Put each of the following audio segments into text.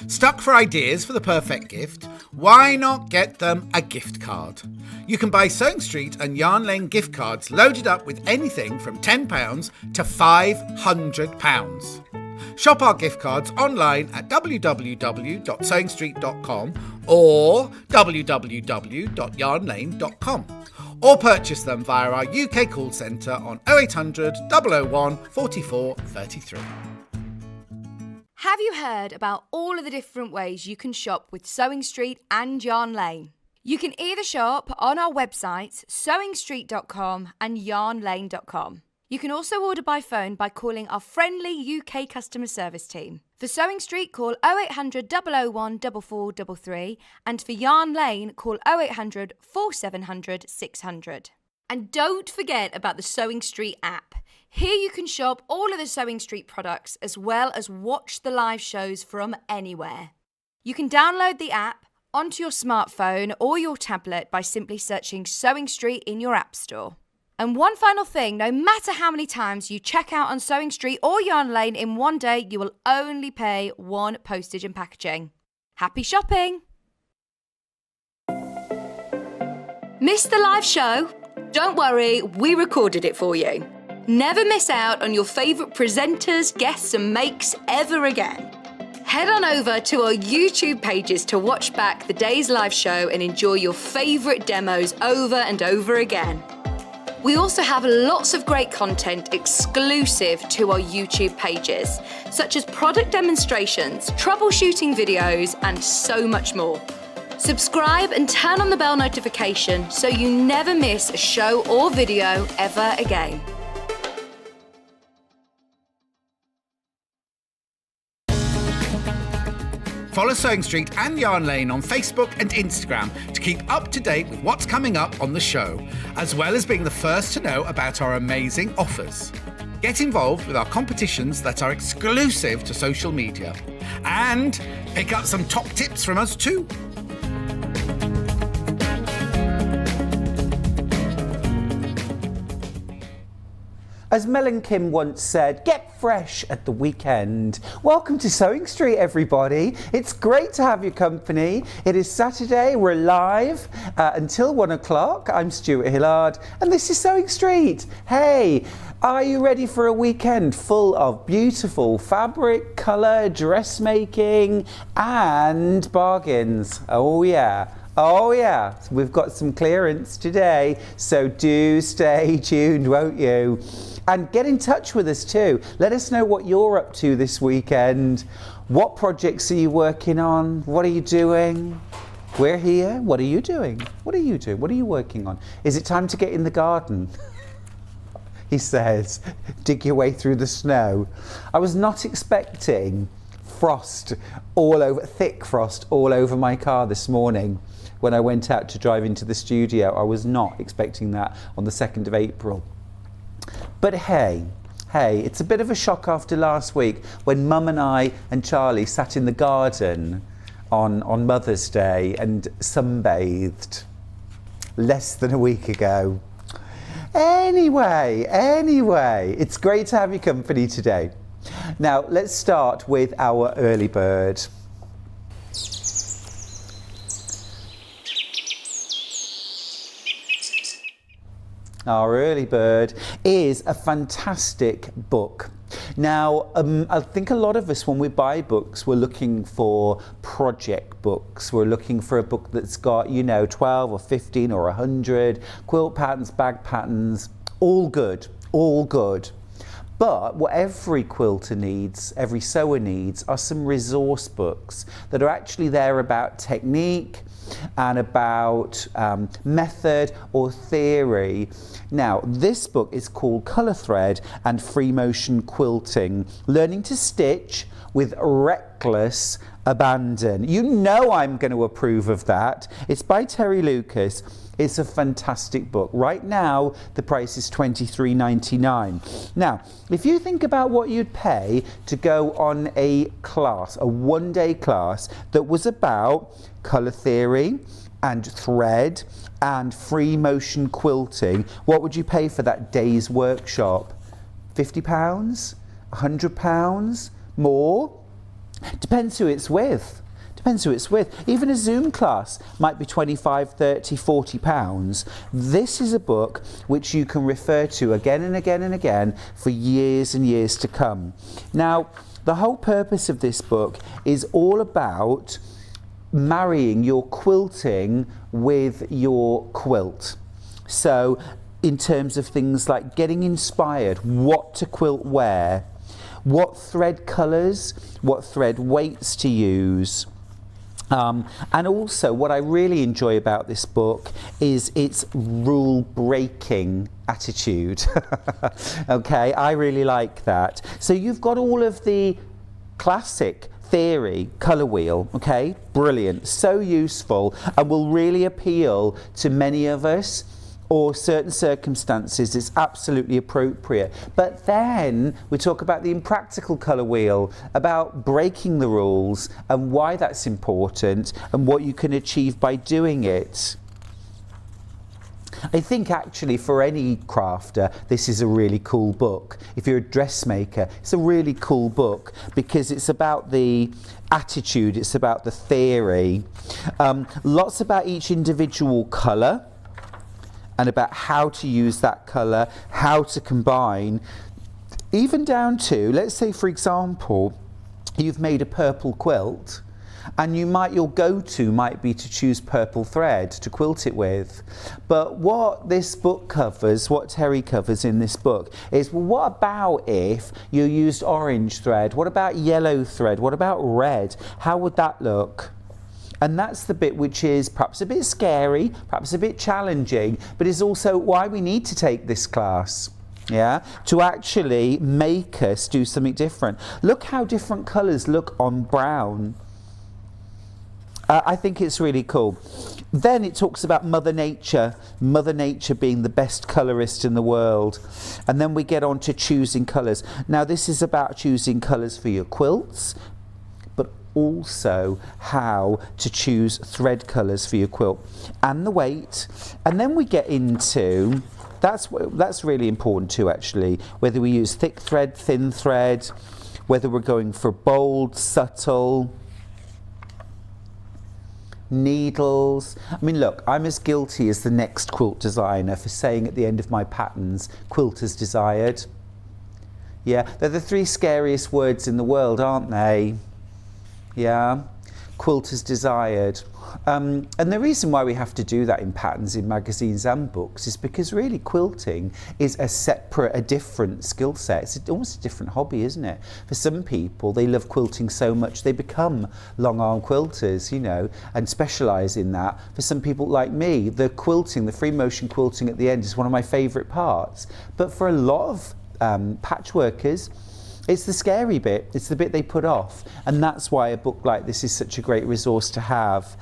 Stuck for ideas for the perfect gift? Why not get them a gift card? You can buy Sewing Street and Yarn Lane gift cards loaded up with anything from £10 to £500. Shop our gift cards online at www.sewingstreet.com or www.yarnlane.com, or purchase them via our UK call centre on 0800 001 44 33. Have you heard about all of the different ways you can shop with Sewing Street and Yarn Lane? You can either shop on our websites, sewingstreet.com and yarnlane.com. You can also order by phone by calling our friendly UK customer service team. For Sewing Street, call 0800 001 4433, and for Yarn Lane, call 0800 4700 600. And don't forget about the Sewing Street app. Here you can shop all of the Sewing Street products as well as watch the live shows from anywhere. You can download the app onto your smartphone or your tablet by simply searching Sewing Street in your app store. And one final thing, no matter how many times you check out on Sewing Street or Yarn Lane in one day, you will only pay one postage and packaging. Happy shopping! Missed the live show? Don't worry, we recorded it for you. Never miss out on your favourite presenters, guests and makes ever again. Head on over to our YouTube pages to watch back the day's live show and enjoy your favourite demos over and over again. We also have lots of great content exclusive to our YouTube pages, such as product demonstrations, troubleshooting videos, and so much more. Subscribe and turn on the bell notification so you never miss a show or video ever again. Follow Sewing Street and Yarn Lane on Facebook and Instagram to keep up to date with what's coming up on the show, as well as being the first to know about our amazing offers. Get involved with our competitions that are exclusive to social media, and pick up some top tips from us too. As Mel and Kim once said, get fresh at the weekend. Welcome to Sewing Street, everybody. It's great to have your company. It is Saturday. We're live until 1 o'clock. I'm Stuart Hillard, and this is Sewing Street. Hey, are you ready for a weekend full of beautiful fabric, colour, dressmaking, and bargains? Oh, yeah. Oh yeah, we've got some clearance today, so do stay tuned, won't you? And get in touch with us too. Let us know what you're up to this weekend. What projects are you working on? What are you doing? We're here. What are you doing? What are you doing? What are you working on? Is it time to get in the garden? He says, dig your way through the snow. I was not expecting frost all over, thick frost all over my car this morning. When I went out to drive into the studio, I was not expecting that on the 2nd of April. But hey, it's a bit of a shock after last week when Mum and I and Charlie sat in the garden on Mother's Day and sunbathed less than a week ago. Anyway, it's great to have your company today. Now, let's start with our early bird. Our early bird is a fantastic book. Now, I think a lot of us, when we buy books, we're looking for project books. We're looking for a book that's got, 12 or 15 or 100 quilt patterns, bag patterns, all good. But what every quilter needs, every sewer needs, are some resource books that are actually there about technique and about method or theory. Now, this book is called Colour Thread and Free Motion Quilting, Learning to Stitch with Reckless Abandon. You know I'm going to approve of that. It's by Terry Lucas. It's a fantastic book. Right now, the price is $23.99. Now, if you think about what you'd pay to go on a class, a one-day class that was about colour theory and thread and free motion quilting, what would you pay for that day's workshop? £50? £100? More? Depends who it's with. Depends who it's with. Even a Zoom class might be 25, 30, 40 pounds. This is a book which you can refer to again and again and again for years and years to come. Now, the whole purpose of this book is all about marrying your quilting with your quilt. So, in terms of things like getting inspired, what to quilt where, what thread colours, what thread weights to use. And also what I really enjoy about this book is its rule breaking attitude. Okay, I really like that. So you've got all of the classic theory colour wheel, okay, brilliant, so useful, and will really appeal to many of us, or certain circumstances it's absolutely appropriate. But then we talk about the impractical colour wheel, about breaking the rules and why that's important and what you can achieve by doing it. I think actually for any crafter this is a really cool book. If you're a dressmaker, it's a really cool book because it's about the attitude, it's about the theory, lots about each individual colour and about how to use that colour, how to combine, even down to, let's say for example, you've made a purple quilt and your go-to might be to choose purple thread to quilt it with. But what this book covers, what Terry covers in this book, is, well, what about if you used orange thread? What about yellow thread? What about red? How would that look? And that's the bit which is perhaps a bit scary, perhaps a bit challenging, but is also why we need to take this class. Yeah, to actually make us do something different. Look how different colours look on brown. I think it's really cool. Then it talks about Mother Nature being the best colourist in the world. And then we get on to choosing colours. Now this is about choosing colours for your quilts, but also how to choose thread colours for your quilt and the weight. And then we get into, that's really important too actually, whether we use thick thread, thin thread, whether we're going for bold, subtle, needles. I mean, look, I'm as guilty as the next quilt designer for saying at the end of my patterns, quilt as desired. Yeah, they're the three scariest words in the world, aren't they? Yeah, quilt as desired. And the reason why we have to do that in patterns in magazines and books is because really quilting is a different skill set. It's almost a different hobby, isn't it? For some people, they love quilting so much they become long arm quilters, you know, and specialise in that. For some people like me, the quilting, the free motion quilting at the end is one of my favourite parts. But for a lot of patchworkers, it's the scary bit, it's the bit they put off, and that's why a book like this is such a great resource to have.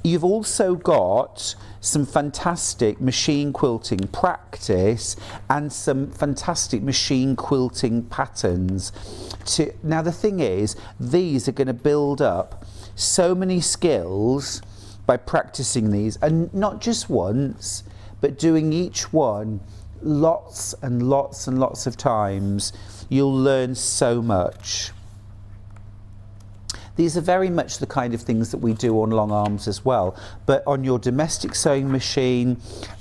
You've also got some fantastic machine quilting practice and some fantastic machine quilting patterns. Now the thing is, these are going to build up so many skills by practicing these, and not just once, but doing each one lots and lots and lots of times. You'll learn so much. These are very much the kind of things that we do on long arms as well, but on your domestic sewing machine,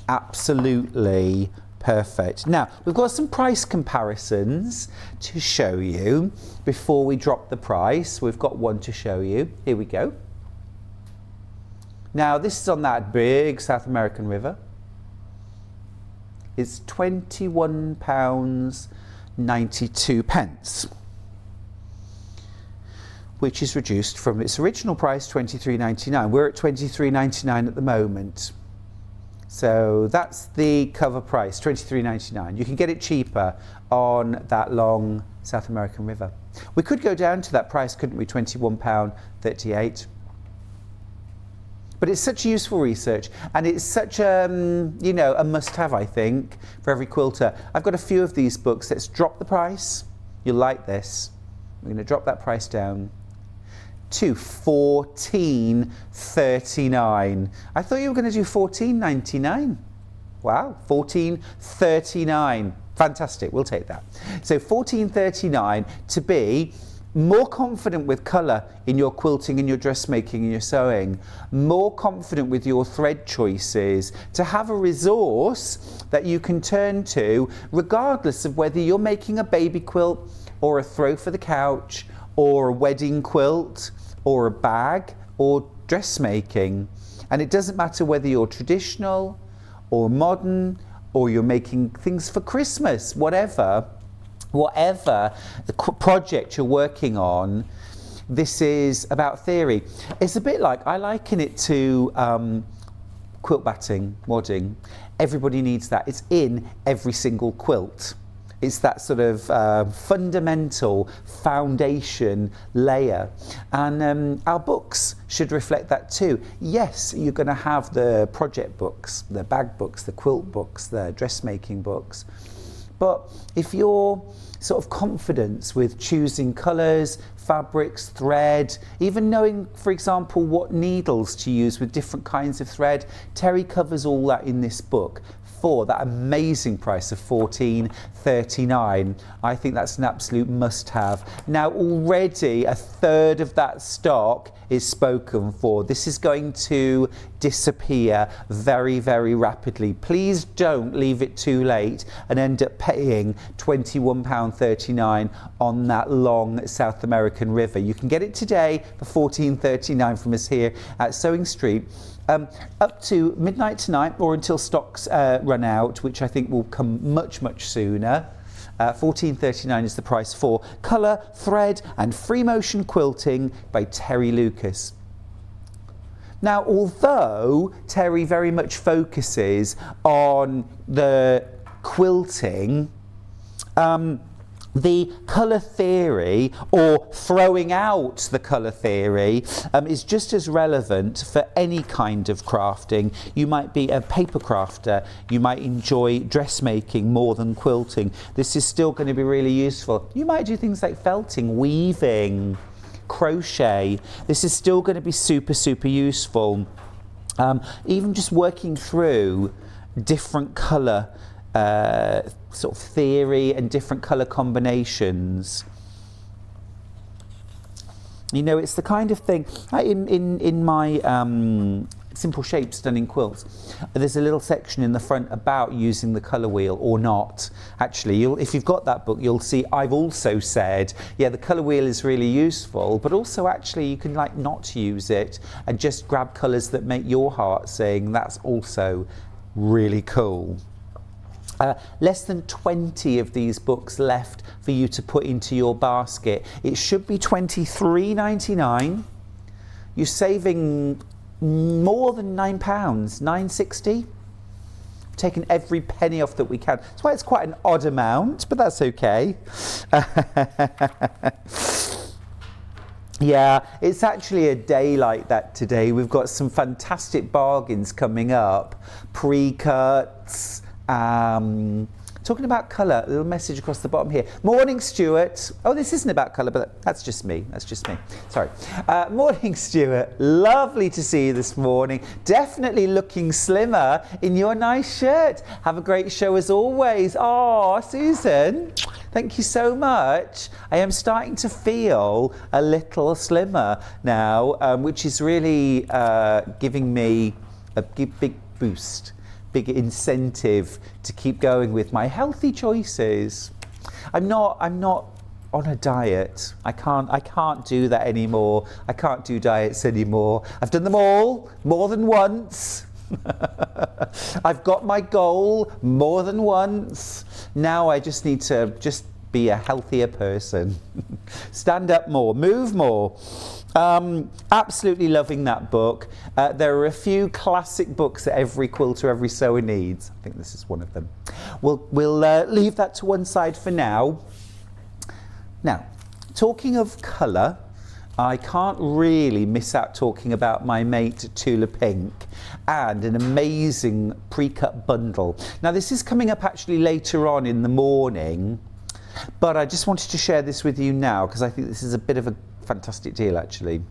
absolutely perfect. Now, we've got some price comparisons to show you before we drop the price. We've got one to show you. Here we go. Now, this is on that big South American river. It's £21.92, which is reduced from its original price, £23.99. We're at £23.99 at the moment. So that's the cover price, £23.99. You can get it cheaper on that long South American river. We could go down to that price, couldn't we? £21.38. But it's such useful research, and it's such a must-have, I think, for every quilter. I've got a few of these books. Let's drop the price. You'll like this. We're going to drop that price down to $14.39. I thought you were going to do $14.99. Wow, $14.39. Fantastic, we'll take that. So $14.39 to be more confident with colour in your quilting and your dressmaking and your sewing, more confident with your thread choices, to have a resource that you can turn to regardless of whether you're making a baby quilt or a throw for the couch or a wedding quilt or a bag or dressmaking. And it doesn't matter whether you're traditional or modern or you're making things for Christmas, whatever the project you're working on, this is about theory. It's a bit like, I liken it to quilt batting, wadding. Everybody needs that. It's in every single quilt. It's that sort of fundamental foundation layer. And our books should reflect that too. Yes, you're going to have the project books, the bag books, the quilt books, the dressmaking books. But if your sort of confidence with choosing colours, fabrics, thread, even knowing, for example, what needles to use with different kinds of thread, Terry covers all that in this book for that amazing price of $14.39. I think that's an absolute must-have. Now, already a third of that stock is spoken for. This is going to disappear very, very rapidly. Please don't leave it too late and end up paying £21.39 on that long South American river. You can get it today for $14.39 from us here at Sewing Street. Up to midnight tonight or until stocks run out, which I think will come much, much sooner. $14.39 is the price for Colour, Thread and Free Motion Quilting by Terry Lucas. Now, although Terry very much focuses on the quilting, the colour theory, or throwing out the colour theory, is just as relevant for any kind of crafting. You might be a paper crafter, you might enjoy dressmaking more than quilting. This is still going to be really useful. You might do things like felting, weaving, crochet. This is still going to be super, super useful. Even just working through different colour sort of theory and different colour combinations. You know, it's the kind of thing in my Simple Shapes Stunning Quilts, there's a little section in the front about using the colour wheel or not. Actually, if you've got that book, you'll see I've also said, yeah, the colour wheel is really useful, but also actually you can like not use it and just grab colours that make your heart sing. That's also really cool. Less than 20 of these books left for you to put into your basket. It should be $23.99. You're saving more than £9, £9.60. Taken every penny off that we can. That's why it's quite an odd amount, but that's okay. Yeah, it's actually a day like that today. We've got some fantastic bargains coming up. Pre-cuts. Talking about colour, a little message across the bottom here. Morning, Stuart. Oh, this isn't about colour, but that's just me. That's just me. Sorry. Morning, Stuart. Lovely to see you this morning. Definitely looking slimmer in your nice shirt. Have a great show as always. Oh, Susan, thank you so much. I am starting to feel a little slimmer now, which is really giving me a big boost. Big incentive to keep going with my healthy choices. I'm not on a diet. I can't do that anymore. I can't do diets anymore. I've done them all more than once. I've got my goal more than once. Now I just need to be a healthier person. Stand up more, move more. Absolutely loving that book. There are a few classic books that every quilter, every sewer needs. I think this is one of them. We'll leave that to one side for now. Now, talking of colour, I can't really miss out talking about my mate Tula Pink and an amazing pre-cut bundle. Now, this is coming up actually later on in the morning, but I just wanted to share this with you now because I think this is a bit of a fantastic deal actually.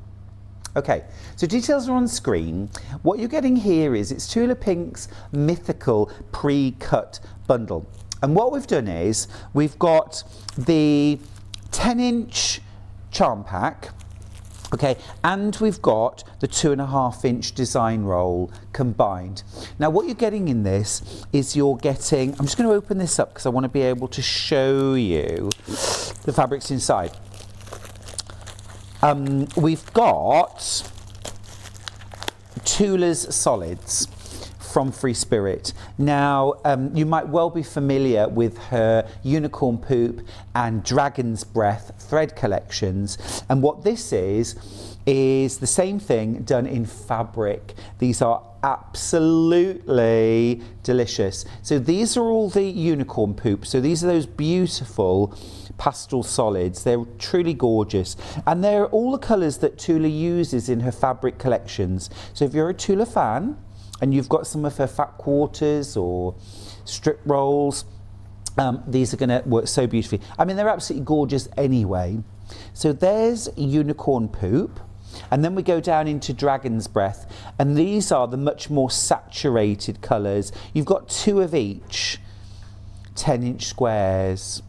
Okay, so details are on screen. What you're getting here is it's Tula Pink's mythical pre-cut bundle. And what we've done is we've got the 10-inch charm pack. Okay, and we've got the 2.5-inch design roll combined. Now what you're getting in this is you're getting, I'm just going to open this up because I want to be able to show you the fabrics inside. We've got Tula's solids from Free Spirit. Now, you might well be familiar with her Unicorn Poop and Dragon's Breath thread collections. And what this is the same thing done in fabric. These are absolutely delicious. So these are all the Unicorn Poop. So these are those beautiful pastel solids. They're truly gorgeous. And they're all the colours that Tula uses in her fabric collections. So if you're a Tula fan, and you've got some of her fat quarters or strip rolls, these are going to work so beautifully. I mean, they're absolutely gorgeous anyway. So there's Unicorn Poop, and then we go down into Dragon's Breath, and these are the much more saturated colours. You've got 2 of each, 10-inch squares.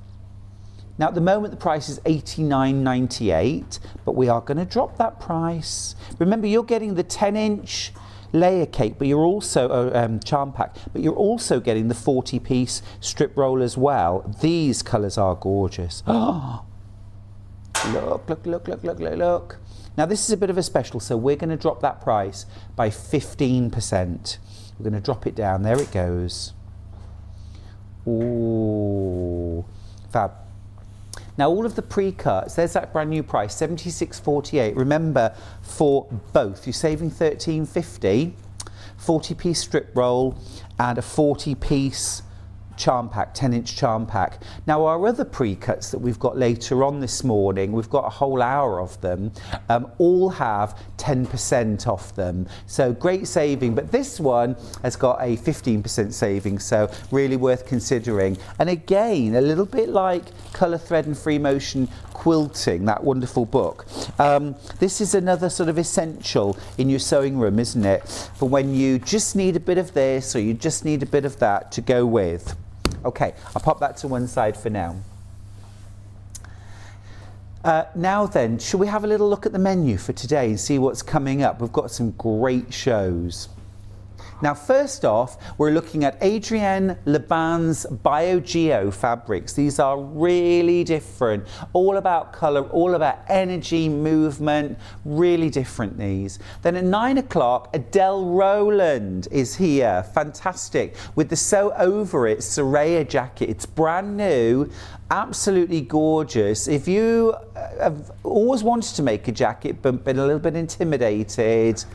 Now at the moment the price is $89.98, but we are going to drop that price. Remember, you're getting the 10-inch layer cake, but you're also charm pack, but you're also getting the 40-piece strip roll as well. These colours are gorgeous. Oh, look. Now this is a bit of a special, so we're going to drop that price by 15%. We're going to drop it down. There it goes. Ooh, fab. Now all of the pre-cuts, there's that brand new price, $76.48. Remember, for both, you're saving $13.50, 40-piece strip roll and a 40-piece charm pack, 10-inch charm pack. Now our other pre-cuts that we've got later on this morning, we've got a whole hour of them, all have 10% off them. So great saving, but this one has got a 15% saving, so really worth considering. And again, a little bit like Colour Thread and Free Motion Quilting, that wonderful book. This is another sort of essential in your sewing room, isn't it? For when you just need a bit of this or you just need a bit of that to go with. Okay, I'll pop that to one side for now. Now then, shall we have a little look at the menu for today and see what's coming up? We've got some great shows. Now first off, we're looking at Adrienne Leban's BioGeo fabrics. These are really different, all about colour, all about energy, movement, really different these. Then at 9 o'clock, Adelle Rowland is here, fantastic, with the Sew Over It Suraya jacket. It's brand new, absolutely gorgeous. If you have always wanted to make a jacket but been a little bit intimidated,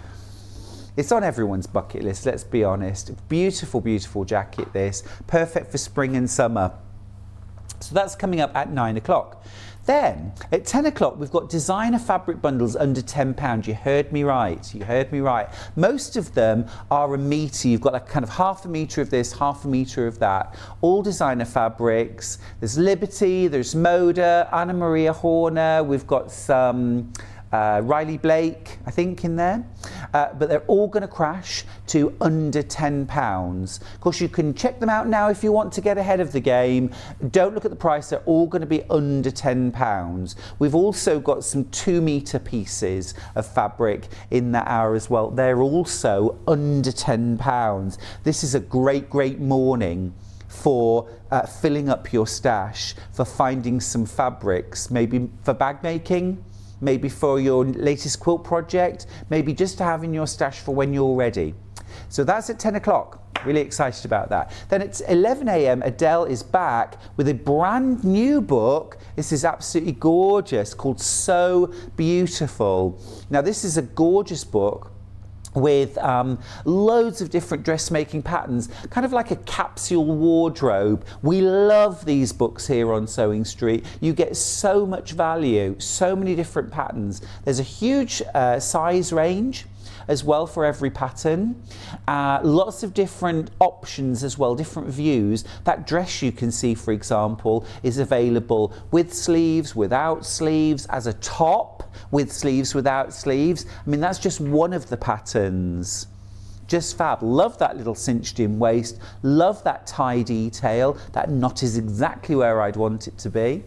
it's on everyone's bucket list, let's be honest. Beautiful, beautiful jacket this. Perfect for spring and summer. So that's coming up at 9 o'clock. Then at 10 o'clock, we've got designer fabric bundles under £10. You heard me right, you heard me right. Most of them are a metre. You've got like kind of half a metre of this, half a metre of that. All designer fabrics. There's Liberty, there's Moda, Anna Maria Horner. We've got some Riley Blake, I think, in there. But they're all going to crash to under £10. Of course, you can check them out now if you want to get ahead of the game. Don't look at the price, they're all going to be under £10. We've also got some 2-metre pieces of fabric in that hour as well. They're also under £10. This is a great, great morning for filling up your stash, for finding some fabrics, maybe for bag making, maybe for your latest quilt project, maybe just to have in your stash for when you're ready. So that's at 10 o'clock. Really excited about that. Then at 11 a.m. Adelle is back with a brand new book. This is absolutely gorgeous, called So Beautiful. Now this is a gorgeous book with loads of different dressmaking patterns, kind of like a capsule wardrobe. We love these books here on Sewing Street. You get so much value, so many different patterns. There's a huge size range as well for every pattern. Lots of different options as well, different views. That dress you can see, for example, is available with sleeves, without sleeves, as a top, with sleeves, without sleeves. I mean, that's just one of the patterns. Just fab. Love that little cinched in waist. Love that tie detail. That knot is exactly where I'd want it to be.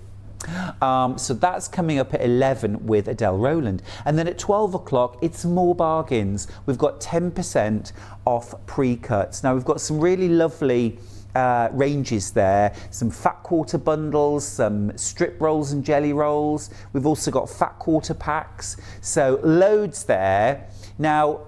So that's coming up at 11 with Adelle Rowland. And then at 12 o'clock, it's more bargains. We've got 10% off pre-cuts. Now, we've got some really lovely ranges there. Some fat quarter bundles, some strip rolls and jelly rolls. We've also got fat quarter packs. So loads there. Now,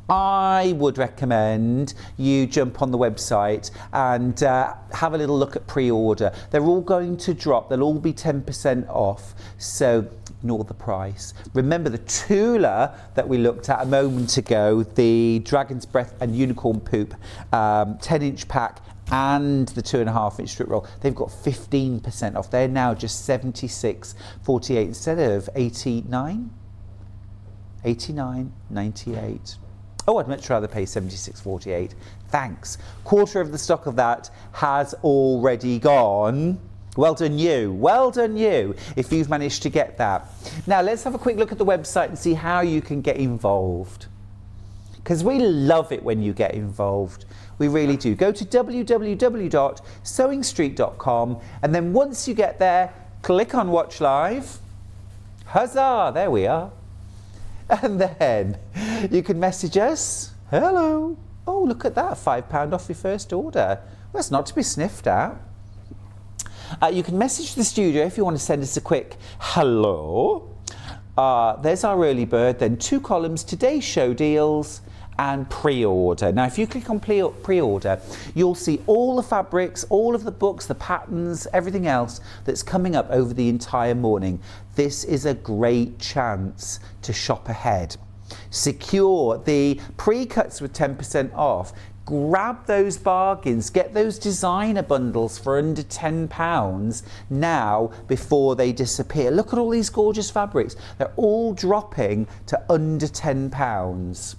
I would recommend you jump on the website and have a little look at pre-order. They're all going to drop. They'll all be 10% off. So ignore the price. Remember the Tula that we looked at a moment ago, the Dragon's Breath and Unicorn Poop 10-inch pack and the 2.5-inch strip roll. They've got 15% off. They're now just $76.48 instead of $89.98. Oh, I'd much rather pay $76.48. Thanks. Quarter of the stock of that has already gone. Well done you. Well done you if you've managed to get that. Now let's have a quick look at the website and see how you can get involved. Because we love it when you get involved. We really do. Go to www.sewingstreet.com and then once you get there, click on Watch Live. Huzzah! There we are. And then you can message us. Hello. Oh, look at that. £5 off your first order. Well, that's not to be sniffed at. You can message the studio if you want to send us a quick hello. There's our early bird. Then 2 columns, today's show deals and pre-order. Now, if you click on pre-order, you'll see all the fabrics, all of the books, the patterns, everything else that's coming up over the entire morning. This is a great chance to shop ahead. Secure the pre-cuts with 10% off. Grab those bargains, get those designer bundles for under £10 now before they disappear. Look at all these gorgeous fabrics. They're all dropping to under £10.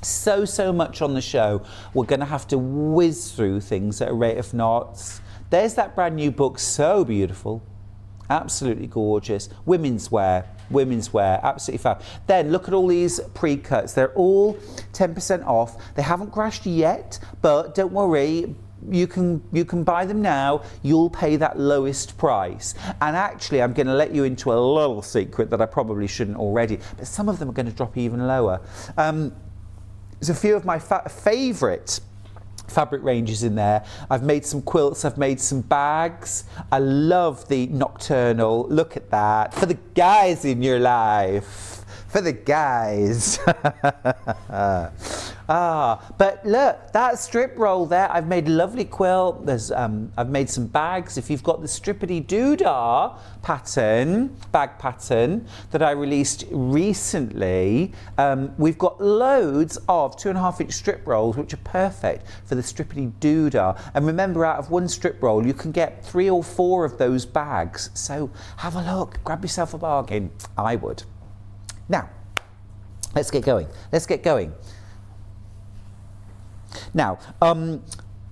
So much on the show. We're going to have to whiz through things at a rate of knots. There's that brand new book, so beautiful. Absolutely gorgeous. Women's wear, absolutely fab. Then look at all these pre-cuts. They're all 10% off. They haven't crashed yet, but don't worry. You can buy them now. You'll pay that lowest price. And actually, I'm going to let you into a little secret that I probably shouldn't already, but some of them are going to drop even lower. There's a few of my favourite fabric ranges in there. I've made some quilts, I've made some bags. I love the nocturnal. Look at that. For the guys in your life. For the guys. But look, that strip roll there, I've made a lovely quilt. There's I've made some bags. If you've got the strippity doodah pattern, bag pattern that I released recently, we've got loads of 2.5-inch strip rolls which are perfect for the strippity doodah. And remember, out of one strip roll you can get 3 or 4 of those bags. So have a look, grab yourself a bargain. I would. Now, let's get going. Now,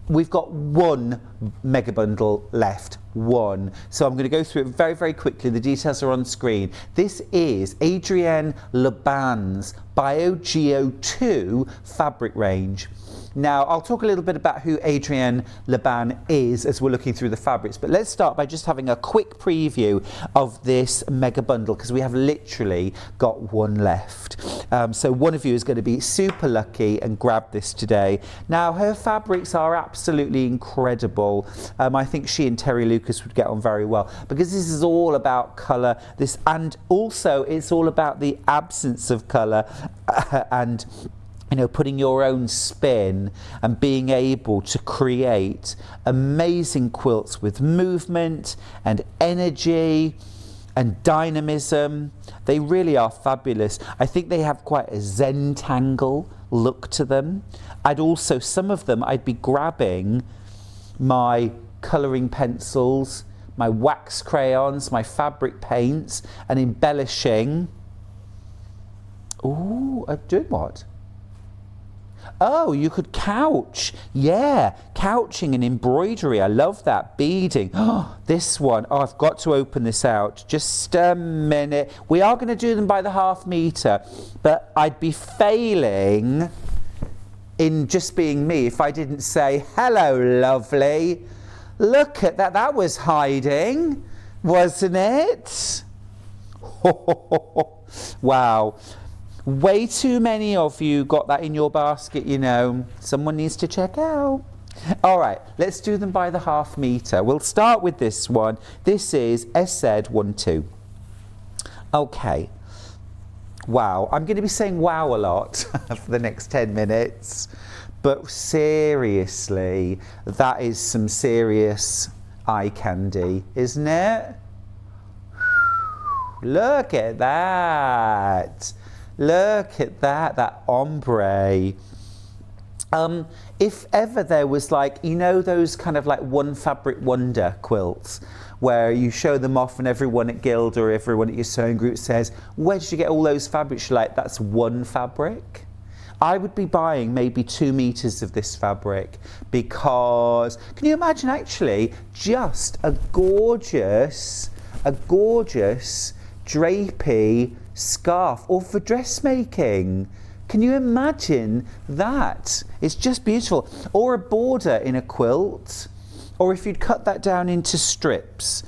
we've got one mega bundle left. One. So I'm going to go through it very, very quickly. The details are on screen. This is Adrienne Leban's BioGeo 2 fabric range. Now, I'll talk a little bit about who Adrienne Leban is as we're looking through the fabrics, but let's start by just having a quick preview of this mega bundle because we have literally got one left. So one of you is going to be super lucky and grab this today. Now, her fabrics are absolutely incredible. I think she and Terry Lucas would get on very well because this is all about colour, and also it's all about the absence of colour and putting your own spin and being able to create amazing quilts with movement and energy and dynamism. They really are fabulous. I think they have quite a Zentangle look to them. Some of them, I'd be grabbing my colouring pencils, my wax crayons, my fabric paints and embellishing. Ooh, doing what? Oh, you could couch. Yeah, couching and embroidery. I love that. Beading. Oh, this one. Oh, I've got to open this out. Just a minute. We are going to do them by the ½ metre, but I'd be failing in just being me if I didn't say, hello, lovely. Look at that. That was hiding. Wasn't it? Wow. Way too many of you got that in your basket, you know. Someone needs to check out. All right, let's do them by the half metre. We'll start with this one. This is SZ12. Okay. Wow. I'm going to be saying wow a lot for the next 10 minutes. But seriously, that is some serious eye candy, isn't it? Look at that. Look at that, that ombre. If ever there was like, you know, those kind of like one fabric wonder quilts where you show them off and everyone at Guild or everyone at your sewing group says, where did you get all those fabrics? You're like, that's one fabric. I would be buying maybe 2 meters of this fabric because, can you imagine actually just a gorgeous drapey scarf or for dressmaking? Can you imagine that? It's just beautiful. Or a border in a quilt. Or if you'd cut that down into strips.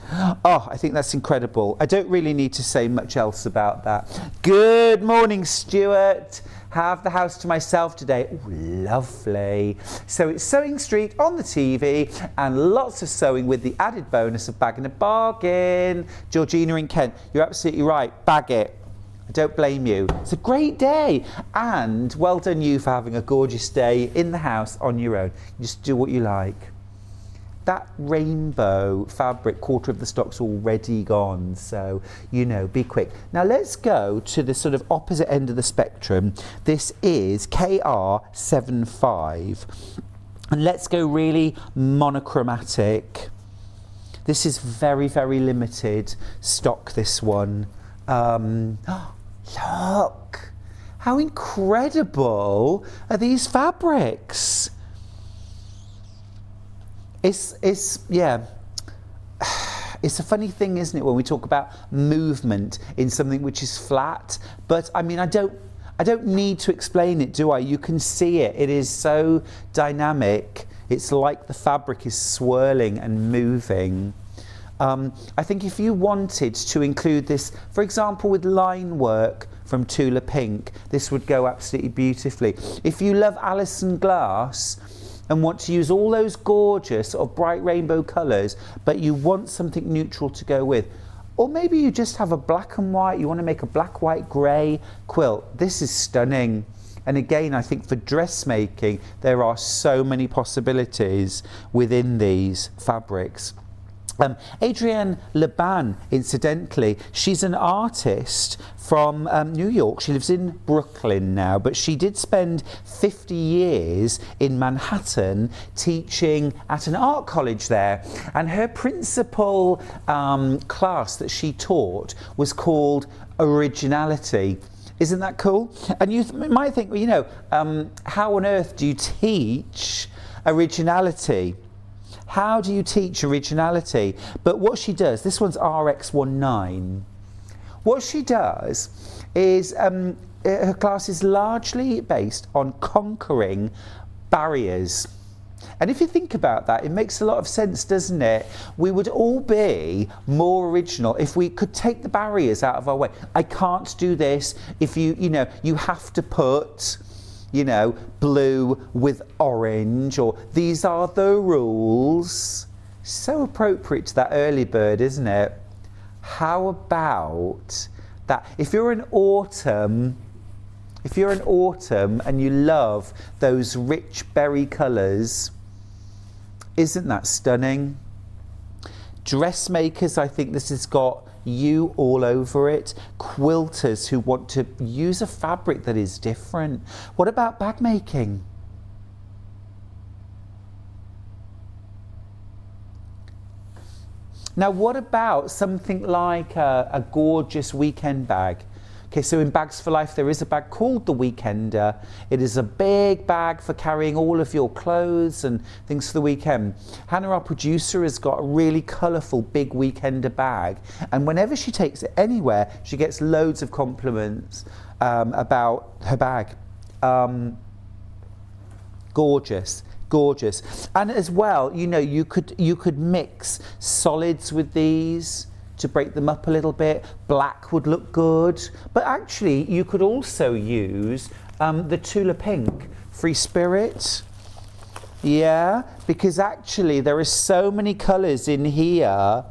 Oh, I think that's incredible. I don't really need to say much else about that. Good morning, Stuart. Have the house to myself today. Ooh, lovely. So it's Sewing Street on the TV and lots of sewing with the added bonus of bagging a bargain. Georgina in Kent, you're absolutely right. Bag it. I don't blame you. It's a great day. And well done you for having a gorgeous day in the house on your own. You just do what you like. That rainbow fabric, quarter of the stock's already gone, so, you know, be quick. Now let's go to the sort of opposite end of the spectrum. This is KR75. And let's go really monochromatic. This is very, very limited stock, this one. Look! How incredible are these fabrics? It's a funny thing, isn't it, when we talk about movement in something which is flat. But I mean, I don't need to explain it, do I? You can see it. It is so dynamic. It's like the fabric is swirling and moving. I think if you wanted to include this, for example, with line work from Tula Pink, this would go absolutely beautifully. If you love Alison Glass and want to use all those gorgeous sort of bright rainbow colours, but you want something neutral to go with, or maybe you just have a black and white, you want to make a black, white, grey quilt, this is stunning. And again, I think for dressmaking, there are so many possibilities within these fabrics. Adrienne Leban, incidentally, she's an artist from New York. She lives in Brooklyn now, but she did spend 50 years in Manhattan teaching at an art college there. And her principal class that she taught was called Originality. Isn't that cool? And you might think, well, you know, how on earth do you teach originality? How do you teach originality? But what she does, this one's RX19. What she does is her class is largely based on conquering barriers. And if you think about that, it makes a lot of sense, doesn't it? We would all be more original if we could take the barriers out of our way. I can't do this. If you know, you have to put, you know, blue with orange, or these are the rules. So appropriate to that early bird, isn't it? How about that? If you're an autumn and you love those rich berry colours, isn't that stunning? Dressmakers, I think this has got you all over it. Quilters who want to use a fabric that is different. What about bag making? Now what about something like a gorgeous weekend bag? Okay, so in Bags for Life there is a bag called the Weekender. It is a big bag for carrying all of your clothes and things for the weekend. Hannah, our producer, has got a really colourful big Weekender bag, and whenever she takes it anywhere she gets loads of compliments about her bag. Gorgeous. Gorgeous. And as well, you know, you could mix solids with these. to break them up a little bit. Black would look good. But actually, you could also use the Tula Pink Free Spirit. Yeah, because actually there are so many colours in here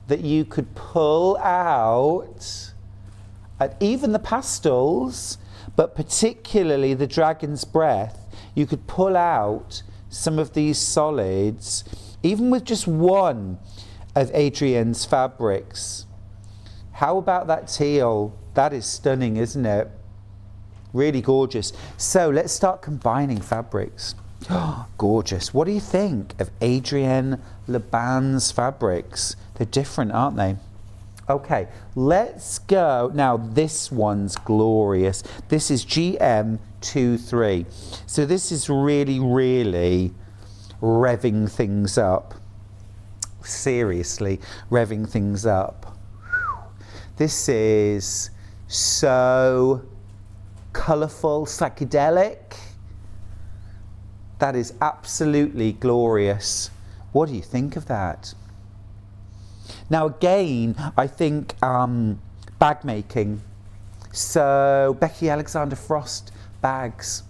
that you could pull out, even the pastels, but particularly the Dragon's Breath. You could pull out some of these solids, even with just one of Adrienne's fabrics. How about that teal? That is stunning, isn't it? Really gorgeous. So let's start combining fabrics. Gorgeous. What do you think of Adrienne Leban's fabrics? They're different, aren't they? Okay, let's go. Now this one's glorious. This is GM23. So this is really, really revving things up. Seriously, revving things up. This is so colourful, psychedelic. That is absolutely glorious. What do you think of that? Now again, I think bag making. So Becky Alexander Frost bags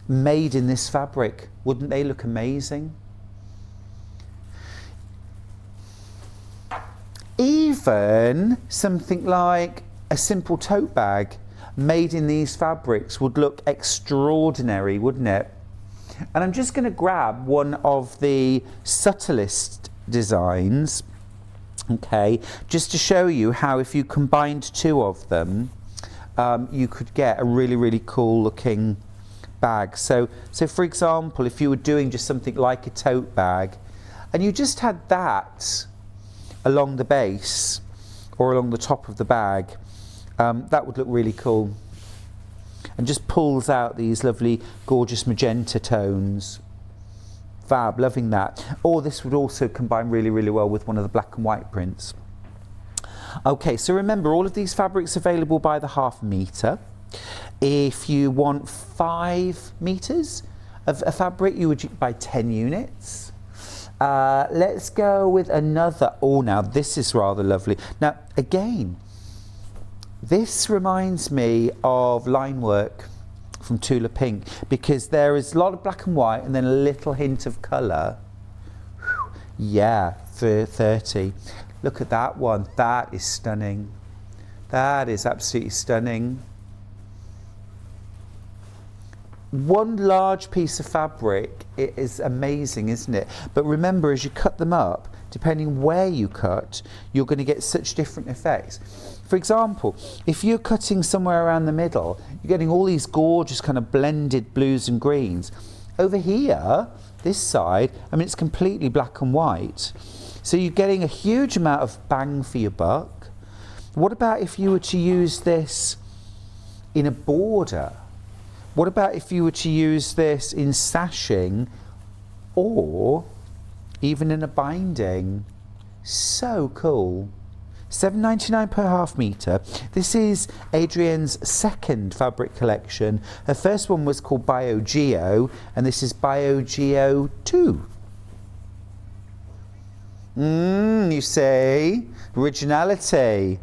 made in this fabric. Wouldn't they look amazing? Even something like a simple tote bag made in these fabrics would look extraordinary, wouldn't it? And I'm just going to grab one of the subtlest designs, okay, just to show you how if you combined two of them, you could get a really, really cool looking bag. So for example, if you were doing just something like a tote bag, and you just had that along the base or along the top of the bag, that would look really cool. And just pulls out these lovely, gorgeous magenta tones. Fab, loving that. Or this would also combine really, really well with one of the black and white prints. Okay, so remember, all of these fabrics available by the half metre. If you want 5 metres of a fabric, you would buy 10 units. Let's go with another. Oh, now this is rather lovely. Now, again, this reminds me of line work from Tula Pink, because there is a lot of black and white and then a little hint of colour. Yeah, for 30. Look at that one. That is stunning. That is absolutely stunning. One large piece of fabric, it is amazing, isn't it? But remember, as you cut them up, depending where you cut, you're going to get such different effects. For example, if you're cutting somewhere around the middle, you're getting all these gorgeous kind of blended blues and greens. Over here, this side, I mean, it's completely black and white. So you're getting a huge amount of bang for your buck. What about if you were to use this in a border? What about if you were to use this in sashing or even in a binding? So cool. £7.99 per half metre. This is Adrienne's second fabric collection. Her first one was called BioGeo, and this is BioGeo 2. You see? Originality.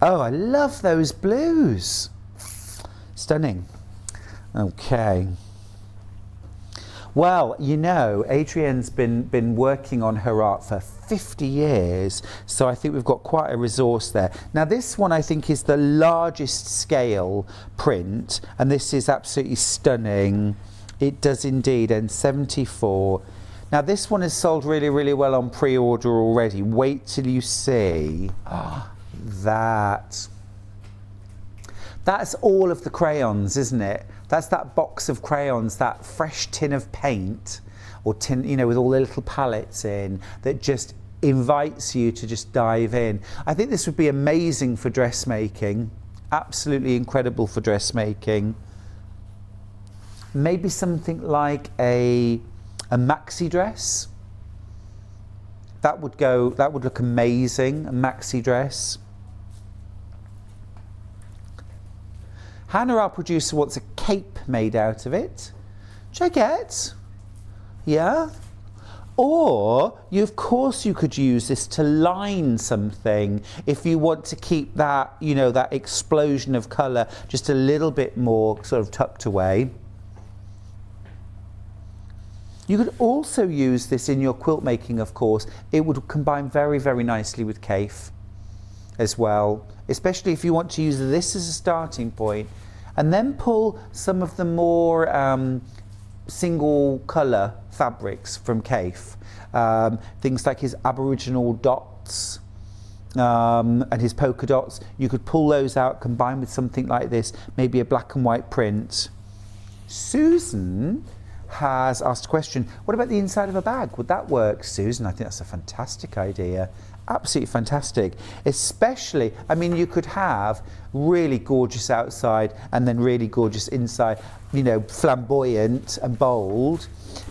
Oh, I love those blues. Stunning. Okay. Well, you know, Adrienne's been working on her art for 50 years, so I think we've got quite a resource there. Now this one I think is the largest scale print, and this is absolutely stunning. It does indeed end 74. Now this one is sold really, really well on pre-order already. Wait till you see that. That's all of the crayons, isn't it? That's that box of crayons, that fresh tin of paint, or tin, you know, with all the little palettes in, that just invites you to just dive in. I think this would be amazing for dressmaking. Absolutely incredible for dressmaking. Maybe something like a maxi dress. That would look amazing, a maxi dress. Hannah, our producer, wants a cape made out of it, which I get. Yeah. Or, of course, you could use this to line something if you want to keep that, you know, that explosion of colour just a little bit more sort of tucked away. You could also use this in your quilt making, of course. It would combine very, very nicely with Kaffe as well, especially if you want to use this as a starting point and then pull some of the more single colour fabrics from Kaffe, things like his Aboriginal dots and his polka dots. You could pull those out, combine with something like this, maybe a black and white print. Susan has asked a question, what about the inside of a bag? Would that work, Susan? I think that's a fantastic idea. Absolutely fantastic. Especially, I mean, you could have really gorgeous outside and then really gorgeous inside, you know, flamboyant and bold.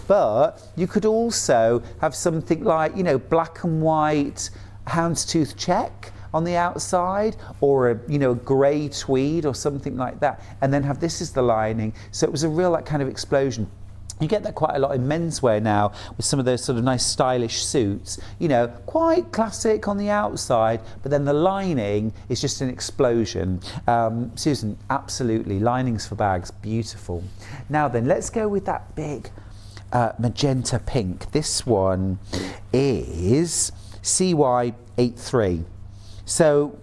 But you could also have something like, you know, black and white houndstooth check on the outside, or a, you know, a grey tweed or something like that, and then have this as the lining. So it was a real like kind of explosion. You get that quite a lot in menswear now with some of those sort of nice stylish suits, you know, quite classic on the outside, but then the lining is just an explosion. Susan, absolutely, linings for bags, beautiful. Now then, let's go with that big magenta pink. This one is CY83. So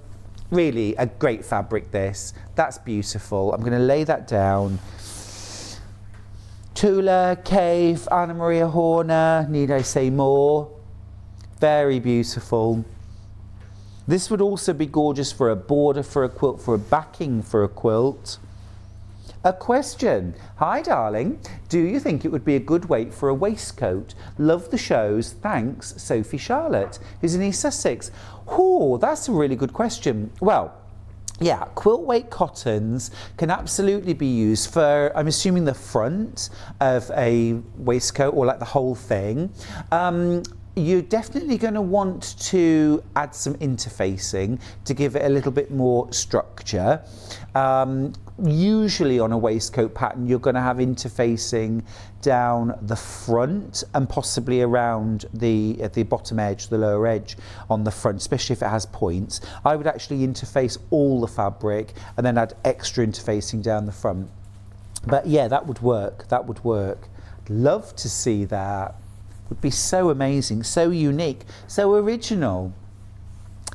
really a great fabric this. That's beautiful. I'm going to lay that down. Tula, Kaffe, Anna Maria Horner, need I say more? Very beautiful. This would also be gorgeous for a border for a quilt, for a backing for a quilt. A question. Hi darling, do you think it would be a good weight for a waistcoat? Love the shows, thanks, Sophie Charlotte, who's in East Sussex. Oh, that's a really good question. Well, yeah, quilt weight cottons can absolutely be used for, I'm assuming, the front of a waistcoat or like the whole thing. You're definitely going to want to add some interfacing to give it a little bit more structure. Usually on a waistcoat pattern you're going to have interfacing down the front and possibly around the bottom edge, the lower edge on the front, especially if it has points. I would actually interface all the fabric and then add extra interfacing down the front. But yeah, that would work, that would work. I'd love to see that. Would be so amazing, so unique, so original.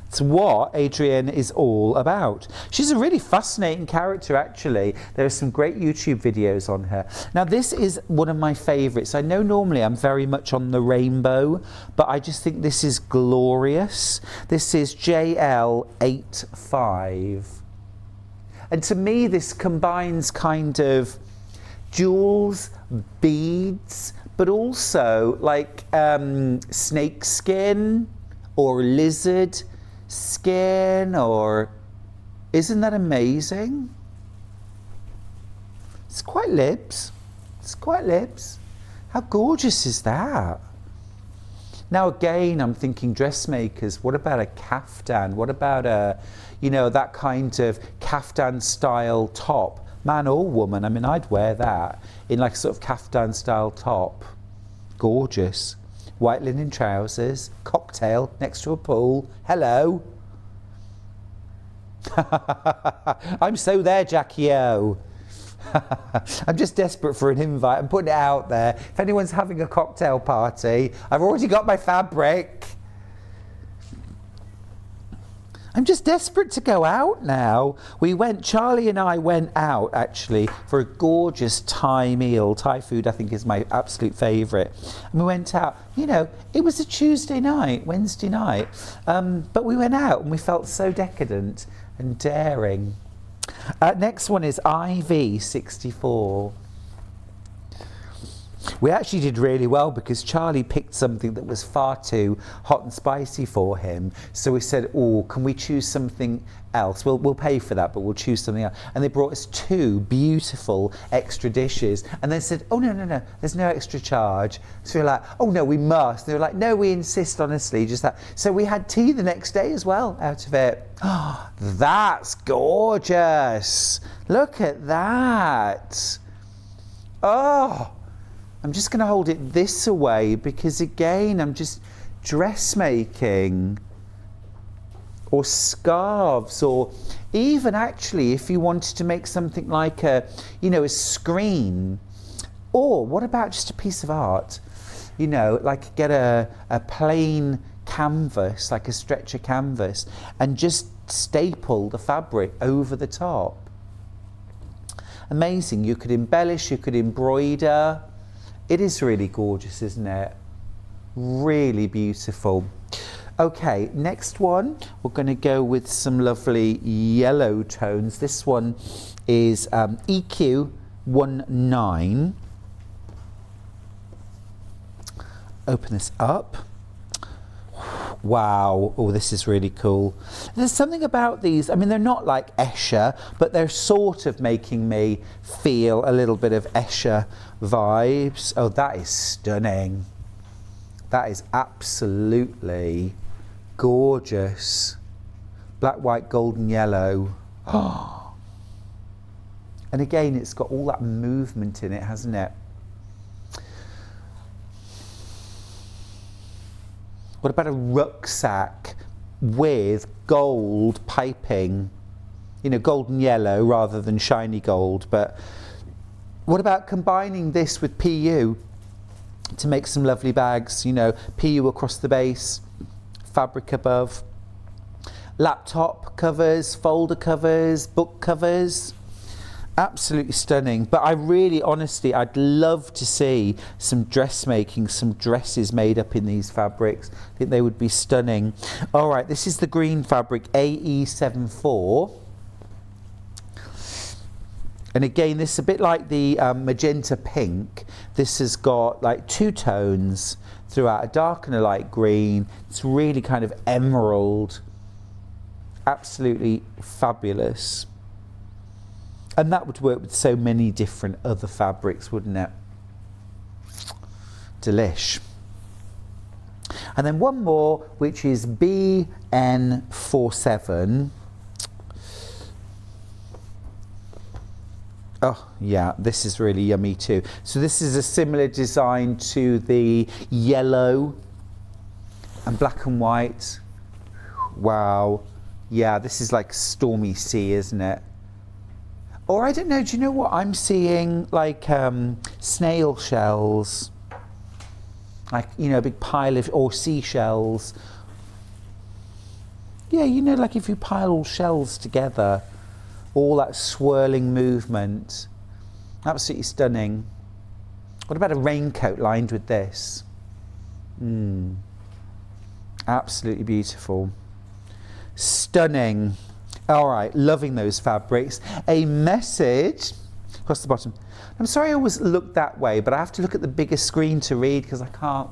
It's what Adrienne is all about. She's a really fascinating character, actually. There are some great YouTube videos on her. Now, this is one of my favourites. I know normally I'm very much on the rainbow, but I just think this is glorious. This is JL85. And to me, this combines kind of jewels, beads, but also like snake skin or lizard skin, or isn't that amazing? It's quite libs. It's quite libs. How gorgeous is that? Now again, I'm thinking dressmakers. What about a kaftan? What about a, you know, that kind of kaftan style top? Man or woman, I mean, I'd wear that in like a sort of kaftan style top. Gorgeous. White linen trousers, cocktail next to a pool. Hello. I'm so there, Jackie O. I'm just desperate for an invite. I'm putting it out there. If anyone's having a cocktail party, I've already got my fabric. I'm just desperate to go out now. Charlie and I went out actually for a gorgeous Thai meal. Thai food, I think, is my absolute favourite. And we went out, you know, it was a Tuesday night, Wednesday night, but we went out and we felt so decadent and daring. Next one is IV64. We actually did really well because Charlie picked something that was far too hot and spicy for him. So we said, oh, can we choose something else? We'll pay for that, but we'll choose something else. And they brought us 2 beautiful extra dishes and then said, oh, no, there's no extra charge. So we were like, oh, no, we must. And they were like, no, we insist, honestly, just that. So we had tea the next day as well out of it. Oh, that's gorgeous. Look at that. Oh. I'm just going to hold it this away because again, I'm just dressmaking or scarves, or even actually if you wanted to make something like a, you know, a screen, or what about just a piece of art, you know, like get a plain canvas, like a stretcher canvas, and just staple the fabric over the top. Amazing. You could embellish, you could embroider. It is really gorgeous, isn't it? Really beautiful. Okay, next one, we're going to go with some lovely yellow tones. This one is EQ19. Open this up. Wow, oh, this is really cool. There's something about these, I mean, they're not like Escher, but they're sort of making me feel a little bit of Escher vibes. Oh, that is stunning. That is absolutely gorgeous. Black, white, golden, yellow. Oh. And again, it's got all that movement in it, hasn't it? What about a rucksack with gold piping? You know, golden yellow rather than shiny gold. But what about combining this with PU to make some lovely bags? You know, PU across the base, fabric above, laptop covers, folder covers, book covers. Absolutely stunning. But I really, honestly, I'd love to see some dressmaking, some dresses made up in these fabrics. I think they would be stunning. All right, this is the green fabric, AE74. And again, this is a bit like the magenta pink. This has got like two tones throughout, a dark and a light green. It's really kind of emerald. Absolutely fabulous. And that would work with so many different other fabrics, wouldn't it? Delish. And then one more, which is BN47. Oh, yeah, this is really yummy too. So this is a similar design to the yellow and black and white. Wow. Yeah, this is like stormy sea, isn't it? Or I don't know, do you know what I'm seeing? Like snail shells. Like, you know, a big pile of, or seashells. Yeah, you know, like if you pile all shells together, all that swirling movement. Absolutely stunning. What about a raincoat lined with this? Absolutely beautiful. Stunning. All right, loving those fabrics. A message across the bottom. I'm sorry I always look that way, but I have to look at the bigger screen to read because I can't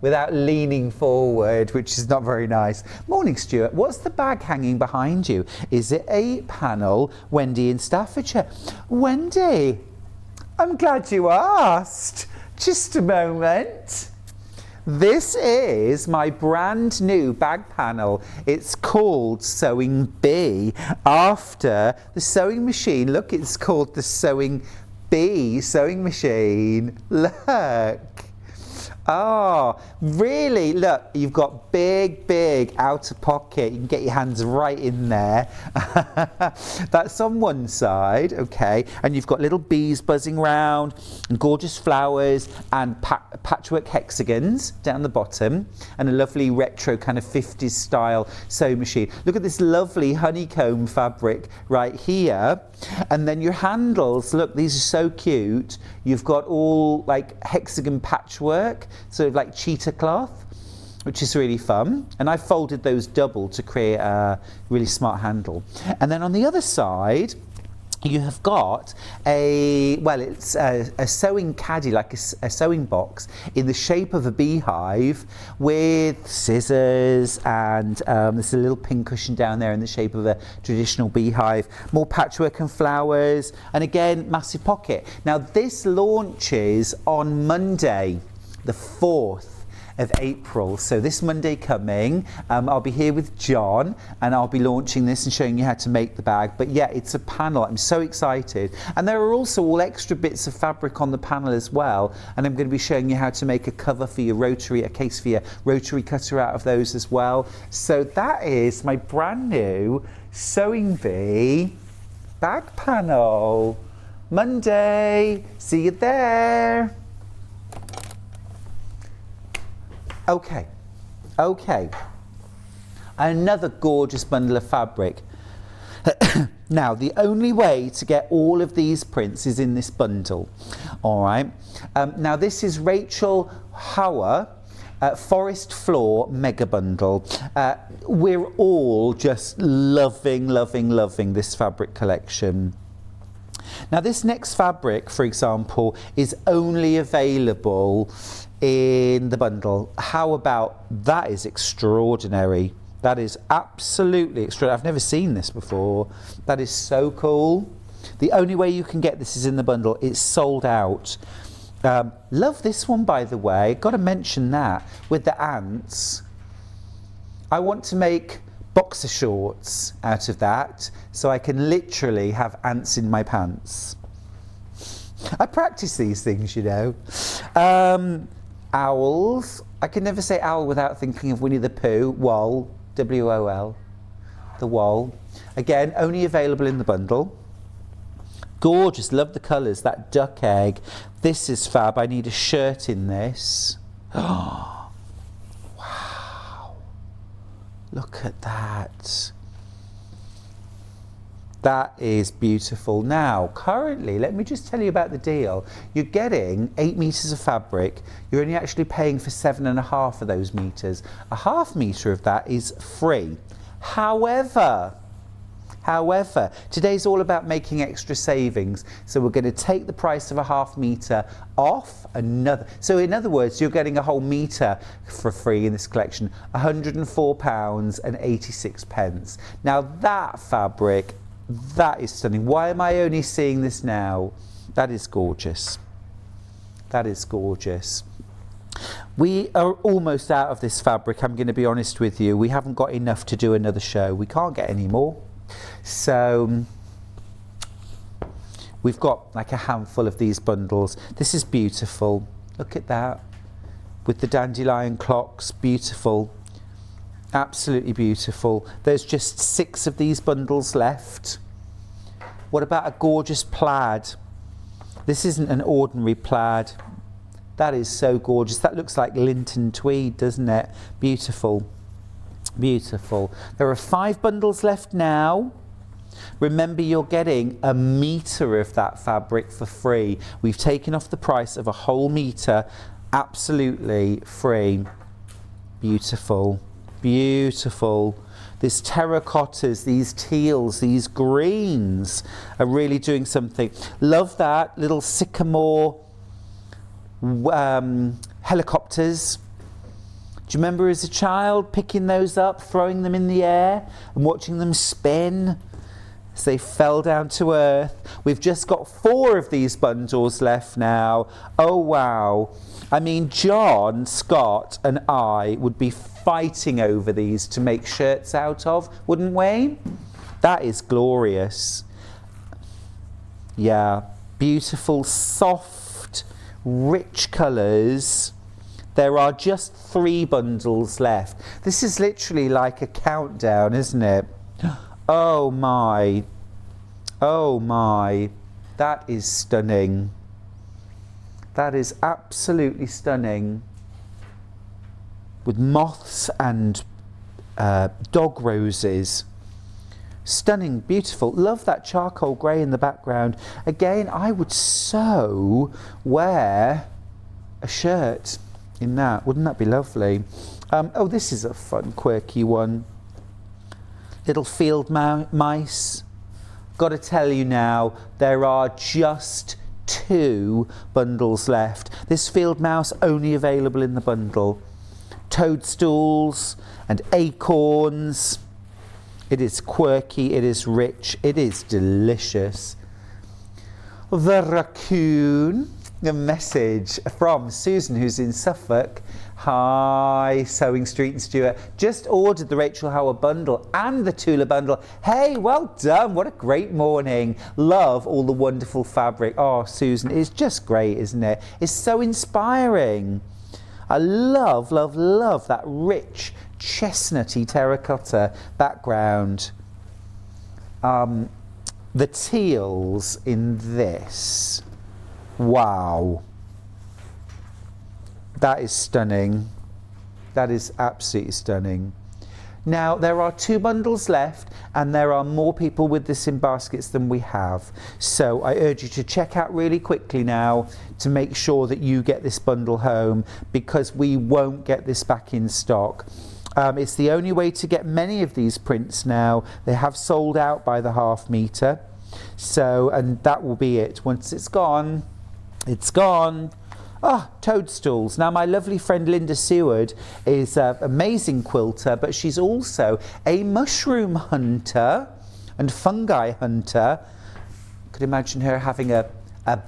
without leaning forward, which is not very nice. Morning, Stuart. What's the bag hanging behind you? Is it a panel? Wendy in Staffordshire. Wendy, I'm glad you asked. Just a moment. This is my brand new bag panel. It's called Sewing Bee, after the sewing machine. Look, it's called the Sewing Bee sewing machine. Look. Oh, really? Look, you've got big outer pocket. You can get your hands right in there. That's on one side, okay. And you've got little bees buzzing around, and gorgeous flowers, and patchwork hexagons down the bottom, and a lovely retro kind of 50s style sewing machine. Look at this lovely honeycomb fabric right here. And then your handles, look, these are so cute. You've got all like hexagon patchwork, sort of like cheetah cloth, which is really fun. And I folded those double to create a really smart handle. And then on the other side, you have got it's a sewing caddy, like a sewing box in the shape of a beehive with scissors, and there's a little pin cushion down there in the shape of a traditional beehive. More patchwork and flowers, and again, massive pocket. Now this launches on Monday, the 4th. of April. So this Monday coming, I'll be here with John and I'll be launching this and showing you how to make the bag. But yeah, it's a panel. I'm so excited. And there are also all extra bits of fabric on the panel as well. And I'm going to be showing you how to make a cover for your rotary, a case for your rotary cutter out of those as well. So that is my brand new Sewing Bee bag panel. Monday. See you there. Okay. Another gorgeous bundle of fabric. Now, the only way to get all of these prints is in this bundle. All right. Now, this is Rachel Hauer. Forest Floor Mega Bundle. We're all just loving this fabric collection. Now this next fabric, for example, is only available in the bundle. How about that? Is extraordinary. That is absolutely extraordinary. I've never seen this before. That is so cool. The only way you can get this is in the bundle. It's sold out. Love this one, by the way. Got to mention that with the ants. I want to make boxer shorts out of that so I can literally have ants in my pants. I practice these things, you know. Owls. I can never say owl without thinking of Winnie the Pooh. Wool. W-O-L. The wool. Again, only available in the bundle. Gorgeous, love the colours, that duck egg. This is fab. I need a shirt in this. Oh, wow. Look at that. That is beautiful. Now, currently, let me just tell you about the deal. You're getting 8 metres of fabric. You're only actually paying for 7.5 of those metres. A half metre of that is free. However, today's all about making extra savings. So we're going to take the price of a half metre off another. So in other words, you're getting a whole metre for free in this collection, £104.86. Now that fabric, that is stunning. Why am I only seeing this now? That is gorgeous. That is gorgeous. We are almost out of this fabric, I'm going to be honest with you. We haven't got enough to do another show. We can't get any more. So we've got like a handful of these bundles. This is beautiful. Look at that. With the dandelion clocks, beautiful. Absolutely beautiful. There's just 6 of these bundles left. What about a gorgeous plaid? This isn't an ordinary plaid. That is so gorgeous. That looks like Linton tweed, doesn't it? Beautiful. Beautiful. There are 5 bundles left now. Remember, you're getting a metre of that fabric for free. We've taken off the price of a whole metre, absolutely free. Beautiful. Beautiful. These terracottas, these teals, these greens are really doing something. Love that. Little sycamore helicopters. Do you remember as a child picking those up, throwing them in the air and watching them spin as they fell down to earth? We've just got 4 of these bundles left now. Oh wow. I mean, John, Scott and I would be fighting over these to make shirts out of, wouldn't we? That is glorious. Yeah, beautiful, soft, rich colours. There are just 3 bundles left. This is literally like a countdown, isn't it? Oh my. Oh my. That is stunning. That is absolutely stunning. With moths and dog roses. Stunning, beautiful. Love that charcoal grey in the background. Again, I would so wear a shirt in that. Wouldn't that be lovely? Oh, this is a fun, quirky one. Little field mice. Got to tell you now, there are just 2 bundles left. This field mouse only available in the bundle. Toadstools and acorns. It is quirky, it is rich, it is delicious. The raccoon. A message from Susan, who's in Suffolk. Hi, Sewing Street and Stuart. Just ordered the Rachel Howard bundle and the Tula bundle. Hey, well done. What a great morning. Love all the wonderful fabric. Oh, Susan, it's just great, isn't it? It's so inspiring. I love, love, love that rich chestnutty terracotta background. The teals in this. Wow. That is stunning. That is absolutely stunning. Now, there are 2 bundles left, and there are more people with this in baskets than we have. So I urge you to check out really quickly now to make sure that you get this bundle home, because we won't get this back in stock. It's the only way to get many of these prints now. They have sold out by the half metre. So, and that will be it. Once it's gone, it's gone. Oh, toadstools. Now, my lovely friend Linda Seward is an amazing quilter, but she's also a mushroom hunter and fungi hunter. Could imagine her having a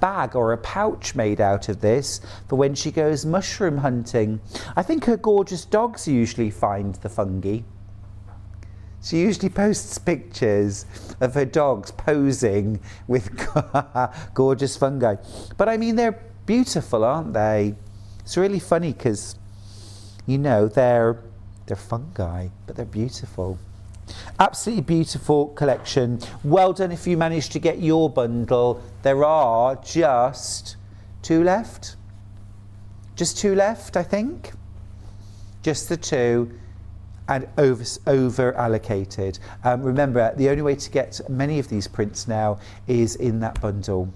bag or a pouch made out of this for when she goes mushroom hunting. I think her gorgeous dogs usually find the fungi. She usually posts pictures of her dogs posing with gorgeous fungi. But I mean, they're beautiful, aren't they? It's really funny because, you know, they're fungi, but they're beautiful. Absolutely beautiful collection. Well done if you managed to get your bundle. There are just 2 left. Just 2 left, I think. Just the 2, and over allocated. Remember, the only way to get many of these prints now is in that bundle.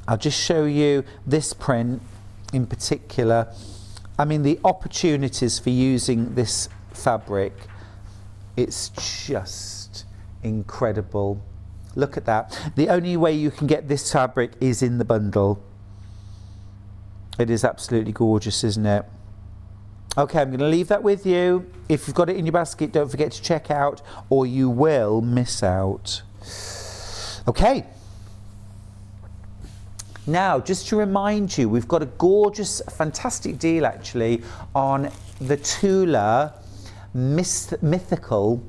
I'll just show you this print in particular. I mean, the opportunities for using this fabric, it's just incredible. Look at that. The only way you can get this fabric is in the bundle. It is absolutely gorgeous, isn't it? Okay, I'm going to leave that with you. If you've got it in your basket, don't forget to check out, or you will miss out. Okay. Now, just to remind you, we've got a gorgeous, fantastic deal actually on the Tula mythical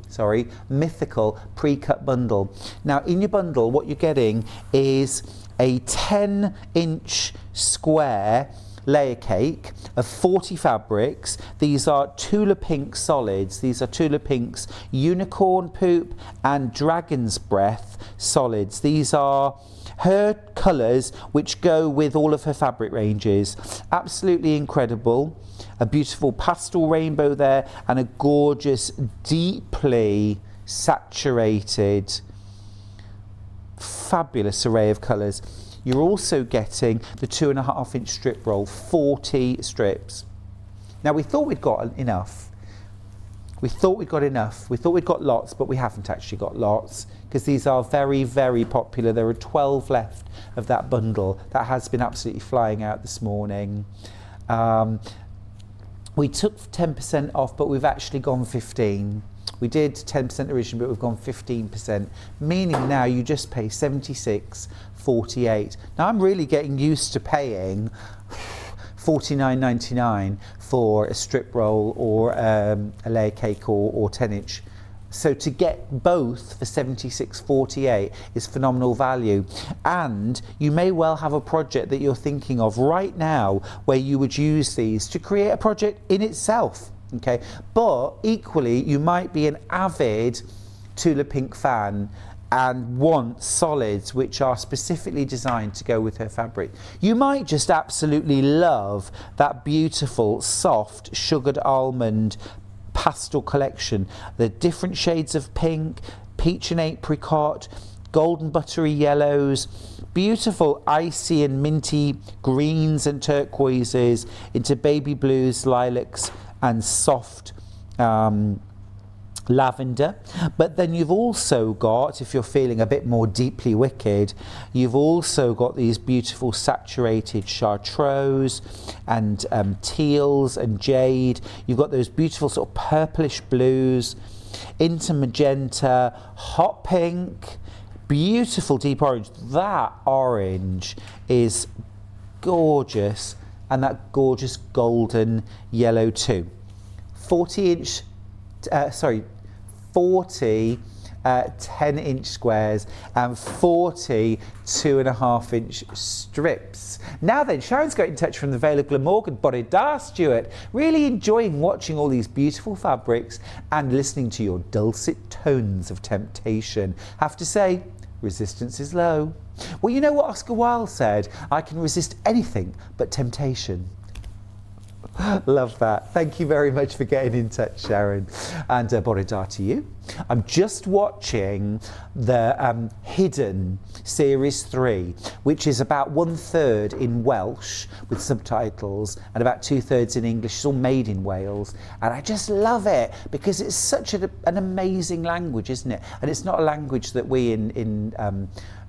pre-cut bundle. Now, in your bundle, what you're getting is a 10-inch square layer cake of 40 fabrics. These are Tula Pink solids. These are Tula Pink's Unicorn Poop and Dragon's Breath solids. These are her colours which go with all of her fabric ranges. Absolutely incredible. A beautiful pastel rainbow there and a gorgeous, deeply saturated, fabulous array of colours. You're also getting the 2.5-inch strip roll, 40 strips. Now, we thought we'd got enough. We thought we'd got lots, but we haven't actually got lots, because these are very, very popular. There are 12 left of that bundle. That has been absolutely flying out this morning. We took 10% off, but we've actually gone 15%. We did 10% originally, but we've gone 15%, meaning now you just pay $76.48. Now, I'm really getting used to paying $49.99 for a strip roll or a layer cake or 10-inch. So to get both for $76.48 is phenomenal value. And you may well have a project that you're thinking of right now where you would use these to create a project in itself. Okay, but equally you might be an avid Tula Pink fan and want solids which are specifically designed to go with her fabric. You might just absolutely love that beautiful soft sugared almond pastel collection. The different shades of pink, peach and apricot, golden buttery yellows, beautiful icy and minty greens and turquoises into baby blues, lilacs and soft lavender. But then you've also got, if you're feeling a bit more deeply wicked, you've also got these beautiful saturated chartreuse and teals and jade. You've got those beautiful sort of purplish blues into magenta, hot pink, beautiful deep orange. That orange is gorgeous and that gorgeous golden yellow too. 40 10-inch squares and 40 2.5-inch strips. Now then, Sharon's got in touch from the Vale of Glamorgan, Bodidar, Stuart. Really enjoying watching all these beautiful fabrics and listening to your dulcet tones of temptation. Have to say, resistance is low. Well, you know what Oscar Wilde said? I can resist anything but temptation. Love that. Thank you very much for getting in touch, Sharon. And Bodidar to you. I'm just watching the Hidden Series 3, which is about 1/3 in Welsh with subtitles and about 2/3 in English. It's all made in Wales. And I just love it because it's such an amazing language, isn't it? And it's not a language that we in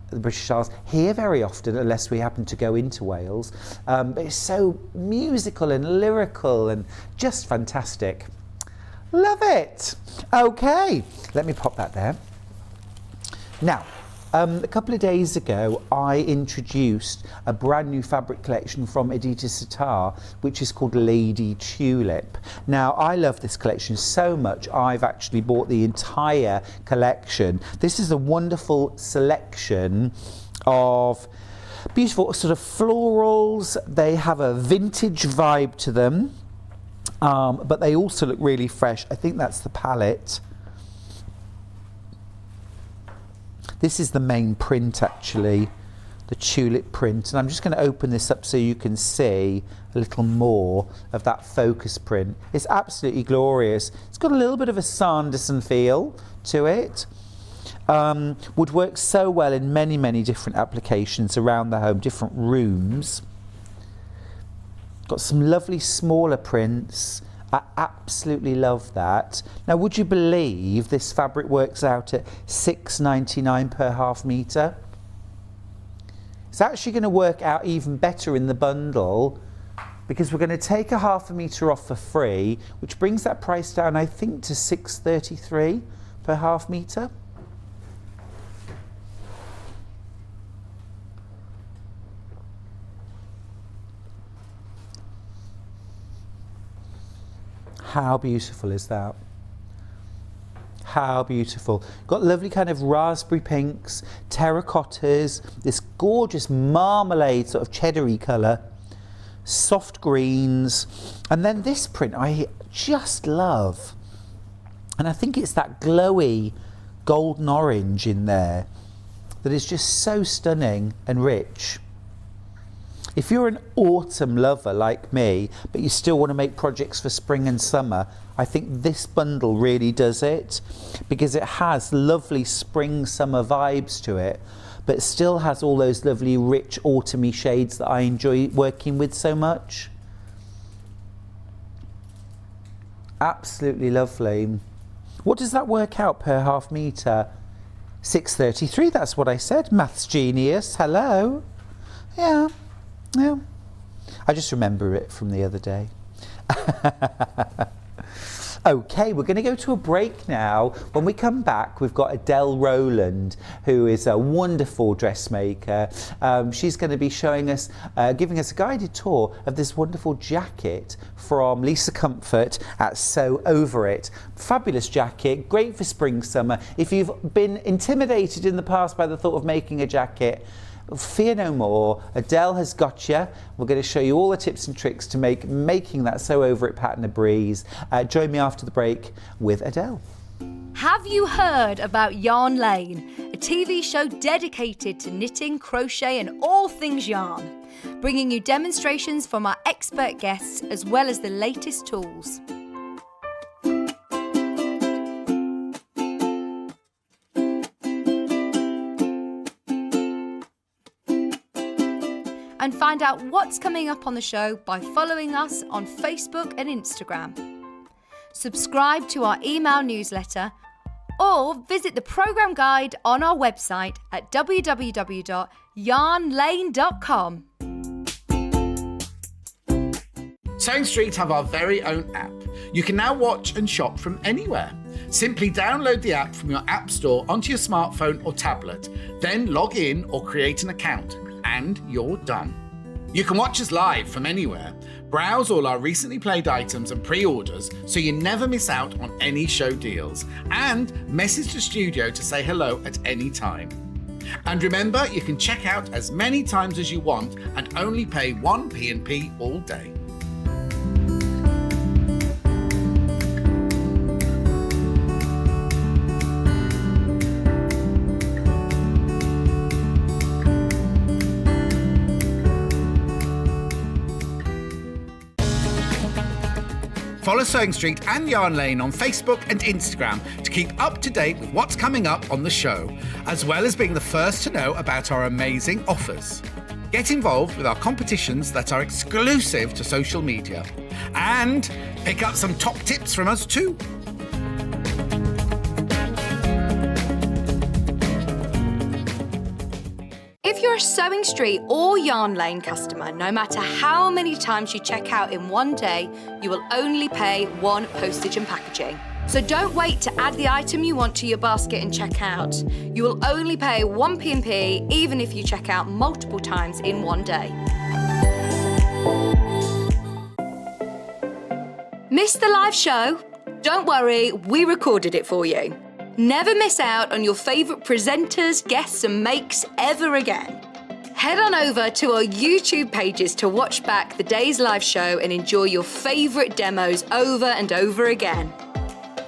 the British Isles hear very often unless we happen to go into Wales. But it's so musical and lyrical and just fantastic. Love it. Okay, let me pop that there. Now, a couple of days ago, I introduced a brand new fabric collection from Editas Sitar, which is called Lady Tulip. Now, I love this collection so much, I've actually bought the entire collection. This is a wonderful selection of beautiful sort of florals. They have a vintage vibe to them, but they also look really fresh. I think that's the palette. This is the main print actually, the tulip print. And I'm just going to open this up so you can see a little more of that focus print. It's absolutely glorious. It's got a little bit of a Sanderson feel to it. Would work so well in many, many different applications around the home, different rooms. Got some lovely smaller prints. I absolutely love that. Now, would you believe this fabric works out at £6.99 per half metre? It's actually going to work out even better in the bundle because we're going to take a half a metre off for free, which brings that price down, I think, to £6.33 per half metre. How beautiful is that? How beautiful. Got lovely kind of raspberry pinks, terracottas, this gorgeous marmalade sort of cheddar-y colour, soft greens, and then this print I just love. And I think it's that glowy golden orange in there that is just so stunning and rich. If you're an autumn lover like me, but you still want to make projects for spring and summer, I think this bundle really does it because it has lovely spring summer vibes to it, but still has all those lovely rich autumny shades that I enjoy working with so much. Absolutely lovely. What does that work out per half metre? £6.33, that's what I said. Maths genius, hello. Yeah. Yeah, I just remember it from the other day. Okay, we're going to go to a break now. When we come back, we've got Adelle Rowland, who is a wonderful dressmaker. She's going to be showing us, giving us a guided tour of this wonderful jacket from Lisa Comfort at Sew Over It. Fabulous jacket, great for spring, summer. If you've been intimidated in the past by the thought of making a jacket, fear no more. Adelle has got you. We're going to show you all the tips and tricks to making that Sew Over It pattern a breeze. Join me after the break with Adelle. Have you heard about Yarn Lane, a TV show dedicated to knitting, crochet and all things yarn, bringing you demonstrations from our expert guests as well as the latest tools. And find out what's coming up on the show by following us on Facebook and Instagram. Subscribe to our email newsletter or visit the programme guide on our website at www.yarnlane.com. Sewing Street have our very own app. You can now watch and shop from anywhere. Simply download the app from your app store onto your smartphone or tablet, then log in or create an account, and you're done. You can watch us live from anywhere, browse all our recently played items and pre-orders so you never miss out on any show deals, and message the studio to say hello at any time. And remember, you can check out as many times as you want and only pay 1 P&P all day. Follow Sewing Street and Yarn Lane on Facebook and Instagram to keep up to date with what's coming up on the show, as well as being the first to know about our amazing offers. Get involved with our competitions that are exclusive to social media, and pick up some top tips from us too. If you're a Sewing Street or Yarn Lane customer, no matter how many times you check out in one day, you will only pay 1 postage and packaging. So don't wait to add the item you want to your basket and check out. You will only pay 1 P&P even if you check out multiple times in one day. Missed the live show? Don't worry, we recorded it for you. Never miss out on your favourite presenters, guests and makes ever again. Head on over to our YouTube pages to watch back the day's live show and enjoy your favourite demos over and over again.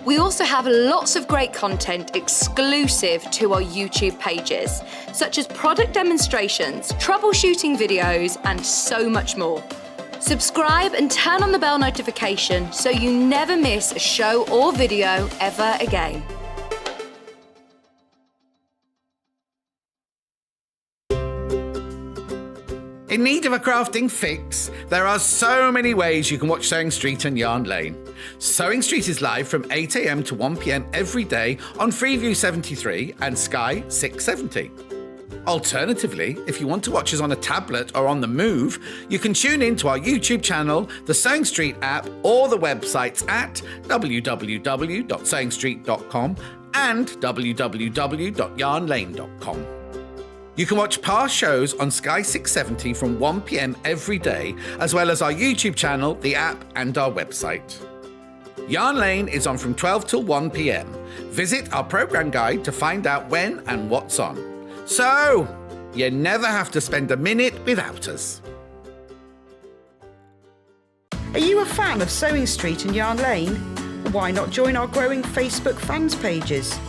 We also have lots of great content exclusive to our YouTube pages, such as product demonstrations, troubleshooting videos and so much more. Subscribe and turn on the bell notification so you never miss a show or video ever again. In need of a crafting fix? There are so many ways you can watch Sewing Street and Yarn Lane. Sewing Street is live from 8 a.m. to 1 p.m. every day on Freeview 73 and Sky 670. Alternatively, if you want to watch us on a tablet or on the move, you can tune in to our YouTube channel, the Sewing Street app, or the websites at www.sewingstreet.com and www.yarnlane.com. You can watch past shows on Sky 670 from 1 p.m. every day, as well as our YouTube channel, the app, and our website. Yarn Lane is on from 12 till 1 p.m. Visit our programme guide to find out when and what's on. So, you never have to spend a minute without us. Are you a fan of Sewing Street and Yarn Lane? Why not join our growing Facebook fans pages?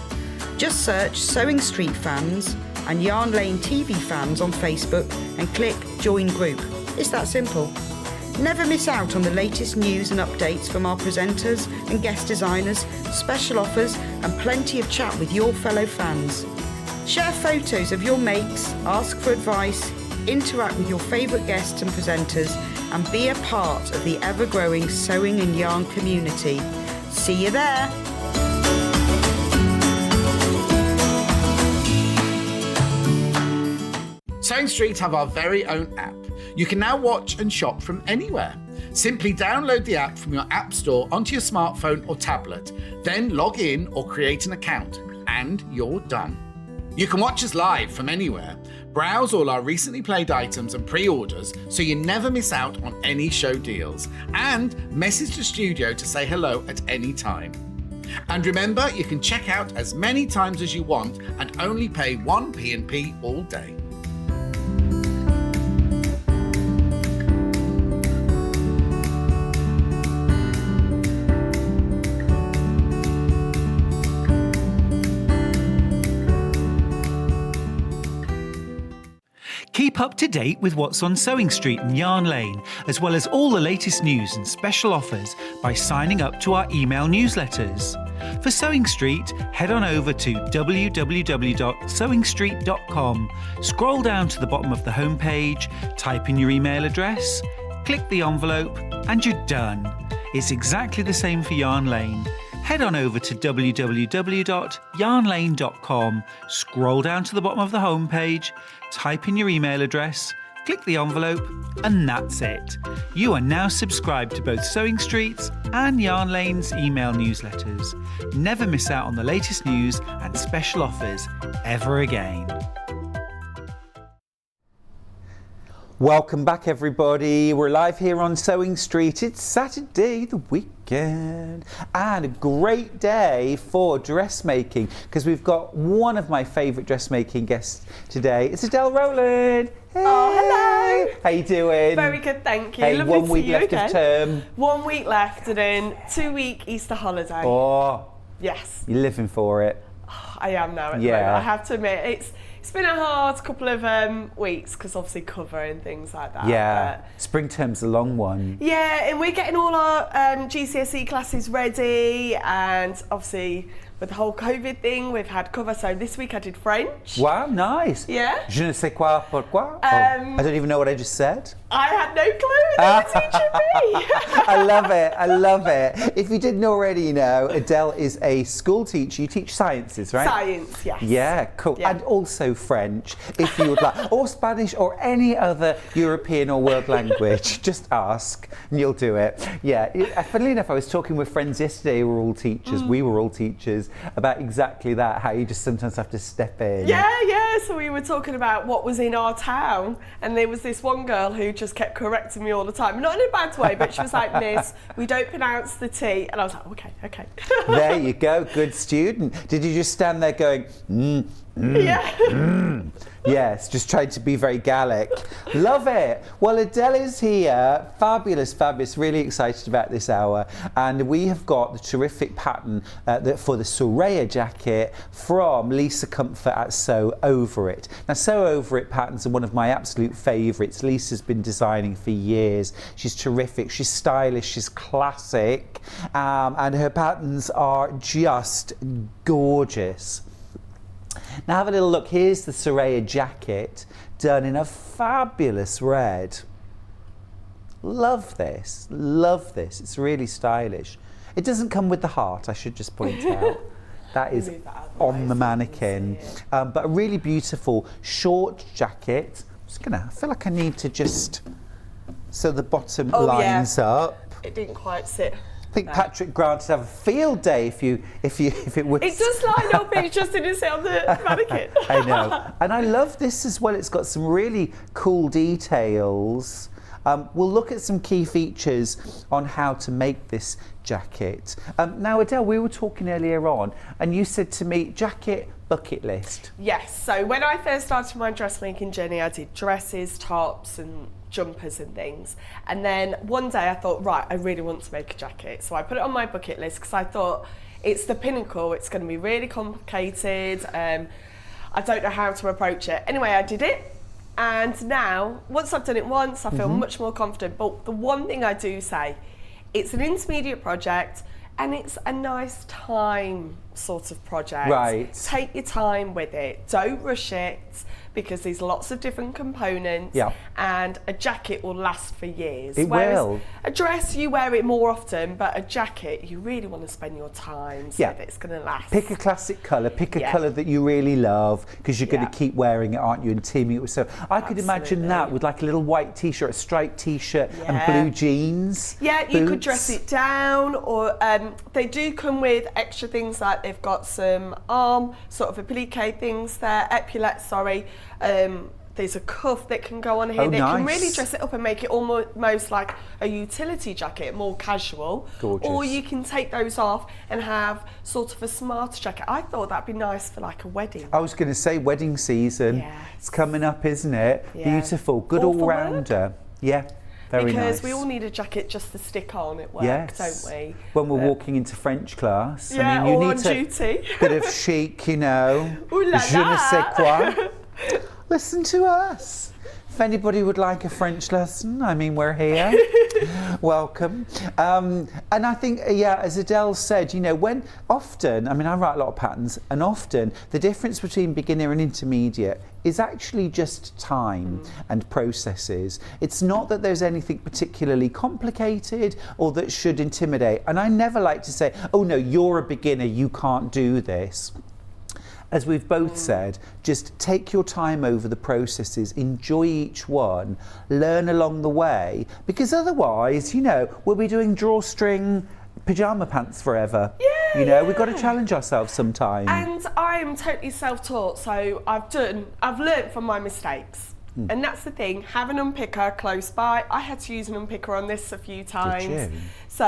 Just search Sewing Street Fans and Yarn Lane TV Fans on Facebook and click Join Group. It's that simple. Never miss out on the latest news and updates from our presenters and guest designers, special offers and plenty of chat with your fellow fans. Share photos of your makes, ask for advice, interact with your favourite guests and presenters and be a part of the ever-growing sewing and yarn community. See you there! Sewing Street have our very own app. You can now watch and shop from anywhere. Simply download the app from your app store onto your smartphone or tablet, then log in or create an account, and you're done. You can watch us live from anywhere, browse all our recently played items and pre-orders so you never miss out on any show deals, and message the studio to say hello at any time. And remember, you can check out as many times as you want and only pay 1 P&P all day. Keep up to date with what's on Sewing Street and Yarn Lane, as well as all the latest news and special offers by signing up to our email newsletters. For Sewing Street, head on over to www.sewingstreet.com, scroll down to the bottom of the homepage, type in your email address, click the envelope, and you're done. It's exactly the same for Yarn Lane. Head on over to www.yarnlane.com, scroll down to the bottom of the homepage, type in your email address, click the envelope, and that's it. You are now subscribed to both Sewing Street's and Yarn Lane's email newsletters. Never miss out on the latest news and special offers ever again. Welcome back, everybody. We're live here on Sewing Street. It's Saturday, the weekend, and a great day for dressmaking because we've got one of my favourite dressmaking guests today. It's Adelle Rowland. Hey. Oh, hello. How you doing? Very good, thank you. Hey, Lovely 1 to week see you left again. of term. 1 week left and then 2-week Easter holiday. Oh, Yes, you're living for it. I am now at the Yeah. moment. I have to admit, it's been a hard couple of weeks because obviously cover and things like that. Yeah, spring term's a long one. Yeah, and we're getting all our GCSE classes ready, and obviously with the whole COVID thing, we've had cover. So this week I did French. Wow, nice. Yeah. Je ne sais quoi pourquoi. I don't even know what I just said. I had no clue. They were teaching me. I love it. I love it. If you didn't already know, Adelle is a school teacher. You teach sciences, right? Science, yes. Yeah, cool. Yeah. And also French, if you would like, or Spanish, or any other European or world language. Just ask, and you'll do it. Yeah. Funnily enough, I was talking with friends yesterday who were all teachers. We were all teachers about exactly that. How you just sometimes have to step in. Yeah. So we were talking about what was in our town, and there was this one girl who just kept correcting me all the time. Not in a bad way, but she was like, "Miss, we don't pronounce the T," and I was like, "Okay." There you go. Good student. Did you just stand there going, Yeah. Yes, just trying to be very Gallic. Love it. Well, Adelle is here. Fabulous. Really excited about this hour. And we have got the terrific pattern for the Suraya jacket from Lisa Comfort at Sew Over It. Now, Sew Over It patterns are one of my absolute favourites. Lisa's been designing for years. She's terrific. She's stylish. She's classic. And her patterns are just gorgeous. Now have a little look. Here's the Suraya jacket done in a fabulous red. Love this. It's really stylish. It doesn't come with the heart, I should just point out. That is on the mannequin. But a really beautiful short jacket. I feel like I need to just, so the bottom lines up. It didn't quite sit. I think Patrick Grant would have a field day if it was. It does line up, it just didn't sit on the mannequin. I know. And I love this as well. It's got some really cool details. We'll look at some key features on how to make this jacket. Now, Adelle, we were talking earlier on, and you said to me, jacket bucket list. Yes, so when I first started my dressmaking journey, I did dresses, tops and jumpers and things, and then one day I thought, right, I really want to make a jacket, so I put it on my bucket list because I thought it's the pinnacle, it's going to be really complicated, I don't know how to approach it. Anyway, I did it, and now once I've done it once, I feel much more confident. But the one thing I do say, it's an intermediate project and it's a nice time sort of project. Right. Take your time with it, don't rush it, because there's lots of different components. Yeah. And a jacket will last for years. It will. A dress, you wear it more often, but a jacket, you really want to spend your time so that it's going to last. Pick a classic colour, pick a colour that you really love, because you're going to keep wearing it, aren't you, and teaming it with. So I could imagine that with like a little white t-shirt, a striped t-shirt and blue jeans. Yeah, you could dress it down, or they do come with extra things, like they've got some arm, sort of applique things there, epaulettes, sorry. There's a cuff that can go on here that can really dress it up and make it almost like a utility jacket, more casual. Gorgeous. Or you can take those off and have sort of a smarter jacket. I thought that'd be nice for like a wedding. I was going to say wedding season. Yes. It's coming up, isn't it? Yeah. Beautiful, good Or for all-rounder. Yeah. Very because nice. we all need a jacket just to stick on at work, yes. don't we? When we're walking into French class. Yeah, I mean, you or need on to duty. bit of chic, you know. Ooh la Je ne la. sais quoi. Listen to us. If anybody would like a French lesson, I mean, we're here. Welcome. And I think, as Adelle said, you know, when often, I mean, I write a lot of patterns, and often the difference between beginner and intermediate is actually just time and processes. It's not that there's anything particularly complicated or that should intimidate. And I never like to say, oh no, you're a beginner, you can't do this. As we've both said, just take your time over the processes, enjoy each one, learn along the way, because otherwise, you know, we'll be doing drawstring pyjama pants forever. Yeah, you know, we've got to challenge ourselves sometime. And I am totally self-taught, so I've learned from my mistakes. And that's the thing, have an unpicker close by. I had to use an unpicker on this a few times. Did you? So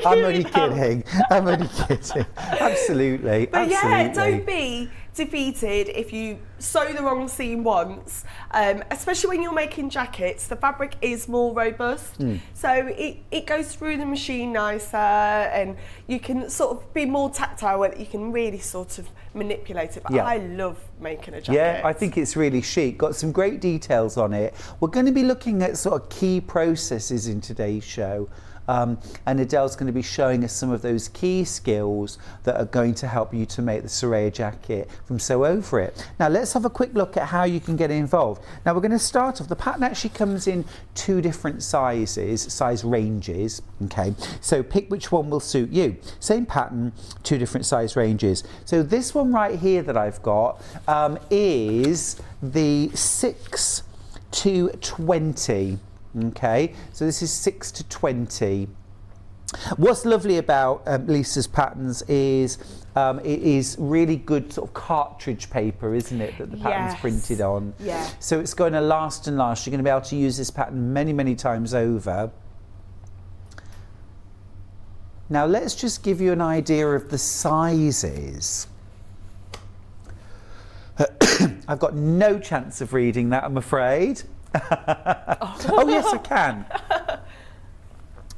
I'm only kidding. I'm only kidding. Absolutely. But absolutely. yeah, don't be defeated if you sew the wrong seam once, especially when you're making jackets. The fabric is more robust, so it goes through the machine nicer, and you can sort of be more tactile with it. You can really sort of manipulate it. But Yeah. I love making a jacket. Yeah, I think it's really chic. Got some great details on it. We're going to be looking at sort of key processes in today's show. And Adelle's going to be showing us some of those key skills that are going to help you to make the Suraya jacket from Sew Over It. Now let's have a quick look at how you can get involved. Now we're going to start off, the pattern actually comes in 2 different size ranges, okay? So pick which one will suit you. Same pattern, 2 different size ranges. So this one right here that I've got is the 6 to 20. Okay, so this is 6 to 20. What's lovely about Lisa's patterns is it is really good sort of cartridge paper, isn't it, that the pattern's Yes. printed on. Yeah. So it's going to last and last. You're going to be able to use this pattern many, many times over. Now let's just give you an idea of the sizes. I've got no chance of reading that, I'm afraid. Oh yes, I can.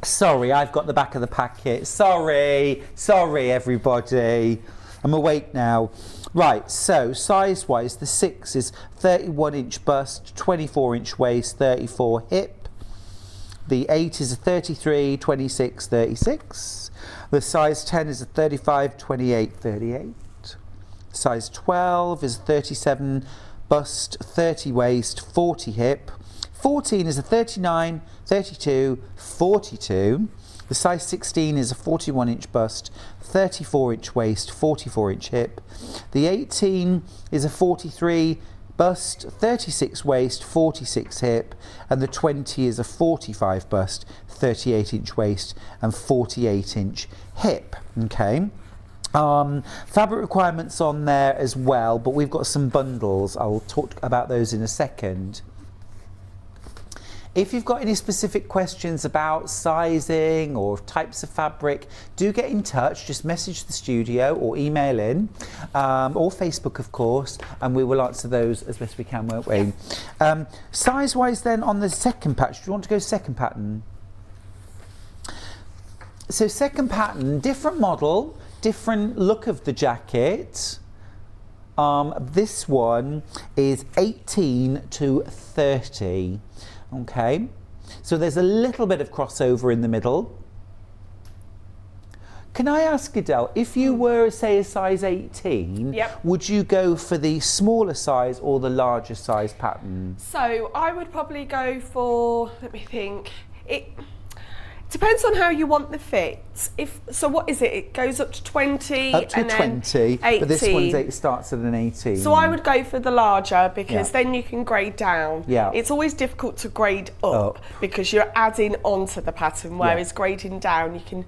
Sorry, I've got the back of the packet. Sorry everybody. I'm awake now. Right, so size-wise, the 6 is 31-inch bust, 24-inch waist, 34 hip. The 8 is a 33, 26, 36. The size 10 is a 35, 28, 38. Size 12 is 37 bust, 30 waist, 40 hip. 14 is a 39, 32, 42. The size 16 is a 41-inch bust, 34-inch waist, 44-inch hip. The 18 is a 43 bust, 36 waist, 46 hip. And the 20 is a 45 bust, 38-inch waist and 48-inch hip. Okay. Fabric requirements on there as well, but we've got some bundles. I'll talk about those in a second. If you've got any specific questions about sizing or types of fabric, do get in touch. Just message the studio or email in, or Facebook of course, and we will answer those as best we can, won't we? Size wise then on the second patch, do you want to go second pattern? So second pattern, different model, different look of the jacket. This one is 18 to 30. Okay, so there's a little bit of crossover in the middle. Can I ask Adelle, if you were, say, a size 18, would you go for the smaller size or the larger size pattern? So I would probably go for, let me think, it depends on how you want the fit. So what is it? It goes up to 20 up to and 20, then 18. but this one starts at an 18. So I would go for the larger because then you can grade down. Yeah. It's always difficult to grade up because you're adding onto the pattern, whereas grading down you can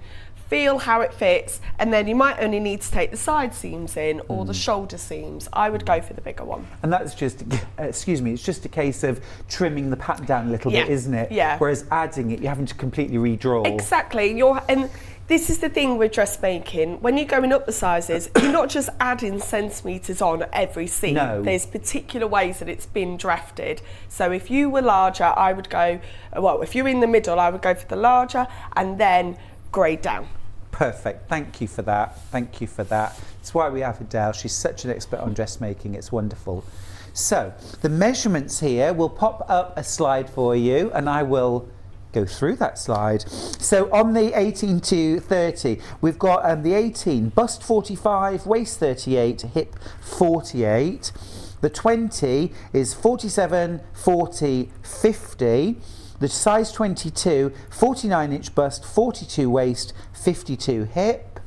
feel how it fits, and then you might only need to take the side seams in or the shoulder seams. I would go for the bigger one. And that's just, excuse me, it's just a case of trimming the pattern down a little bit, isn't it? Yeah. Whereas adding it, you're having to completely redraw. Exactly. And this is the thing with dressmaking. When you're going up the sizes, you're not just adding centimetres on every seam. No. There's particular ways that it's been drafted. So if you were larger, I would go, well, if you're in the middle, I would go for the larger and then grade down. Perfect. Thank you for that. Thank you for that. That's why we have Adelle. She's such an expert on dressmaking. It's wonderful. So the measurements here, we'll pop up a slide for you and I will go through that slide. So on the 18 to 30, we've got the 18, bust 45, waist 38, hip 48. The 20 is 47, 40, 50. The size 22, 49-inch bust, 42 waist, 52 hip.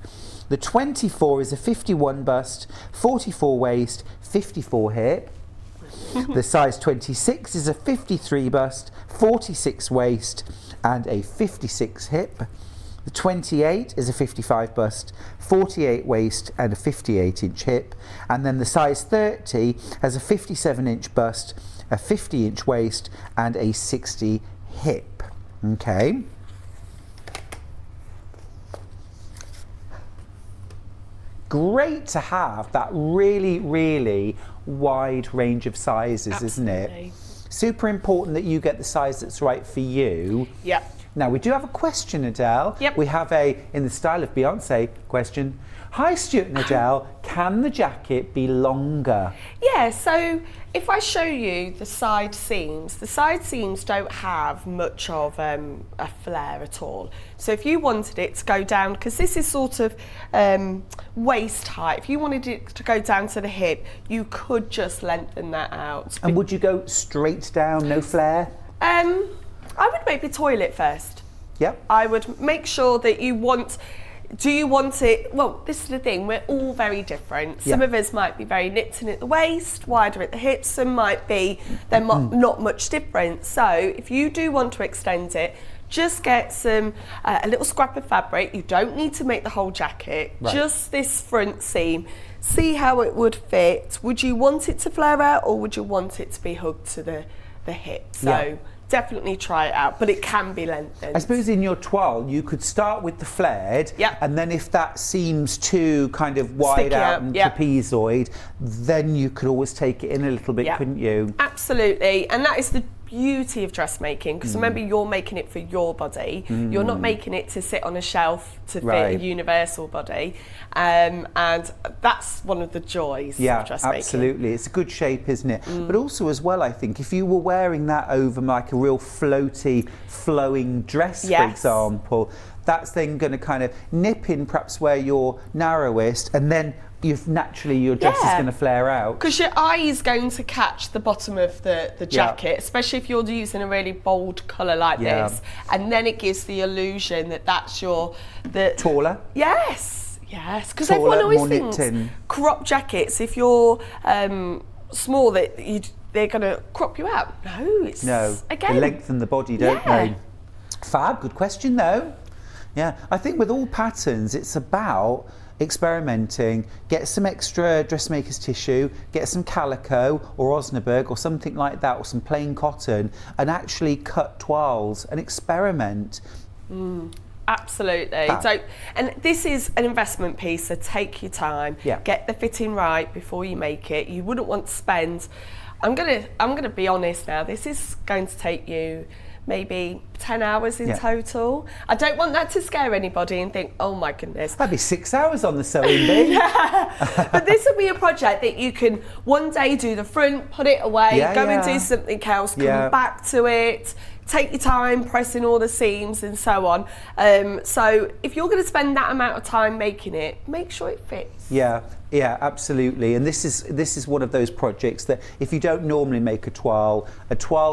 The 24 is a 51 bust, 44 waist, 54 hip. The size 26 is a 53 bust, 46 waist and a 56 hip. The 28 is a 55 bust, 48 waist and a 58-inch hip. And then the size 30 has a 57-inch bust, a 50-inch waist and a 60 hip. Okay. Great to have that really, really wide range of sizes, Absolutely. isn't it? Super important that you get the size that's right for you. Yep. Now, we do have a question, Adele. Yep. We have a, in the style of Beyonce, question. Hi, Stuart and Adele. Can the jacket be longer? Yeah, so if I show you the side seams don't have much of a flare at all. So if you wanted it to go down, because this is sort of waist height, if you wanted it to go down to the hip, you could just lengthen that out. And would you go straight down, no flare? I would maybe toil it first. Yep. I would make sure that you want. Do you want it? Well, this is the thing. We're all very different. Some of us might be very nipped in at the waist, wider at the hips. Some might be they're not much different. So if you do want to extend it, just get some a little scrap of fabric. You don't need to make the whole jacket. Right. Just this front seam. See how it would fit. Would you want it to flare out, or would you want it to be hugged to the hip? So. Definitely try it out, but it can be lengthened. I suppose in your toile, you could start with the flared, Yep. and then if that seems too kind of wide Sticky out out, and yep. trapezoid, then you could always take it in a little bit, Yep. couldn't you? Absolutely, and that is the beauty of dressmaking, because remember, you're making it for your body. You're not making it to sit on a shelf to fit Right. a universal body, and that's one of the joys Yeah, of dressmaking. absolutely. It's a good shape, isn't it? But also as well, I think, if you were wearing that over like a real floaty, flowing dress, for Yes. example, that's then going to kind of nip in perhaps where you're narrowest, and then naturally your dress is Yeah. going to flare out. Because your eye is going to catch the bottom of the jacket, especially if you're using a really bold colour like Yeah. this, and then it gives the illusion that that's the Taller. Yes, because Taller, everyone always more nipped thinks in. crop jackets, if you're small, that they're going to crop you out. No, again, they lengthen the body, don't Yeah. they? Fab, good question though. Yeah, I think with all patterns, it's about experimenting, get some extra dressmaker's tissue, get some calico or Osnaburg or something like that, or some plain cotton, and actually cut toiles and experiment. Absolutely. Fab. So, and this is an investment piece, so take your time. Yeah. Get the fitting right before you make it. You wouldn't want to spend. I'm gonna be honest now. This is going to take you maybe 10 hours in Yeah. total. I don't want that to scare anybody and think, oh my goodness. That'd be 6 hours on the sewing bee. But this will be a project that you can one day do the front, put it away, Yeah, go and yeah. do something else, come Yeah. back to it, take your time pressing all the seams and so on. So if you're going to spend that amount of time making it, make sure it fits. Yeah, absolutely. And this is one of those projects that if you don't normally make a toile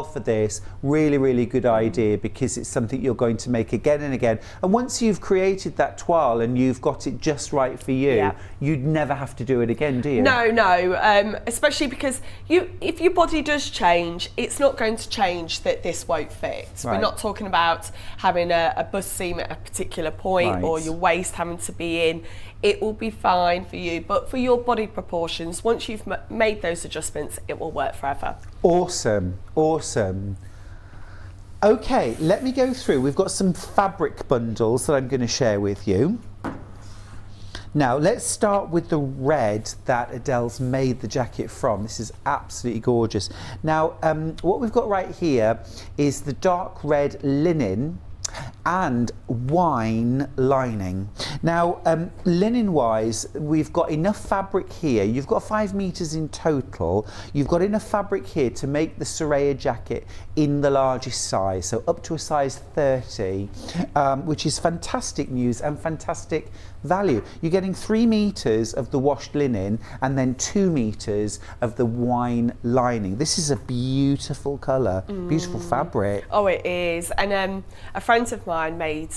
for this, really, really good idea, because it's something you're going to make again and again. And once you've created that toile and you've got it just right for you, Yeah. you'd never have to do it again, do you? No, especially because if your body does change, it's not going to change that this won't fit. We're Right. not talking about having a bust seam at a particular point, Right. or your waist having to be in. It will be fine for you, but for your body proportions, once you've made those adjustments, it will work forever. Awesome. Okay, let me go through. We've got some fabric bundles that I'm going to share with you. Now, let's start with the red that Adele's made the jacket from. This is absolutely gorgeous. Now, what we've got right here is the dark red linen and wine lining. Now, linen wise, we've got enough fabric here. You've got 5 meters in total. You've got enough fabric here to make the Suraya jacket in the largest size, so up to a size 30, which is fantastic news and fantastic value. You're getting 3 meters of the washed linen and then 2 meters of the wine lining. This is a beautiful colour, beautiful fabric. Oh, it is. And a friend of mine made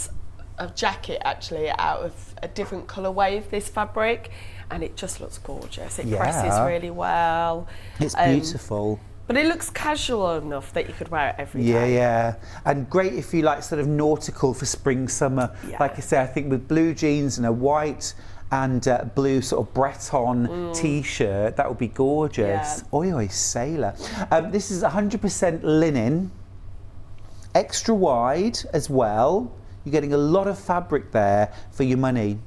a jacket actually out of a different colourway of this fabric, and it just looks gorgeous. It Yeah. presses really well. It's beautiful. But it looks casual enough that you could wear it every day. Yeah, and great if you like sort of nautical for spring, summer. Yeah. Like I say, I think with blue jeans and a white and blue sort of Breton t-shirt. That would be gorgeous. Yeah. Oi, oi, sailor. This is 100% linen, extra wide as well. You're getting a lot of fabric there for your money.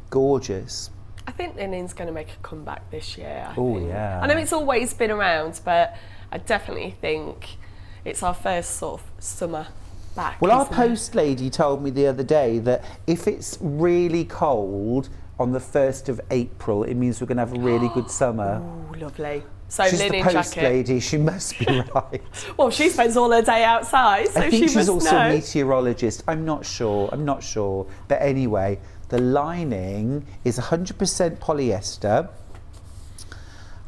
Gorgeous. I think linen's going to make a comeback this year. Oh, think. yeah. I know it's always been around, but I definitely think it's our first sort of summer back. Well, our isn't it? post lady told me the other day that if it's really cold on the 1st of April, it means we're going to have a really good summer. Oh, lovely. So She's linen the post jacket. lady, she must be right. Well, she spends all her day outside, so I think she she's must also know. a meteorologist. I'm not sure. But anyway, the lining is 100% polyester,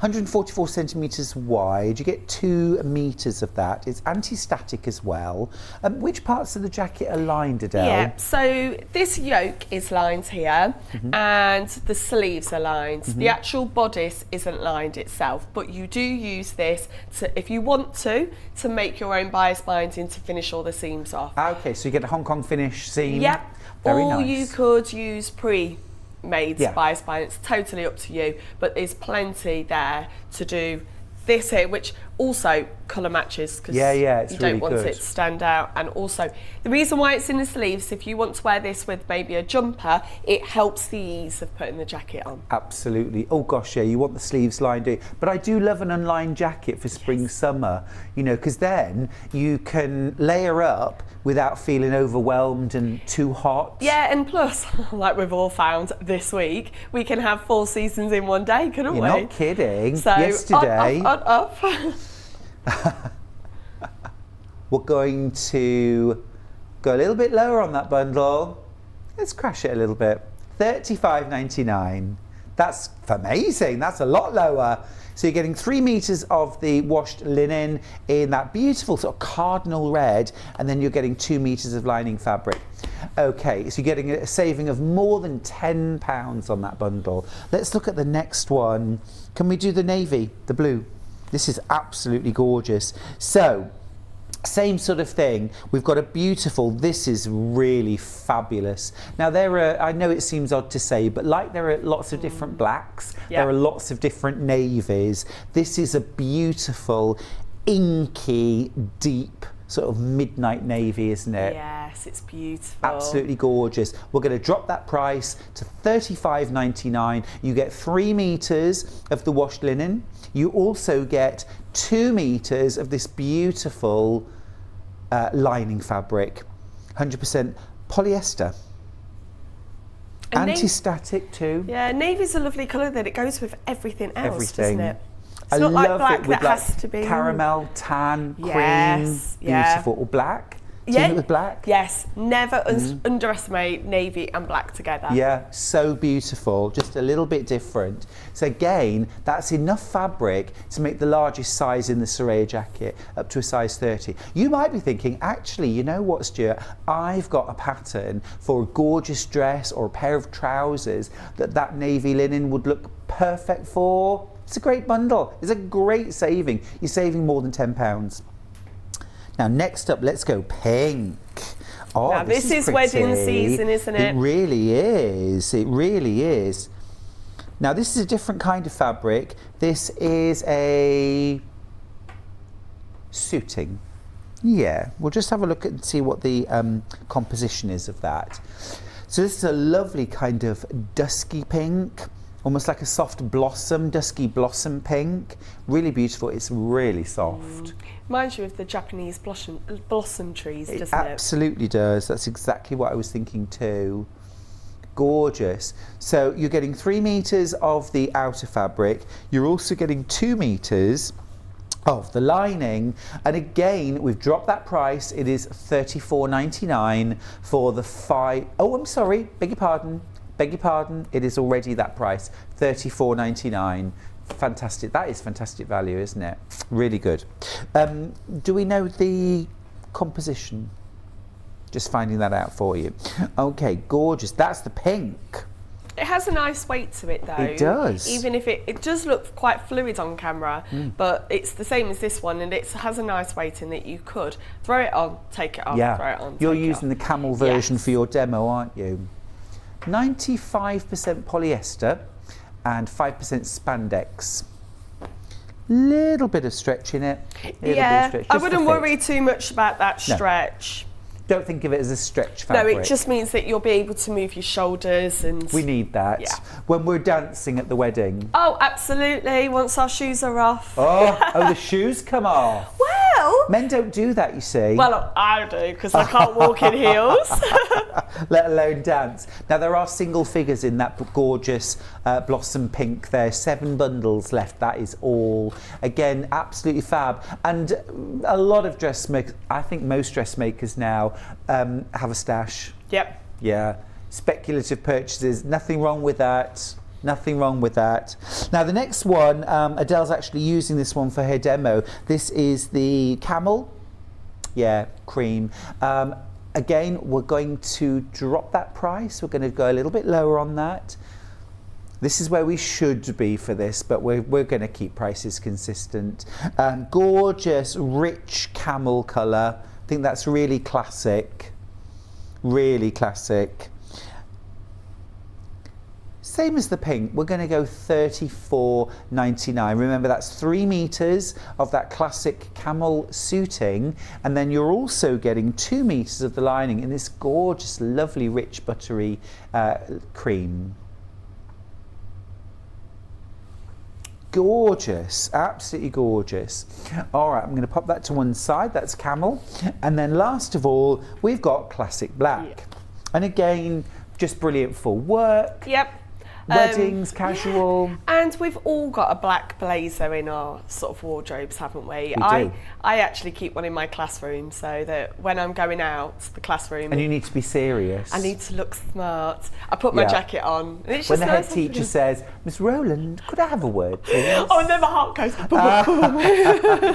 144 centimetres wide. You get 2 metres of that. It's anti-static as well. Which parts of the jacket are lined, Adele? Yeah, so this yoke is lined here and the sleeves are lined. The actual bodice isn't lined itself, but you do use this to, if you want to make your own bias binding to finish all the seams off. Okay, so you get a Hong Kong finish seam. Yep. Very Or nice. you could use pre-made Yeah. bias binding. It's totally up to you, but there's plenty there to do this here, which also colour matches because it's you don't really want good. it to stand out. And also, the reason why it's in the sleeves, if you want to wear this with maybe a jumper, it helps the ease of putting the jacket on. Absolutely. Oh gosh, yeah, you want the sleeves lined in. But I do love an unlined jacket for spring, summer, you know, because then you can layer up without feeling overwhelmed and too hot. Yeah, and plus, like we've all found this week, we can have 4 seasons in one day, couldn't You're we? not kidding. So, Yesterday, on, off. we're going to go a little bit lower on that bundle. Let's crash it a little bit. $35.99. That's amazing. That's a lot lower. So you're getting 3 meters of the washed linen in that beautiful sort of cardinal red, and then you're getting 2 meters of lining fabric. Okay, so you're getting a saving of more than £10 on that bundle. Let's look at the next one. Can we do the navy, the blue? This is absolutely gorgeous. So, same sort of thing. We've got a beautiful, this is really fabulous. Now there are, I know it seems odd to say, but like there are lots of different blacks, there are lots of different navies. This is a beautiful, inky, deep, sort of midnight navy, isn't it? Yes, it's beautiful. Absolutely gorgeous. We're going to drop that price to $35.99. You get 3 meters of the washed linen. You also get 2 meters of this beautiful lining fabric, 100% polyester. And Anti-static too. Yeah, navy's a lovely colour that it goes with everything else, Everything. doesn't it? It's I not like love black it with that like has to be caramel, tan, Yes, cream, yeah. beautiful. Or black. Team it with black. Yes, never underestimate navy and black together. Yeah, so beautiful, just a little bit different. So again, that's enough fabric to make the largest size in the Suraya jacket, up to a size 30. You might be thinking, actually, you know what, Stuart? I've got a pattern for a gorgeous dress or a pair of trousers that navy linen would look perfect for. It's a great bundle. It's a great saving. You're saving more than £10. Now, next up, let's go pink. Oh, Now, this is wedding season, isn't it? It really is. It really is. Now, this is a different kind of fabric. This is a suiting. Yeah, we'll just have a look and see what the composition is of that. So this is a lovely kind of dusky pink, almost like a soft blossom, dusky blossom pink. Really beautiful. It's really soft. Reminds you of the Japanese blossom trees, doesn't it? Absolutely does. That's exactly what I was thinking too. Gorgeous. So you're getting 3 meters of the outer fabric. You're also getting 2 meters of the lining, and again we've dropped that price. It is $34.99 for the 5. Oh, I'm sorry. Beg your pardon. It is already that price. $34.99. Fantastic. That is fantastic value, isn't it? Really good. Do we know the composition? Just finding that out for you. Okay, gorgeous. That's the pink. It has a nice weight to it, though. It does. Even if it does look quite fluid on camera, but it's the same as this one, and it has a nice weight in that you could throw it on, take it off, throw it on. You're take it using off. the camel version Yes. for your demo, aren't you? 95% polyester and 5% spandex. Little bit of stretch in it. Yeah, stretch, I wouldn't worry too much about that No. stretch. Don't think of it as a stretch No, fabric. it just means that you'll be able to move your shoulders and... We need that Yeah. when we're dancing at the wedding. Oh, absolutely, once our shoes are off. Oh, the shoes come off. Well... Men don't do that, you see. Well, I do, because I can't walk in heels. Let alone dance. Now, there are single figures in that gorgeous blossom pink. There's 7 bundles left. That is all. Again, absolutely fab. And a lot of dressmakers, I think most dressmakers now have a stash. Yep. Yeah. Speculative purchases. Nothing wrong with that. Nothing wrong with that. Now the next one, Adele's actually using this one for her demo. This is the camel, cream. Again, we're going to drop that price. We're going to go a little bit lower on that. This is where we should be for this, but we're going to keep prices consistent. Gorgeous, rich camel colour. I think that's really classic. Really classic. Same as the pink, we're going to go $34.99. Remember, that's 3 meters of that classic camel suiting, and then you're also getting 2 meters of the lining in this gorgeous, lovely, rich, buttery cream. Gorgeous, absolutely gorgeous. All right, I'm going to pop that to one side. That's camel, and then last of all, we've got classic black, and again, just brilliant for work. Yep. Weddings, casual. Yeah. And we've all got a black blazer in our sort of wardrobes, haven't we? do. I actually keep one in my classroom so that when I'm going out the classroom... And you need to be serious. I need to look smart. I put my jacket on. And it's just when the head nice teacher says, Miss Rowland, could I have a word, please? Oh, and then my heart goes...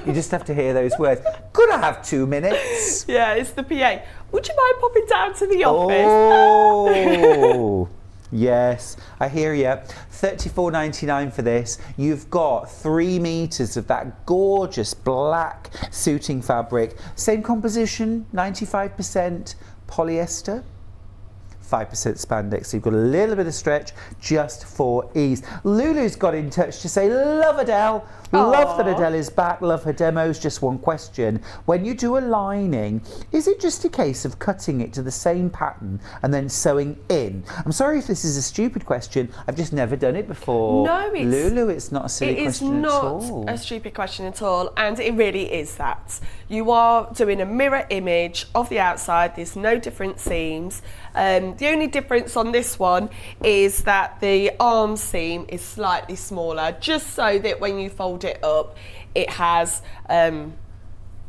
You just have to hear those words. Could I have 2 minutes? Yeah, it's the PA. Would you mind popping down to the office? Oh... Yes, I hear you. $34.99 for this. You've got 3 meters of that gorgeous black suiting fabric. Same composition, 95% polyester, 5% spandex. So you've got a little bit of stretch just for ease. Lulu's got in touch to say, love Adele. Love that Adele is back. Love her demos. Just one question. When you do a lining, is it just a case of cutting it to the same pattern and then sewing in? I'm sorry if this is a stupid question. I've just never done it before. No, Lulu, it's not a silly question at all. It is not a stupid question at all, and it really is that. You are doing a mirror image of the outside. There's no different seams. The only difference on this one is that the arm seam is slightly smaller, just so that when you fold it up, it has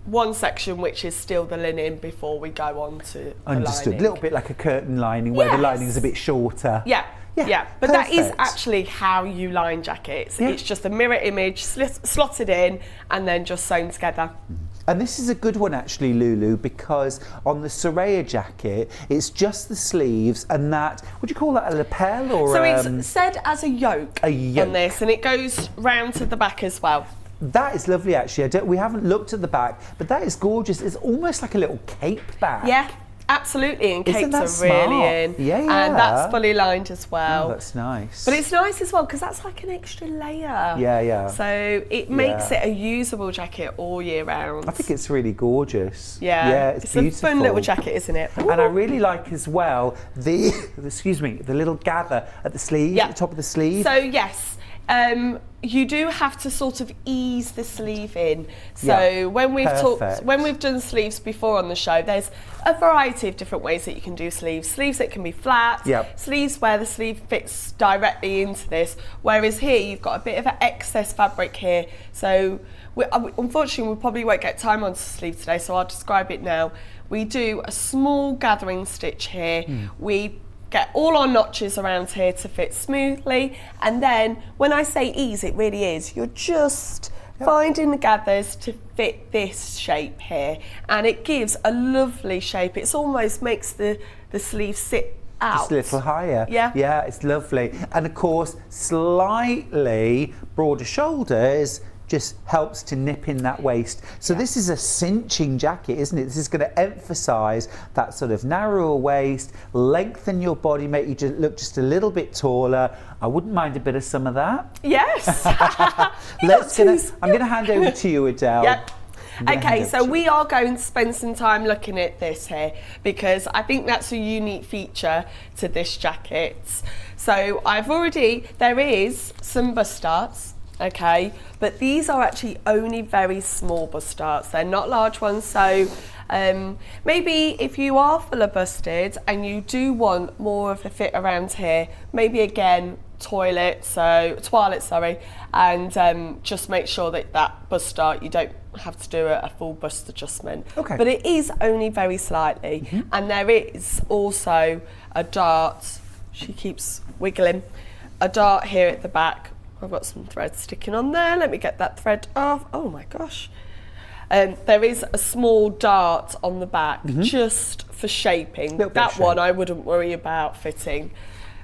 one section which is still the linen before we go on to the Understood. lining. A little bit like a curtain lining where the lining is a bit shorter. Yeah. But that is perfect. actually how you line jackets. Yeah. It's just a mirror image slotted in and then just sewn together. And this is a good one actually, Lulu, because on the Suraya jacket, it's just the sleeves and that, would you call that a lapel or So it's said as a yoke, yoke on this, and it goes round to the back as well. That is lovely actually. We haven't looked at the back, but that is gorgeous. It's almost like a little cape bag. Yeah, absolutely, and Isn't capes that are really smart? in. Yeah. And that's fully lined as well. Oh, that's nice. But it's nice as well because that's like an extra layer. Yeah. So it makes it a usable jacket all year round. I think it's really gorgeous. Yeah, it's a beautiful. fun little jacket, isn't it? And I really like as well the the little gather at the sleeve, at the top of the sleeve. So yes, you do have to sort of ease the sleeve in. So when we've done sleeves before on the show, there's a variety of different ways that you can do sleeves. Sleeves that can be flat, sleeves where the sleeve fits directly into this, whereas here you've got a bit of an excess fabric here. So unfortunately we probably won't get time on the sleeve today, so I'll describe it now. We do a small gathering stitch here. We get all our notches around here to fit smoothly, and then when I say ease, it really is. You're just finding the gathers to fit this shape here, and it gives a lovely shape. It almost makes the sleeve sit out. Just a little higher. Yeah, it's lovely. And of course, slightly broader shoulders just helps to nip in that waist. So this is a cinching jacket, isn't it? This is going to emphasise that sort of narrower waist, lengthen your body, make you just look just a little bit taller. I wouldn't mind a bit of some of that. Yes. I'm going to hand over to you, Adelle. Yep. Okay, so we are going to spend some time looking at this here because I think that's a unique feature to this jacket. So there is some bust darts, okay, but these are actually only very small bust darts. They're not large ones, so maybe if you are full of busted and you do want more of a fit around here, maybe again, toilet, and just make sure that bust dart, you don't have to do a full bust adjustment. Okay. But it is only very slightly, and there is also a dart, she keeps wiggling, a dart here at the back. I've got some thread sticking on there, let me get that thread off. Oh my gosh. There is a small dart on the back just for shaping. That one I wouldn't worry about fitting.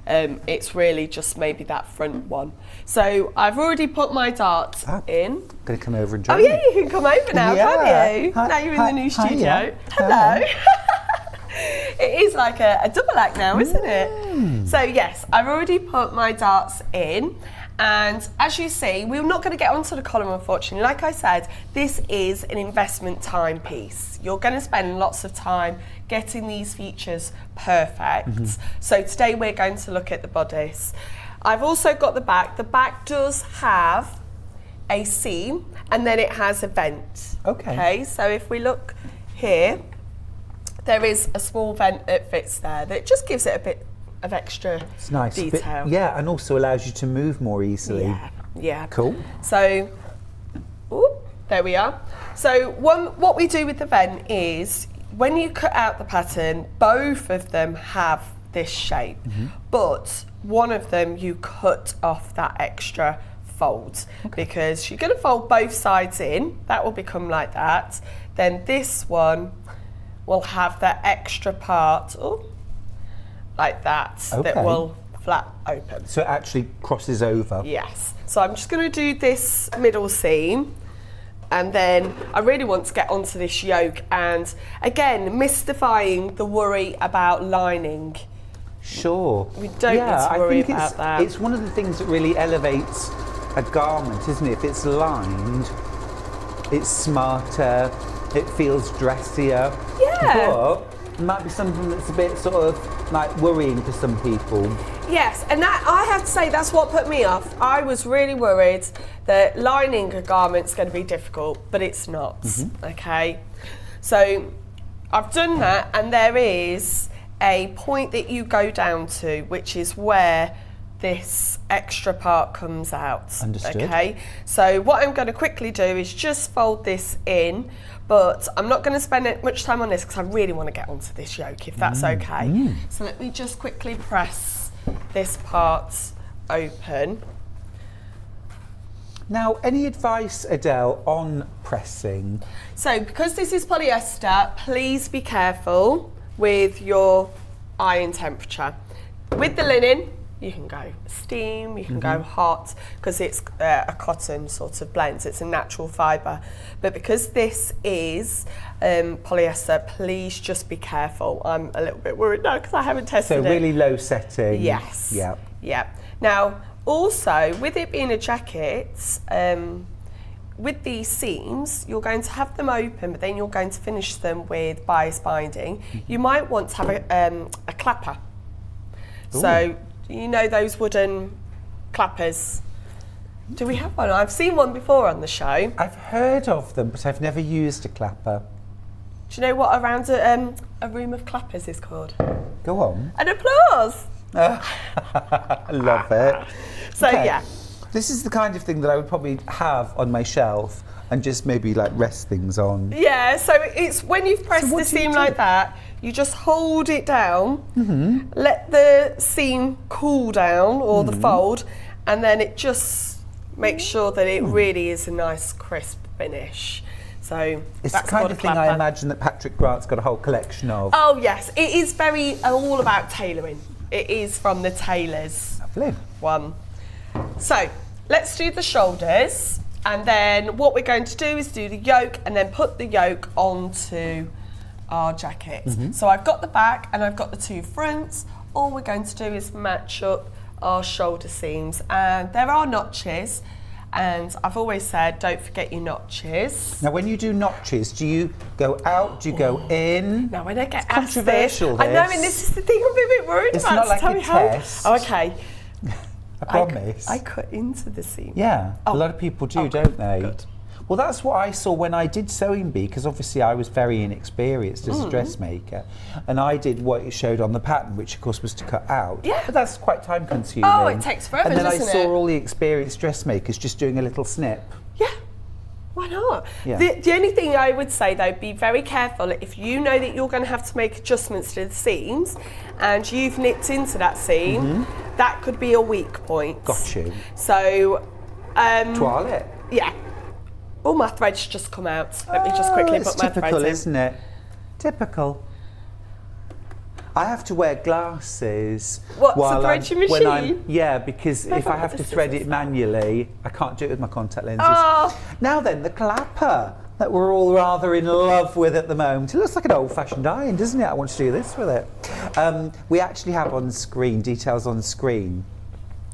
It's really just maybe that front one. So I've already put my darts in. Going to come over and join Oh yeah, you can come over now, can't you? Now you're in the new studio. Hello. It is like a double act now, isn't it? So yes, I've already put my darts in. And as you see, we're not going to get onto the collar, unfortunately. Like I said, this is an investment timepiece. You're going to spend lots of time getting these features perfect. So today we're going to look at the bodice. I've also got the back. The back does have a seam and then it has a vent. Okay, so if we look here, there is a small vent that fits there that just gives it a bit of extra detail. And also allows you to move more easily. Yeah. Cool. So, there we are. So what we do with the vent is when you cut out the pattern, both of them have this shape, but one of them you cut off that extra fold because you're going to fold both sides in. That will become like that. Then this one will have that extra part. Like that, that will flap open. So it actually crosses over? Yes. So I'm just going to do this middle seam and then I really want to get onto this yoke and again, mystifying the worry about lining. Sure. We don't need to worry about that. It's one of the things that really elevates a garment, isn't it? If it's lined, it's smarter, it feels dressier. Yeah. But it might be something that's a bit sort of like worrying for some people. Yes, and that I have to say that's what put me off. I was really worried that lining a garment's going to be difficult, but it's not. Okay, so I've done that, and there is a point that you go down to, which is where this extra part comes out. Understood. Okay, so what I'm going to quickly do is just fold this in, but I'm not going to spend much time on this because I really want to get onto this yoke, if that's okay. So let me just quickly press this part open. Now, any advice, Adelle, on pressing? So because this is polyester, please be careful with your iron temperature. With the linen, you can go steam, you can go hot, because it's a cotton sort of blend, so it's a natural fibre. But because this is polyester, please just be careful. I'm a little bit worried now because I haven't tested it. So really low setting. Yes. Yeah. Yeah. Now, also, with it being a jacket, with these seams, you're going to have them open, but then you're going to finish them with bias binding. You might want to have a clapper. Ooh. So, you know those wooden clappers? Do we have one? I've seen one before on the show. I've heard of them, but I've never used a clapper. Do you know what around a room of clappers is called? Go on. An applause! I love it. So, yeah. This is the kind of thing that I would probably have on my shelf and just maybe like rest things on. Yeah, so it's when you've pressed the seam like that, you just hold it down, let the seam cool down, or the fold, and then it just makes sure that it really is a nice crisp finish. So it's that's the kind of thing clapper. I imagine that Patrick Grant's got a whole collection of. Oh yes, it is very all about tailoring. It is from the tailors Lovely. one. So let's do the shoulders, And then what we're going to do is do the yoke and then put the yoke onto our jacket. So I've got the back and I've got the 2 fronts. All we're going to do is match up our shoulder seams, and there are notches, and I've always said don't forget your notches. Now when you do notches, do you go out, do you go in? Now when I get It's asked this, controversial, I know, this. and this is the thing I'm a bit worried It's about. not so like tell a me how- test. Oh, okay. I promise. I cut into the seam. Yeah, a lot of people do, don't they? Good. Well, that's what I saw when I did sewing bee, because obviously I was very inexperienced as a dressmaker, and I did what it showed on the pattern, which of course was to cut out. Yeah. But that's quite time consuming. Oh, it takes forever, And then I doesn't saw it? all the experienced dressmakers just doing a little snip. Yeah. Why not? Yeah. The only thing I would say though, be very careful if you know that you're going to have to make adjustments to the seams and you've nipped into that seam, that could be a weak point. Got you. So, Toilet. yeah. Oh, my thread's just come out. Let me just quickly It's put my thread typical, in. isn't it? Typical. I have to wear glasses. What, to while thread your when I'm- machine? yeah, because if I got have the to thread scissors. it manually, I can't do it with my contact lenses. Oh. Now then, the clapper that we're all rather in love with at the moment. It looks like an old-fashioned iron, doesn't it? I want to do this with it. We actually have on screen, details on screen.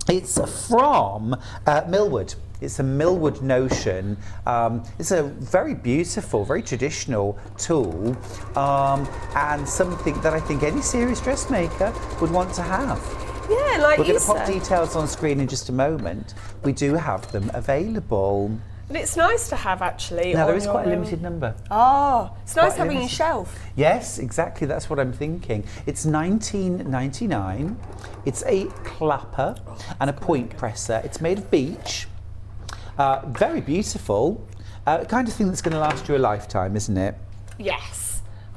It's from Millwood. It's a Millwood Notion. It's a very beautiful, very traditional tool, and something that I think any serious dressmaker would want to have. Yeah, like We're you going to pop said. details on screen in just a moment. We do have them available. And it's nice to have actually. Now, on there is your quite a own- limited number. Oh, it's nice Quite having your limited. shelf. Yes, exactly. That's what I'm thinking. It's $19.99. It's a clapper and a point presser. It's made of beech. Very beautiful. Kind of thing that's going to last you a lifetime, isn't it? Yes.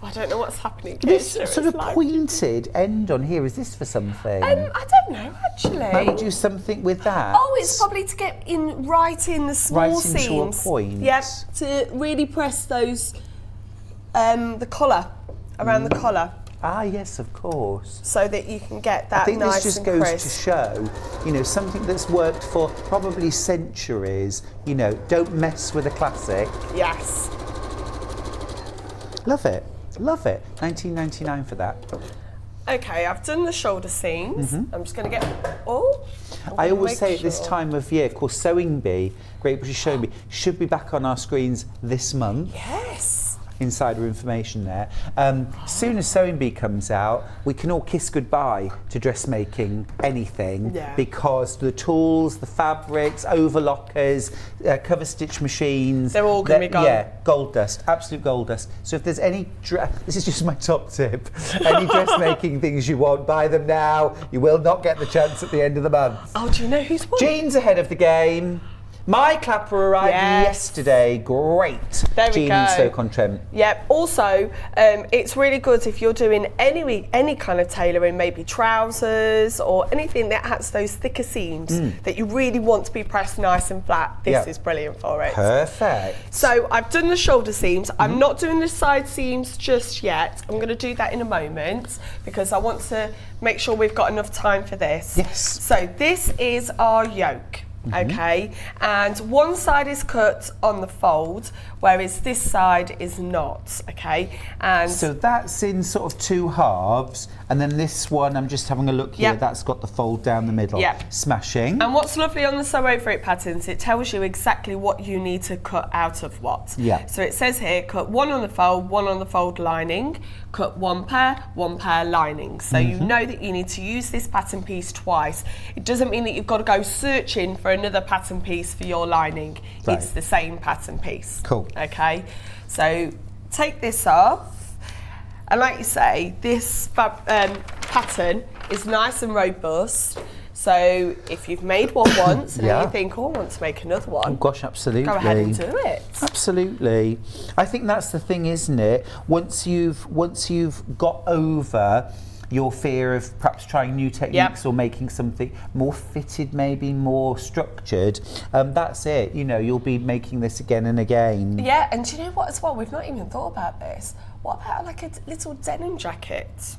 I don't know what's happening. This Keisha, sort it's of like- pointed end on here, is this for something? I don't know actually. Might we do something with that? Oh, it's probably to get in right in the small Right into a seams. point. Yep, to really press those, the collar, around the collar, Ah, yes, of course. so that you can get that I think nice this just and goes crisp. to show, you know, something that's worked for probably centuries. You know, don't mess with a classic. Yes. Love it. Love it. $19.99 for that. Okay, I've done the shoulder seams. I'm just going to get. Oh. I always make say at this sure. time of year, of course, Sewing Bee, Great British Sewing Bee, should be back on our screens this month. Yes. Insider information there. As soon as Sewing Bee comes out, we can all kiss goodbye to dressmaking anything, Yeah. because the tools, the fabrics, overlockers, cover stitch machines, They're all gonna be gone. Yeah, gold dust, absolute gold dust. So if there's any, this is just my top tip, any dressmaking things you want, buy them now. You will not get the chance at the end of the month. Oh, do you know who's won? Jean's ahead of the game. My clapper arrived Yes. yesterday. Great. There we Jean go. Stoke-on-Trent. Yep. Also, it's really good if you're doing any kind of tailoring, maybe trousers or anything that has those thicker seams that you really want to be pressed nice and flat. This Yeah. is brilliant for it. Perfect. So I've done the shoulder seams. I'm not doing the side seams just yet. I'm going to do that in a moment because I want to make sure we've got enough time for this. Yes. So this is our yoke. Okay, and one side is cut on the fold, whereas this side is not. Okay, and So that's in sort of two halves, and then this one, I'm just having a look here, Yep. that's got the fold down the middle. Yep. Smashing. And what's lovely on the Sew Over It patterns, it tells you exactly what you need to cut out of what. Yeah. So it says here, cut one on the fold lining, cut one pair lining. So you know that you need to use this pattern piece twice. It doesn't mean that you've got to go searching for another pattern piece for your lining. Right. It's the same pattern piece. Cool. Okay, so take this off. And like you say, this pattern is nice and robust. So if you've made one once and Yeah. then you think, oh, I want to make another Oh one, gosh, absolutely. go ahead and do it. Absolutely. I think that's the thing, isn't it? Once you've got over your fear of perhaps trying new techniques or making something more fitted, maybe more structured, that's it. You know, you'll be making this again and again. Yeah, and do you know what as well? We've not even thought about this. What about like a little denim jacket?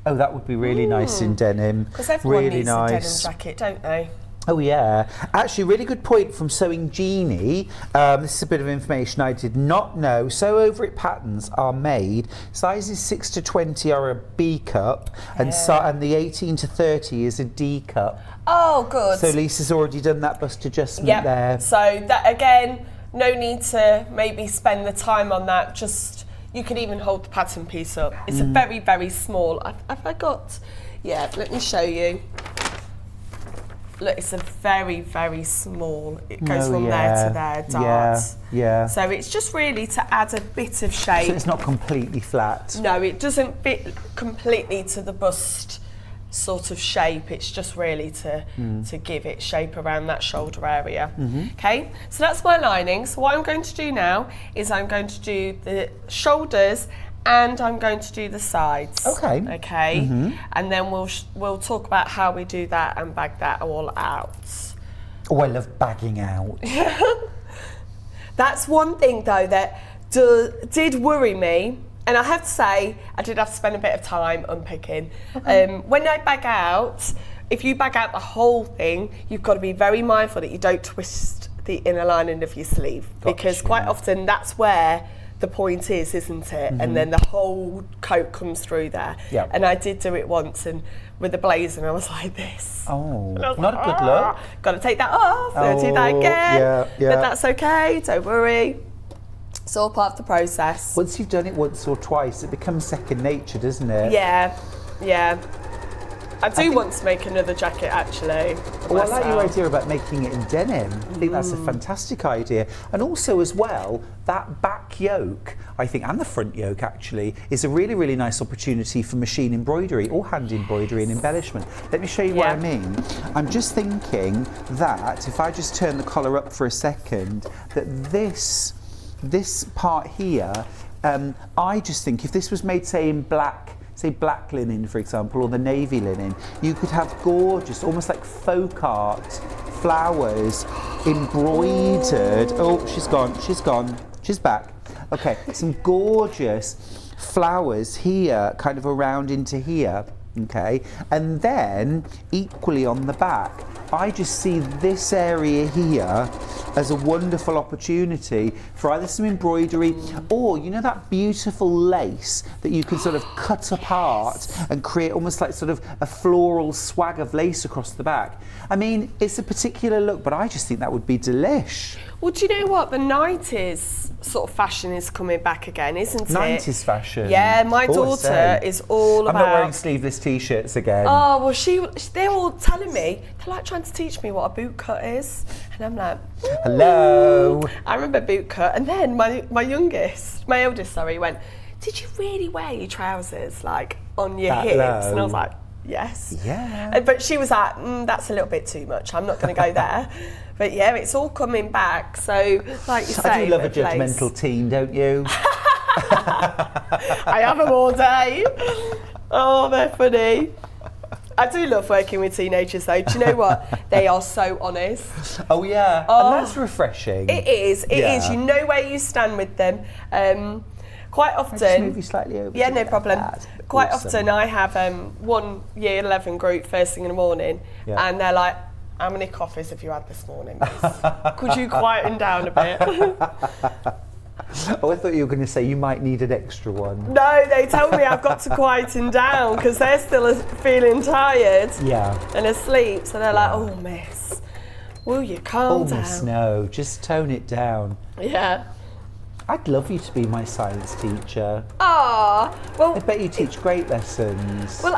Oh, that would be really nice in denim. Because everyone really needs nice. a denim jacket, don't they? Oh yeah, actually really good point from Sewing Genie. This is a bit of information I did not know. Sew Over It patterns are made, sizes 6 to 20 are a B cup, and the 18 to 30 is a D cup. Oh, good. So Lisa's already done that bust adjustment there. So that again, no need to maybe spend the time on that, just you can even hold the pattern piece up. It's a very, very small, have I got, let me show you. Look, it's a very, very small, it goes from there to there, dart. Yeah. So it's just really to add a bit of shape. So it's not completely flat. No, it doesn't fit completely to the bust sort of shape. It's just really to give it shape around that shoulder area. Okay, so that's my lining. So what I'm going to do now is I'm going to do the shoulders and I'm going to do the sides. Okay. And then we'll talk about how we do that and bag that all out. Oh, I love bagging out. That's one thing though that did worry me, and I have to say I did have to spend a bit of time unpicking. When I bag out, if you bag out the whole thing, you've got to be very mindful that you don't twist the inner lining of your sleeve, because quite often that's where the point is, isn't it? And then the whole coat comes through there. And I did do it once, and with the blazer, and I was like this. Oh, not a good look. Got to take that off. I'll do that again. But that's okay. Don't worry. It's all part of the process. Once you've done it once or twice, it becomes second nature, doesn't it? Yeah. I do want to make another jacket actually. Well, I like your idea about making it in denim. I think that's a fantastic idea. And also as well, that back yoke, I think, and the front yoke actually, is a really, really nice opportunity for machine embroidery or hand embroidery and embellishment. Let me show you what I mean. I'm just thinking that if I just turn the collar up for a second, that this part here, I just think if this was made, say, in black, say black linen, for example, or the navy linen, you could have gorgeous, almost like folk art flowers embroidered. Oh, she's gone, she's back. Okay, some gorgeous flowers here, kind of around into here, okay? And then, equally on the back, I just see this area here as a wonderful opportunity for either some embroidery or, you know, that beautiful lace that you can sort of cut apart and create almost like sort of a floral swag of lace across the back. I mean, it's a particular look, but I just think that would be delish. Well, do you know what? The 90s sort of fashion is coming back again, isn't it? 90s fashion? Yeah, my daughter is all about... I'm not wearing sleeveless t-shirts again. Oh, well, they're all telling me, they're like trying to teach me what a boot cut is. And I'm like, hello. I remember boot cut. And then my eldest, went, did you really wear your trousers like on your hips? Low. And I was like, yes. Yeah. But she was like, that's a little bit too much. I'm not going to go there. But yeah, it's all coming back. So, like you say, I do love a judgmental teen, don't you? I have them all day. Oh, they're funny. I do love working with teenagers though. Do you know what? They are so honest. Oh yeah, and that's refreshing. It is, it is. You know where you stand with them. Quite often... Just move you slightly over. Yeah, no problem. Quite often I have one year 11 group first thing in the morning and they're like, how many coffees have you had this morning, miss? Could you quieten down a bit? Oh, I thought you were going to say you might need an extra one. No, they tell me I've got to quieten down because they're still feeling tired and asleep. So they're like, oh, miss, will you calm down? Miss, no, just tone it down. Yeah. I'd love you to be my science teacher. Ah, well... I bet you teach great lessons. Well,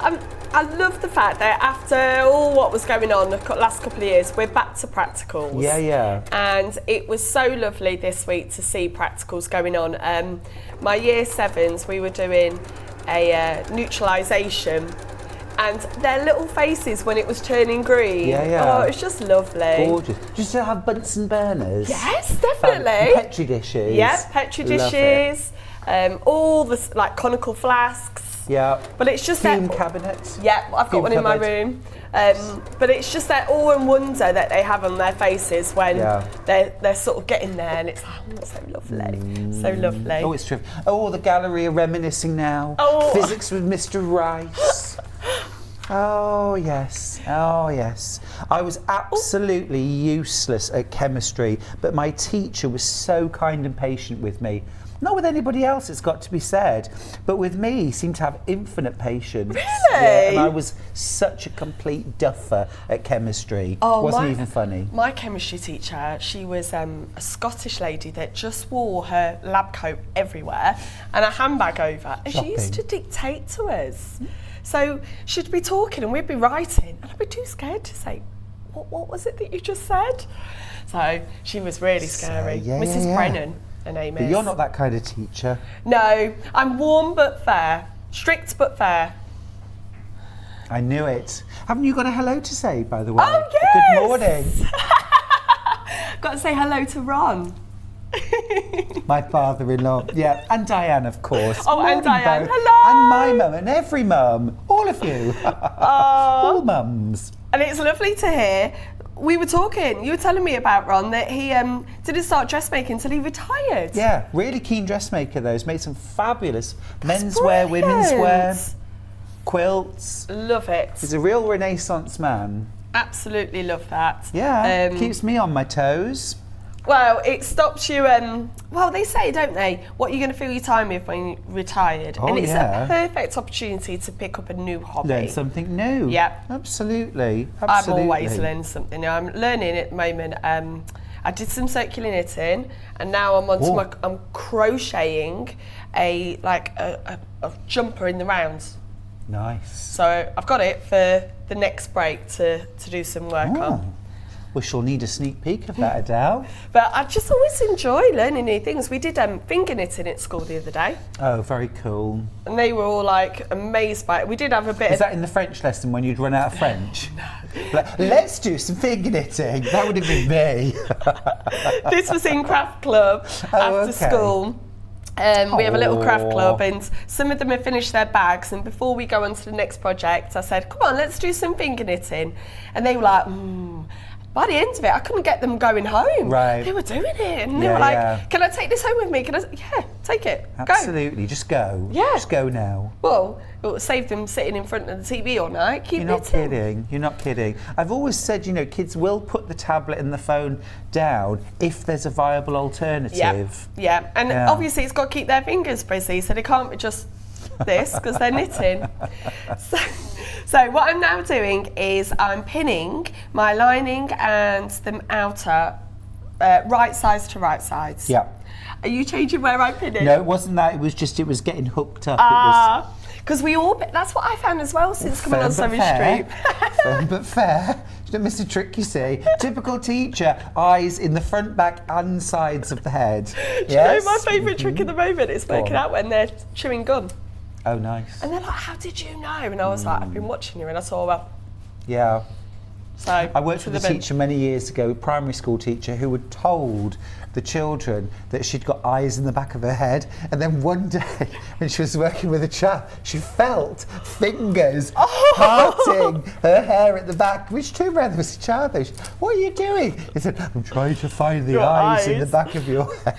I love the fact that after all what was going on the last couple of years, we're back to practicals. Yeah. And it was so lovely this week to see practicals going on. My year 7s, we were doing a neutralisation, and their little faces when it was turning green. Oh, it was just lovely. Gorgeous. Just to have Bunsen burners. Yes, definitely. Petri dishes. Yeah, Petri dishes. All the like conical flasks. Yeah. But it's just fume cabinets. Yeah, I've got one in my room. But it's just that awe and wonder that they have on their faces when they're sort of getting there, and it's like, oh, that's so lovely, so lovely. Oh, it's true. Oh, the gallery are reminiscing now. Oh. Physics with Mr. Rice. Oh yes, oh yes. I was absolutely useless at chemistry, but my teacher was so kind and patient with me. Not with anybody else, it's got to be said, but with me, he seemed to have infinite patience. Really? Yeah, and I was such a complete duffer at chemistry. Wasn't even funny. My chemistry teacher, she was a Scottish lady that just wore her lab coat everywhere and a handbag over, and she used to dictate to us. So she'd be talking and we'd be writing, and I'd be too scared to say, what was it that you just said? So she was really scary. Yeah, Mrs. Brennan, her name is. But you're not that kind of teacher. No, I'm warm but fair, strict but fair. I knew it. Haven't you got a hello to say, by the way? Oh, yes! Good morning. Got to say hello to Ron. My father-in-law, yeah, and Diane, of course. Oh, and Morning, Diane, both. hello! And my mum, and every mum, all of you. All mums. And it's lovely to hear. We were talking, you were telling me about Ron, that he didn't start dressmaking until he retired. Yeah, really keen dressmaker though. He's made some fabulous menswear, women's wear, quilts. Love it. He's a real Renaissance man. Absolutely love that. Yeah, keeps me on my toes. Well, it stops you, well, they say, don't they, what you're going to fill your time with when you're retired. Oh, and it's yeah. a perfect opportunity to pick up a new hobby. Learn something new. Yeah. Absolutely. I'm always learning something new. I'm learning at the moment. I did some circular knitting, and now I'm I'm crocheting a jumper in the rounds. Nice. So I've got it for the next break to do some work on. We shall need a sneak peek of that, Adele. But I just always enjoy learning new things. We did finger knitting at school the other day. Oh, very cool. And they were all like amazed by it. We did have a bit Is that in the French lesson when you'd run out of French? Like, let's do some finger knitting. That would have been me. This was in craft club after school. We have a little craft club, and some of them have finished their bags, and before we go on to the next project, I said, come on, let's do some finger knitting. And they were like, by the end of it, I couldn't get them going home. Right. They were doing it, and they were like, can I take this home with me? Yeah, take it. Absolutely, just go. Yeah. Just go now. Well, it would save them sitting in front of the TV all night. Keep You're not knitting. kidding. You're not kidding. I've always said, kids will put the tablet and the phone down if there's a viable alternative. Yeah. And obviously it's got to keep their fingers busy, so they can't be just this because they're knitting. So what I'm now doing is I'm pinning my lining and the outer right sides to right sides. Yeah. Are you changing where I pin it? No, it wasn't that. It was getting hooked up. Because that's what I found as well since coming on Sewing Street. Firm but fair. You don't miss a trick, you see. Typical teacher, eyes in the front, back and sides of the head. Do you know my favourite trick at the moment is working out when they're chewing gum. Oh, nice. And they're like, how did you know? And I was like, I've been watching you, and I saw, well. Yeah. So I worked with a teacher many years ago, a primary school teacher, who had told the children that she'd got eyes in the back of her head, and then one day when she was working with a chap, she felt fingers parting her hair at the back, which turned around, there was a child there. What are you doing? He said, I'm trying to find the eyes in the back of your head.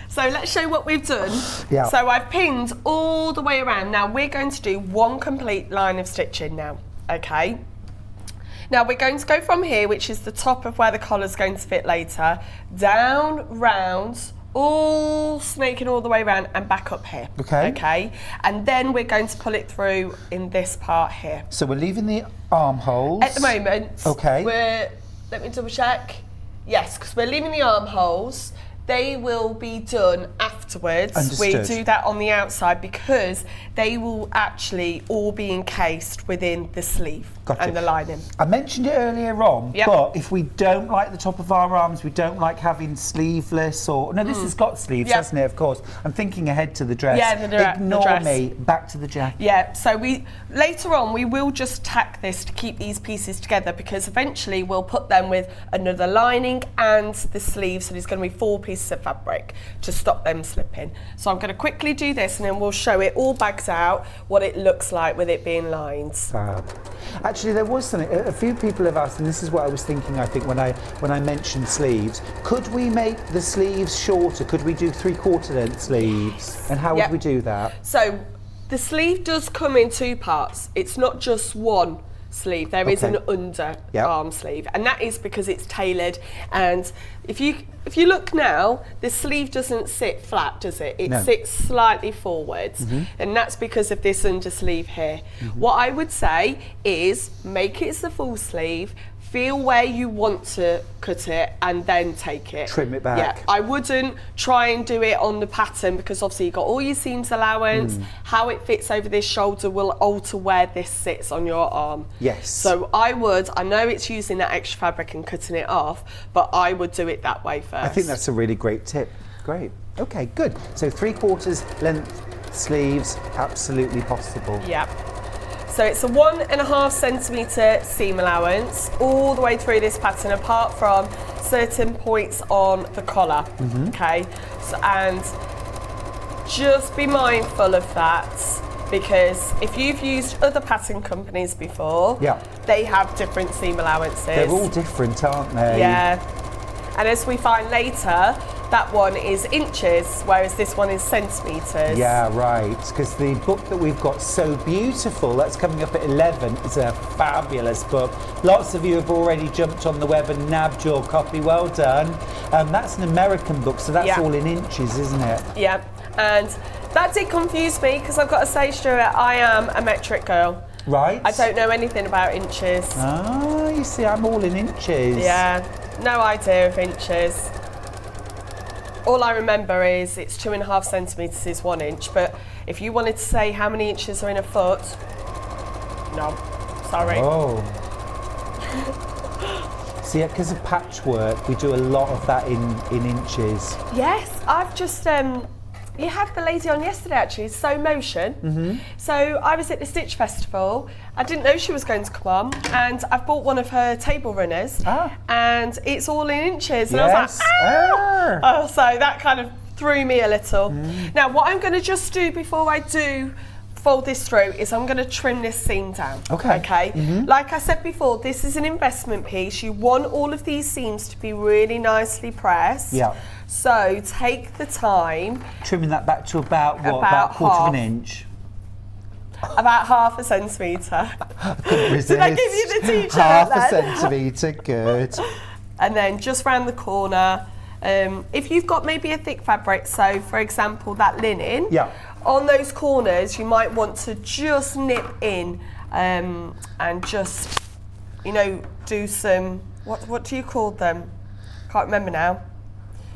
So let's show what we've done. Yeah. So I've pinned all the way around. Now we're going to do one complete line of stitching now, okay? Now we're going to go from here, which is the top of where the collar's going to fit later, down, round, all snaking all the way around and back up here. Okay. And then we're going to pull it through in this part here. So we're leaving the armholes. At the moment, okay. Let me double check. Yes, because we're leaving the armholes. They will be done afterwards. Understood. We do that on the outside because they will actually all be encased within the sleeve and the lining. I mentioned it earlier on, but if we don't like the top of our arms, we don't like having sleeveless or... No, this has got sleeves, hasn't it, of course. I'm thinking ahead to the dress. Yeah, Ignore me, back to the jacket. Yeah, so later on we will just tack this to keep these pieces together because eventually we'll put them with another lining and the sleeve, so there's going to be 4 pieces of fabric to stop them slipping. So I'm going to quickly do this and then we'll show it all bagged out, what it looks like with it being lined. Actually, there was something, a few people have asked, and this is what I was thinking, I think, when I mentioned sleeves. Could we make the sleeves shorter? Could we do 3/4 length sleeves? And how would we do that? So the sleeve does come in 2 parts. It's not just one sleeve. There is an under arm sleeve, and that is because it's tailored. And if you look now, the sleeve doesn't sit flat, does it? It sits slightly forwards, and that's because of this under sleeve here. What I would say is make it as the full sleeve, feel where you want to cut it, and then take it. Trim it back. Yeah, I wouldn't try and do it on the pattern, because obviously you've got all your seams allowance. How it fits over this shoulder will alter where this sits on your arm. Yes. So I know it's using that extra fabric and cutting it off, but I would do it that way first. I think that's a really great tip. Great. Okay, good. So 3/4 length sleeves, absolutely possible. Yeah. So it's a 1.5 centimetre seam allowance all the way through this pattern, apart from certain points on the collar. Okay, so, and just be mindful of that, because if you've used other pattern companies before, they have different seam allowances. They're all different, aren't they? Yeah. And as we find later, that one is inches, whereas this one is centimetres. Yeah, right. Because the book that we've got, So Beautiful, that's coming up at 11, is a fabulous book. Lots of you have already jumped on the web and nabbed your copy. Well done. That's an American book, so that's all in inches, isn't it? Yeah. And that did confuse me, because I've got to say, Stuart, I am a metric girl. Right. I don't know anything about inches. Ah, you see, I'm all in inches. Yeah, no idea of inches. All I remember is it's 2.5 centimetres is 1 inch, but if you wanted to say how many inches are in a foot, no, sorry. Oh. See, because of patchwork, we do a lot of that in inches. Yes, I've just, you had the lady on yesterday actually, Sew Motion. So I was at the Stitch Festival. I didn't know she was going to come on, and I've bought one of her table runners, and it's all in inches. And I was like, oh, so that kind of threw me a little. Now, what I'm going to just do before I do fold this through is I'm going to trim this seam down. Okay. Like I said before, this is an investment piece. You want all of these seams to be really nicely pressed. Yeah. So take the time. Trimming that back to about what? About 1/4 of an inch. About 1/2 centimetre. Couldn't resist. Did I give you the t-shirt 1/2 then? centimetre, good. And then just round the corner. If you've got maybe a thick fabric, so for example that linen, on those corners you might want to just nip in and just, you know, do some, what do you call them? Can't remember now.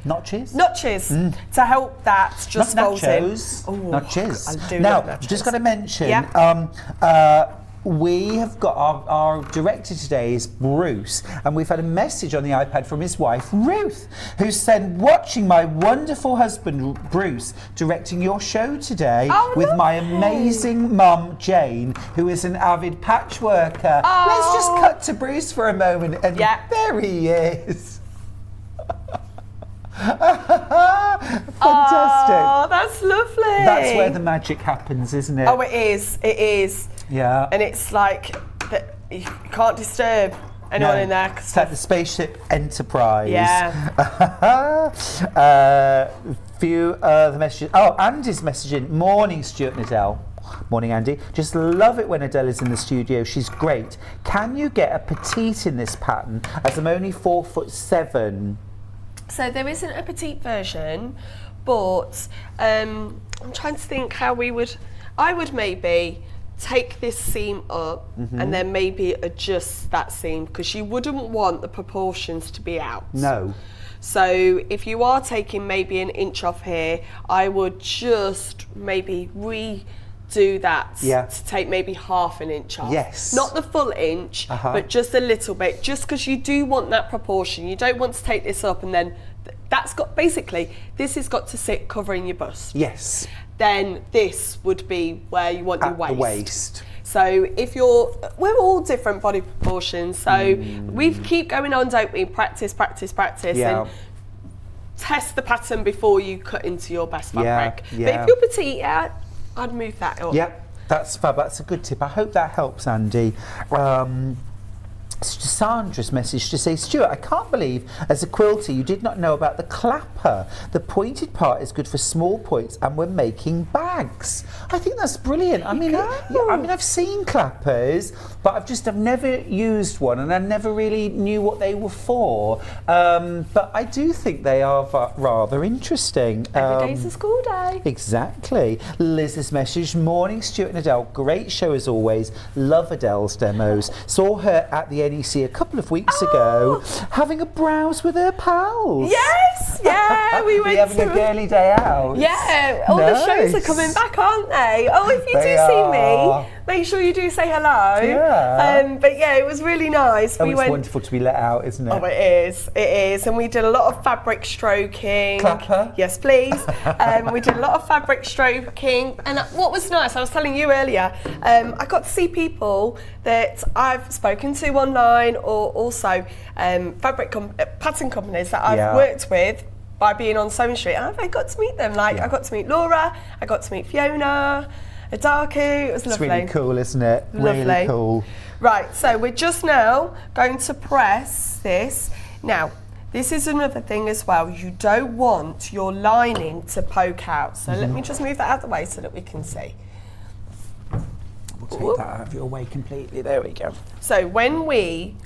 Notches? Notches, to help that just Not fold in. nachos. Oh, Notches. I do now, love nachos. just got to mention, we have got our director today is Bruce, and we've had a message on the iPad from his wife Ruth, who said, watching my wonderful husband Bruce directing your show today with my amazing mum Jane, who is an avid patchworker. Let's just cut to Bruce for a moment, and there he is. Fantastic. Oh, that's lovely. That's where the magic happens, isn't it? Oh, it is. It is. Yeah. And it's like you can't disturb anyone in there. It's like the Spaceship Enterprise. Yeah. Few the messages. Oh, Andy's messaging. Morning, Stuart and Adelle. Morning, Andy. Just love it when Adelle is in the studio. She's great. Can you get a petite in this pattern, as I'm only 4'7"? So there isn't a petite version, but I'm trying to think how I would maybe take this seam up and then maybe adjust that seam, because you wouldn't want the proportions to be out. No. So if you are taking maybe an inch off here, I would just maybe redo that to take maybe 1/2 inch off. Yes. Not the full inch, but just a little bit, just because you do want that proportion. You don't want to take this up and then that's got, basically, this has got to sit covering your bust. Yes. Then this would be where you want your waist. The waist. So if we're all different body proportions, so we keep going on, don't we? Practice, and test the pattern before you cut into your best fabric. But if you're petite, I'd move that up. Yep, that's fab. That's a good tip. I hope that helps, Andy. Sandra's message to say, Stuart, I can't believe as a quilter you did not know about the clapper. The pointed part is good for small points and we're making bags. I think that's brilliant. I mean, I've seen clappers, but I've never used one and I never really knew what they were for. But I do think they are rather interesting. Every day's a school day. Exactly. Liz's message, morning Stuart and Adele, great show as always. Love Adele's demos. Saw her at the NEC a couple of weeks ago, having a browse with her pals. Yes, yeah, we went having a girly day out. Yeah, all the shows are coming back, aren't they? Oh, if you do see me, make sure you do say hello. Yeah. But yeah, it was really nice. It's wonderful to be let out, isn't it? Oh, it is. And we did a lot of fabric stroking. Clapper? Yes, please. We did a lot of fabric stroking. And what was nice, I was telling you earlier, I got to see people that I've spoken to online or also fabric pattern companies that I've worked with by being on Sewing Street. And I got to meet them. I got to meet Laura, I got to meet Fiona, Adaku. It was lovely. It's really cool, isn't it? Lovely. Really cool. Right, so we're just now going to press this. Now, this is another thing as well. You don't want your lining to poke out. So let me just move that out of the way so that we can see. We'll take that out of your way completely. There we go. So when we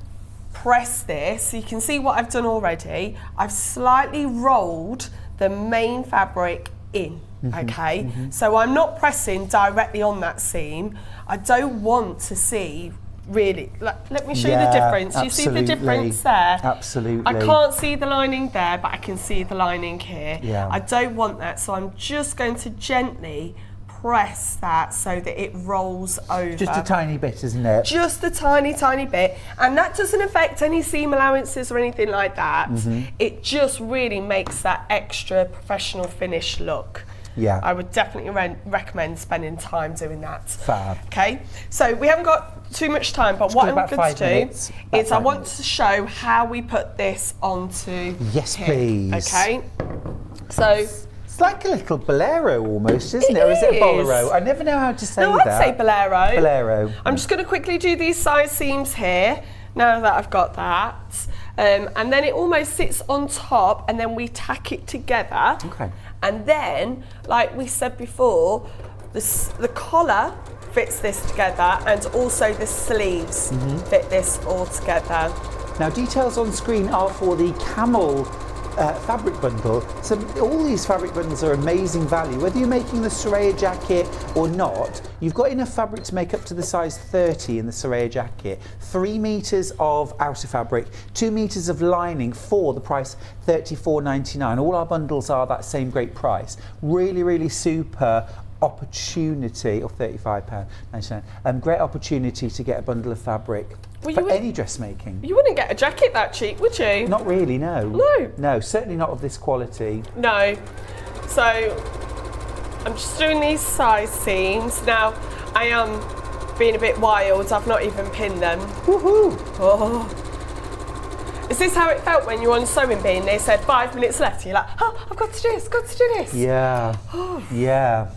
press this, you can see what I've done already. I've slightly rolled the main fabric in. Okay, so I'm not pressing directly on that seam. I don't want to see really, let me show you the difference. You see the difference there? Absolutely. I can't see the lining there, but I can see the lining here. Yeah. I don't want that, so I'm just going to gently press that so that it rolls over. Just a tiny bit, isn't it? Just a tiny, tiny bit. And that doesn't affect any seam allowances or anything like that. It just really makes that extra professional finish look. Yeah. I would definitely recommend spending time doing that. Fab. Okay, so we haven't got too much time, but what I'm going to do is I want to show how we put this onto Yes, here. please. Okay, so it's like a little bolero almost, isn't it? Or is it a bolero? I never know how to say that. no, I'd say bolero. Bolero. I'm just going to quickly do these side seams here, now that I've got that. And then it almost sits on top and then we tack it together. Okay. And then, like we said before, the collar fits this together and also the sleeves fit this all together. Now, details on screen are for the camel fabric bundle. So all these fabric bundles are amazing value. Whether you're making the Suraya jacket or not, you've got enough fabric to make up to the size 30 in the Suraya jacket. 3 meters of outer fabric, 2 meters of lining for the price $34.99. All our bundles are that same great price. Really, really super opportunity, or £35.99. Great opportunity to get a bundle of fabric for any dressmaking. You wouldn't get a jacket that cheap, would you? Not really, no. No. No, certainly not of this quality. No. So I'm just doing these size seams. Now, I am being a bit wild. I've not even pinned them. Woohoo! Oh. Is this how it felt when you were on sewing bee and they said 5 minutes left? You're like, oh, I've got to do this, got to do this. Yeah. Yeah.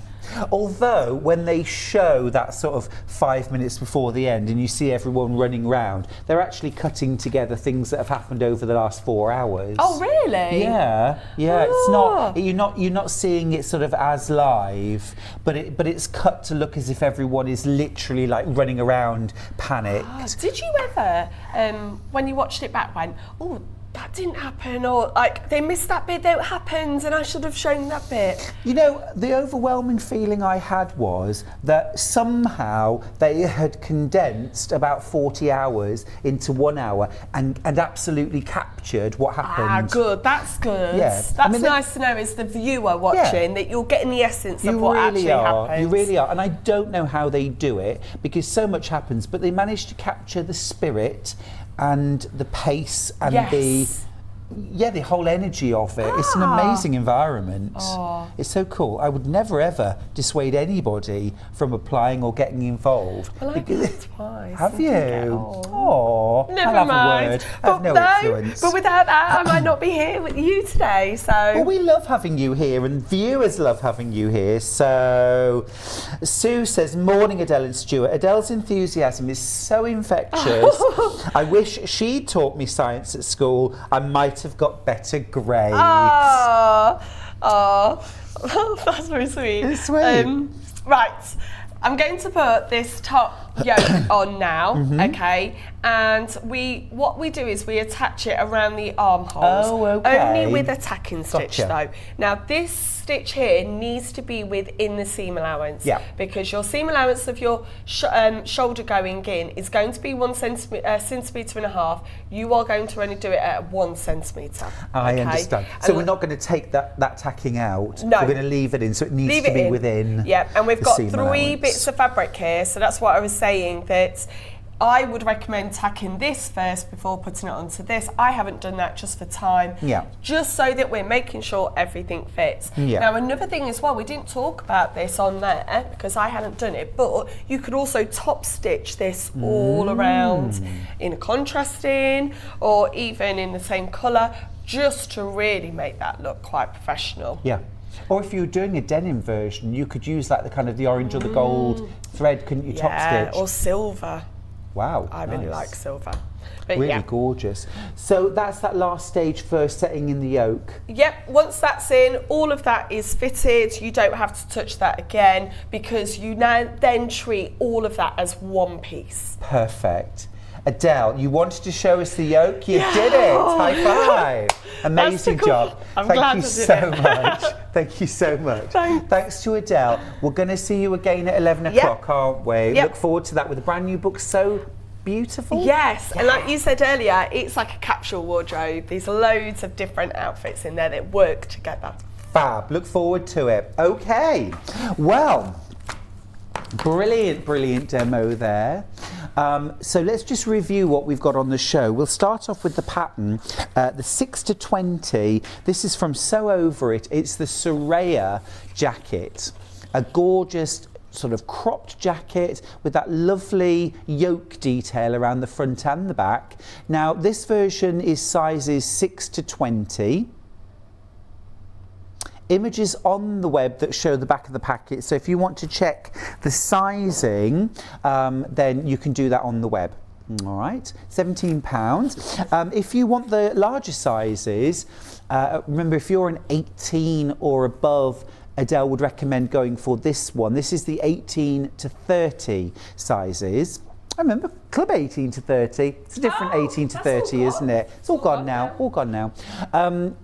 Although when they show that sort of 5 minutes before the end and you see everyone running round, they're actually cutting together things that have happened over the last 4 hours. Oh really? Yeah, yeah. It's not you're not seeing it sort of as live, but it's cut to look as if everyone is literally like running around panicked. Did you ever, when you watched it back, went, oh, that didn't happen, or like they missed that bit that happened and I should have shown that bit? You know, the overwhelming feeling I had was that somehow they had condensed about 40 hours into 1 hour and absolutely captured what happened. Ah, good, that's good. Yeah. That's nice to know as the viewer watching that you're getting the essence of what actually happens. You really are. And I don't know how they do it because so much happens, but they managed to capture the spirit and the pace and yeah, the whole energy of it. It's an amazing environment. It's so cool. I would never ever dissuade anybody from applying or getting involved. Well, I've been twice. Have you? Oh, Oh, never I'll have mind. a word. I have no influence. But without that, I might not be here with you today. So. Well, we love having you here, and viewers love having you here. So, Sue says, "Morning, Adelle and Stuart. Adelle's enthusiasm is so infectious. I wish she'd taught me science at school. I might have got better grades." That's very sweet. It's sweet. Right, I'm going to put this top yoke on now, okay? And what we do is we attach it around the armholes. Oh, okay. Only with a tacking stitch, though. Now, this stitch here needs to be within the seam allowance. Yeah. Because your seam allowance of your shoulder going in is going to be 1 centimetre and a half. You are going to only do it at 1 centimetre. I okay? understand. So we're not going to take that tacking out. No. We're going to leave it in, so it needs Leave to it be in. within. Yeah, and we've the got seam 3 allowance. bits of fabric here, so that's what I was saying, that I would recommend tacking this first before putting it onto this. I haven't done that just for time. Yeah. Just so that we're making sure everything fits. Yeah. Now, another thing as well, we didn't talk about this on there because I hadn't done it, but you could also top stitch this all around in a contrasting or even in the same colour, just to really make that look quite professional. Yeah. Or if you were doing a denim version, you could use like the orange or the gold thread, couldn't you, top stitch? Or silver. Wow. I really nice. like silver. But Really yeah. gorgeous. So that's that last stage for setting in the yoke. Yep, once that's in, all of that is fitted. You don't have to touch that again because you now then treat all of that as one piece. Perfect. Adelle, you wanted to show us the yoke. You did it. High five. Amazing cool. job. I'm Thank glad you I did so it. much. Thank you so much. Thanks to Adelle. We're going to see you again at 11 o'clock, aren't we? Yep. Look forward to that with a brand new book. So beautiful. Yes, and like you said earlier, it's like a capsule wardrobe. There's loads of different outfits in there that work together. Fab. Look forward to it. Okay. Well, brilliant demo there. So let's just review what we've got on the show. We'll start off with the pattern, the 6 to 20. This is from Sew Over It. It's the Suraya jacket, a gorgeous sort of cropped jacket with that lovely yoke detail around the front and the back. Now this version is sizes 6 to 20. Images on the web that show the back of the packet, so if you want to check the sizing, then you can do that on the web. All right, £17. If you want the larger sizes, remember if you're an 18 or above, Adelle would recommend going for this one. This is the 18 to 30 sizes. I remember Club 18 to 30. It's a different 18 to 30, isn't it? It's all gone now. All gone now.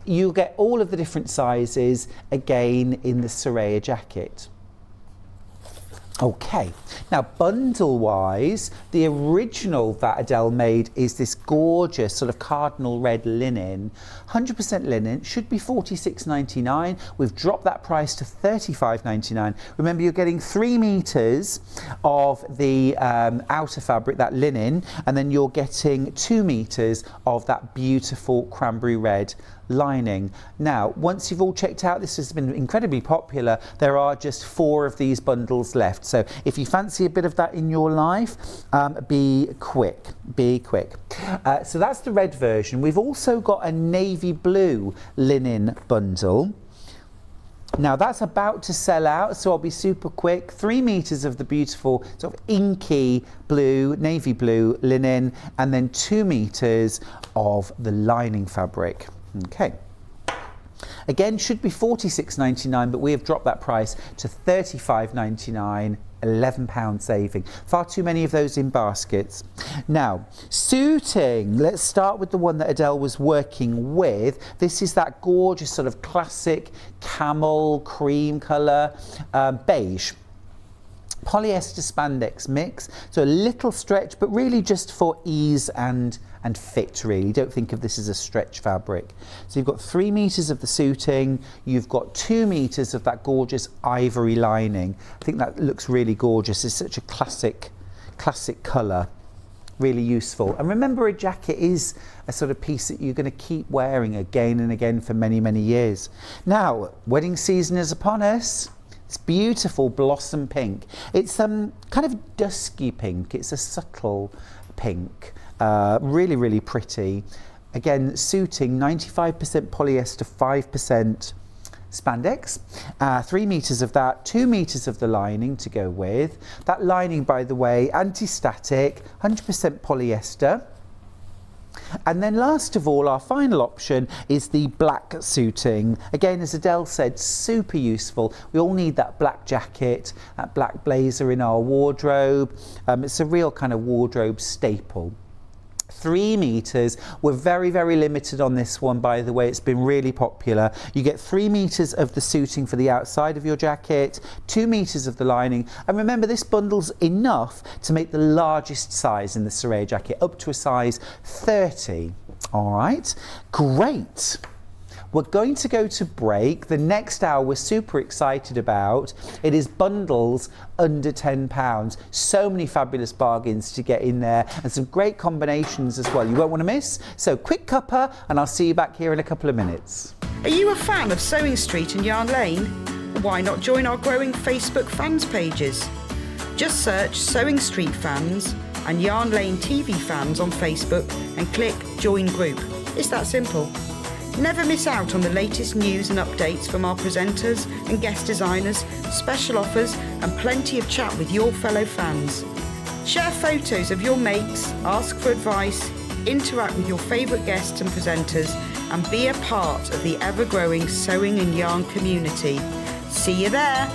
You'll get all of the different sizes again in the Suraya jacket. Okay, now bundle-wise, the original that Adelle made is this gorgeous sort of cardinal red linen, 100% linen, should be $46.99. We've dropped that price to $35.99. Remember, you're getting 3 meters of the outer fabric, that linen, and then you're getting 2 meters of that beautiful cranberry red lining. Now, once you've all checked out, this has been incredibly popular. There are just 4 of these bundles left. So if you fancy a bit of that in your life, be quick. So that's the red version. We've also got a navy blue linen bundle. Now that's about to sell out, so I'll be super quick. 3 meters of the beautiful sort of inky blue, navy blue linen, and then 2 meters of the lining fabric. Okay. Again, should be $46.99, but we have dropped that price to $35.99, £11 saving. Far too many of those in baskets. Now, suiting. Let's start with the one that Adelle was working with. This is that gorgeous sort of classic camel cream colour, beige. Polyester spandex mix, so a little stretch, but really just for ease and fit, really. Don't think of this as a stretch fabric. So you've got 3 meters of the suiting, you've got 2 meters of that gorgeous ivory lining. I think that looks really gorgeous. It's such a classic colour. really useful. And remember, a jacket is a sort of piece that you're going to keep wearing again and again for many, many years. Now, wedding season is upon us. It's beautiful blossom pink. It's kind of dusky pink. It's a subtle pink. Really, really pretty. Again, suiting 95% polyester, 5% spandex, 3 meters of that, 2 meters of the lining to go with. That lining, by the way, anti-static, 100% polyester. And then last of all, our final option is the black suiting. Again, as Adele said, super useful. We all need that black jacket, that black blazer in our wardrobe. It's a real kind of wardrobe staple. 3 meters. We're very, very limited on this one, by the way. It's been really popular. You get 3 meters of the suiting for the outside of your jacket, 2 meters of the lining. And remember, this bundle's enough to make the largest size in the Suraya jacket, up to a size 30. All right, great. We're going to go to break. The next hour we're super excited about. It is bundles under £10. So many fabulous bargains to get in there and some great combinations as well. You won't want to miss. So quick cuppa and I'll see you back here in a couple of minutes. Are you a fan of Sewing Street and Yarn Lane? Why not join our growing Facebook fans pages? Just search Sewing Street Fans and Yarn Lane TV Fans on Facebook and click Join Group. It's that simple. Never miss out on the latest news and updates from our presenters and guest designers, special offers and plenty of chat with your fellow fans. Share photos of your makes, ask for advice, interact with your favourite guests and presenters and be a part of the ever-growing sewing and yarn community. See you there!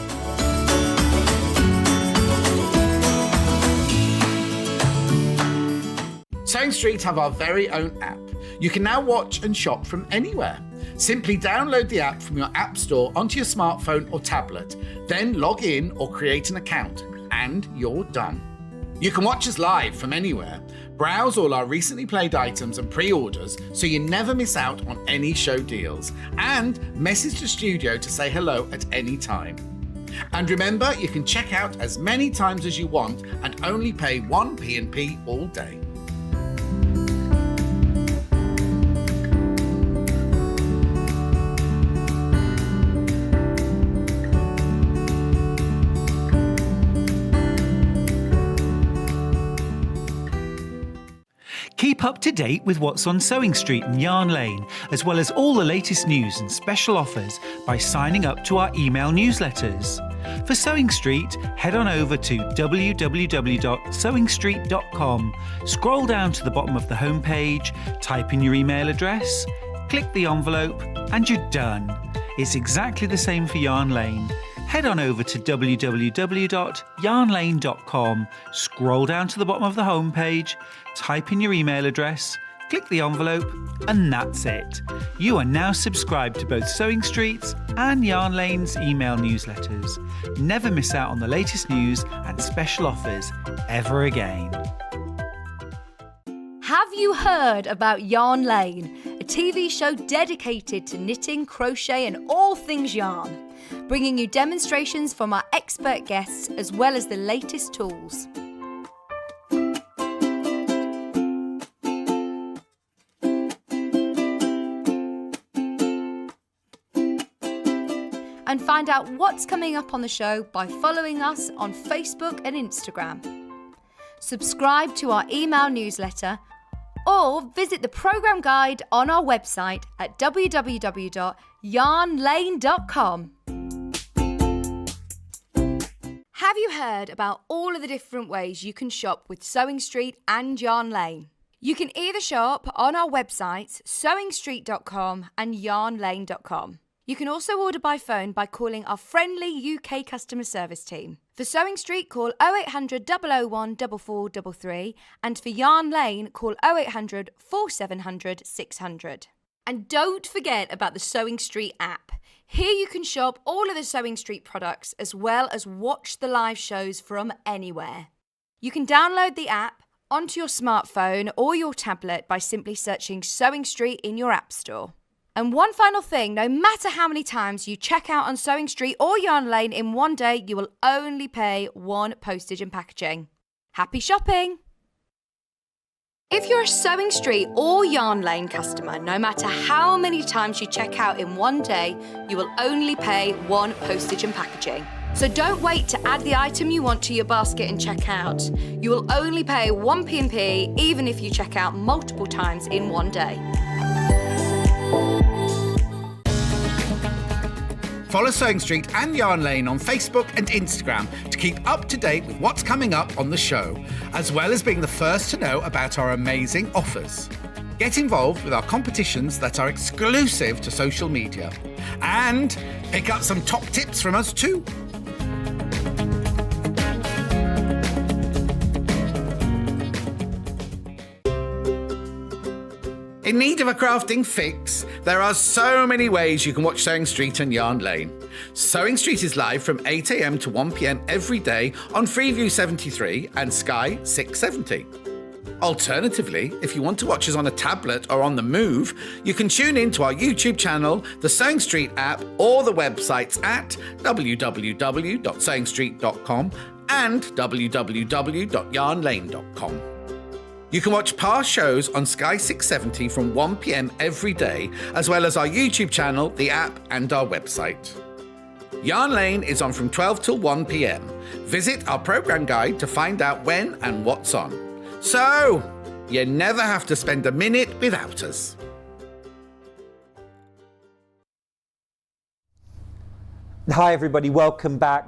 Sewing Street have our very own app. You can now watch and shop from anywhere. Simply download the app from your app store onto your smartphone or tablet, then log in or create an account, and you're done. You can watch us live from anywhere, browse all our recently played items and pre-orders so you never miss out on any show deals, and message the studio to say hello at any time. And remember, you can check out as many times as you want and only pay one P&P all day. Keep up to date with what's on Sewing Street and Yarn Lane, as well as all the latest news and special offers by signing up to our email newsletters. For Sewing Street, head on over to www.sewingstreet.com, scroll down to the bottom of the homepage, type in your email address, click the envelope, and you're done. It's exactly the same for Yarn Lane. Head on over to www.yarnlane.com, scroll down to the bottom of the homepage, type in your email address, click the envelope, and that's it. You are now subscribed to both Sewing Street's and Yarn Lane's email newsletters. Never miss out on the latest news and special offers ever again. Have you heard about Yarn Lane, a TV show dedicated to knitting, crochet and all things yarn, bringing you demonstrations from our expert guests as well as the latest tools. And find out what's coming up on the show by following us on Facebook and Instagram. Subscribe to our email newsletter or visit the programme guide on our website at www.yarnlane.com. Have you heard about all of the different ways you can shop with Sewing Street and Yarn Lane? You can either shop on our websites sewingstreet.com and yarnlane.com. You can also order by phone by calling our friendly UK customer service team. For Sewing Street, call 0800 001 4433 and for Yarn Lane, call 0800 4700 600. And don't forget about the Sewing Street app. Here you can shop all of the Sewing Street products as well as watch the live shows from anywhere. You can download the app onto your smartphone or your tablet by simply searching Sewing Street in your app store. And one final thing, no matter how many times you check out on Sewing Street or Yarn Lane in one day, you will only pay one postage and packaging. Happy shopping! If you're a Sewing Street or Yarn Lane customer, no matter how many times you check out in one day, you will only pay one postage and packaging. So don't wait to add the item you want to your basket and check out. You will only pay one P&P even if you check out multiple times in one day. Follow Sewing Street and Yarn Lane on Facebook and Instagram to keep up to date with what's coming up on the show, as well as being the first to know about our amazing offers. Get involved with our competitions that are exclusive to social media. And pick up some top tips from us too. In need of a crafting fix? There are so many ways you can watch Sewing Street and Yarn Lane. Sewing Street is live from 8 a.m. to 1 p.m. every day on Freeview 73 and Sky 670. Alternatively, if you want to watch us on a tablet or on the move, you can tune in to our YouTube channel, the Sewing Street app, or the websites at www.sewingstreet.com and www.yarnlane.com. You can watch past shows on Sky 670 from 1 p.m. every day, as well as our YouTube channel, the app, and our website. Yarn Lane is on from 12 till 1 p.m. Visit our programme guide to find out when and what's on. So, you never have to spend a minute without us. Hi everybody, welcome back.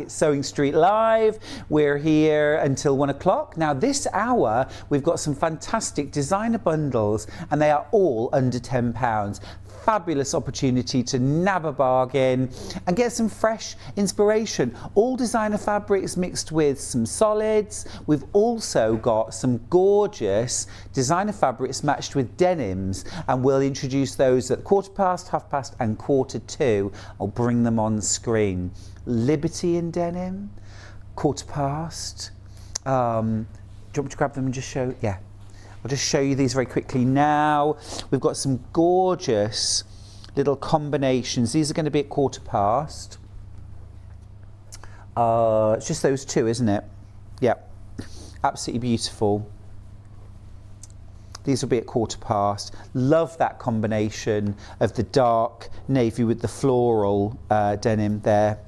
It's Sewing Street Live. We're here until 1 o'clock. Now this hour, we've got some fantastic designer bundles and they are all under £10. Fabulous opportunity to nab a bargain and get some fresh inspiration. All designer fabrics mixed with some solids. We've also got some gorgeous designer fabrics matched with denims, and we'll introduce those at 1/4 past, 1/2 past and 1/4 to. I'll bring them on screen. Liberty in denim, 1/4 past. Do you want me to grab them and just show? Yeah. I'll just show you these very quickly now. We've got some gorgeous little combinations. These are going to be at 1/4 past. It's just those two, isn't it? Yeah, absolutely beautiful. These will be at 1/4 past. Love that combination of the dark navy with the floral denim there.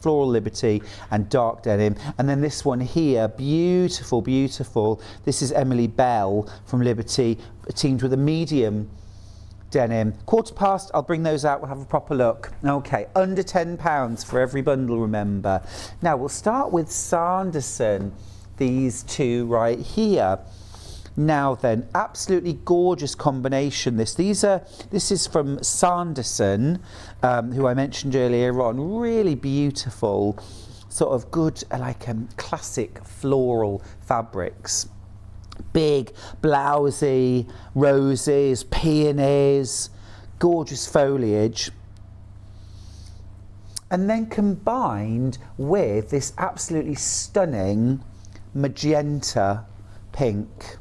Floral Liberty and dark denim, and then this one here, beautiful. This is Emily Bell from Liberty, teamed with a medium denim. 1/4 past, I'll bring those out, we'll have a proper look. Okay, under £10 for every bundle, remember. Now we'll start with Sanderson, these two right here. Now then, absolutely gorgeous combination. This is from Sanderson, who I mentioned earlier on. Really beautiful, sort of good, classic floral fabrics. Big, blousy, roses, peonies, gorgeous foliage. And then combined with this absolutely stunning magenta pink.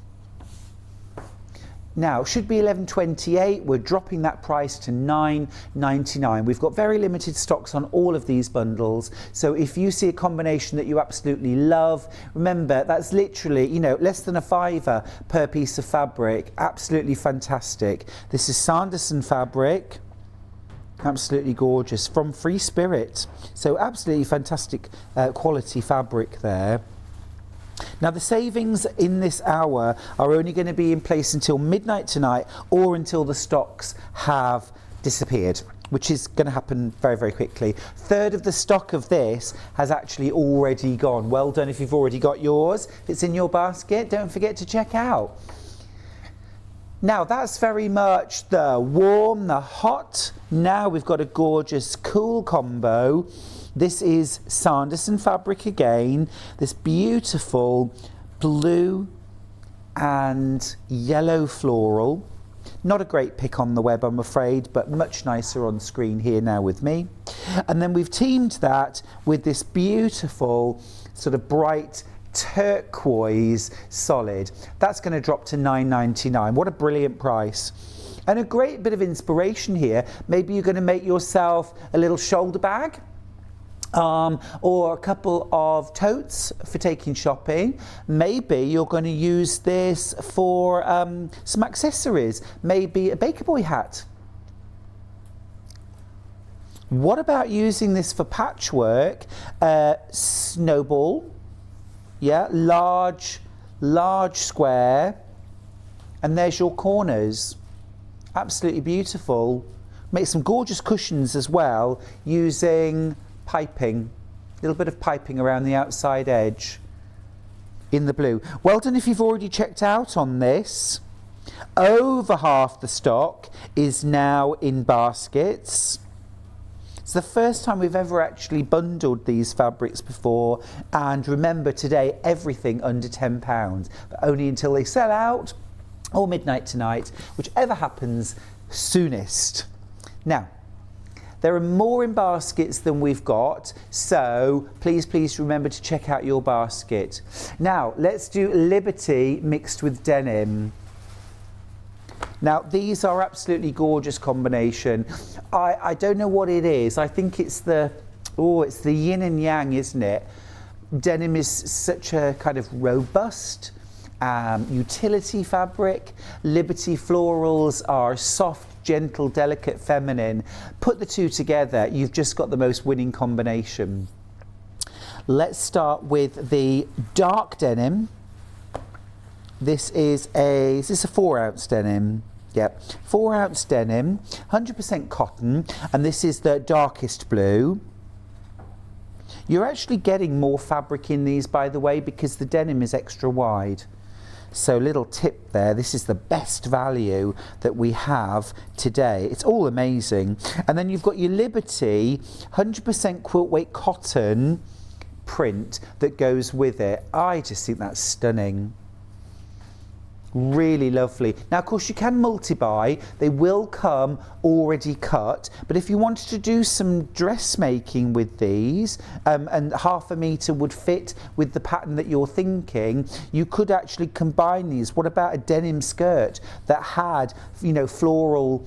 Now, should be $11.28. We're dropping that price to $9.99. We've got very limited stocks on all of these bundles. So if you see a combination that you absolutely love, remember that's literally, less than a £5 per piece of fabric. Absolutely fantastic. This is Sanderson fabric. Absolutely gorgeous from Free Spirit. So absolutely fantastic quality fabric there. Now the savings in this hour are only going to be in place until midnight tonight or until the stocks have disappeared, which is going to happen very, very quickly. 1/3 of the stock of this has actually already gone. Well done if you've already got yours. If it's in your basket, don't forget to check out. Now that's very much the warm, the hot. Now we've got a gorgeous cool combo. This is Sanderson fabric again, this beautiful blue and yellow floral. Not a great pick on the web, I'm afraid, but much nicer on screen here now with me. And then we've teamed that with this beautiful sort of bright turquoise solid. That's going to drop to $9.99. What a brilliant price. And a great bit of inspiration here. Maybe you're going to make yourself a little shoulder bag. or a couple of totes for taking shopping. Maybe you're going to use this for some accessories, maybe a baker boy hat. What about using this for patchwork? Snowball, yeah, large square, and there's your corners. Absolutely beautiful. Make some gorgeous cushions as well using piping, a little bit of piping around the outside edge in the blue. Well done if you've already checked out on this. Over half the stock is now in baskets. It's the first time we've ever actually bundled these fabrics before, and remember today everything under £10, but only until they sell out or midnight tonight, whichever happens soonest. Now, there are more in baskets than we've got, so please remember to check out your basket. Now, let's do Liberty mixed with denim. Now, these are absolutely gorgeous combination. I don't know what it is. I think it's the yin and yang, isn't it? Denim is such a kind of robust utility fabric. Liberty florals are soft, gentle, delicate, feminine. Put the two together, you've just got the most winning combination. Let's start with the dark denim. This is a 4-ounce denim. Yep, 4-ounce denim, 100% cotton, and this is the darkest blue. You're actually getting more fabric in these, by the way, because the denim is extra wide. So little tip there, this is the best value that we have today. It's all amazing. And then you've got your Liberty 100% quilt weight cotton print that goes with it. I just think that's stunning. Really lovely. Now, of course, you can multi-buy. They will come already cut, but if you wanted to do some dressmaking with these, and half a metre would fit with the pattern that you're thinking, you could actually combine these. What about a denim skirt that had, you know, floral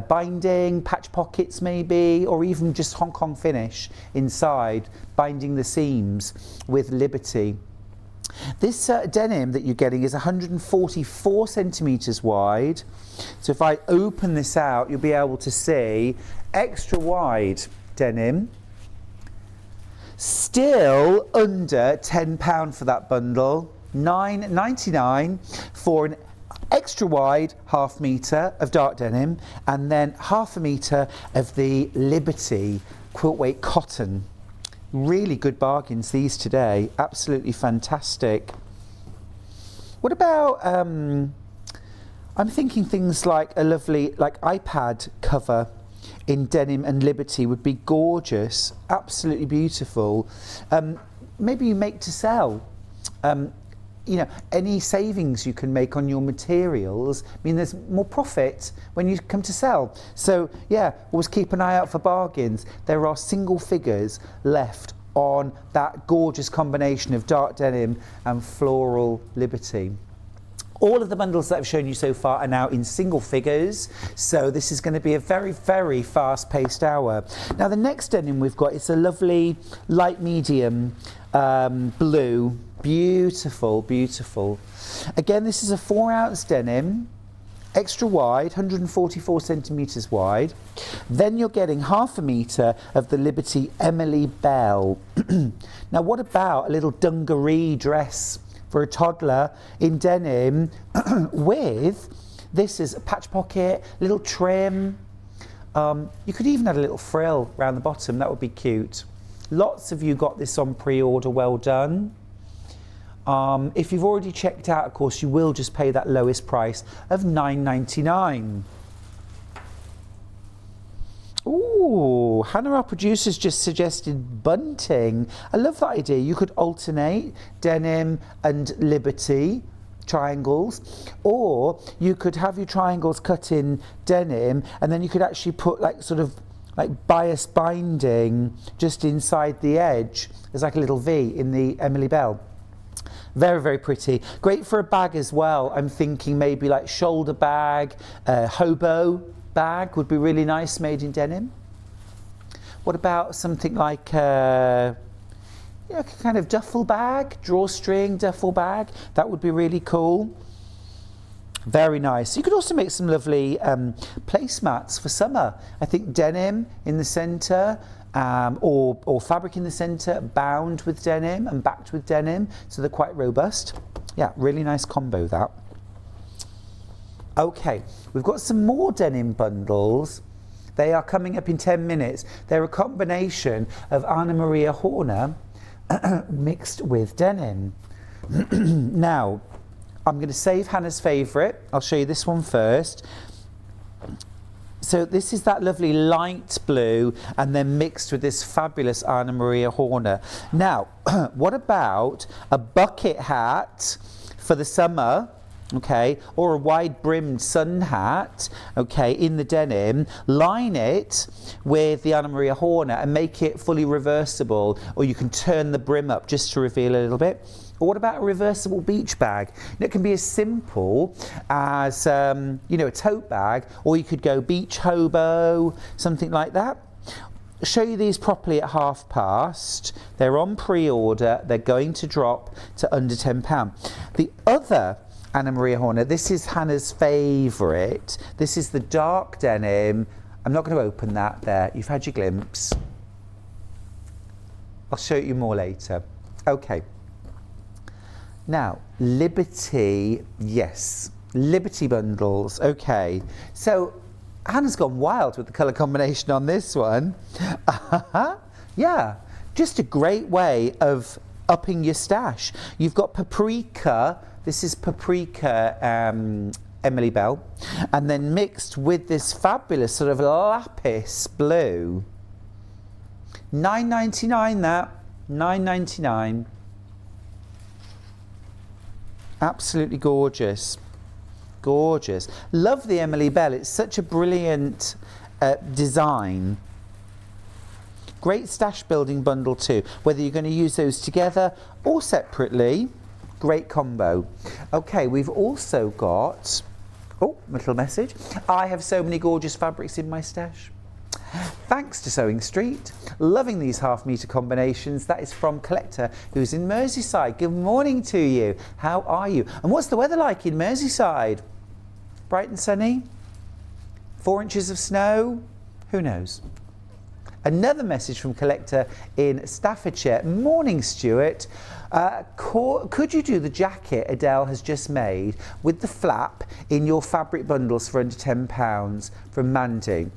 binding, patch pockets maybe, or even just Hong Kong finish inside, binding the seams with Liberty. This denim that you're getting is 144 centimetres wide. So if I open this out, you'll be able to see extra wide denim. Still under £10 for that bundle. £9.99 for an extra wide half metre of dark denim, and then half a metre of the Liberty quilt weight cotton. Really good bargains these today, absolutely fantastic. What about, I'm thinking things like a lovely iPad cover in denim and Liberty would be gorgeous, absolutely beautiful. Maybe you make to sell. You know, any savings you can make on your materials mean there's more profit when you come to sell. So yeah, always keep an eye out for bargains. There are single figures left on that gorgeous combination of dark denim and floral Liberty. All of the bundles that I've shown you so far are now in single figures, so this is going to be a very, very fast-paced hour. Now the next denim we've got is a lovely light medium blue. Beautiful, beautiful. Again, this is a 4-ounce denim, extra wide, 144 centimetres wide. Then you're getting half a metre of the Liberty Emily Bell. Now what about a little dungaree dress for a toddler in denim with, this is a patch pocket, little trim. You could even add a little frill around the bottom, that would be cute. Lots of you got this on pre-order, well done. If you've already checked out, of course, you will just pay that lowest price of £9.99. Ooh, Hannah, our producer's just suggested bunting. I love that idea. You could alternate denim and Liberty triangles, or you could have your triangles cut in denim, and then you could actually put bias binding just inside the edge. There's like a little V in the Emily Bell. Very, very pretty. Great for a bag as well. I'm thinking maybe like shoulder bag, hobo bag would be really nice, made in denim. What about something like a kind of duffel bag, drawstring duffel bag? That would be really cool. Very nice. You could also make some lovely placemats for summer. I think denim in the centre, or fabric in the centre, bound with denim and backed with denim, so they're quite robust. Yeah, really nice combo that. Okay, we've got some more denim bundles. They are coming up in 10 minutes. They're a combination of Anna Maria Horner mixed with denim. Now, I'm going to save Hannah's favourite. I'll show you this one first. So this is that lovely light blue and then mixed with this fabulous Anna Maria Horner. Now, what about a bucket hat for the summer? Okay, or a wide-brimmed sun hat, okay, in the denim. Line it with the Anna Maria Horner and make it fully reversible, or you can turn the brim up just to reveal a little bit. Or what about a reversible beach bag? It can be as simple as, a tote bag, or you could go beach hobo, something like that. I'll show you these properly at £past. They're on pre-order. They're going to drop to under £10. The other Anna Maria Horner, this is Hannah's favourite. This is the dark denim. I'm not going to open that there. You've had your glimpse. I'll show you more later. Okay. Now, Liberty, yes. Liberty bundles, okay. So, Hannah's gone wild with the colour combination on this one. Yeah, just a great way of upping your stash. You've got paprika. This is paprika Emily Bell, and then mixed with this fabulous sort of lapis blue. $9.99 that, $9.99. Absolutely gorgeous, gorgeous. Love the Emily Bell. It's such a brilliant design. Great stash building bundle too. Whether you're going to use those together or separately. Great combo. Okay, we've also got, little message. I have so many gorgeous fabrics in my stash. Thanks to Sewing Street. Loving these half-metre combinations. That is from Collector, who's in Merseyside. Good morning to you. How are you? And what's the weather like in Merseyside? Bright and sunny? 4 inches of snow? Who knows? Another message from Collector in Staffordshire. Morning, Stuart. Could you do the jacket Adelle has just made with the flap in your fabric bundles for under £10 from Mandy?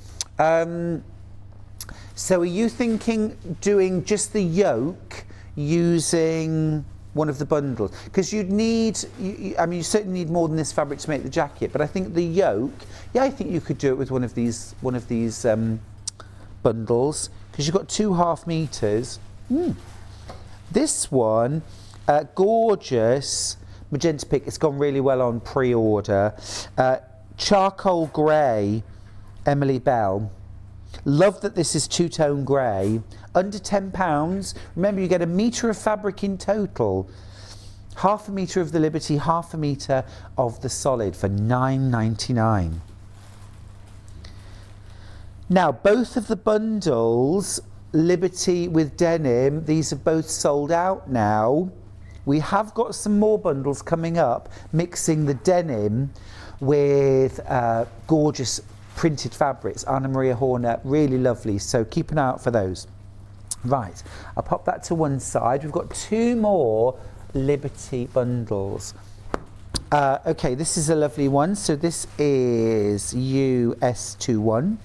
So are you thinking doing just the yoke using one of the bundles? Because you'd need, you certainly need more than this fabric to make the jacket, but I think the yoke, I think you could do it with one of these bundles, because you've got 2 half meters. This one, gorgeous magenta pink. It's gone really well on pre-order. Charcoal grey, Emily Bell. Love that this is 2-tone grey. Under £10. Remember, you get a metre of fabric in total. Half a metre of the Liberty, half a metre of the solid for $9.99. Now, both of the bundles, Liberty with denim, these are both sold out now. We have got some more bundles coming up, mixing the denim with gorgeous printed fabrics. Anna Maria Horner, really lovely, so keep an eye out for those. Right, I'll pop that to one side. We've got 2 more Liberty bundles. Okay, this is a lovely one. So this is US21.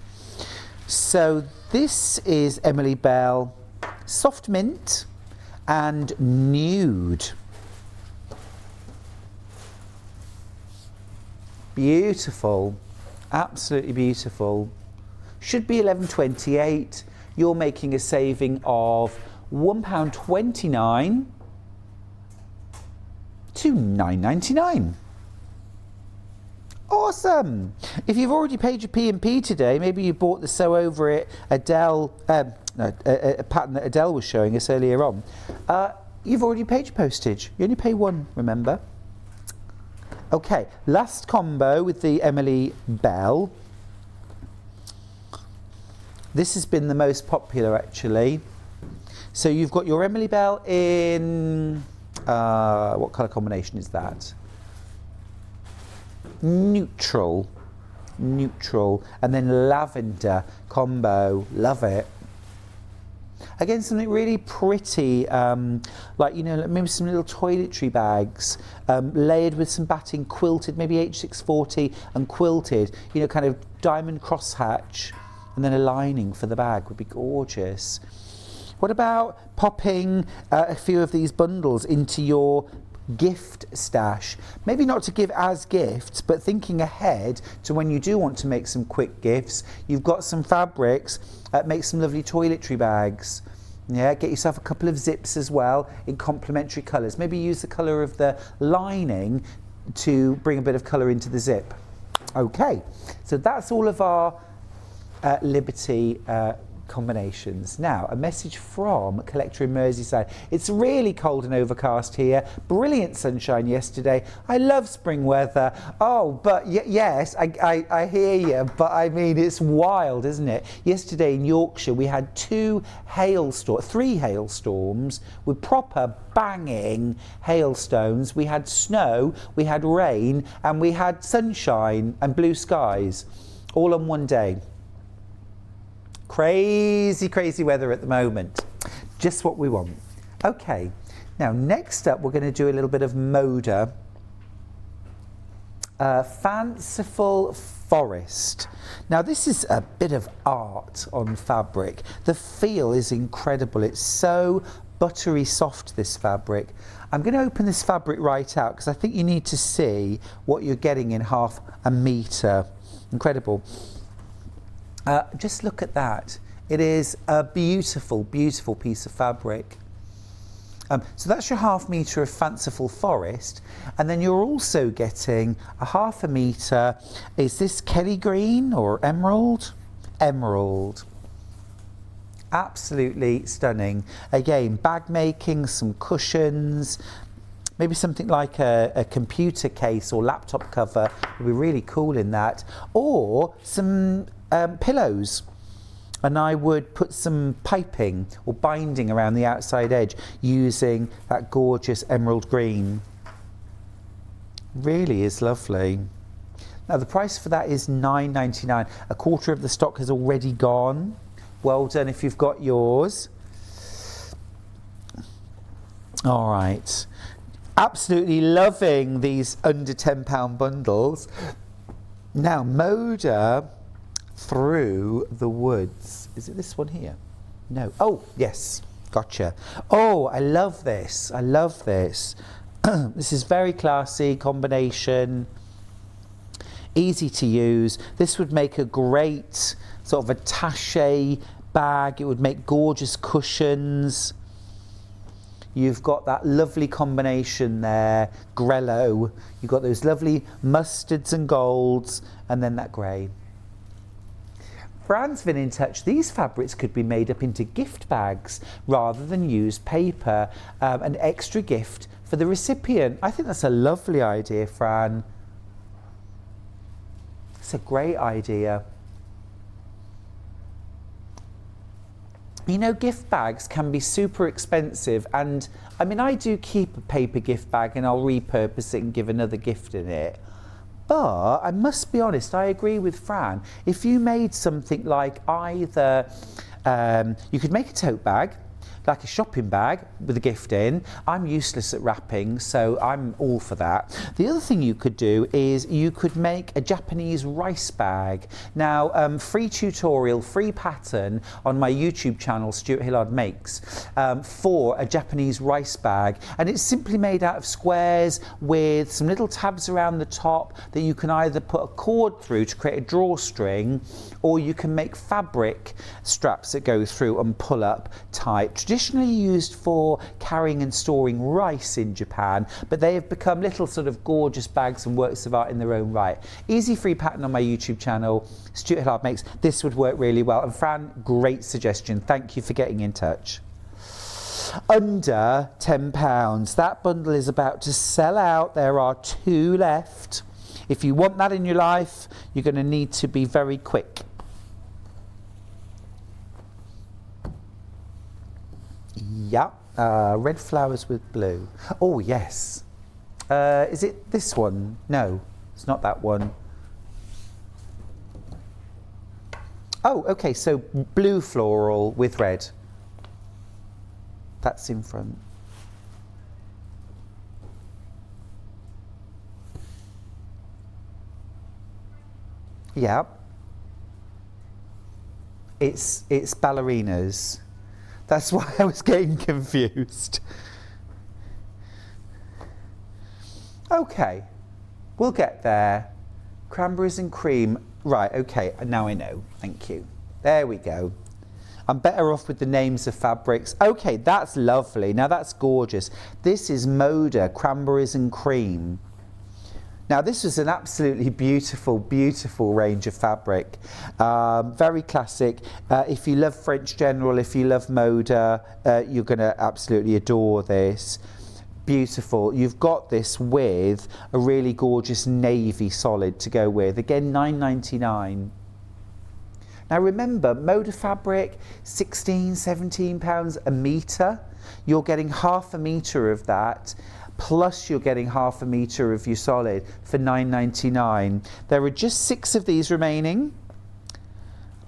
So this is Emily Bell, soft mint and nude. Beautiful, absolutely beautiful. Should be £11.28. You're making a saving of £1.29 to $9.99. Awesome! If you've already paid your P&P today, maybe you bought the sew over it Adelle, a pattern that Adelle was showing us earlier on. You've already paid your postage. You only pay 1, remember? Okay, last combo with the Emily Bell. This has been the most popular actually. So you've got your Emily Bell in, what colour combination is that? Neutral, and then lavender combo, love it. Again, something really pretty, like, you know, maybe some little toiletry bags, layered with some batting, quilted, maybe H640 and quilted, you know, kind of diamond crosshatch, and then a lining for the bag would be gorgeous. What about popping a few of these bundles into your gift stash? Maybe not to give as gifts, but thinking ahead to when you do want to make some quick gifts. You've got some fabrics, make some lovely toiletry bags. Yeah, get yourself a couple of zips as well in complementary colours. Maybe use the colour of the lining to bring a bit of colour into the zip. Okay, so that's all of our Liberty combinations. Now, a message from a collector in Merseyside. It's really cold and overcast here. Brilliant sunshine yesterday. I love spring weather. Oh, but yes, I hear you, but I mean, it's wild, isn't it? Yesterday in Yorkshire, we had three hailstorms with proper banging hailstones. We had snow, we had rain, and we had sunshine and blue skies all on one day. Crazy, crazy weather at the moment. Just what we want. Okay, now next up we're going to do a little bit of Moda. Fanciful Forest. Now this is a bit of art on fabric. The feel is incredible. It's so buttery soft, this fabric. I'm going to open this fabric right out because I think you need to see what you're getting in half a metre. Incredible. Just look at that. It is a beautiful, beautiful piece of fabric. So that's your half metre of Fanciful Forest. And then you're also getting a half a metre. Is this Kelly Green or Emerald? Emerald. Absolutely stunning. Again, bag making, some cushions, maybe something like a computer case or laptop cover would be really cool in that. Or some pillows, and I would put some piping or binding around the outside edge using that gorgeous emerald green. Really is lovely. Now the price for that is £9.99. A quarter of the stock has already gone. Well done if you've got yours. All right, absolutely loving these under £10 bundles. Now Moda Through the Woods. Is it this one here? No. Oh, yes. Gotcha. Oh, I love this. I love this. This is very classy combination. Easy to use. This would make a great sort of attaché bag. It would make gorgeous cushions. You've got that lovely combination there. Grello. You've got those lovely mustards and golds, and then that grey. Fran's been in touch. These fabrics could be made up into gift bags rather than use paper. An extra gift for the recipient. I think that's a lovely idea, Fran. It's a great idea. You know, gift bags can be super expensive, and I mean, I do keep a paper gift bag and I'll repurpose it and give another gift in it. But I must be honest, I agree with Fran. If you made something like either, you could make a tote bag, like a shopping bag with a gift in. I'm useless at wrapping, so I'm all for that. The other thing you could do is you could make a Japanese rice bag. Now, free tutorial, free pattern on my YouTube channel, Stuart Hillard Makes, for a Japanese rice bag. And it's simply made out of squares with some little tabs around the top that you can either put a cord through to create a drawstring, or you can make fabric straps that go through and pull up tight. Traditionally used for carrying and storing rice in Japan, but they have become little sort of gorgeous bags and works of art in their own right. Easy free pattern on my YouTube channel, Stuart Hillard Makes. This would work really well. And Fran, great suggestion. Thank you for getting in touch. Under £10. That bundle is about to sell out. There are 2 left. If you want that in your life, you're going to need to be very quick. Yeah, red flowers with blue. Oh, yes. Is it this one? No, it's not that one. Oh, okay, so blue floral with red. That's in front. Yeah. It's ballerinas. That's why I was getting confused. Okay, we'll get there. Cranberries and cream. Right, okay, now I know. Thank you. There we go. I'm better off with the names of fabrics. Okay, that's lovely. Now that's gorgeous. This is Moda, cranberries and cream. Now this was an absolutely beautiful, beautiful range of fabric. Very classic. If you love French General, if you love Moda, you're going to absolutely adore this. Beautiful. You've got this with a really gorgeous navy solid to go with. Again, £9.99. Now remember, Moda fabric, £16, £17 a metre. You're getting half a metre of that, plus you're getting half a metre of your solid for £9.99. There are just 6 of these remaining.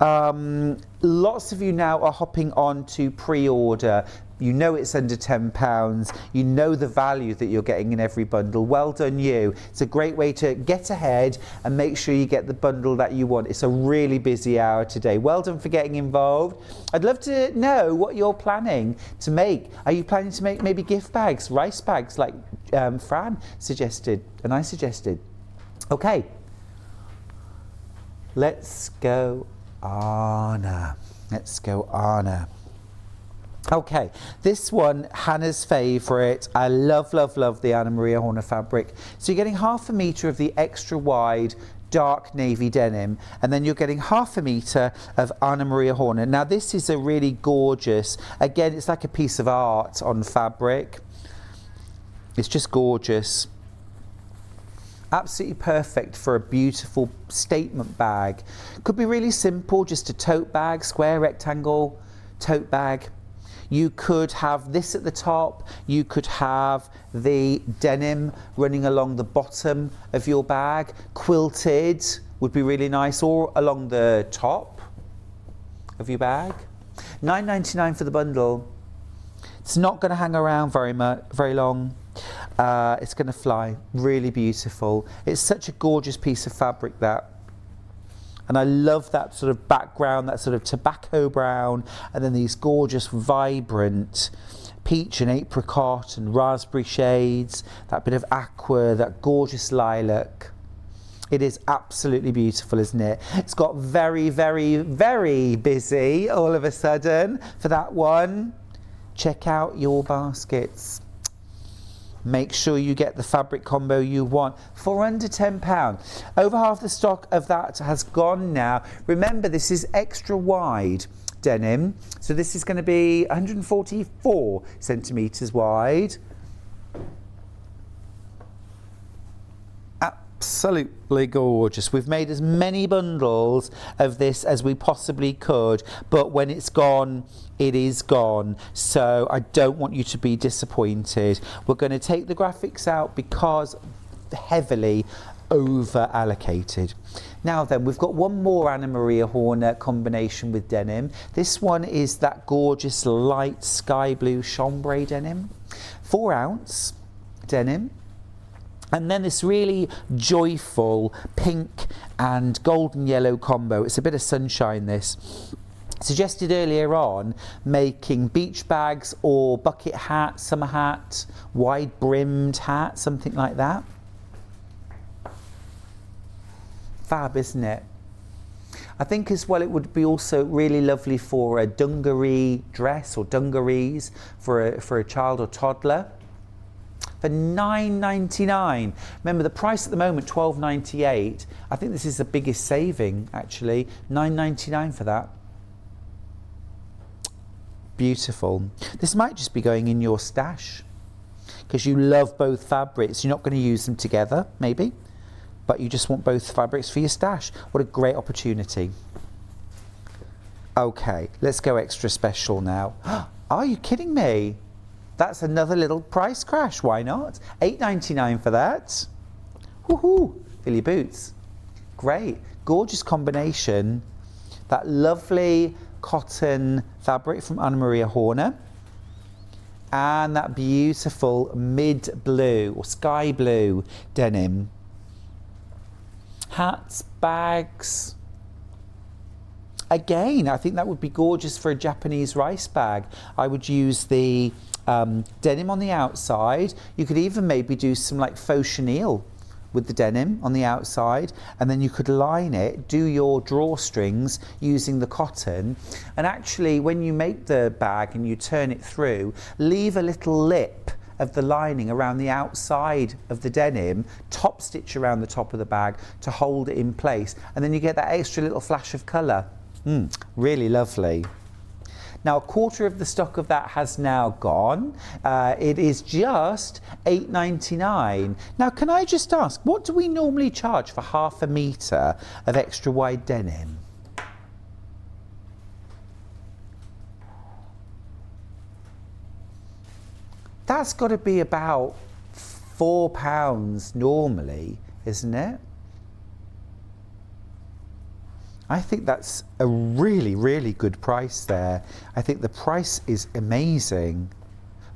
Lots of you now are hopping on to pre-order. You know it's under £10. You know the value that you're getting in every bundle. Well done you. It's a great way to get ahead and make sure you get the bundle that you want. It's a really busy hour today. Well done for getting involved. I'd love to know what you're planning to make. Are you planning to make maybe gift bags, rice bags like Fran suggested and I suggested? Okay. Let's go Anna. Let's go Anna. Okay, this one, Hannah's favourite. I love, love, love the Anna Maria Horner fabric. So you're getting half a metre of the extra wide dark navy denim, and then you're getting half a metre of Anna Maria Horner. Now this is a really gorgeous, again, it's like a piece of art on fabric. It's just gorgeous. Absolutely perfect for a beautiful statement bag. Could be really simple, just a tote bag, square rectangle tote bag. You could have this at the top, you could have the denim running along the bottom of your bag. Quilted would be really nice, or along the top of your bag. £9.99 for the bundle. It's not going to hang around very long. It's going to fly. Really beautiful. It's such a gorgeous piece of fabric, that. And I love that sort of background, that sort of tobacco brown, and then these gorgeous, vibrant peach and apricot and raspberry shades, that bit of aqua, that gorgeous lilac. It is absolutely beautiful, isn't it? It's got very, very, very busy all of a sudden for that one. Check out your baskets. Make sure you get the fabric combo you want for under £10. Over half the stock of that has gone now. Remember, this is extra wide denim, so this is going to be 144 centimetres wide. Absolutely gorgeous. We've made as many bundles of this as we possibly could, but when it's gone, it is gone. So I don't want you to be disappointed. We're going to take the graphics out because heavily over allocated. Now then, we've got one more Anna Maria Horner combination with denim. This one is that gorgeous light sky blue chambray denim, 4 ounce denim. And then this really joyful pink and golden yellow combo. It's a bit of sunshine, this. Suggested earlier on making beach bags or bucket hat, summer hat, wide brimmed hat, something like that. Fab, isn't it? I think as well it would be also really lovely for a dungaree dress or dungarees for a child or toddler. For £9.99. Remember, the price at the moment, £12.98. I think this is the biggest saving, actually. £9.99 for that. Beautiful. This might just be going in your stash because you love both fabrics. You're not going to use them together, maybe, but you just want both fabrics for your stash. What a great opportunity. Okay, let's go extra special now. Are you kidding me? That's another little price crash. Why not? $8.99 for that. Woohoo! Fill your boots. Great. Gorgeous combination. That lovely cotton fabric from Anna Maria Horner. And that beautiful mid blue or sky blue denim. Hats, bags. Again, I think that would be gorgeous for a Japanese rice bag. I would use the denim on the outside. You could even maybe do some like faux chenille with the denim on the outside, and then you could line it, do your drawstrings using the cotton, and actually when you make the bag and you turn it through, leave a little lip of the lining around the outside of the denim, top stitch around the top of the bag to hold it in place, and then you get that extra little flash of colour. Really lovely. Now, a quarter of the stock of that has now gone. It is just $8.99. Now, can I just ask, what do we normally charge for half a metre of extra wide denim? That's got to be about £4 normally, isn't it? I think that's a really, really good price there. I think the price is amazing.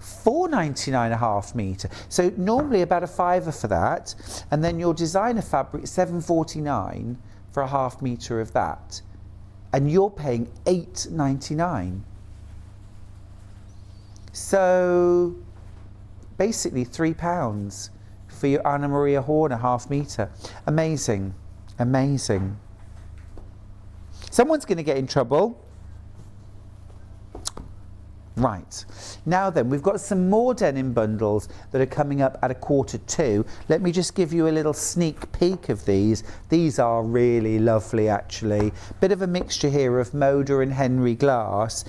$4.99 a half metre. So normally about a fiver for that. And then your designer fabric, $7.49 for a half metre of that. And you're paying $8.99. So basically £3 for your Anna Maria Horner half metre. Amazing, amazing. Someone's going to get in trouble. Right. Now then, we've got some more denim bundles that are coming up at 1:45. Let me just give you a little sneak peek of these. These are really lovely, actually. Bit of a mixture here of Moda and Henry Glass.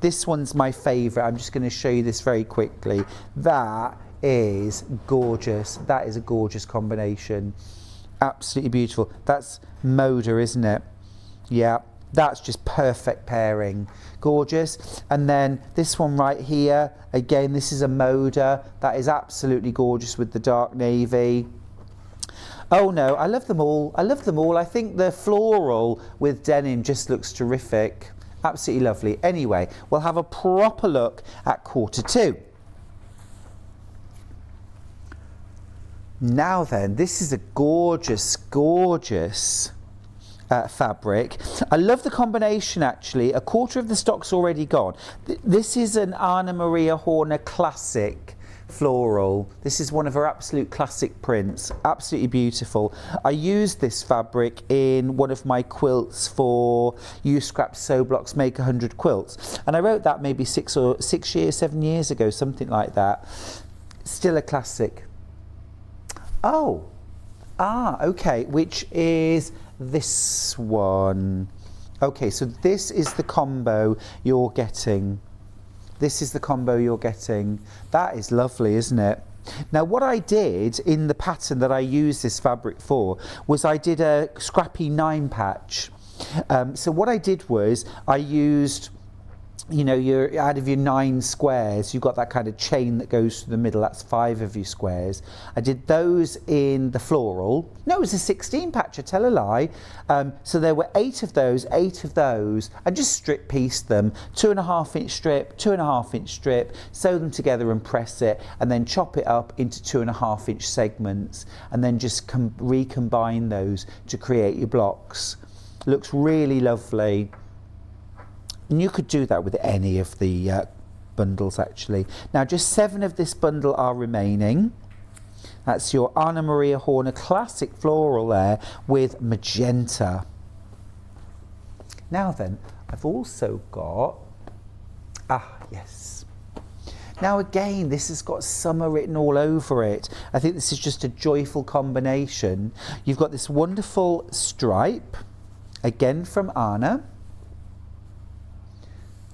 This one's my favourite. I'm just going to show you this very quickly. That is gorgeous. That is a gorgeous combination. Absolutely beautiful. That's Moda, isn't it? Yeah, that's just perfect pairing. Gorgeous. And then this one right here, again, this is a Moda. That is absolutely gorgeous with the dark navy. Oh no, I love them all. I love them all. I think the floral with denim just looks terrific. Absolutely lovely. Anyway, we'll have a proper look at 1:45. Now then, this is a gorgeous, gorgeous fabric. I love the combination actually. A quarter of the stock's already gone. This is an Anna Maria Horner classic floral. This is one of her absolute classic prints. Absolutely beautiful. I used this fabric in one of my quilts for Use Scrap Sew Blocks Make 100 Quilts. And I wrote that maybe 7 years ago, something like that. Still a classic. Oh, okay, which is this one. Okay, so this is the combo you're getting. This is the combo you're getting. That is lovely, isn't it? Now, what I did in the pattern that I used this fabric for was I did a scrappy 9 patch. So what I did was I used, you know, out of your 9 squares, you've got that kind of chain that goes through the middle. That's 5 of your squares. I did those in the floral. No, it was a 16 patch, I tell a lie. So there were 8 of those. I just strip pieced them, 2.5 inch strip, 2.5 inch strip, sew them together and press it, and then chop it up into 2.5 inch segments, and then just recombine those to create your blocks. Looks really lovely. And you could do that with any of the bundles actually. Now just 7 of this bundle are remaining. That's your Anna Maria Horner classic floral there with magenta. Now then, I've also got, yes. Now again, this has got summer written all over it. I think this is just a joyful combination. You've got this wonderful stripe, again from Anna.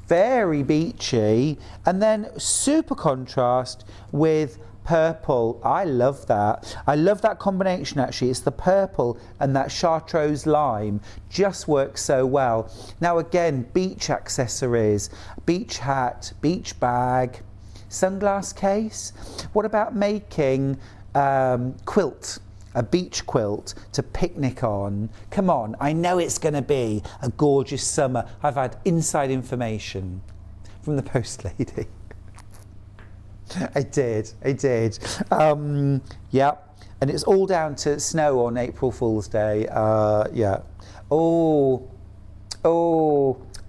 Very beachy, and then super contrast with purple. I love that. I love that combination actually. It's the purple and that chartreuse lime just works so well. Now again, beach accessories, beach hat, beach bag, sunglass case. What about making quilt? A beach quilt to picnic on. Come on, I know it's going to be a gorgeous summer. I've had inside information from the post lady. I did. Yeah, and it's all down to snow on April Fool's Day. Yeah. Oh,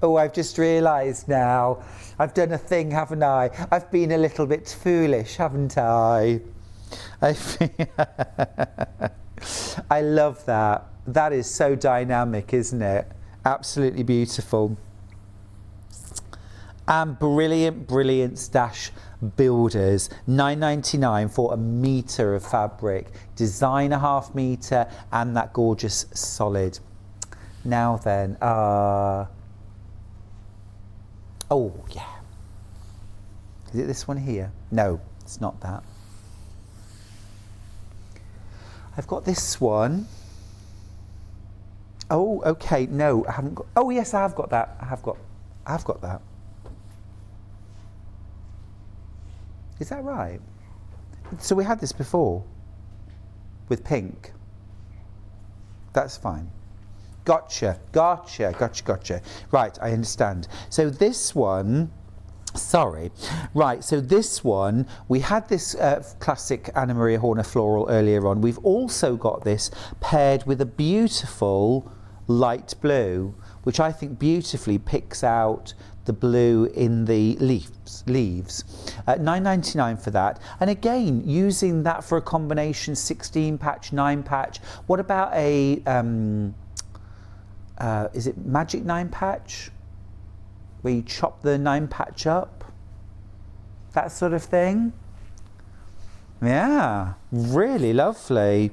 I've just realised now. I've done a thing, haven't I? I've been a little bit foolish, haven't I? I love that. That is so dynamic, isn't it? Absolutely beautiful. And brilliant stash builders. £9.99 for a metre of fabric. Designer ½ metre and that gorgeous solid. Now then, oh yeah. Is it this one here? No, it's not that. I've got this one. Oh, okay. No, I haven't got. Oh, yes, I have got that. I have got that. Is that right? So we had this before with pink. That's fine. Gotcha. Right, I understand. So this one. Sorry. Right, so this one, we had this classic Anna Maria Horner floral earlier on. We've also got this paired with a beautiful light blue, which I think beautifully picks out the blue in the leaves. £9.99 for that. And again, using that for a combination 16 patch, 9 patch. What about a, is it Magic 9 patch? Where you chop the 9 patch up, that sort of thing. Yeah, really lovely.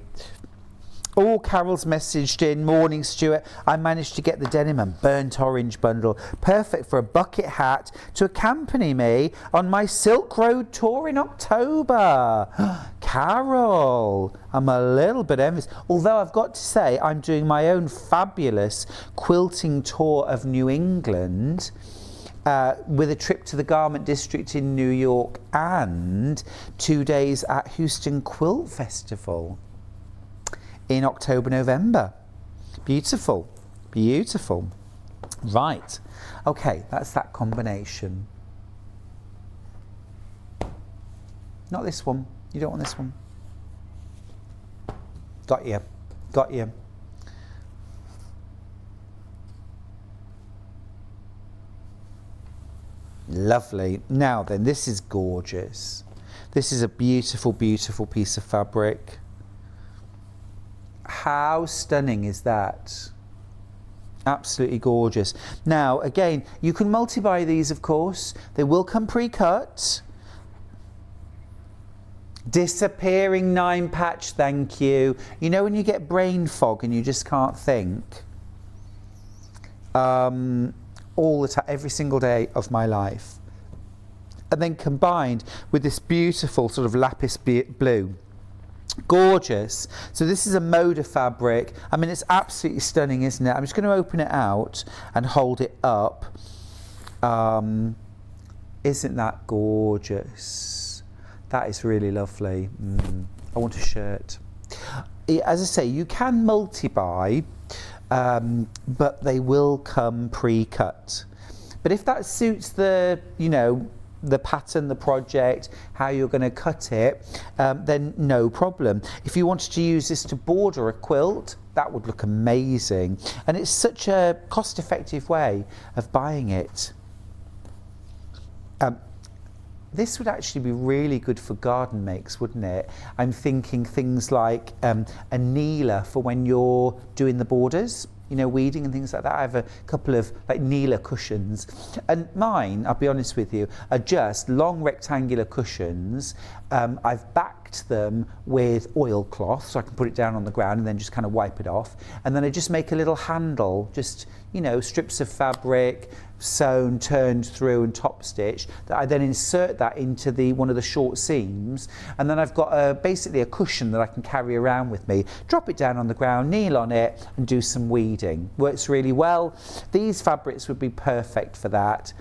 Oh, Carol's messaged in, morning Stuart, I managed to get the denim and burnt orange bundle, perfect for a bucket hat to accompany me on my Silk Road tour in October. Carol, I'm a little bit envious, although I've got to say I'm doing my own fabulous quilting tour of New England, with a trip to the Garment District in New York and 2 days at Houston Quilt Festival in October, November. Beautiful. Right. Okay, that's that combination. Not this one. You don't want this one. Got you. Lovely. Now then, this is gorgeous. This is a beautiful piece of fabric. How stunning is that? Absolutely gorgeous. Now, again, you can multi-buy these, of course. They will come pre-cut. Disappearing 9 patch, thank you. You know when you get brain fog and you just can't think? All the time, every single day of my life. And then combined with this beautiful sort of lapis blue. Gorgeous. So this is a Moda fabric. I mean, it's absolutely stunning, isn't it? I'm just going to open it out and hold it up. Isn't that gorgeous? That is really lovely. I want a shirt. As I say, you can multi-buy, but they will come pre-cut. But if that suits the, the pattern, the project, how you're going to cut it, then no problem. If you wanted to use this to border a quilt, that would look amazing. And it's such a cost-effective way of buying it. This would actually be really good for garden makes, wouldn't it? I'm thinking things like a kneeler for when you're doing the borders, weeding and things like that. I have a couple of like kneeler cushions, and mine, I'll be honest with you, are just long rectangular cushions. I've backed wet them with oilcloth so I can put it down on the ground and then just kind of wipe it off. And then I just make a little handle, just, you know, strips of fabric, sewn, turned through and top stitched, that I then insert that into one of the short seams, and then I've got basically a cushion that I can carry around with me, drop it down on the ground, kneel on it and do some weeding. Works really well. These fabrics would be perfect for that.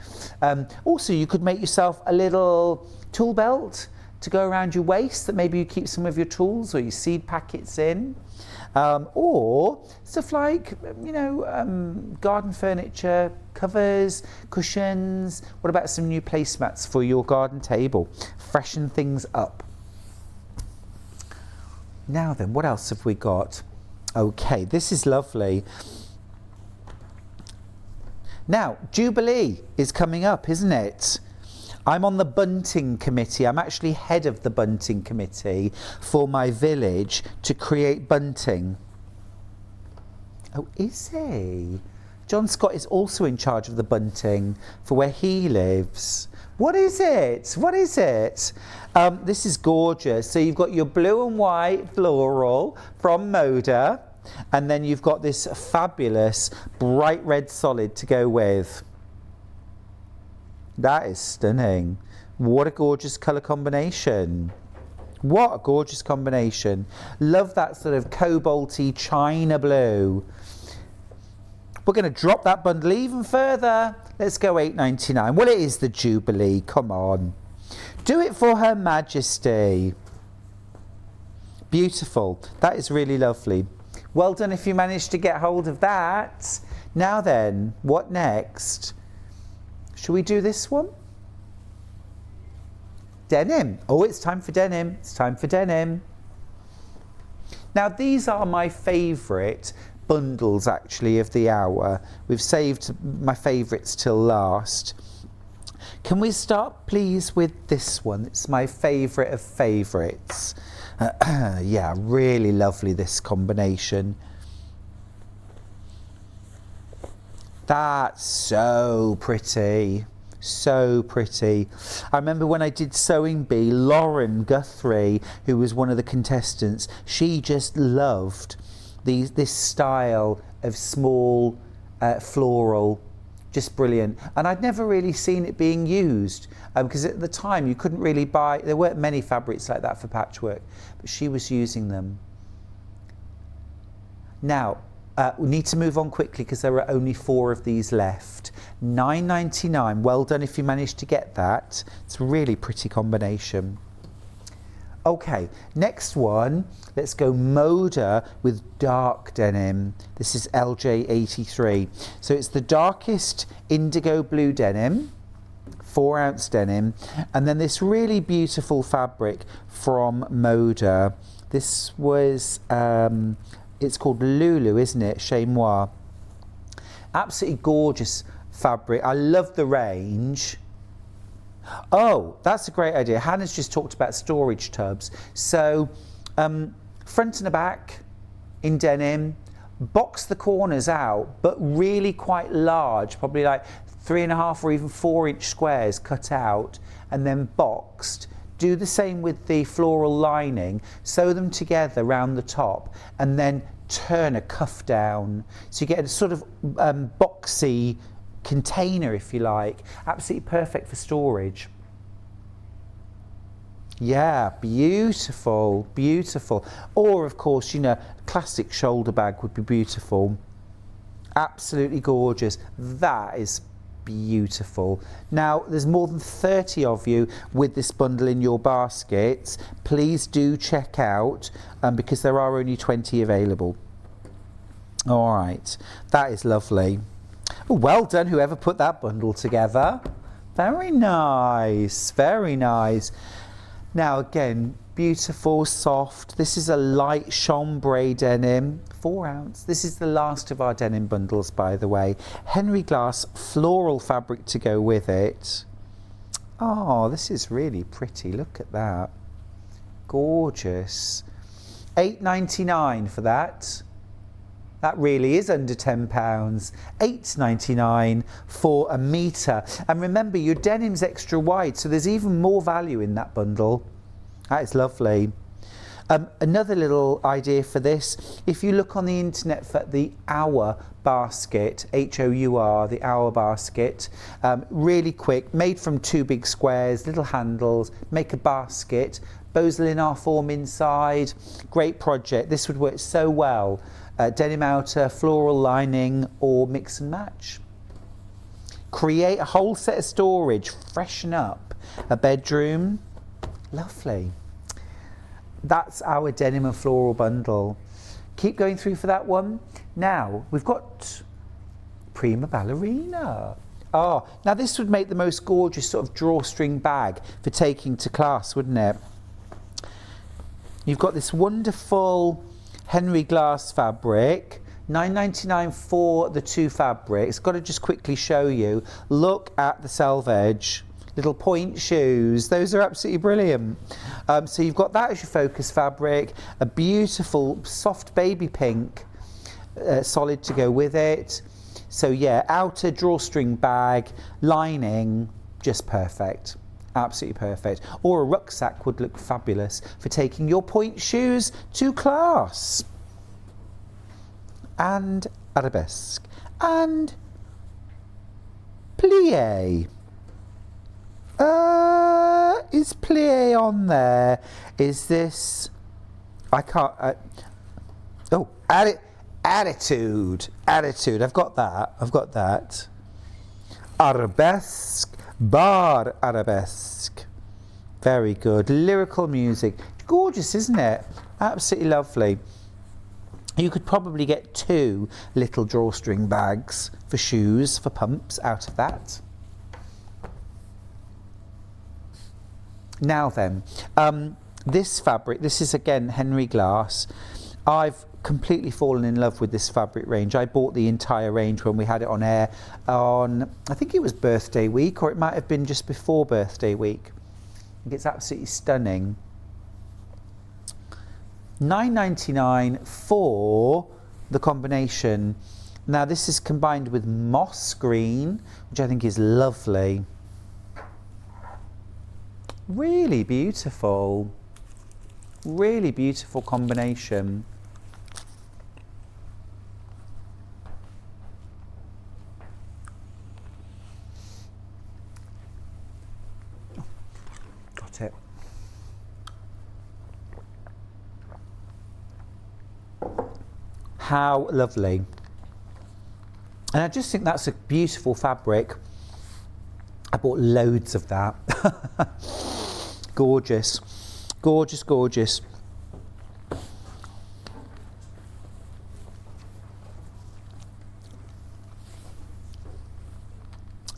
Also, you could make yourself a little tool belt to go around your waist that maybe you keep some of your tools or your seed packets in. Or stuff like, you know, garden furniture, covers, cushions. What about some new placemats for your garden table? Freshen things up. Now then, what else have we got? Okay, this is lovely. Now, Jubilee is coming up, isn't it? I'm on the bunting committee. I'm actually head of the bunting committee for my village to create bunting. Oh, is he? John Scott is also in charge of the bunting for where he lives. What is it? What is it? This is gorgeous. So you've got your blue and white floral from Moda, and then you've got this fabulous bright red solid to go with. That is stunning. What a gorgeous colour combination. What a gorgeous combination. Love that sort of cobalty china blue. We're going to drop that bundle even further. Let's go $8.99. Well, it is the Jubilee. Come on. Do it for Her Majesty. Beautiful. That is really lovely. Well done if you managed to get hold of that. Now then, what next? Shall we do this one? Denim. Oh, it's time for denim. It's time for denim. Now, these are my favourite bundles, actually, of the hour. We've saved my favourites till last. Can we start, please, with this one? It's my favourite of favourites. Yeah, really lovely, this combination. That's so pretty. So pretty. I remember when I did Sewing Bee, Lauren Guthrie, who was one of the contestants, she just loved this style of small floral. Just brilliant. And I'd never really seen it being used because at the time you couldn't really buy, there weren't many fabrics like that for patchwork, but she was using them. Now, we need to move on quickly because there are only 4 of these left. $9.99. Well done if you managed to get that. It's a really pretty combination. Okay, next one. Let's go Moda with dark denim. This is LJ83. So it's the darkest indigo blue denim, 4-ounce denim, and then this really beautiful fabric from Moda. This was it's called Lulu, isn't it? Chez Moi. Absolutely gorgeous fabric. I love the range. Oh, that's a great idea. Hannah's just talked about storage tubs. So front and the back in denim, box the corners out, but really quite large, probably like 3.5 or even 4-inch squares cut out and then boxed. Do the same with the floral lining, sew them together around the top and then turn a cuff down. So you get a sort of boxy container, if you like. Absolutely perfect for storage. Yeah, beautiful, beautiful. Or of course, you know, classic shoulder bag would be beautiful. Absolutely gorgeous. That is beautiful. Now, there's more than 30 of you with this bundle in your baskets. Please do check out because there are only 20 available. All right, that is lovely. Oh, well done, whoever put that bundle together. Very nice, very nice. Now again, beautiful, soft. This is a light chambray denim, 4-ounce. This is the last of our denim bundles, by the way. Henry Glass floral fabric to go with it. Oh, this is really pretty. Look at that. Gorgeous. $8.99 for that. That really is under £10. $8.99 for a metre. And remember, your denim's extra wide, so there's even more value in that bundle. That is lovely. Another little idea for this, if you look on the internet for the Hour basket, H-O-U-R, the Hour basket, really quick, made from 2 big squares, little handles, make a basket, Boselin R-form inside, great project. This would work so well. Denim outer, floral lining, or mix and match. Create a whole set of storage, freshen up a bedroom. Lovely. That's our denim and floral bundle. Keep going through for that one. Now, we've got Prima Ballerina. Oh, now this would make the most gorgeous sort of drawstring bag for taking to class, wouldn't it? You've got this wonderful Henry Glass fabric, £9.99 for the 2 fabrics. Got to just quickly show you. Look at the selvage. Little point shoes, those are absolutely brilliant. So you've got that as your focus fabric, a beautiful soft baby pink solid to go with it. So yeah, outer drawstring bag, lining, just perfect, absolutely perfect. Or a rucksack would look fabulous for taking your point shoes to class. And arabesque, and plie. Is plie on there? Is this? I can't. Oh, attitude. I've got that. Arabesque, bar arabesque. Very good. Lyrical music. Gorgeous, isn't it? Absolutely lovely. You could probably get 2 little drawstring bags for shoes, for pumps out of that. Now then, this fabric, this is again Henry Glass. I've completely fallen in love with this fabric range. I bought the entire range when we had it on air on, I think it was birthday week, or it might have been just before birthday week. I think it's absolutely stunning. £9.99 for the combination. Now this is combined with moss green, which I think is lovely. Really beautiful combination. Got it. How lovely. And I just think that's a beautiful fabric. I bought loads of that. Gorgeous, gorgeous, gorgeous.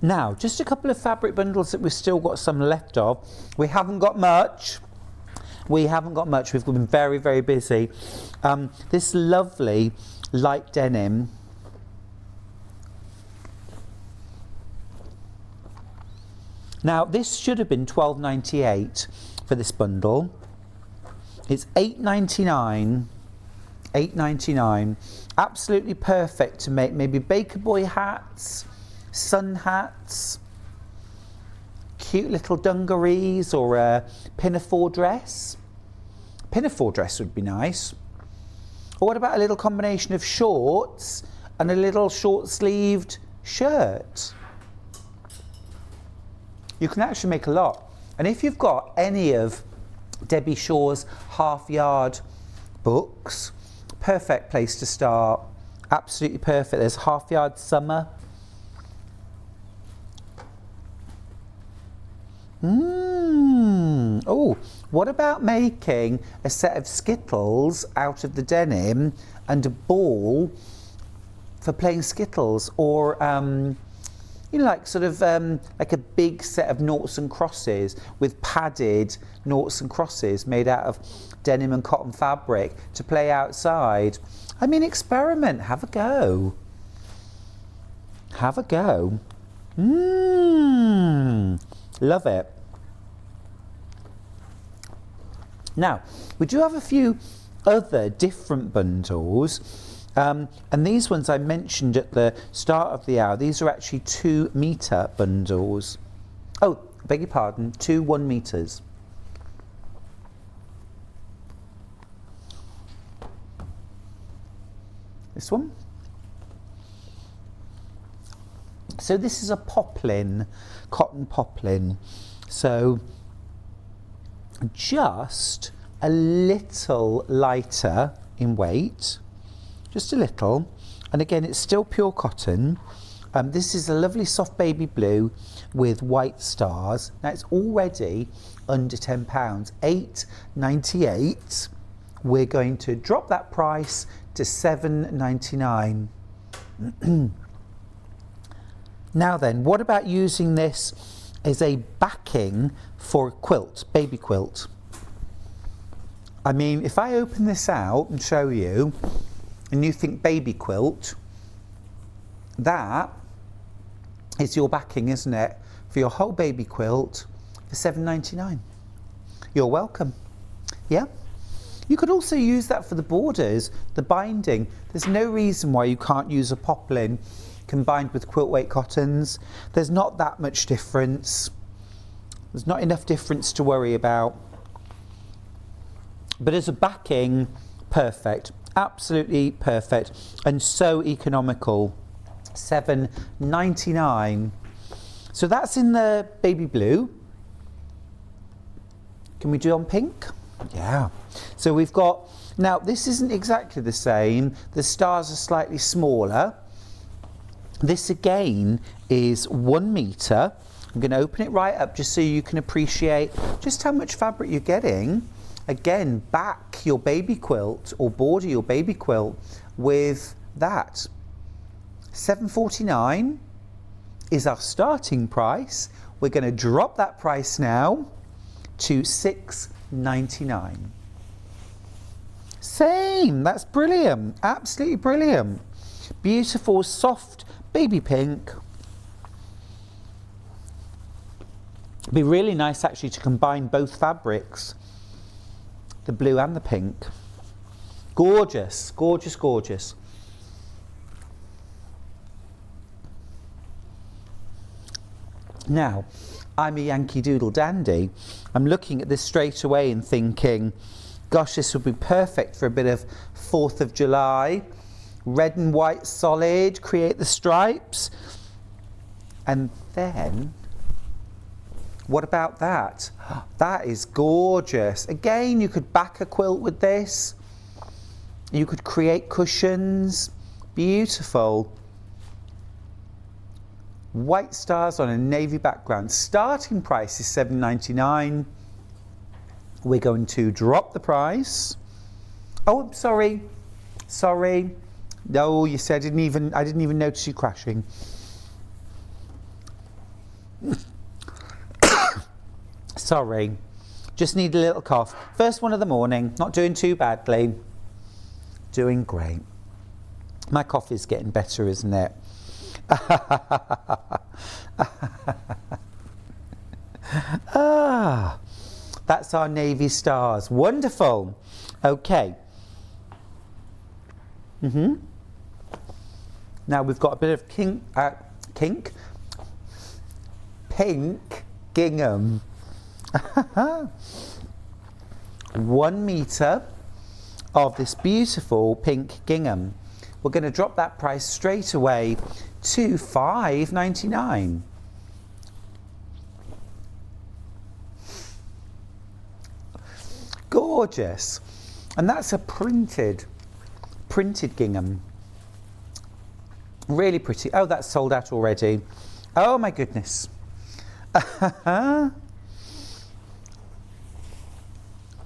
Now, just a couple of fabric bundles that we've still got some left of. We haven't got much. We've been very, very busy. This lovely light denim. Now, this should have been £12.98 for this bundle. It's £8.99. £8.99. Absolutely perfect to make maybe baker boy hats, sun hats, cute little dungarees, or a pinafore dress. Pinafore dress would be nice. Or what about a little combination of shorts and a little short-sleeved shirt? You can actually make a lot. And if you've got any of Debbie Shaw's half-yard books, perfect place to start. Absolutely perfect. There's half-yard summer. Oh, what about making a set of Skittles out of the denim and a ball for playing Skittles, or you know, like sort of like a big set of noughts and crosses with padded noughts and crosses made out of denim and cotton fabric to play outside. I mean, experiment, have a go. Have a go. Love it. Now, we do have a few other different bundles. And these ones I mentioned at the start of the hour. These are actually 2 metre bundles. Oh, beg your pardon, 2 1 metres. This one. So this is a poplin, cotton poplin. So just a little lighter in weight, just a little. And again, it's still pure cotton. This is a lovely soft baby blue with white stars. Now it's already under £10, £8.98. We're going to drop that price to £7.99. Now then, what about using this as a backing for a quilt, baby quilt? I mean, if I open this out and show you, and you think baby quilt, that is your backing, isn't it? For your whole baby quilt for £7.99. You're welcome. Yeah? You could also use that for the borders, the binding. There's no reason why you can't use a poplin combined with quilt weight cottons. There's not that much difference. There's not enough difference to worry about. But as a backing, perfect. Absolutely perfect. And so economical. £7.99. So that's in the baby blue. Can we do on pink? Yeah. So we've got, now this isn't exactly the same. The stars are slightly smaller. This again is 1 metre. I'm going to open it right up just so you can appreciate just how much fabric you're getting. Again, back your baby quilt or border your baby quilt with that. £7.49 is our starting price. We're going to drop that price now to £6.99. Same, that's brilliant, absolutely brilliant. Beautiful, soft baby pink. It'd be really nice actually to combine both fabrics, the blue and the pink. Gorgeous, gorgeous, gorgeous. Now, I'm a Yankee Doodle dandy. I'm looking at this straight away and thinking, gosh, this would be perfect for a bit of 4th of July. Red and white solid, create the stripes. And then, what about that? That is gorgeous. Again, you could back a quilt with this. You could create cushions. Beautiful. White stars on a navy background. Starting price is £7.99. We're going to drop the price. Oh, I'm sorry. Sorry. No, you said I didn't even notice you crashing. Sorry. Just need a little cough. First one of the morning. Not doing too badly. Doing great. My coffee's getting better, isn't it? Ah, that's our navy stars. Wonderful. Okay. Now we've got a bit of pink gingham. 1 metre of this beautiful pink gingham. We're going to drop that price straight away to £5.99. Gorgeous. And that's a printed gingham. Really pretty. Oh, that's sold out already. Oh my goodness.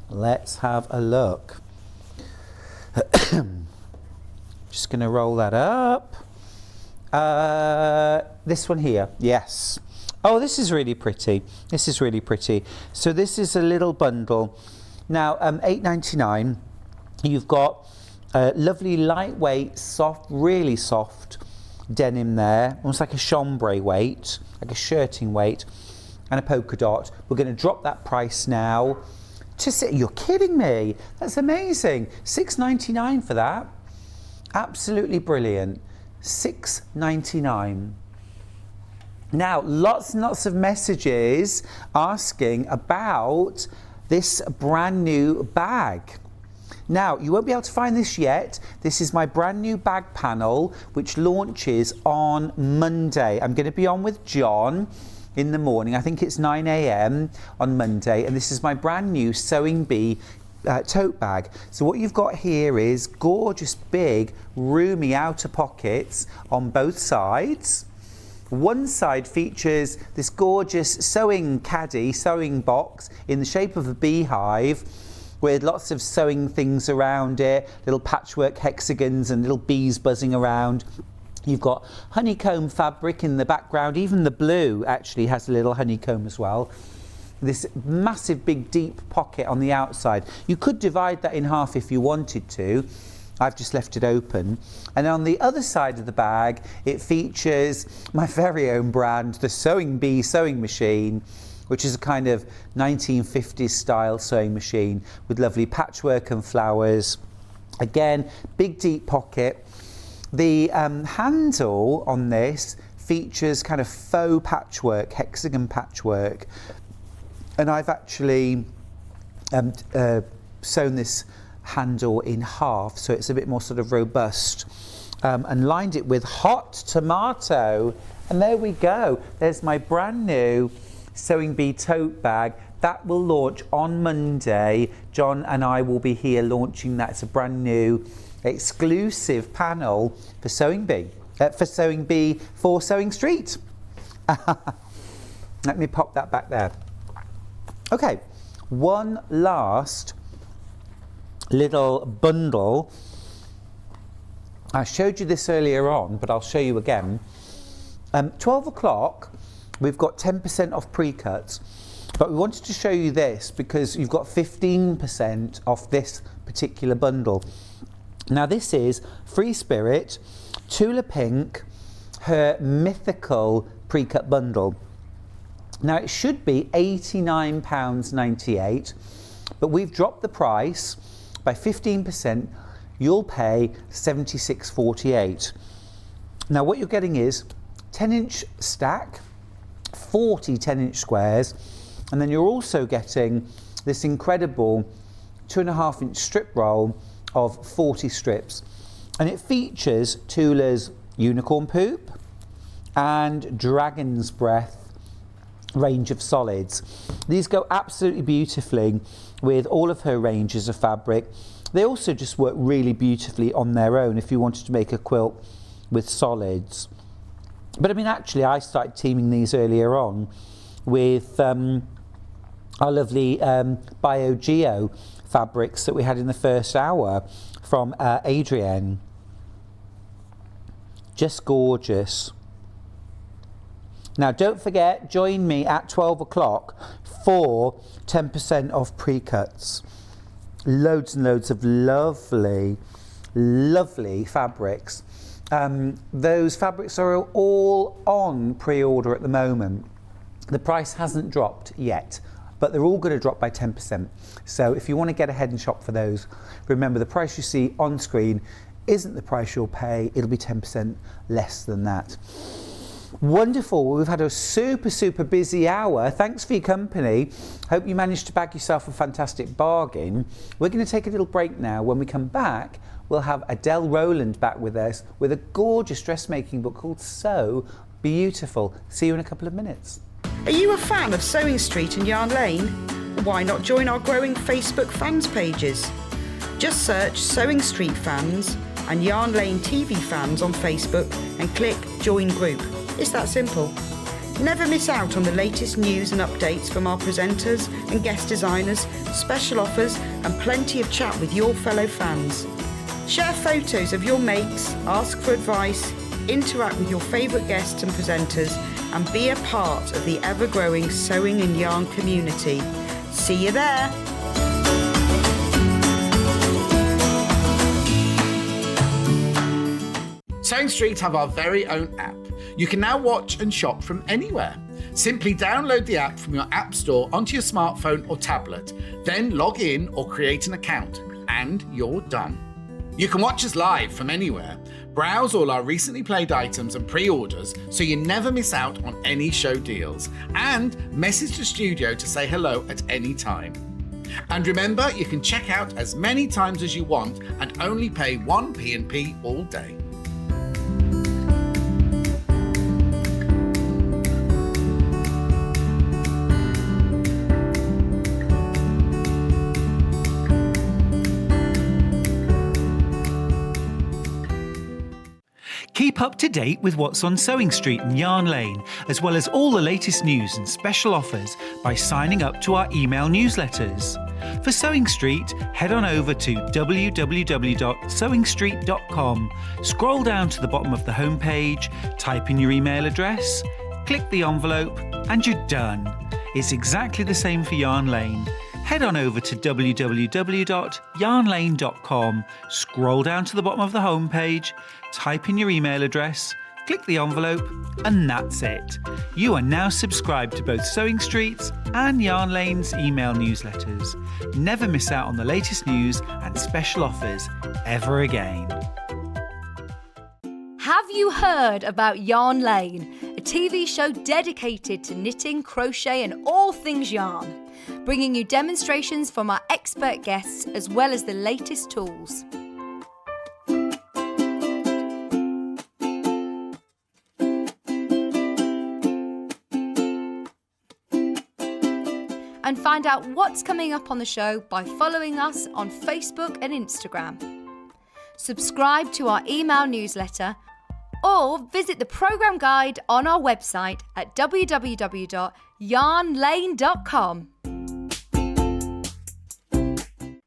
Let's have a look. Just going to roll that up. This one here, yes. Oh, this is really pretty. This is really pretty. So this is a little bundle. Now, £8.99. You've got lovely, lightweight, soft, really soft denim there, almost like a chambray weight, like a shirting weight, and a polka dot. We're going to drop that price now. You're kidding me? That's amazing. £6.99 for that. Absolutely brilliant. £6.99. Now, lots and lots of messages asking about this brand new bag. Now, you won't be able to find this yet. This is my brand new bag panel, which launches on Monday. I'm going to be on with John in the morning. I think it's 9 a.m. on Monday. And this is my brand new Sewing Bee tote bag. So what you've got here is gorgeous, big, roomy outer pockets on both sides. One side features this gorgeous sewing caddy, sewing box in the shape of a beehive, with lots of sewing things around it, little patchwork hexagons and little bees buzzing around. You've got honeycomb fabric in the background. Even the blue actually has a little honeycomb as well. This massive big deep pocket on the outside. You could divide that in half if you wanted to. I've just left it open. And on the other side of the bag, it features my very own brand, the Sewing Bee sewing machine, which is a kind of 1950s style sewing machine with lovely patchwork and flowers. Again, big deep pocket. The handle on this features kind of faux patchwork, hexagon patchwork. And I've actually sewn this handle in half, so it's a bit more sort of robust, and lined it with hot tomato. And there we go. There's my brand new Sewing Bee tote bag. That will launch on Monday. John and I will be here launching that. It's a brand new exclusive panel for Sewing Bee, for Sewing Street. Let me pop that back there. Okay, one last little bundle. I showed you this earlier on, but I'll show you again. 12 o'clock, we've got 10% off pre-cuts, but we wanted to show you this because you've got 15% off this particular bundle. Now this is Free Spirit, Tula Pink, her mythical pre-cut bundle. Now it should be £89.98, but we've dropped the price by 15%. You'll pay £76.48. Now what you're getting is 10-inch stack, 40 10-inch squares, and then you're also getting this incredible 2.5-inch strip roll of 40 strips. And it features Tula's Unicorn Poop and Dragon's Breath range of solids. These go absolutely beautifully with all of her ranges of fabric. They also just work really beautifully on their own if you wanted to make a quilt with solids. But I mean, actually I started teaming these earlier on with our lovely BioGeo fabrics that we had in the first hour from Adrienne. Just gorgeous. Now don't forget, join me at 12 o'clock for 10% off pre-cuts. Loads and loads of lovely, lovely fabrics. Those fabrics are all on pre-order at the moment. The price hasn't dropped yet, but they're all going to drop by 10%. So if you want to get ahead and shop for those, remember the price you see on screen isn't the price you'll pay. It'll be 10% less than that. Wonderful. We've had a super busy hour. Thanks for your company. Hope you managed to bag yourself a fantastic bargain. We're going to take a little break now. When we come back, we'll have Adelle Rowland back with us with a gorgeous dressmaking book called So Beautiful. See you in a couple of minutes. Are you a fan of Sewing Street and Yarn Lane? Why not join our growing Facebook fans pages? Just search Sewing Street Fans and Yarn Lane TV Fans on Facebook and click Join Group. It's that simple. Never miss out on the latest news and updates from our presenters and guest designers, special offers and plenty of chat with your fellow fans. Share photos of your makes, ask for advice, interact with your favourite guests and presenters and be a part of the ever-growing sewing and yarn community. See you there! Sewing Street have our very own app. You can now watch and shop from anywhere. Simply download the app from your app store onto your smartphone or tablet, then log in or create an account, and you're done. You can watch us live from anywhere, browse all our recently played items and pre-orders so you never miss out on any show deals, and message the studio to say hello at any time. And remember, you can check out as many times as you want and only pay 1 P&P all day. Keep up to date with what's on Sewing Street and Yarn Lane, as well as all the latest news and special offers by signing up to our email newsletters. For Sewing Street, head on over to www.sewingstreet.com, scroll down to the bottom of the homepage, type in your email address, click the envelope, and you're done. It's exactly the same for Yarn Lane. Head on over to www.yarnlane.com, scroll down to the bottom of the homepage, type in your email address, click the envelope, and that's it. You are now subscribed to both Sewing Street's and Yarn Lane's email newsletters. Never miss out on the latest news and special offers ever again. Have you heard about Yarn Lane, a TV show dedicated to knitting, crochet and all things yarn, bringing you demonstrations from our expert guests as well as the latest tools. And find out what's coming up on the show by following us on Facebook and Instagram. Subscribe to our email newsletter or visit the programme guide on our website at www.yarnlane.com.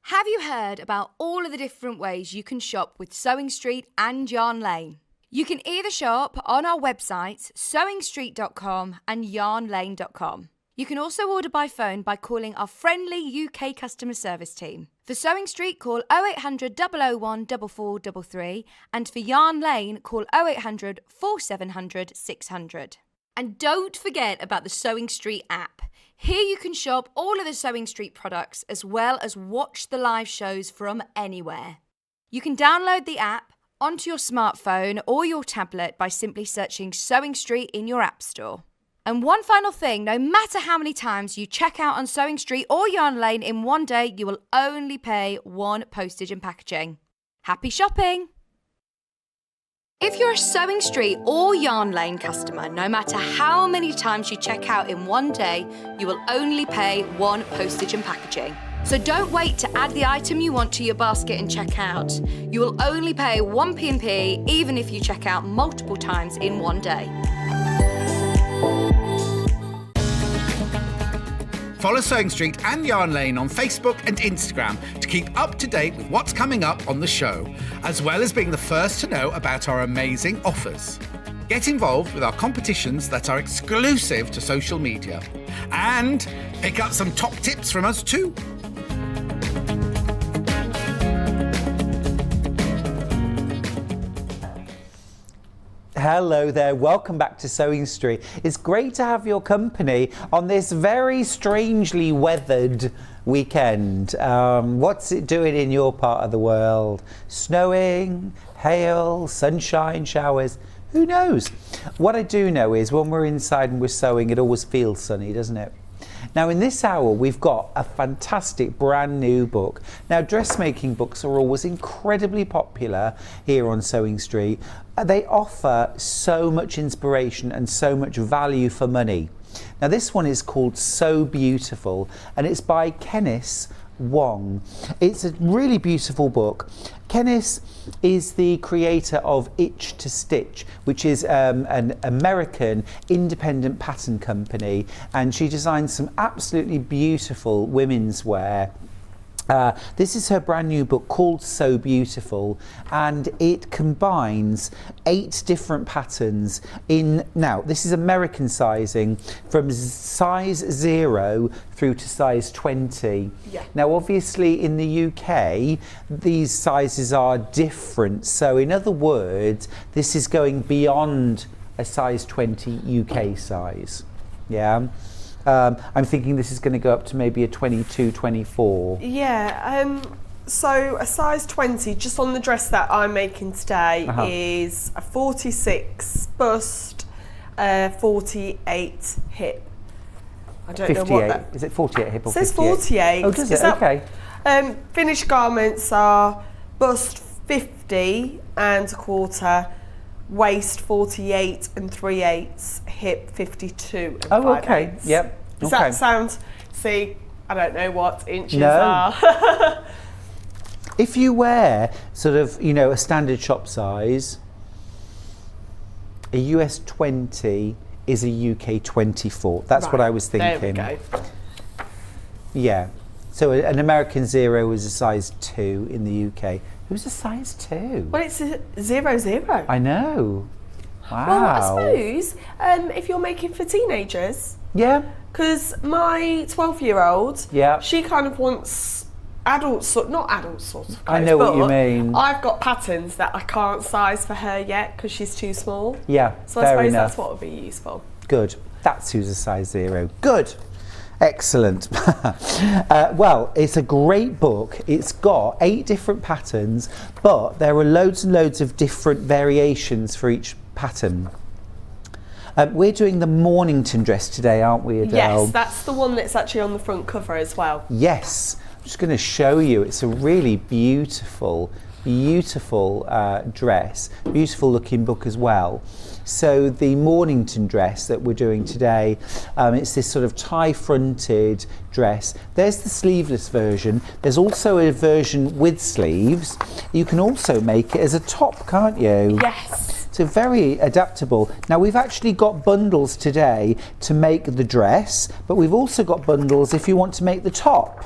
Have you heard about all of the different ways you can shop with Sewing Street and Yarn Lane? You can either shop on our websites sewingstreet.com and yarnlane.com. You can also order by phone by calling our friendly UK customer service team. For Sewing Street, call 0800 001 4433 and for Yarn Lane, call 0800 4700 600. And don't forget about the Sewing Street app. Here you can shop all of the Sewing Street products as well as watch the live shows from anywhere. You can download the app onto your smartphone or your tablet by simply searching Sewing Street in your app store. And one final thing, no matter how many times you check out on Sewing Street or Yarn Lane in one day, you will only pay 1 postage and packaging. Happy shopping! If you're a Sewing Street or Yarn Lane customer, no matter how many times you check out in one day, you will only pay 1 postage and packaging. So don't wait to add the item you want to your basket and check out. You will only pay 1 P&P even if you check out multiple times in one day. Follow Sewing Street and Yarn Lane on Facebook and Instagram to keep up to date with what's coming up on the show, as well as being the first to know about our amazing offers. Get involved with our competitions that are exclusive to social media. And pick up some top tips from us too. Hello there, welcome back to Sewing Street. It's great to have your company on this very strangely weathered weekend. What's it doing in your part of the world? Snowing, hail, sunshine, showers? Who knows? What I do know is when we're inside and we're sewing, it always feels sunny, doesn't it? Now in this hour we've got a fantastic brand new book. Now dressmaking books are always incredibly popular here on Sewing Street. They offer so much inspiration and so much value for money. Now this one is called So Beautiful and it's by Kenneth Wong. It's a really beautiful book. Kenneth is the creator of Itch to Stitch, which is an American independent pattern company, and she designs some absolutely beautiful women's wear. This is her brand new book called So Beautiful, and it combines 8 different patterns in, now this is American sizing, from size 0 through to size 20. Yeah. Now obviously in the UK these sizes are different, so in other words this is going beyond a size 20 UK size. Yeah. I'm thinking this is going to go up to maybe a 22, 24. Yeah, so a size 20, just on the dress that I'm making today, is a 46 bust, 48 hip. I don't 58. know what that... Is it 48 hip or It says 58? 48. Oh, does it? Is that- Okay. Finished garments are bust 50 and a quarter, waist 48 and 3/8, hip 52 and 5/8. Okay. Yep. Does okay. that sound... See, I don't know what inches No. are. If you wear sort of, a standard shop size, a US 20 is a UK 24. That's what I was thinking. There we go. Yeah. So an American 0 is a size 2 in the UK. Who's a size 2? Well, it's a 0/0. I know. Wow. Well, I suppose if you're making for teenagers, Yeah. because my 12-year-old, Yeah. she kind of wants not adult sort of clothes, I know what you but mean. I've got patterns that I can't size for her yet because she's too small. Yeah. So fair I suppose enough. that's what would be useful. Good. That's who's a size 0. Good. Excellent. Well, it's a great book. It's got 8 different patterns, but there are loads and loads of different variations for each pattern. We're doing the Mornington dress today, aren't we, Adele? Yes, that's the one that's actually on the front cover as well. Yes. I'm just going to show you. It's a really beautiful dress, beautiful looking book as well. So the Mornington dress that we're doing today, it's this sort of tie-fronted dress. There's the sleeveless version. There's also a version with sleeves. You can also make it as a top, can't you? Yes. So very adaptable. Now we've actually got bundles today to make the dress, but we've also got bundles if you want to make the top,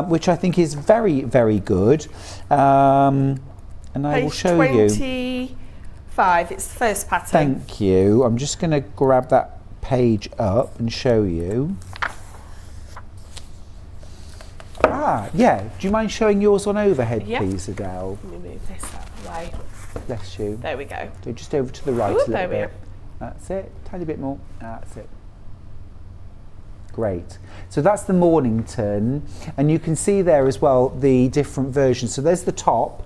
which I think is very, very good. And I will show you. 25, it's the first pattern. Thank you. I'm just going to grab that page up and show you. Yeah. Do you mind showing yours on overhead, Yep. please, Adele? Let me move this out of the way. Bless you. There we go. So just over to the right Ooh, a little there we bit. are. That's it. Tiny bit more. That's it. Great. So that's the Mornington, and you can see there as well the different versions. So there's the top,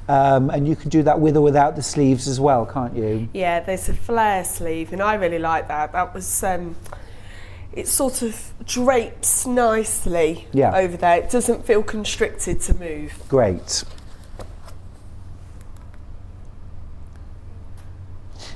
and you can do that with or without the sleeves as well, can't you? Yeah, there's a flare sleeve, and I really like that. That was, it sort of drapes nicely over there. It doesn't feel constricted to move. Great.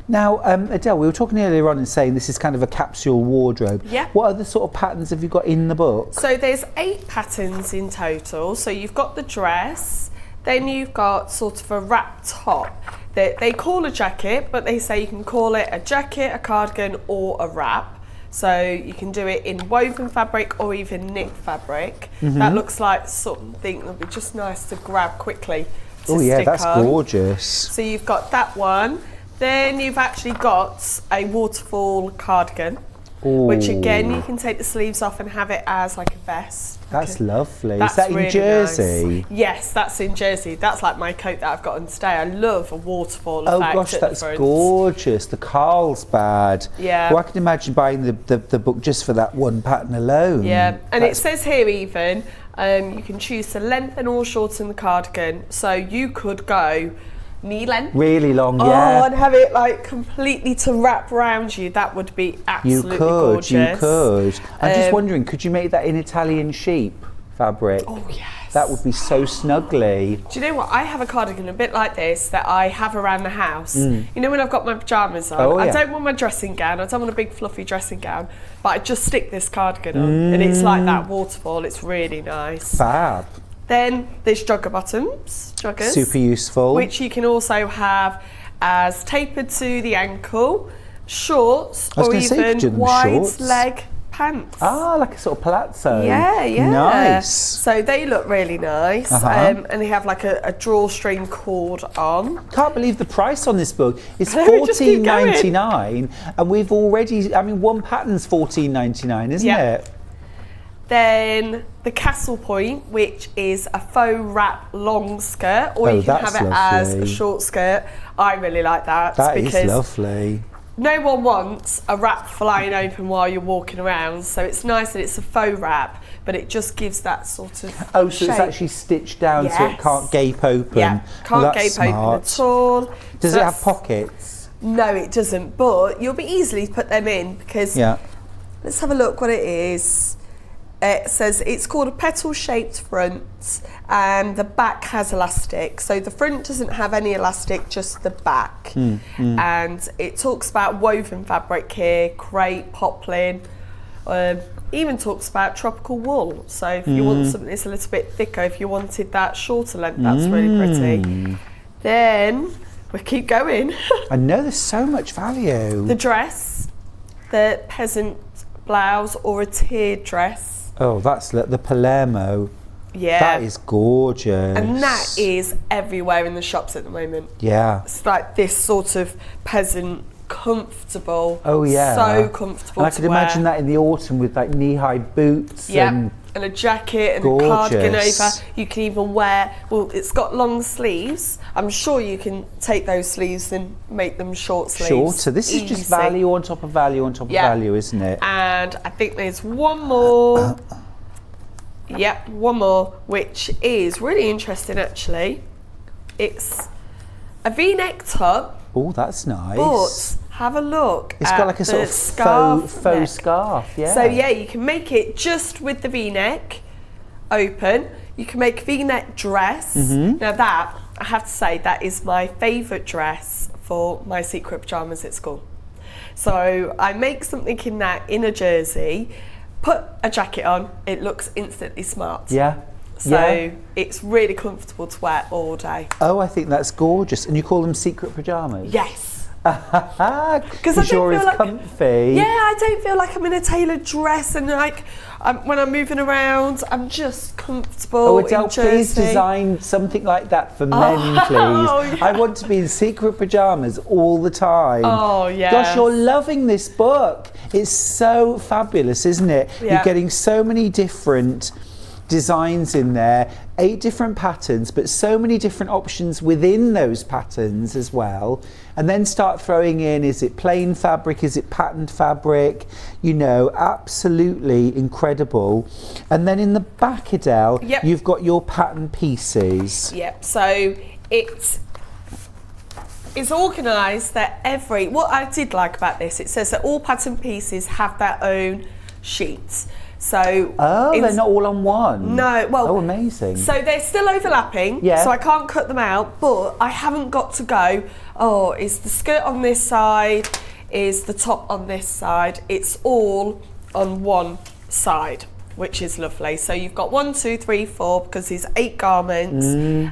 Now, Adele, we were talking earlier on and saying this is kind of a capsule wardrobe. Yeah. What other sort of patterns have you got in the book? So there's 8 patterns in total. So you've got the dress, then you've got sort of a wrap top. They call a jacket, but they say you can call it a jacket, a cardigan, or a wrap. So you can do it in woven fabric or even knit fabric. That looks like something that would be just nice to grab quickly to Oh yeah, stick that's on. gorgeous. So you've got that one. Then you've actually got a waterfall cardigan, which again you can take the sleeves off and have it as like a vest. That's lovely. That's Is that in really Jersey? nice. Yes, that's in Jersey. That's like my coat that I've got on today. I love a waterfall Oh effect gosh, at the that's front. gorgeous. The Carlsbad. Yeah. Well, I can imagine buying the book just for that one pattern alone. Yeah, and That's- it says here even, you can choose to lengthen or shorten the cardigan. So you could go knee length. really long, Oh, yeah. and have it like completely to wrap around you. That would be absolutely gorgeous. You could. I'm just wondering, could you make that in Italian sheep fabric? Oh, yes. That would be so snuggly. Do you know what? I have a cardigan a bit like this that I have around the house. You know when I've got my pyjamas on, Oh, I yeah. don't want my dressing gown, I don't want a big fluffy dressing gown, but I just stick this cardigan on and it's like that waterfall. It's really nice. Fab. Then there's jogger bottoms, joggers. Super useful. Which you can also have as tapered to the ankle, shorts, I was or gonna say you could do even them wide shorts. leg pants. Ah, like a sort of palazzo. Yeah, yeah. Nice. So they look really nice, and they have like a drawstring cord on. Can't believe the price on this book. It's Just keep going. $14.99, and we've already. I mean, one pattern's $14.99, isn't Yeah. it? Then the Castle Point, which is a faux wrap long skirt, or Oh, you can that's have it as a lovely. short skirt. I really like that. That is because lovely. no one wants a wrap flying open while you're walking around, so it's nice that it's a faux wrap, but it just gives that sort of Oh, so it's shape. actually stitched down so it Yes. can't gape open. Yeah, can't Well, gape that's open smart. at all. Does So it have that's- pockets? No, it doesn't, but you'll be easily put them in because Yeah. let's have a look what it is. It says it's called a petal-shaped front, and the back has elastic. So the front doesn't have any elastic, just the back. And it talks about woven fabric here, crepe, poplin. Even talks about tropical wool. So if you want something that's a little bit thicker, if you wanted that shorter length, that's really pretty. Then we keep going. I know there's so much value. The dress, the peasant blouse or a tiered dress. Oh, that's the Palermo. Yeah. That is gorgeous. And that is everywhere in the shops at the moment. Yeah. It's like this sort of peasant, comfortable. Oh yeah. So comfortable. And I could imagine that in the autumn with like knee-high boots. Yeah. And a jacket and gorgeous. a cardigan over. You can even wear, well, it's got long sleeves. I'm sure you can take those sleeves and make them short sleeves. Shorter. This is just value on top of value on top of value, isn't it? And I think there's one more. Yep, one more, which is really interesting actually. It's a V-neck top. Oh, that's nice. But have a look. It's got like a sort of faux scarf, yeah. So yeah, you can make it just with the V-neck open. You can make a V-neck dress. Now that, I have to say, that is my favourite dress for my secret pyjamas at school. So I make something in that, in a jersey, put a jacket on, it looks instantly smart. Yeah. So it's really comfortable to wear all day. Oh, I think that's gorgeous. And you call them secret pyjamas? Yes. Because you're as comfy. Yeah, I don't feel like I'm in a tailored dress and like when I'm moving around, I'm just comfortable. Oh, Adele, in please jersey. design something like that for men, please. I want to be in secret pyjamas all the time. Oh, yeah. Gosh, you're loving this book. It's so fabulous, isn't it? Yeah. You're getting so many different designs in there, 8 different patterns, but so many different options within those patterns as well. And then start throwing in, is it plain fabric, is it patterned fabric? You know, absolutely incredible. And then in the back, Adele, you've got your pattern pieces. Yep, so it's organised that what I did like about this, it says that all pattern pieces have their own sheets. So they're not all on one? No, well... Oh, amazing. So they're still overlapping, so I can't cut them out, but I haven't got to go, oh, is the skirt on this side, is the top on this side? It's all on one side, which is lovely. So you've got 1, 2, 3, 4, because there's 8 garments,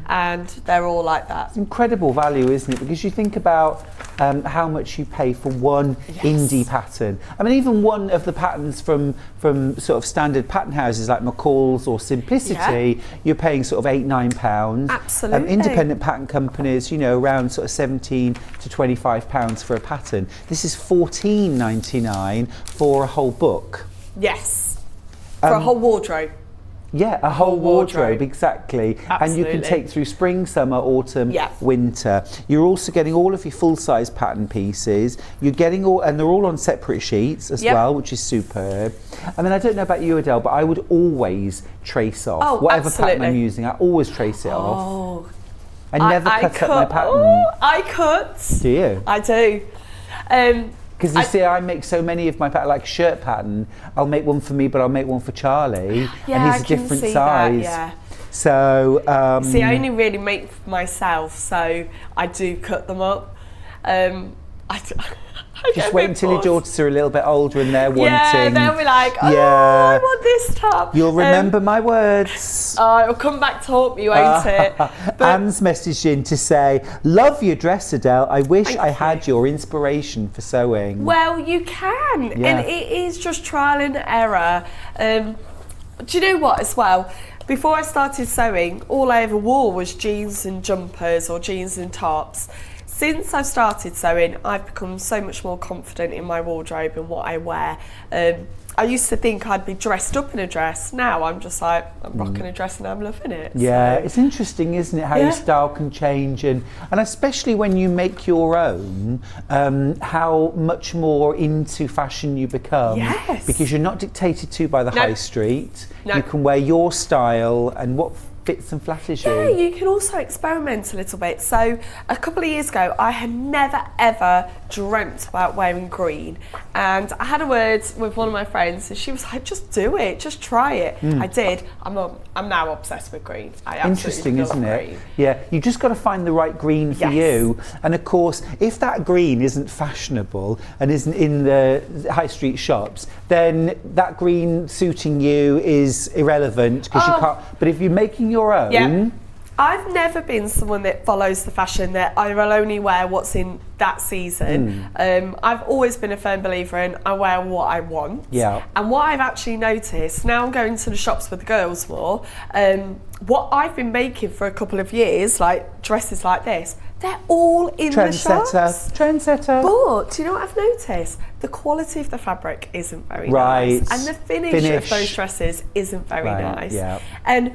and they're all like that. It's incredible value, isn't it? Because you think about how much you pay for one indie pattern. I mean, even one of the patterns from sort of standard pattern houses like McCall's or Simplicity, you're paying sort of £8-9. Absolutely. Independent pattern companies, you know, around sort of £17 to £25 for a pattern. This is $14.99 for a whole book. Yes, for a whole wardrobe. Yeah, a whole wardrobe, exactly. Absolutely. And you can take through spring, summer, autumn, winter. You're also getting all of your full-size pattern pieces. You're getting all, and they're all on separate sheets as well, which is superb. I mean, I don't know about you, Adele, but I would always trace off whatever pattern I'm using. I always trace it off. I never cut up my pattern. Oh, I cut. Do you? I do. Because you see, I make so many of my pattern, like shirt pattern. I'll make one for me, but I'll make one for Charlie, and he's a different size. That, So see, I only really make for myself, so I do cut them up. Just wait until your daughters are a little bit older and they're wanting. Yeah, they'll be like, oh, I want this top. You'll remember my words. It'll come back to haunt me, won't it? But Anne's messaged in to say, love your dress, Adele. I wish I had your inspiration for sewing. Well, you can. And it is just trial and error. Do you know what as well? Before I started sewing, all I ever wore was jeans and jumpers or jeans and tops. Since I've started sewing, I've become so much more confident in my wardrobe and what I wear. I used to think I'd be dressed up in a dress. Now I'm just like, I'm rocking a dress and I'm loving it. Yeah, so. It's interesting, isn't it, how your style can change, and especially when you make your own, how much more into fashion you become. Yes. Because you're not dictated to by the high street. You can wear your style and what fits and flatters you. Yeah, you can also experiment a little bit. So a couple of years ago, I had never ever dreamt about wearing green, and I had a word with one of my friends, and she was like, "Just do it, just try it." I did. I'm now obsessed with green. I absolutely Interesting, love isn't it? green. Yeah, you just got to find the right green for Yes. you. And of course, if that green isn't fashionable and isn't in the high street shops, then that green suiting you is irrelevant because you can't. But if you're making your own, Yeah. I've never been someone that follows the fashion that I will only wear what's in that season. I've always been a firm believer in I wear what I want. Yeah. And what I've actually noticed, now I'm going to the shops with the girls more, what I've been making for a couple of years, like dresses like this, they're all in the shops. Trendsetter. But do you know what I've noticed? The quality of the fabric isn't very Right. nice. And the finish of those dresses isn't very Right, nice. yeah. And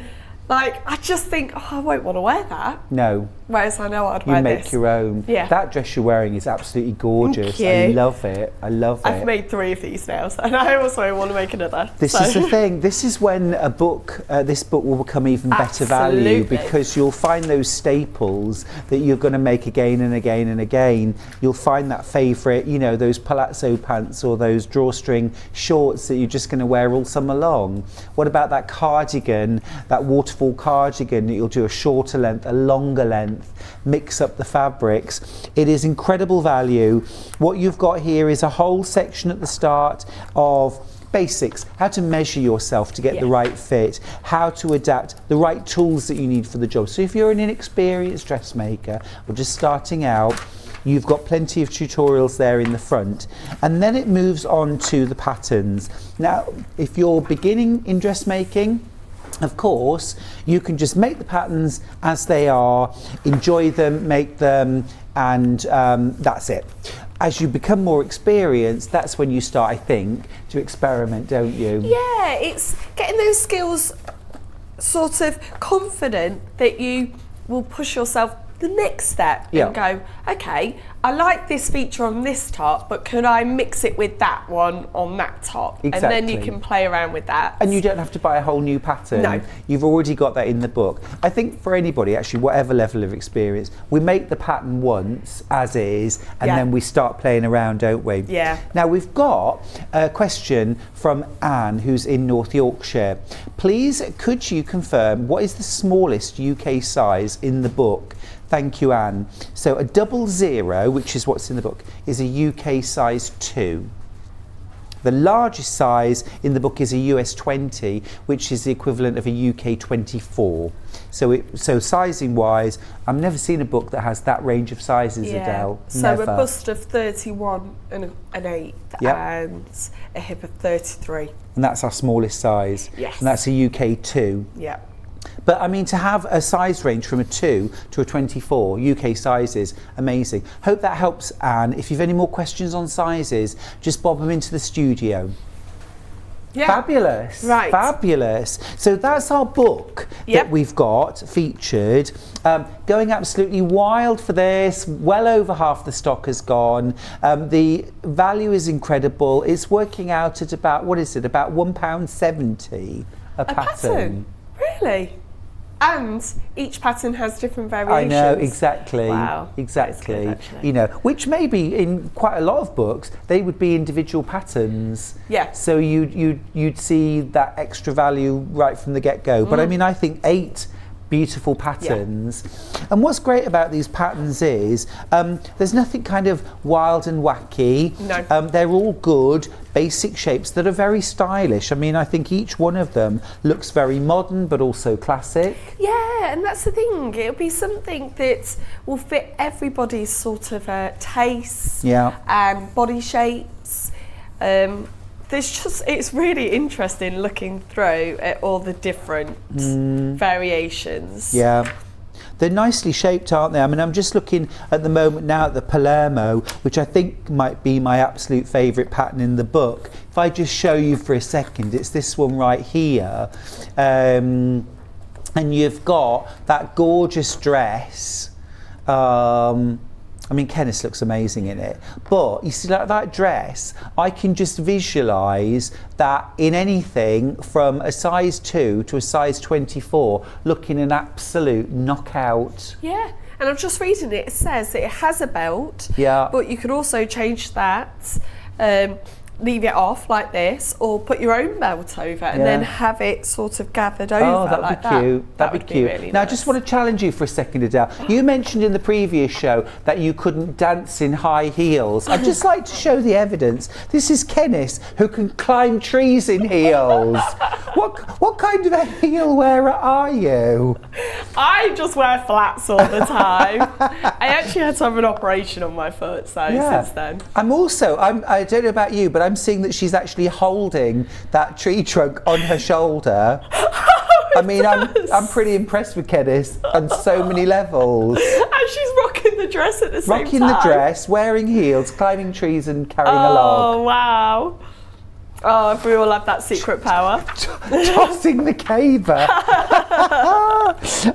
like, I just think, I won't want to wear that. No. Whereas I know I'd You wear make this. your own. Yeah. That dress you're wearing is absolutely gorgeous. Thank I you. love it. I love it. I've made 3 of these now, so, and I also want to make another. This is the thing. This is when a book, this book will become even better value, Absolutely. because you'll find those staples that you're going to make again and again and again. You'll find that favourite, you know, those palazzo pants or those drawstring shorts that you're just going to wear all summer long. What about that cardigan, that waterfall cardigan that you'll do a shorter length, a longer length, mix up the fabrics. It is incredible value. What you've got here is a whole section at the start of basics, how to measure yourself to get the right fit, how to adapt, the right tools that you need for the job. So if you're an inexperienced dressmaker or just starting out, you've got plenty of tutorials there in the front. And then it moves on to the patterns. Now, if you're beginning in dressmaking, of course, you can just make the patterns as they are, enjoy them, make them, and that's it. As you become more experienced, that's when you start, I think, to experiment, don't you? Yeah, it's getting those skills sort of confident that you will push yourself the next step and go, okay, I like this feature on this top, but could I mix it with that one on that top? Exactly. And then you can play around with that. And you don't have to buy a whole new pattern. No. You've already got that in the book. I think for anybody, actually, whatever level of experience, we make the pattern once as is, and then we start playing around, don't we? Yeah. Now, we've got a question from Anne, who's in North Yorkshire. Please, could you confirm what is the smallest UK size in the book? Thank you, Anne. So a 00, which is what's in the book, is a UK size 2. The largest size in the book is a US 20, which is the equivalent of a UK 24. So sizing wise, I've never seen a book that has that range of sizes, Adele. So Never. a bust of 31 and an 8 and a hip of 33. And that's our smallest size. Yes. And that's a UK 2. Yeah. But I mean, to have a size range from a 2 to a 24 UK sizes, amazing. Hope that helps, Anne. If you've any more questions on sizes, just bob them into the studio. Yeah. Fabulous. Right. Fabulous. So that's our book that we've got featured. Going absolutely wild for this. Well over half the stock has gone. The value is incredible. It's working out at about, what is it, about £1.70 a pattern. Really? And each pattern has different variations. I know, exactly. Wow. Exactly. That's good, actually. You know, which maybe in quite a lot of books, they would be individual patterns. Yeah. So you'd see that extra value right from the get-go. But I mean, I think 8 beautiful patterns. And what's great about these patterns is there's nothing kind of wild and wacky. No. They're all good, basic shapes that are very stylish. I mean, I think each one of them looks very modern, but also classic. Yeah, and that's the thing. It'll be something that will fit everybody's sort of tastes and body shapes. It's really interesting looking through at all the different variations. Yeah. They're nicely shaped, aren't they? I mean, I'm just looking at the moment now at the Palermo, which I think might be my absolute favourite pattern in the book. If I just show you for a second, it's this one right here. And you've got that gorgeous dress. I mean, Kenneth looks amazing in it. But you see, like that dress, I can just visualise that in anything from a size 2 to a size 24, looking an absolute knockout. Yeah, and I'm just reading it. It says that it has a belt, Yeah. but you could also change that, leave it off like this, or put your own belt over and Yeah. then have it sort of gathered over Oh, that'd like be cute. that. That'd Would be cute. really Now, I nice. just want to challenge you for a second, Adele. You mentioned in the previous show that you couldn't dance in high heels. I'd just like to show the evidence. This is Kenneth, who can climb trees in heels. What kind of a heel wearer are you? I just wear flats all the time. I actually had to have an operation on my foot, so since then. I don't know about you, but I'm seeing that she's actually holding that tree trunk on her shoulder. I mean, I'm pretty impressed with Kenneth on so many levels. And she's rocking the dress at the same time. Rocking the dress, wearing heels, climbing trees and carrying a log. Oh, wow. Oh, if we all have that secret power. Tossing the caber.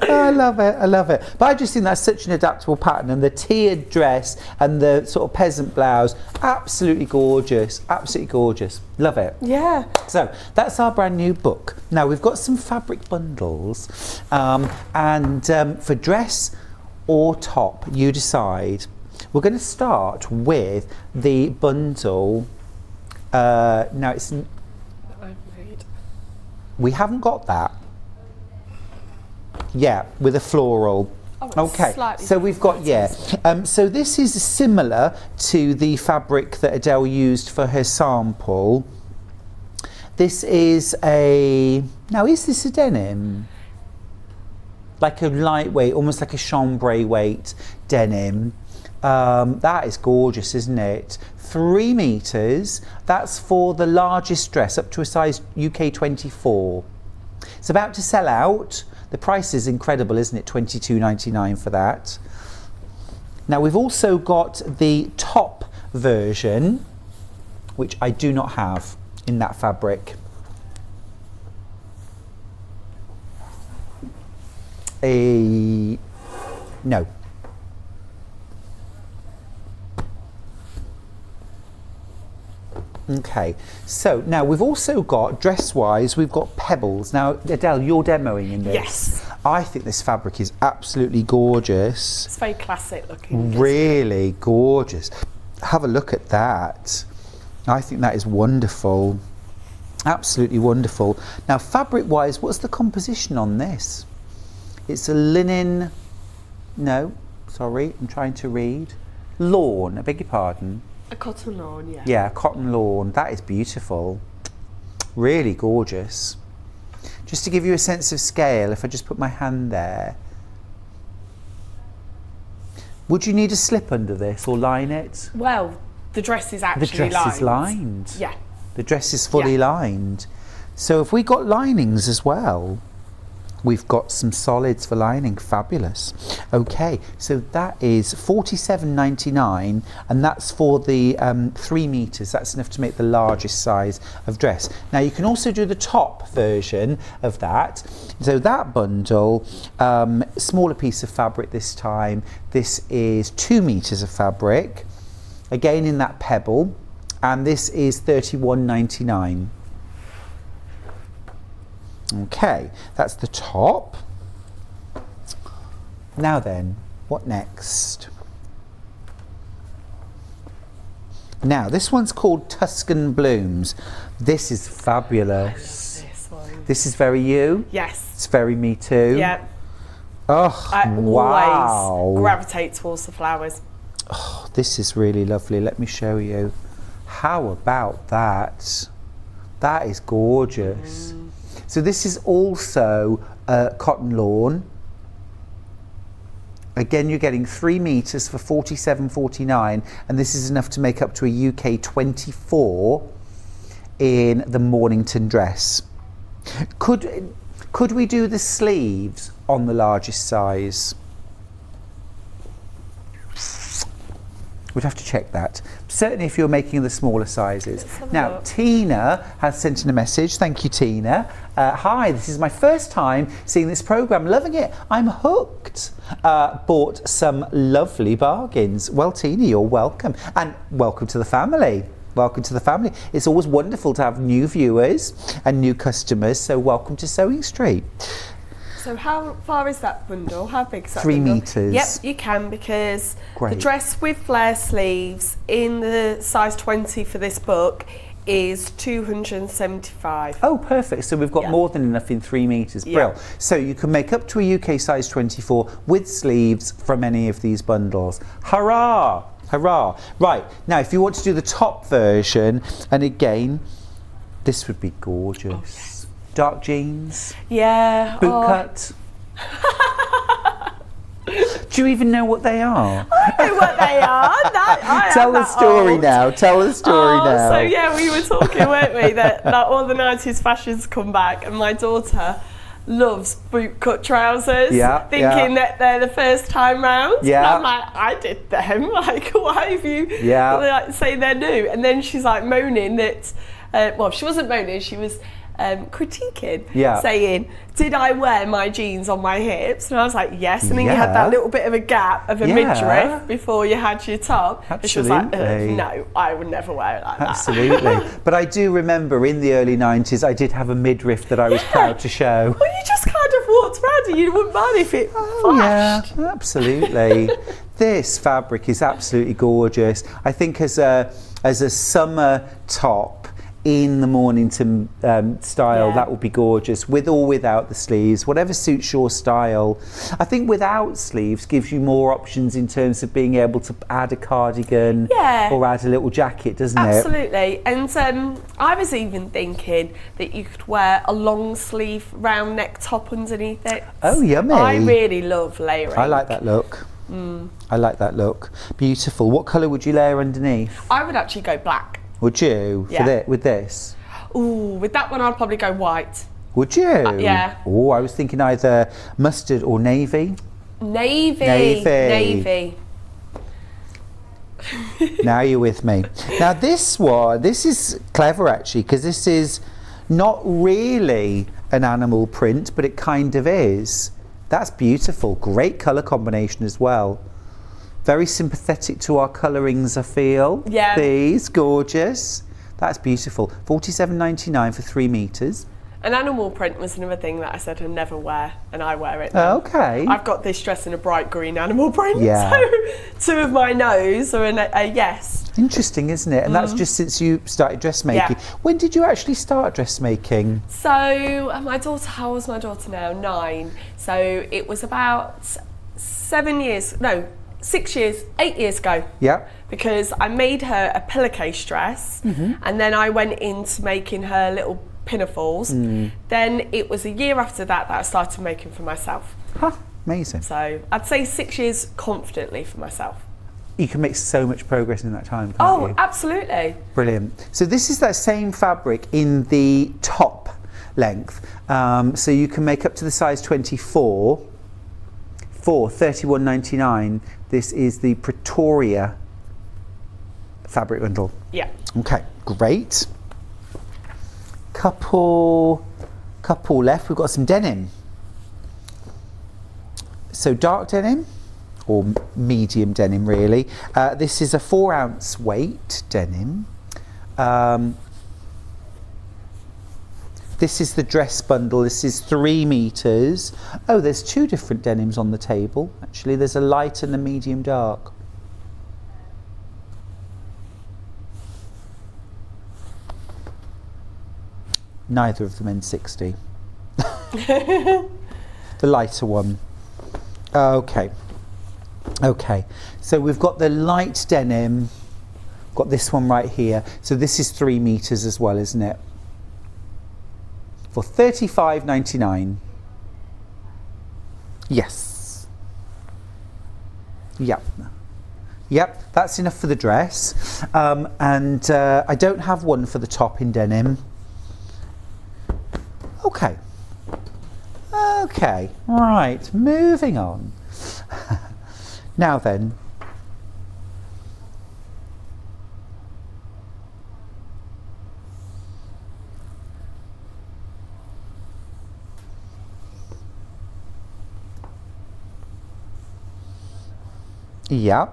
I love it, I love it. But I just think that's such an adaptable pattern, and the tiered dress and the sort of peasant blouse, absolutely gorgeous, absolutely gorgeous. Love it. Yeah. So that's our brand new book. Now we've got some fabric bundles, and for dress or top, you decide. We're going to start with the bundle. Now it's. We haven't got that. Yeah, with a floral. Oh, okay, so we've got, so this is similar to the fabric that Adele used for her sample. This is now is this a denim? Like a lightweight, almost like a chambray weight denim. That is gorgeous, isn't it? 3 meters, that's for the largest dress, up to a size UK 24. It's about to sell out. The price is incredible, isn't it? £22.99 for that. Now we've also got the top version, which I do not have in that fabric. No. Okay, so now we've also got, dress-wise, we've got pebbles. Now, Adele, you're demoing in this. Yes. I think this fabric is absolutely gorgeous. It's very classic looking. Really gorgeous. Have a look at that. I think that is wonderful. Absolutely wonderful. Now, fabric-wise, what's the composition on this? It's a linen, no, sorry, I'm trying to read. Lawn, I beg your pardon. A cotton lawn, yeah. Yeah, cotton lawn. That is beautiful. Really gorgeous. Just to give you a sense of scale, if I just put my hand there. Would you need a slip under this or line it? Well, the dress is actually The dress is lined. Yeah. The dress is fully lined. So if we got linings as well, we've got some solids for lining. Fabulous. Okay, so that is $47.99, and that's for the 3 meters. That's enough to make the largest size of dress. Now you can also do the top version of that. So that bundle, smaller piece of fabric this time. This is 2 meters of fabric, again in that pebble, and this is $31.99. Okay, that's the top. Now then, what next? Now, this one's called Tuscan Blooms. This is fabulous. This one. This is very you? Yes. It's very me too? Yeah. Oh, I wow. always gravitate towards the flowers. Oh, this is really lovely. Let me show you. How about that? That is gorgeous. So this is also cotton lawn. Again, you're getting 3 meters for $47.49, and this is enough to make up to a UK 24 in the Mornington dress. Could we do the sleeves on the largest size? We'd have to check that. Certainly if you're making the smaller sizes. Let's have a Now, look. Tina has sent in a message. Thank you, Tina. Hi, this is my first time seeing this programme. Loving it. I'm hooked. Bought some lovely bargains. Well, Tina, you're welcome. And welcome to the family. Welcome to the family. It's always wonderful to have new viewers and new customers. So welcome to Sewing Street. So how far is that bundle? How big is that 3 bundle? metres. Yep, you can, because Great. the dress with flare sleeves in the size 20 for this book is 275. Oh, perfect. So we've got Yeah. more than enough in 3 metres. Yeah. Brill. So you can make up to a UK size 24 with sleeves from any of these bundles. Hurrah! Hurrah. Right, now if you want to do the top version, and again, this would be gorgeous. Dark jeans, Yeah. boot cut. Do you even know what they are? I know what they are. Tell the story now. Tell the story now. So yeah, we were talking, weren't we, that all the 90s fashions come back, and my daughter loves boot cut trousers, Yeah, thinking that they're the first time round. Yeah. And I'm like, I did them. Like, why have you like, say they're new? And then she's like moaning that, well, she wasn't moaning, she was critiquing, saying, did I wear my jeans on my hips? And I was like, yes. And then you had that little bit of a gap of a midriff before you had your top. Absolutely. And she was like, no, I would never wear it like that. Absolutely. But I do remember in the early 90s, I did have a midriff that I was proud to show. Well, you just kind of walked around and you wouldn't mind if it flashed. Yeah, absolutely. This fabric is absolutely gorgeous. I think as a summer top, in the Mornington style, that would be gorgeous, with or without the sleeves, whatever suits your style. I think without sleeves gives you more options in terms of being able to add a cardigan or add a little jacket, doesn't it? Absolutely. And I was even thinking that you could wear a long sleeve round neck top underneath it. Oh, yummy. I really love layering. I like that look. I like that look. Beautiful. What colour would you layer underneath? I would actually go black. Would you? Yeah. With this? Ooh, with that one I'd probably go white. Would you? Yeah. Oh, I was thinking either mustard or navy. Navy. Now you're with me. Now this is clever actually, because this is not really an animal print, but it kind of is. That's beautiful. Great colour combination as well. Very sympathetic to our colourings, I feel. Yeah. These, gorgeous. That's beautiful. $47.99 for 3 metres. An animal print was another thing that I said I'd never wear, and I wear it now. Okay. I've got this dress in a bright green animal print, Yeah. so 2 of my no's are a yes. Interesting, isn't it? And that's just since you started dressmaking. Yeah. When did you actually start dressmaking? So my daughter, how old's my daughter now? 9. So it was about 8 years ago. Yeah. Because I made her a pillowcase dress, and then I went into making her little pinafores. Then it was a year after that I started making for myself. Huh, amazing. So I'd say 6 years confidently for myself. You can make so much progress in that time, can't you? Absolutely. Brilliant. So this is that same fabric in the top length. So you can make up to the size 24 for $31.99. This is the Pretoria fabric bundle. Yeah. Okay, great. Couple left. We've got some denim. So dark denim, or medium denim really. This is a 4 ounce weight denim. This is the dress bundle. This is 3 metres. Oh, there's 2 different denims on the table. Actually, there's a light and a medium dark. Neither of them N60. The lighter one. Okay. Okay. So we've got the light denim. Got this one right here. So this is 3 metres as well, isn't it? For $35.99. Yes. Yep. Yep, that's enough for the dress. And I don't have one for the top in denim. Okay. Okay, right, moving on. Now then, Yeah.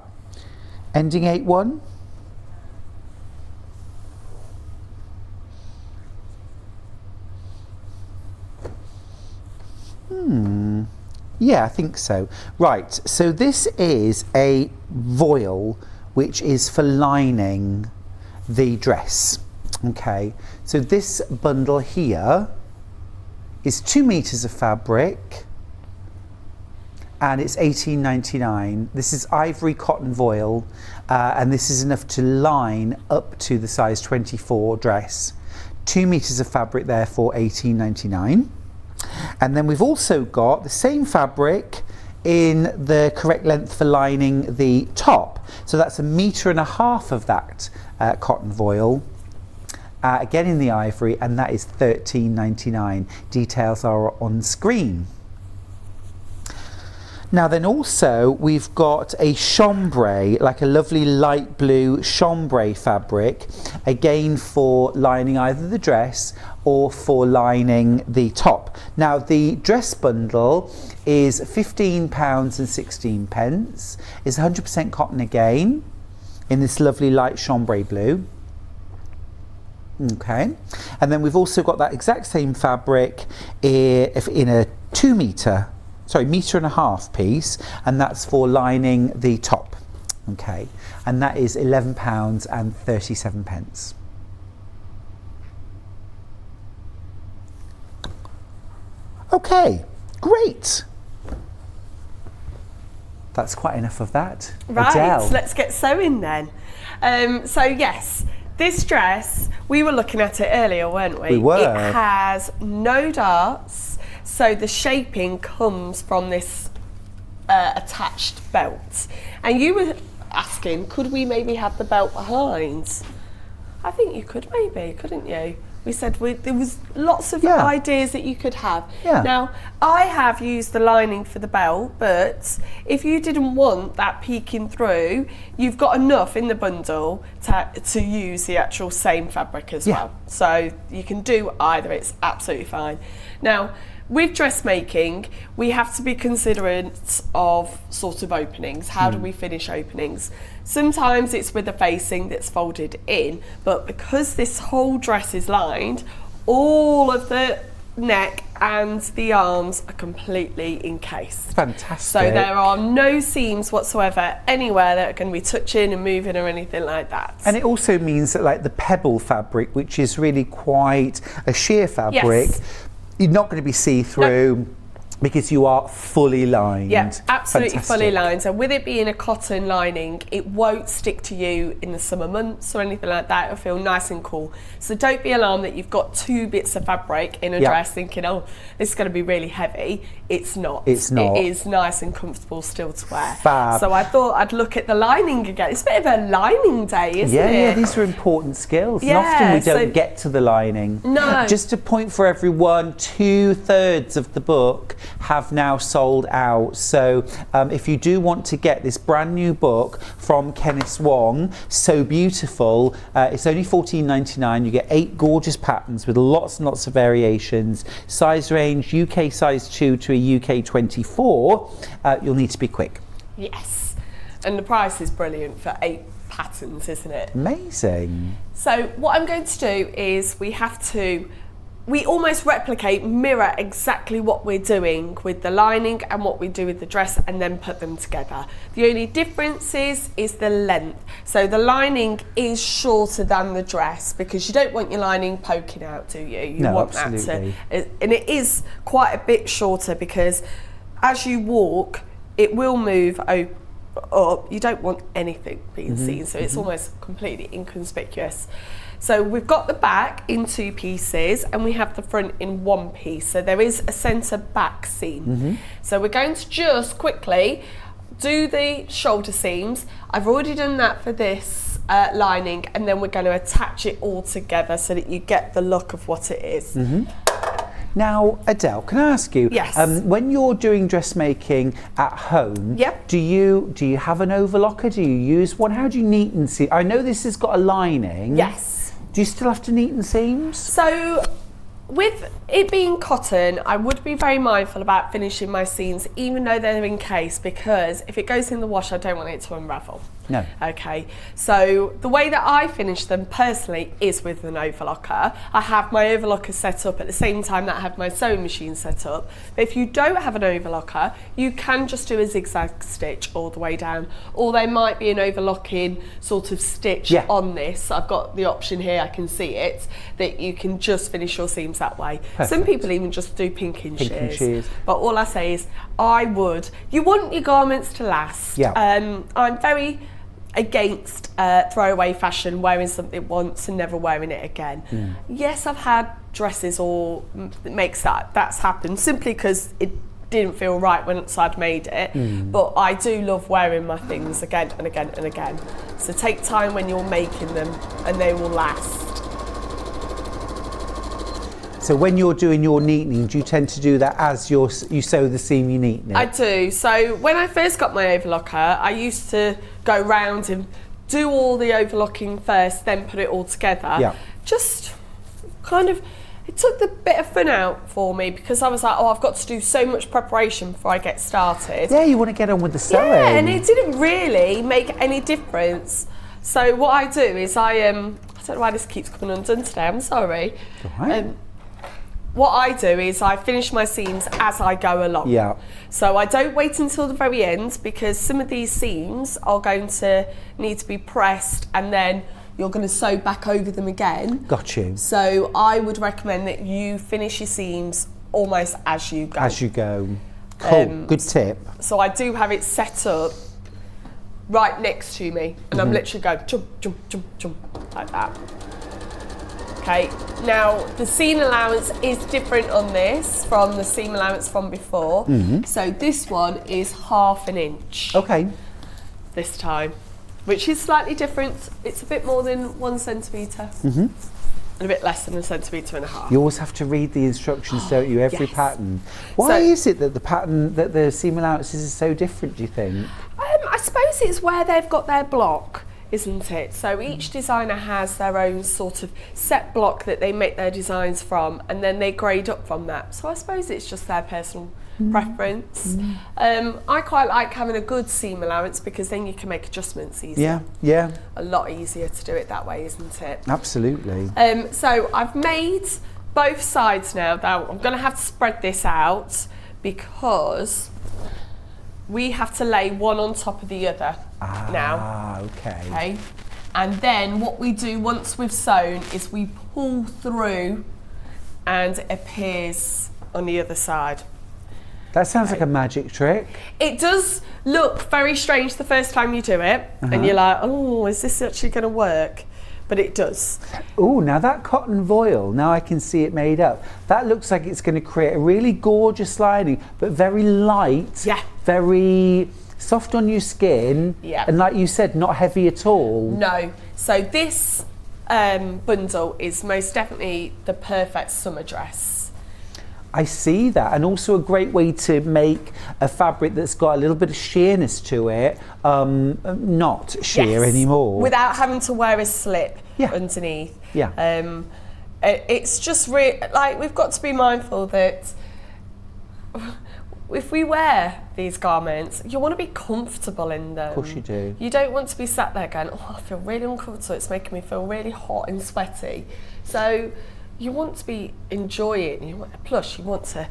Ending 8-1. Yeah, I think so. Right, so this is a voile which is for lining the dress. Okay, so this bundle here is 2 meters of fabric and it's $18.99. This is ivory cotton voile and this is enough to line up to the size 24 dress. 2 meters of fabric there for $18.99. And then we've also got the same fabric in the correct length for lining the top. So that's 1.5 meters of that cotton voile. Again in the ivory, and that is $13.99. Details are on screen. Now then also we've got a chambray, like a lovely light blue chambray fabric, again for lining either the dress or for lining the top. Now the dress bundle is £15.16. It's 100% cotton again in this lovely light chambray blue. Okay, and then we've also got that exact same fabric in a 2 meter, sorry, 1.5 meters piece, and that's for lining the top. Okay, and that is £11.37. Okay, great. That's quite enough of that. Right, Adelle. let's get sewing then. So yes, this dress, we were looking at it earlier, weren't we? We were. It has no darts, so the shaping comes from this attached belt. And you were asking, could we maybe have the belt behind? I think you could maybe, couldn't you? We said there was lots of ideas that you could have. Yeah. Now, I have used the lining for the belt, but if you didn't want that peeking through, you've got enough in the bundle to use the actual same fabric as well. So you can do either, it's absolutely fine. Now, with dressmaking, we have to be considerate of sort of openings. How do we finish openings? Sometimes it's with a facing that's folded in, but because this whole dress is lined, all of the neck and the arms are completely encased. Fantastic. So there are no seams whatsoever anywhere that are going to be touching and moving or anything like that. And it also means that, like, the pebble fabric, which is really quite a sheer fabric, you're not going to be see-through because you are fully lined. Yeah, absolutely. Fantastic. Fully lined. So with it being a cotton lining, it won't stick to you in the summer months or anything like that. It'll feel nice and cool. So don't be alarmed that you've got 2 bits of fabric in a dress thinking, oh, this is going to be really heavy. It's not. It's not. It is nice and comfortable still to wear. Fab. So I thought I'd look at the lining again. It's a bit of a lining day, isn't it? Yeah, these are important skills. Yeah, and often we don't get to the lining. No. Just a point for everyone, 2/3 of the book have now sold out. So if you do want to get this brand new book from Kenneth Wong, So Beautiful, it's only $14.99. You get 8 gorgeous patterns with lots and lots of variations. Size range, UK size 2 to a UK 24. You'll need to be quick. Yes. And the price is brilliant for 8 patterns, isn't it? Amazing. So what I'm going to do is we almost replicate, mirror exactly what we're doing with the lining and what we do with the dress, and then put them together. The only difference is the length. So the lining is shorter than the dress because you don't want your lining poking out, do you? You want absolutely. that to, and it is quite a bit shorter because as you walk, it will move up. You don't want anything being seen, so it's almost completely inconspicuous. So we've got the back in 2 pieces and we have the front in 1 piece. So there is a centre back seam. So we're going to just quickly do the shoulder seams. I've already done that for this lining, and then we're going to attach it all together so that you get the look of what it is. Now, Adelle, can I ask you? Yes. When you're doing dressmaking at home, do you have an overlocker? Do you use one? How do you neat and seam? I know this has got a lining. Yes. Do you still have to neat and seams? So with it being cotton, I would be very mindful about finishing my seams, even though they're encased, because if it goes in the wash, I don't want it to unravel. No. Okay, so the way that I finish them personally is with an overlocker. I have my overlocker set up at the same time that I have my sewing machine set up. But if you don't have an overlocker, you can just do a zigzag stitch all the way down, or there might be an overlocking sort of stitch on this. I've got the option here, I can see it, that you can just finish your seams that way. Perfect. Some people even just do pinking shears. But all I say is, you want your garments to last. Yeah. I'm very against throwaway fashion, wearing something once and never wearing it again. Yes, I've had dresses or that's happened simply because it didn't feel right once I'd made it, but I do love wearing my things again and again and again. So take time when you're making them and they will last. So when you're doing your neatening, do you tend to do that as you sew the seam you neaten it? I do. So when I first got my overlocker, I used to go round and do all the overlocking first, then put it all together. Yeah. Just kind of, it took the bit of fun out for me, because I was like, I've got to do so much preparation before I get started. Yeah, you want to get on with the sewing. Yeah, and it didn't really make any difference. So what I do is I don't know why this keeps coming undone today, I'm sorry. All right. What I do is I finish my seams as I go along. Yeah. So I don't wait until the very end, because some of these seams are going to need to be pressed and then you're going to sew back over them again. Got you. So I would recommend that you finish your seams almost as you go. As you go. Cool, good tip. So I do have it set up right next to me, and I'm literally going jump, jump, jump, jump, like that. Okay, now the seam allowance is different on this from the seam allowance from before. So this one is 1/2 inch. Okay. This time, which is slightly different. It's a bit more than 1 centimetre. And a bit less than 1.5 centimetres. You always have to read the instructions, don't you? Every Yes. pattern. Why is it that the pattern, that the seam allowances is so different, do you think? I suppose it's where they've got their block, isn't it? So each designer has their own sort of set block that they make their designs from, and then they grade up from that. So I suppose it's just their personal preference. I quite like having a good seam allowance, because then you can make adjustments easier. Yeah, A lot easier to do it that way, isn't it? absolutely. So I've made both sides now. Now I'm going to have to spread this out, because we have to lay one on top of the other now. Okay. And then what we do once we've sewn is we pull through and it appears on the other side. That sounds like a magic trick. It does look very strange the first time you do it, and you're like, oh, is this actually going to work? But it does. Oh, now that cotton voile, now I can see it made up. That looks like it's going to create a really gorgeous lining, but very light, very soft on your skin, and like you said, not heavy at all. No. So this bundle is most definitely the perfect summer dress. I see that, and also a great way to make a fabric that's got a little bit of sheerness to it, not sheer anymore. Without having to wear a slip underneath. It's just like, we've got to be mindful that if we wear these garments, you want to be comfortable in them. Of course you do. You don't want to be sat there going, oh, I feel really uncomfortable, it's making me feel really hot and sweaty. So you want to be enjoying, plus you want to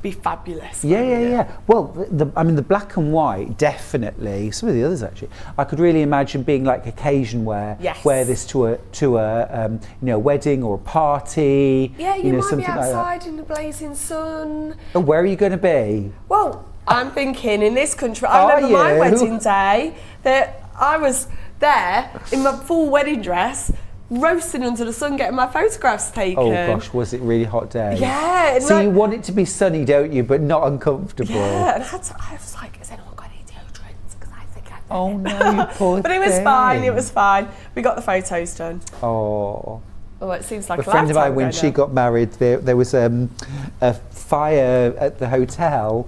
be fabulous. Yeah. Well, I mean, the black and white, definitely. Some of the others, actually. I could really imagine being like occasion wear. Yes. Wear this to a wedding or a party. Yeah, you might something be outside like that. in the blazing sun. And where are you going to be? Well, I'm thinking in this country, I remember my wedding day, that I was there in my full wedding dress, roasting under the sun, getting my photographs taken. Oh gosh, was it really hot day? Yeah. So you want it to be sunny, don't you, but not uncomfortable? Yeah, and I was like, has anyone got any deodorants? Because I think I've Oh no, you poor But it was fine, it was fine. We got the photos done. Oh. Well, it seems like A friend of mine, when she got married, there was a fire at the hotel,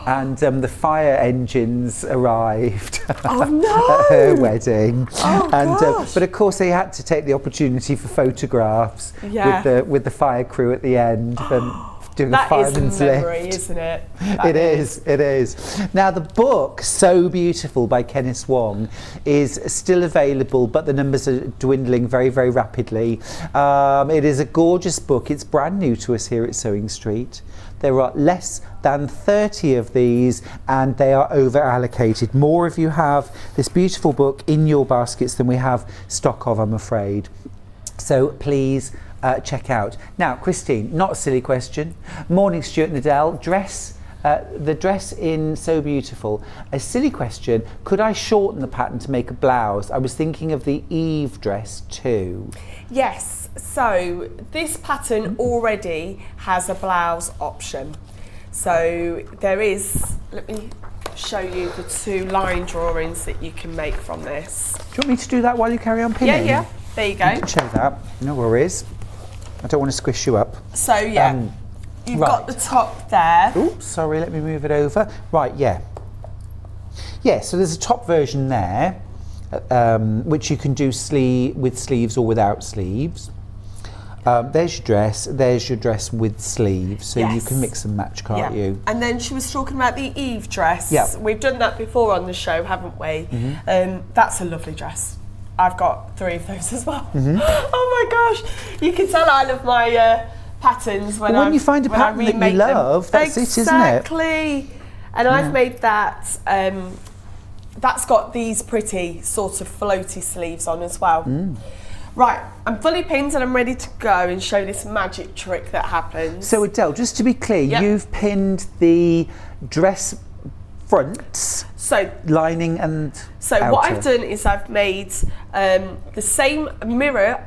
and the fire engines arrived Oh no! at her wedding. Oh, gosh. But of course they had to take the opportunity for photographs Yeah. with the fire crew at the end. Doing a That is a fireman's memory, lift. isn't it? It is. Now the book, So Beautiful by Kenneth Wong, is still available, but the numbers are dwindling very, very rapidly. It is a gorgeous book. It's brand new to us here at Sewing Street. There are less than 30 of these and they are over allocated. More of you have this beautiful book in your baskets than we have stock of, I'm afraid. So please check out. Now, Christine, not a silly question. Morning, Stuart and Adelle. The dress in So Beautiful. A silly question. Could I shorten the pattern to make a blouse? I was thinking of the Eve dress too. Yes, so this pattern already has a blouse option. So there is, let me show you the 2 line drawings that you can make from this. Do you want me to do that while you carry on pinning? Yeah, there you You go. can show that. No worries. I don't want to squish you up. So yeah, you've got the top there. Oops, sorry, let me move it over. Right, yeah. Yeah, so there's a top version there, which you can do with sleeves or without sleeves. There's your dress with sleeves, so you can mix and match, can't you? And then she was talking about the Eve dress. Yeah. We've done that before on the show, haven't we? That's a lovely dress. I've got 3 of those as well. Oh my gosh, you can tell I love my patterns when you find a pattern that you love, that's it, isn't it? Exactly. And I've made that. That's got these pretty sort of floaty sleeves on as well. Right, I'm fully pinned and I'm ready to go and show this magic trick that happens. So Adelle, just to be clear, you've pinned the dress fronts, lining and outer. What I've done is I've made the same mirror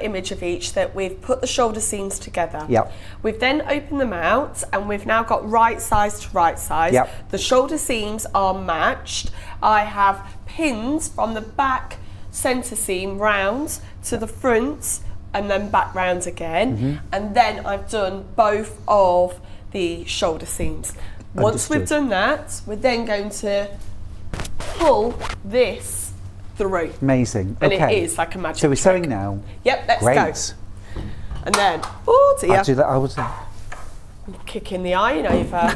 image of each that we've put the shoulder seams together. Yep. We've then opened them out and we've now got right size to right size. Yep. The shoulder seams are matched. I have pinned from the back centre seam round to the front and then back round again. And then I've done both of the shoulder seams. Once we've done that, we're then going to pull this through. Amazing. And okay. it is like a magic So we're trick. sewing now. Yep, let's Great. go. And then, oh dear, I'll do that. I will do. kicking the iron over.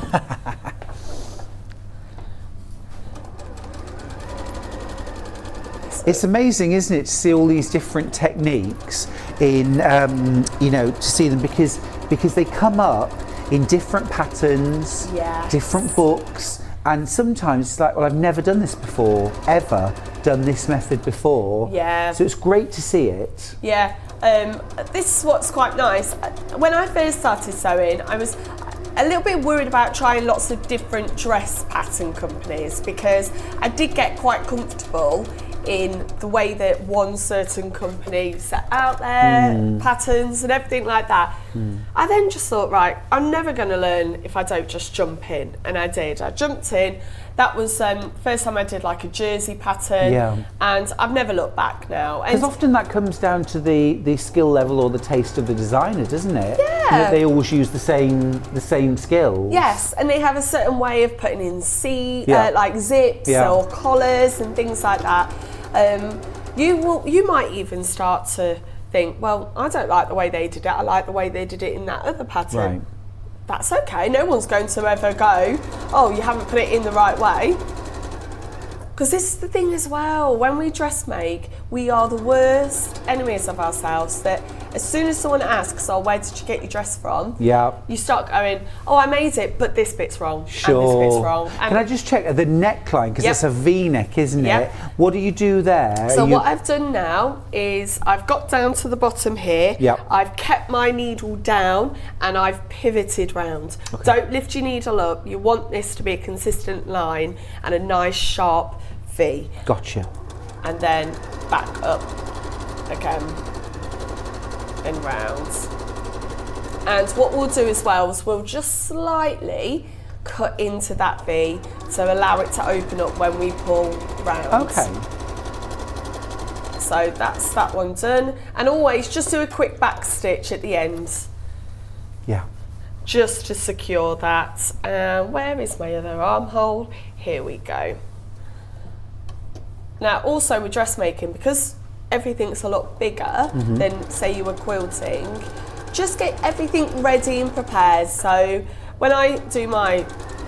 It's amazing, isn't it, to see all these different techniques in, to see them because they come up in different patterns, different books, and sometimes it's like, well, I've never done this before, ever done this method before. Yeah. So it's great to see it. Yeah, this is what's quite nice. When I first started sewing, I was a little bit worried about trying lots of different dress pattern companies because I did get quite comfortable in the way that one certain company set out their patterns and everything like that. I then just thought, right, I'm never going to learn if I don't just jump in. And I did. I jumped in. That was first time I did like a jersey pattern, and I've never looked back now. Because often that comes down to the skill level or the taste of the designer, doesn't it? Yeah. They always use the same skills. Yes, and they have a certain way of putting in like zips or collars and things like that. You might even start to think, well, I don't like the way they did it. I like the way they did it in that other pattern. Right. That's okay. No one's going to ever go, oh, you haven't put it in the right way. Because this is the thing as well, when we dress make, we are the worst enemies of ourselves. That as soon as someone asks, oh, where did you get your dress from? Yeah. You start going, oh, I made it, but this bit's wrong, Sure. and this bit's wrong. And Can I just check the neckline, because it's a V-neck, isn't it? What do you do there? So what I've done now is I've got down to the bottom here, I've kept my needle down and I've pivoted round. Okay. Don't lift your needle up, you want this to be a consistent line and a nice sharp V. Gotcha. And then back up again and round. And what we'll do as well is we'll just slightly cut into that V to allow it to open up when we pull round. Okay. So that's that one done. And always just do a quick back stitch at the end. Yeah. just to secure that. Where is my other armhole? Here we go. Now also with dressmaking, because everything's a lot bigger than say you were quilting, just get everything ready and prepared. So when I do my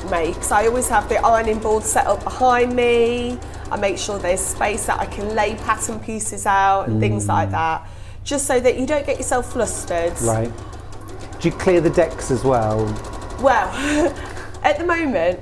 makes, I always have the ironing board set up behind me. I make sure there's space that I can lay pattern pieces out and things like that, just so that you don't get yourself flustered. Right. Do you clear the decks as well? Well, at the moment,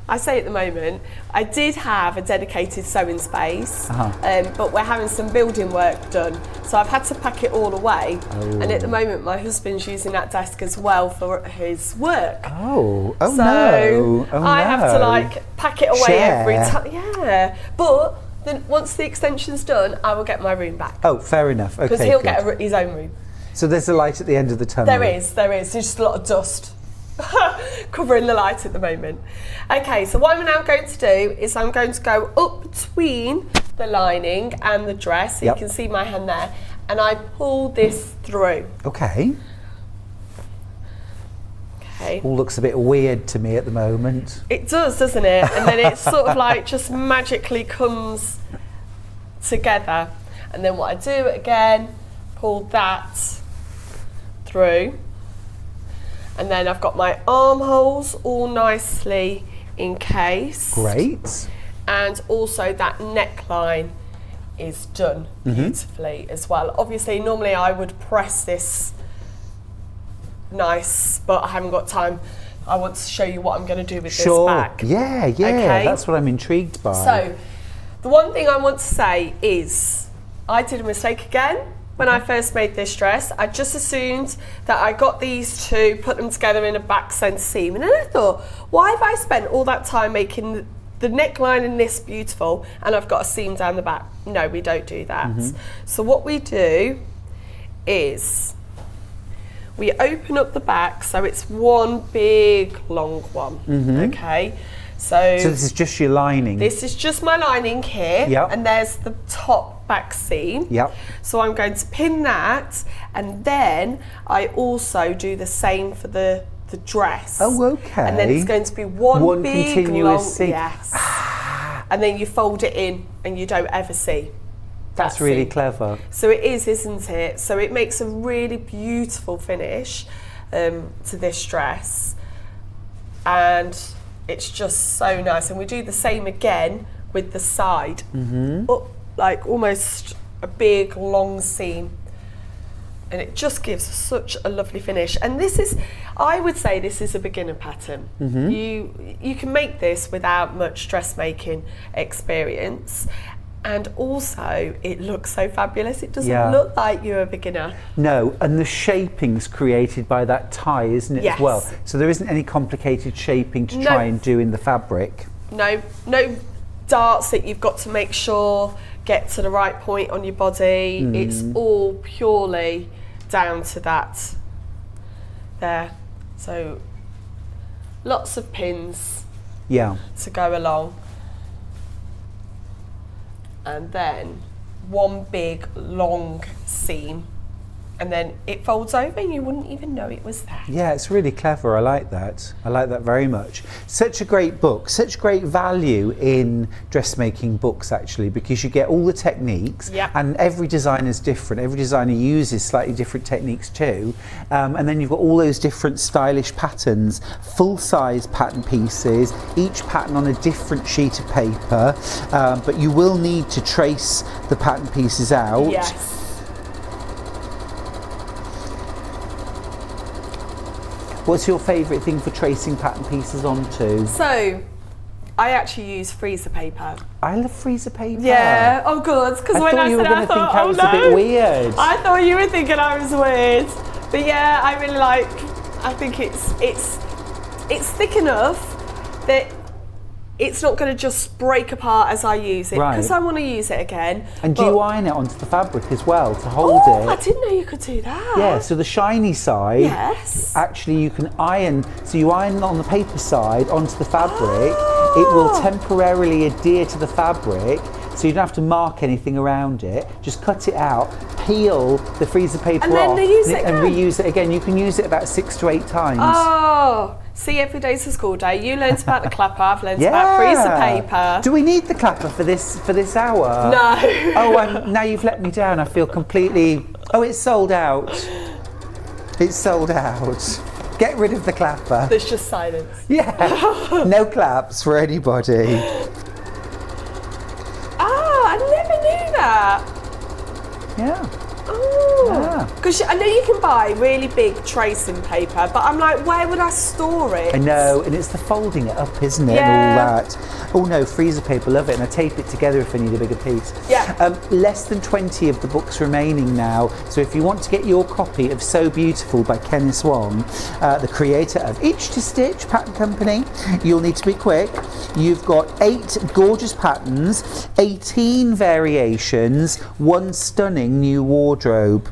I say at the moment, I did have a dedicated sewing space, but we're having some building work done, so I've had to pack it all away. And at the moment, my husband's using that desk as well for his work. Oh So no! Oh, I have to like pack it away every Share. time. Yeah, but then once the extension's done, I will get my room back Oh, fair enough. Okay, because he'll good. get his own room. So there's a light at the end of the tunnel. There is. There's just a lot of dust covering the light at the moment. Okay, so what I'm now going to do is I'm going to go up between the lining and the dress, so Yep. you can see my hand there, and I pull this through. Okay. Okay. All looks a bit weird to me at the moment. It does, doesn't it? And then it sort of like just magically comes together. And then what I do again, pull that through. And then I've got my armholes all nicely encased. Great. And also that neckline is done beautifully as well. Obviously, normally I would press this nice, but I haven't got time. I want to show you what I'm going to do with this back. Yeah, Okay. that's what I'm intrigued by. So, the one thing I want to say is I did a mistake again when I first made this dress. I just assumed that I got these two, put them together in a back centre seam, and then I thought, why have I spent all that time making the neckline in this beautiful and I've got a seam down the back? No, we don't do that. So what we do is we open up the back so it's one big long one. Okay, so this is just your lining. this is just my lining here, Yep. and there's the top back seam. Yep. So I'm going to pin that, and then I also do the same for the dress. Oh, okay. And then it's going to be one big continuous long, seam. yes. And then you fold it in, and you don't ever see. That's that really seam. clever. So it is, isn't it? So it makes a really beautiful finish to this dress, and it's just so nice. And we do the same again with the side, up like almost a big long seam, and it just gives such a lovely finish. And this is, I would say, this is a beginner pattern. You can make this without much dressmaking experience. And also, it looks so fabulous. It doesn't look like you're a beginner. No, and the shaping's created by that tie, isn't it, Yes. as well? So there isn't any complicated shaping to try and do in the fabric. No darts that you've got to make sure get to the right point on your body. It's all purely down to that there. So lots of pins Yeah. to go along. And then one big long seam, and then it folds over and you wouldn't even know it was there. Yeah, it's really clever. I like that. I like that very much. Such a great book, such great value in dressmaking books, actually, because you get all the techniques, Yep. and every designer's different. Every designer uses slightly different techniques too. And then you've got all those different stylish patterns, full-size pattern pieces, each pattern on a different sheet of paper, but you will need to trace the pattern pieces out. Yes. What's your favourite thing for tracing pattern pieces onto? So, I actually use freezer paper. I love freezer paper. Yeah, oh good, because I when thought I you were said going I to think thought, I oh was no. a bit weird. I thought you were thinking I was weird. But yeah, I really like, I think it's thick enough that it's not going to just break apart as I use it, Right. because I want to use it again. And do But- you iron it onto the fabric as well to hold Oh, I it? didn't know you could do that. Yeah, so the shiny side, Yes. actually you can iron, so you iron on the paper side onto the fabric, it will temporarily adhere to the fabric, so you don't have to mark anything around it. Just cut it out, peel the freezer paper And then off, reuse it and again. reuse it again. You can use it about 6 to 8 times. Oh, see, every day's a school day. You learnt about the clapper, I've learnt about freezer paper. Do we need the clapper for this hour? No. Oh, now you've let me down. I feel completely... Oh, it's sold out. It's sold out. Get rid of the clapper. There's just silence. Yeah. No claps for anybody. Ah, I never knew that. Yeah. Oh. Because I know you can buy really big tracing paper, but I'm like, where would I store it? I know, and it's the folding it up, isn't it, Yeah. and all that. Oh no, freezer paper, love it, and I tape it together if I need a bigger piece. Yeah. Less than 20 of the books remaining now, so if you want to get your copy of So Beautiful by Kenny Swan, the creator of Itch to Stitch pattern company, you'll need to be quick. You've got 8 gorgeous patterns, 18 variations, 1 stunning new wardrobe.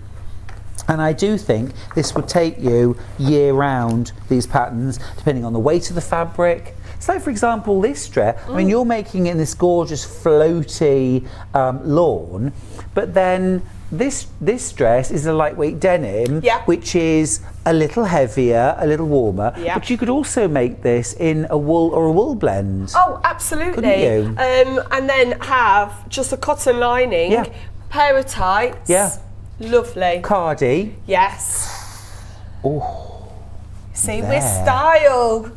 And I do think this would take you year round, these patterns, depending on the weight of the fabric. So like, for example, this dress, I mean, you're making it in this gorgeous floaty lawn, but then this dress is a lightweight denim, which is a little heavier, a little warmer, but you could also make this in a wool or a wool blend. Oh, absolutely. Couldn't you? And then have just a cotton lining, pair of tights. Yeah. Lovely. Cardi. Yes. Oh. See, we're style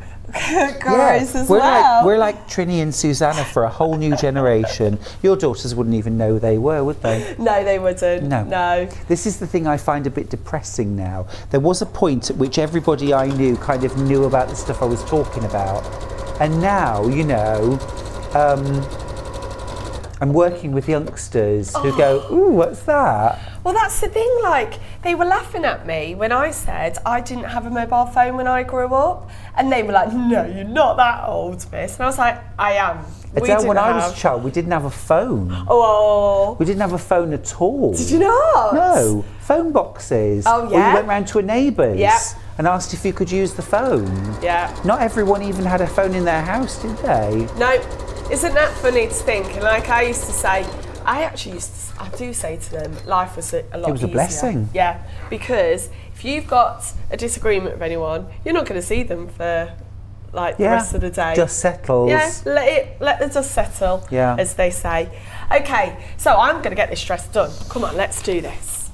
girls as we're well. We're like Trini and Susanna for a whole new generation. Your daughters wouldn't even know they were, would they? No, they wouldn't. No. This is the thing I find a bit depressing now. There was a point at which everybody I knew kind of knew about the stuff I was talking about. And now, you know, I'm working with youngsters who go, ooh, what's that? Well, that's the thing, like, they were laughing at me when I said I didn't have a mobile phone when I grew up. And they were like, no, you're not that old, miss. And I was like, I am. Adele, when I was a child, we didn't have a phone. Oh. We didn't have a phone at all. Did you not? No. Phone boxes. Oh, Or yeah? you went round to a neighbour's Yeah. and asked if you could use the phone. Yeah. Not everyone even had a phone in their house, did they? No. Isn't that funny to think? And like I used to say, I do say to them, life was a lot easier. It was a blessing. Yeah, because if you've got a disagreement with anyone, you're not going to see them for like the rest of the day. Dust settles. Yeah, let the dust settle, as they say. Okay, so I'm going to get this dress done. Come on, let's do this.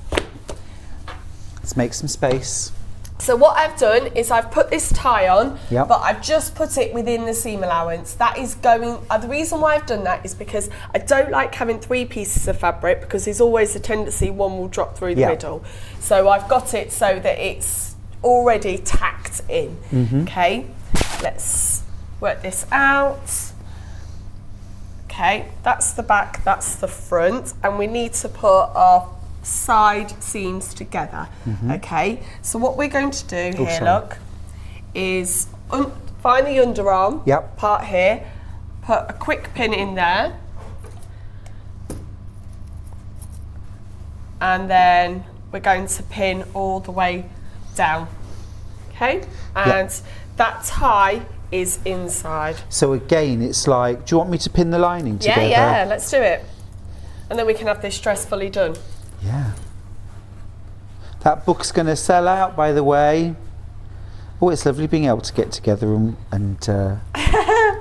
Let's make some space. So what I've done is I've put this tie on, Yep. but I've just put it within the seam allowance. That is going, the reason why I've done that is because I don't like having 3 pieces of fabric because there's always a tendency one will drop through the middle. So I've got it so that it's already tacked in. Okay, let's work this out. Okay, that's the back, that's the front, and we need to put our side seams together. Okay, so what we're going to do here, look, is find the underarm part here, put a quick pin in there, and then we're going to pin all the way down. Okay, and that tie is inside. So again, it's like, do you want me to pin the lining together? Yeah, let's do it. And then we can have this dress fully done. Yeah. That book's going to sell out, by the way. Oh, it's lovely being able to get together and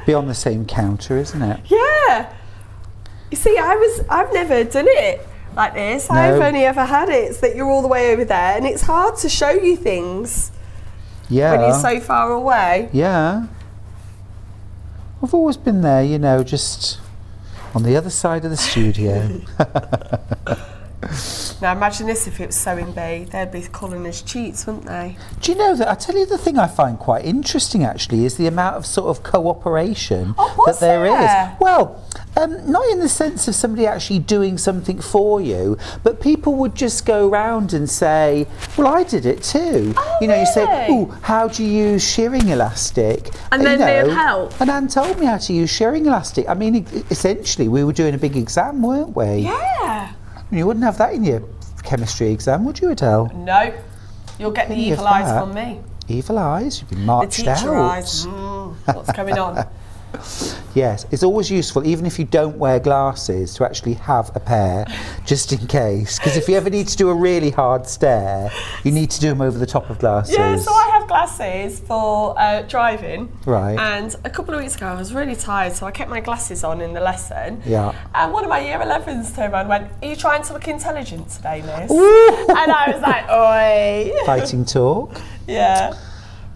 be on the same counter, isn't it? Yeah. You see, I've never done it like this. No. I've only ever had it. It's that you're all the way over there, and it's hard to show you things when you're so far away. Yeah. I've always been there, you know, just on the other side of the studio. Now imagine this if it was Sewing Bee. They'd be calling us cheats, wouldn't they? Do you know that, I tell you the thing I find quite interesting actually is the amount of sort of cooperation that there is. Well, not in the sense of somebody actually doing something for you, but people would just go around and say, well, I did it too. Oh, you know, you say, really? oh, how do you use shearing elastic? And then they'd help. And Anne told me how to use shearing elastic. I mean, essentially, we were doing a big exam, weren't we? Yeah. You wouldn't have that in your chemistry exam, would you, Adele? No. You'll get the evil eyes from me. Evil eyes? You've been marched The teacher out. eyes. What's going on? Yes, it's always useful, even if you don't wear glasses, to actually have a pair, just in case. Because if you ever need to do a really hard stare, you need to do them over the top of glasses. Yeah, so I have glasses for driving. Right. And a couple of weeks ago, I was really tired, so I kept my glasses on in the lesson. Yeah. And one of my year 11s turned around and went, "Are you trying to look intelligent today, miss?" Ooh. And I was like, "Oi." Fighting talk. Yeah.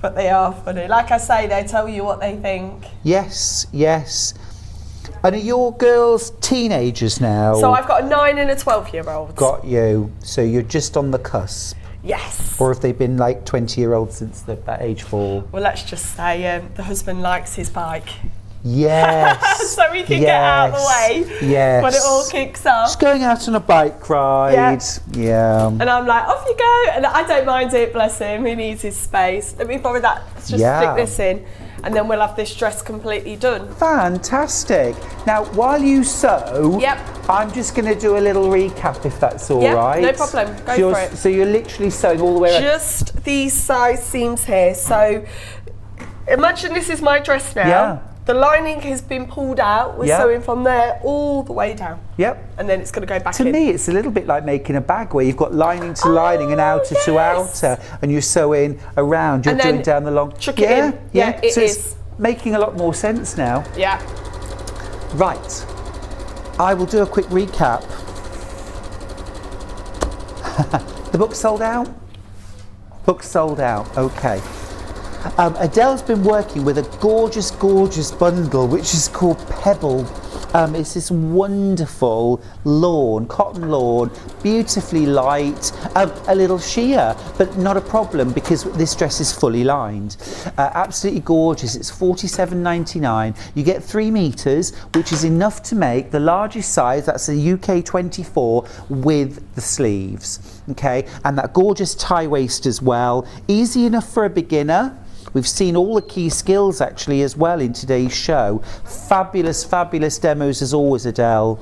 But they are funny. Like I say, they tell you what they think. Yes, yes. And are your girls teenagers now? So I've got a 9 and a 12-year-old. Got you. So you're just on the cusp. Yes. Or have they been like 20-year-olds since that age 4? Well, let's just say the husband likes his bike. Yes. So we can get out of the way yes. when it all kicks off. Just going out on a bike ride. Yeah. And I'm like, off you go. And I don't mind it, bless him. He needs his space. Let me borrow that. Let's just stick this in. And then we'll have this dress completely done. Fantastic. Now, while you sew, I'm just going to do a little recap, if that's all right. No problem. Go for it. So you're literally sewing all the way around. Just these size seams here. So imagine this is my dress now. Yeah. The lining has been pulled out. We're sewing from there all the way down. Yep. And then it's going to go back in. To me, it's a little bit like making a bag where you've got lining to lining and outer to outer, and you're sewing around. You're doing down the long. Chuck it in. Yeah, it so is. It's making a lot more sense now. Yeah. Right. I will do a quick recap. The book's sold out? Book's sold out. Okay. Adele's been working with a gorgeous, gorgeous bundle which is called Pebble. It's this wonderful lawn, cotton lawn, beautifully light, a little sheer, but not a problem because this dress is fully lined. Absolutely gorgeous. It's $47.99. You get 3 meters, which is enough to make the largest size. That's a UK 24 with the sleeves. Okay, and that gorgeous tie waist as well. Easy enough for a beginner. We've seen all the key skills actually as well in today's show. Fabulous, fabulous demos as always, Adele.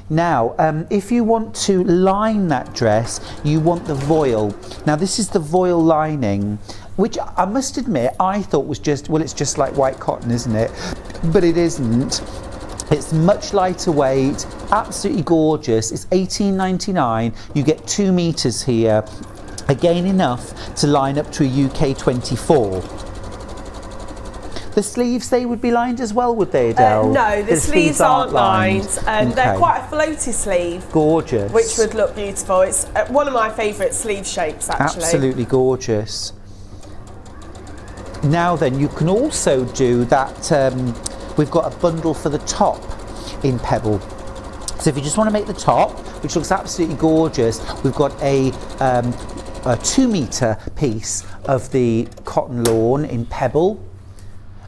Now, if you want to line that dress, you want the voile. Now, this is the voile lining, which I must admit I thought was just, well, it's just like white cotton, isn't it? But it isn't. It's much lighter weight, absolutely gorgeous. It's $18.99. You get 2 meters here. Again, enough to line up to a UK 24. The sleeves, they would be lined as well, would they, Adele? No, the sleeves aren't lined. Okay. They're quite a floaty sleeve. Gorgeous. Which would look beautiful. It's one of my favourite sleeve shapes, actually. Absolutely gorgeous. Now then, you can also do that, we've got a bundle for the top in Pebble. So if you just want to make the top, which looks absolutely gorgeous, we've got a 2 meter piece of the cotton lawn in Pebble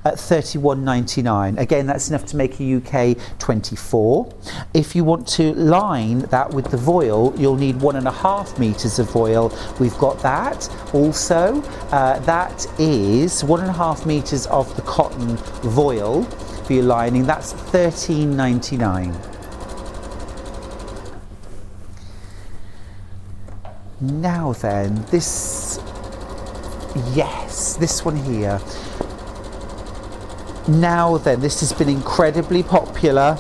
at $31.99. Again, that's enough to make a UK 24. If you want to line that with the voile, you'll need 1.5 meters of voile. We've got that. Also, that is 1.5 meters of the cotton voile for your lining. That's $13.99. Now then, this one here. Now then, this has been incredibly popular.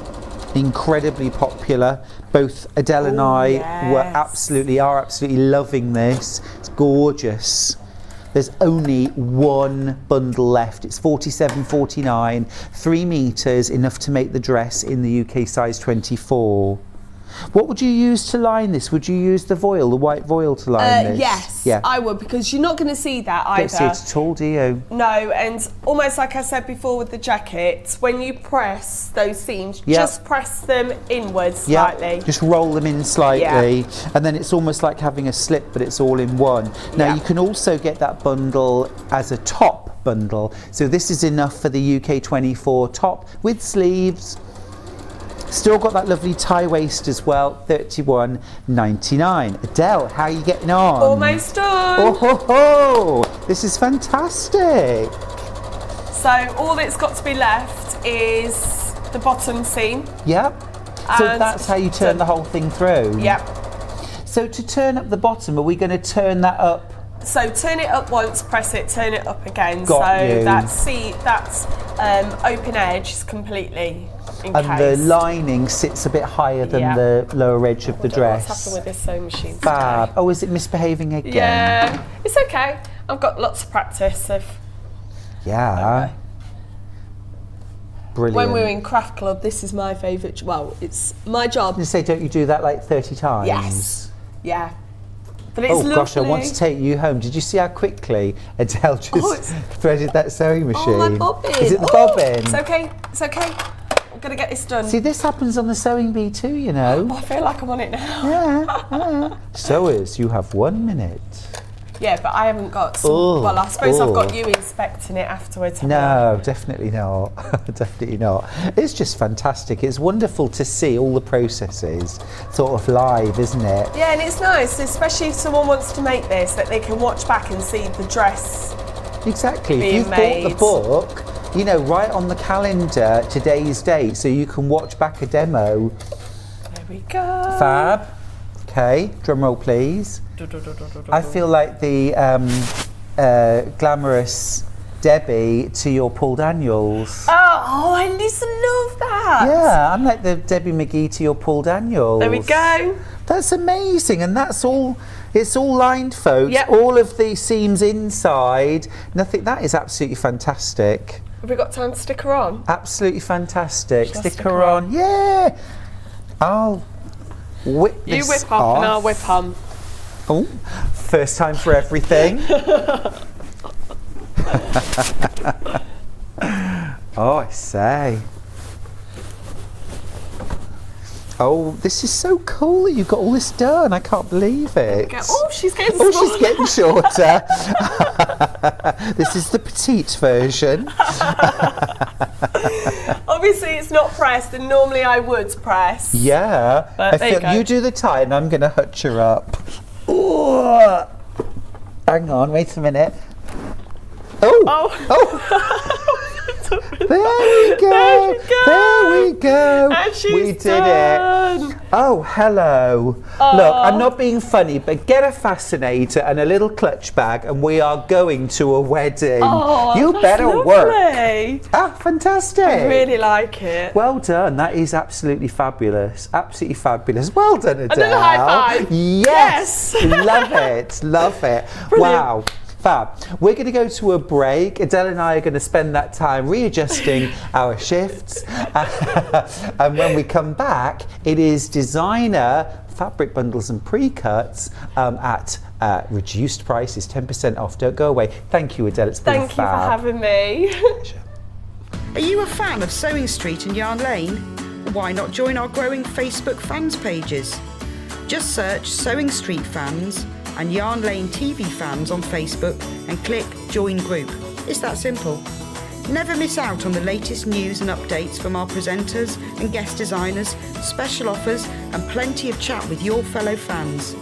Both Adele and I are absolutely loving this. It's gorgeous. There's only 1 bundle left. It's $47.49, 3 meters, enough to make the dress in the UK size 24. What would you use to line this? Would you use the voile, the white voile to line this? Yes, yeah. I would, because you're not going to see that either. Don't see it at all, do you? No, and almost like I said before with the jacket, when you press those seams, just press them inwards slightly. Just roll them in slightly, and then it's almost like having a slip, but it's all in one. Now you can also get that bundle as a top bundle. So this is enough for the UK 24 top with sleeves. Still got that lovely tie waist as well, $31.99. Adele, how are you getting on? Almost done. Oh ho ho! This is fantastic. So all that's got to be left is the bottom seam. Yep. So that's how you turn the whole thing through? Yep. So to turn up the bottom, are we going to turn that up? So turn it up once, press it, turn it up again. Got you. That's open edge is completely encased. And the lining sits a bit higher than the lower edge of the dress. What's happened with this sewing machine Fab. today? Oh, is it misbehaving again? Yeah, it's okay. I've got lots of practice of. Yeah. Okay. Brilliant. When we're in craft club, this is my favourite. Well, it's my job. You say, don't you do that like 30 times? Yes. Yeah. But it's lovely. Gosh, I want to take you home. Did you see how quickly Adelle just threaded that sewing machine? Oh, my bobbin. Is it the bobbin? It's okay. It's okay. I'm going to get this done. See, this happens on the sewing bee too, you know. Oh, I feel like I'm on it now. Yeah. Sewers, you have 1 minute. Yeah, but I haven't got some. Well, I suppose I've got you inspecting it afterwards. No, definitely not. Definitely not. It's just fantastic. It's wonderful to see all the processes sort of live, isn't it? Yeah, and it's nice, especially if someone wants to make this, that they can watch back and see the dress. Exactly. Being If you've bought the book, you know, right on the calendar today's date, so you can watch back a demo. There we go. Fab. Okay, drum roll please. I feel like the glamorous Debbie to your Paul Daniels. Oh, I used to love that. Yeah, I'm like the Debbie McGee to your Paul Daniels. There we go. That's amazing, and that's all. It's all lined, folks. Yep. All of the seams inside. Nothing. That is absolutely fantastic. Have we got time to stick her on? Absolutely fantastic. Shall I Stick stick her her on. Yeah. I'll whip this You whip up off. and I'll whip on. Oh, first time for everything. Oh, I say. Oh, this is so cool that you got all this done. I can't believe it. Oh, she's getting Oh, smaller. she's getting shorter. This is the petite version. Obviously, it's not pressed, and normally I would press. Yeah. But I there you feel go. you do the tie and I'm going to hutch her up. Ooh. Hang on, wait a minute. Oh. There we go. There we go. And she's we did done. it. Oh, hello. Look, I'm not being funny, but get a fascinator and a little clutch bag and we are going to a wedding. Oh, you that's better work. lovely. Ah, fantastic. I really like it. Well done. That is absolutely fabulous. Absolutely fabulous. Well done, Adelle. Another high five. Yes. Love it. Love it. Brilliant. Wow. Fab. We're going to go to a break. Adelle and I are going to spend that time readjusting our shifts. And when we come back, it is designer fabric bundles and pre-cuts at reduced prices, 10% off. Don't go away. Thank you, Adelle. It's been Thank you for fab. having me. Are you a fan of Sewing Street and Yarn Lane? Why not join our growing Facebook fans pages? Just search Sewing Street Fans and Yarn Lane TV Fans on Facebook and click Join Group. It's that simple. Never miss out on the latest news and updates from our presenters and guest designers, special offers and plenty of chat with your fellow fans.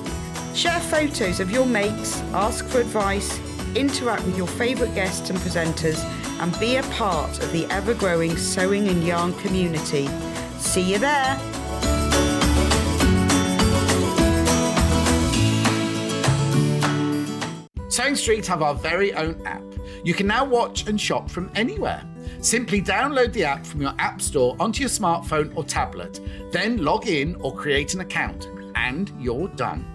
Share photos of your makes, ask for advice, interact with your favourite guests and presenters and be a part of the ever-growing sewing and yarn community. See you there! Sewing Street have our very own app. You can now watch and shop from anywhere. Simply download the app from your app store onto your smartphone or tablet, then log in or create an account, and you're done.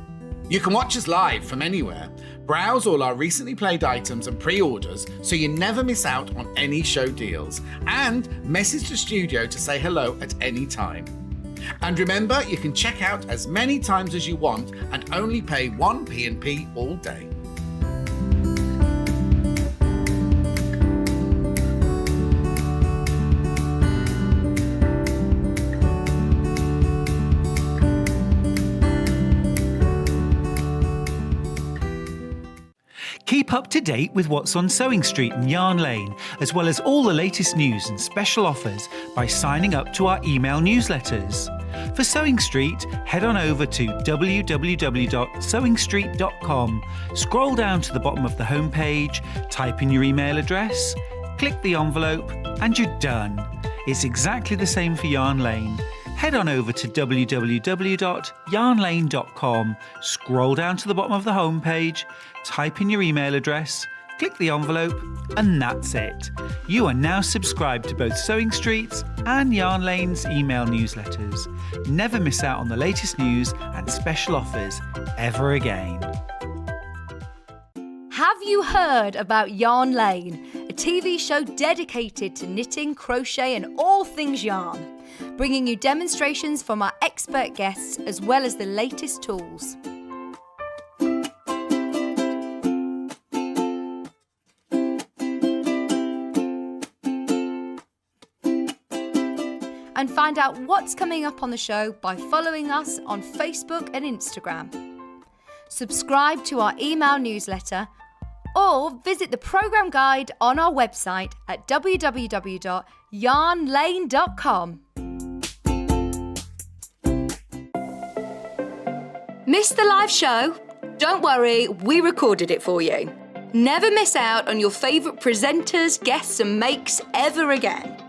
You can watch us live from anywhere, browse all our recently played items and pre-orders so you never miss out on any show deals, and message the studio to say hello at any time. And remember, you can check out as many times as you want and only pay 1 P&P all day. Keep up to date with what's on Sewing Street and Yarn Lane, as well as all the latest news and special offers by signing up to our email newsletters. For Sewing Street, head on over to www.sewingstreet.com, scroll down to the bottom of the homepage, type in your email address, click the envelope, and you're done. It's exactly the same for Yarn Lane. Head on over to www.yarnlane.com, scroll down to the bottom of the homepage, type in your email address, click the envelope, and that's it. You are now subscribed to both Sewing Street's and Yarn Lane's email newsletters. Never miss out on the latest news and special offers ever again. Have you heard about Yarn Lane, a TV show dedicated to knitting, crochet and all things yarn, bringing you demonstrations from our expert guests as well as the latest tools. And find out what's coming up on the show by following us on Facebook and Instagram. Subscribe to our email newsletter or visit the programme guide on our website at www.yarnlane.com. Missed the live show? Don't worry, we recorded it for you. Never miss out on your favourite presenters, guests and makes ever again.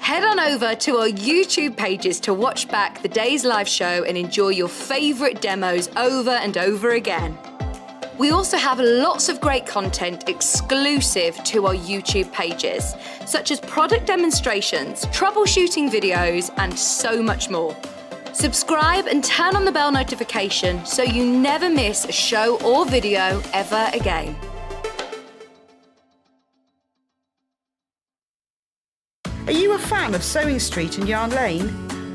Head on over to our YouTube pages to watch back the day's live show and enjoy your favourite demos over and over again. We also have lots of great content exclusive to our YouTube pages, such as product demonstrations, troubleshooting videos, and so much more. Subscribe and turn on the bell notification so you never miss a show or video ever again. Are you a fan of Sewing Street and Yarn Lane?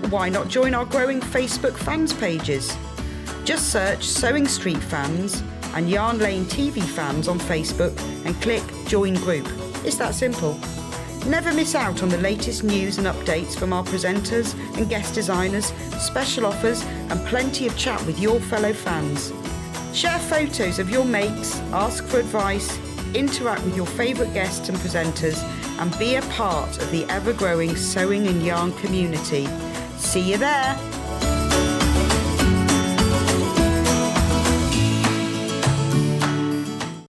Why not join our growing Facebook fans pages? Just search Sewing Street Fans and Yarn Lane TV Fans on Facebook and click Join Group. It's that simple. Never miss out on the latest news and updates from our presenters and guest designers, special offers and plenty of chat with your fellow fans. Share photos of your makes, ask for advice, interact with your favourite guests and presenters, and be a part of the ever-growing sewing and yarn community. See you there!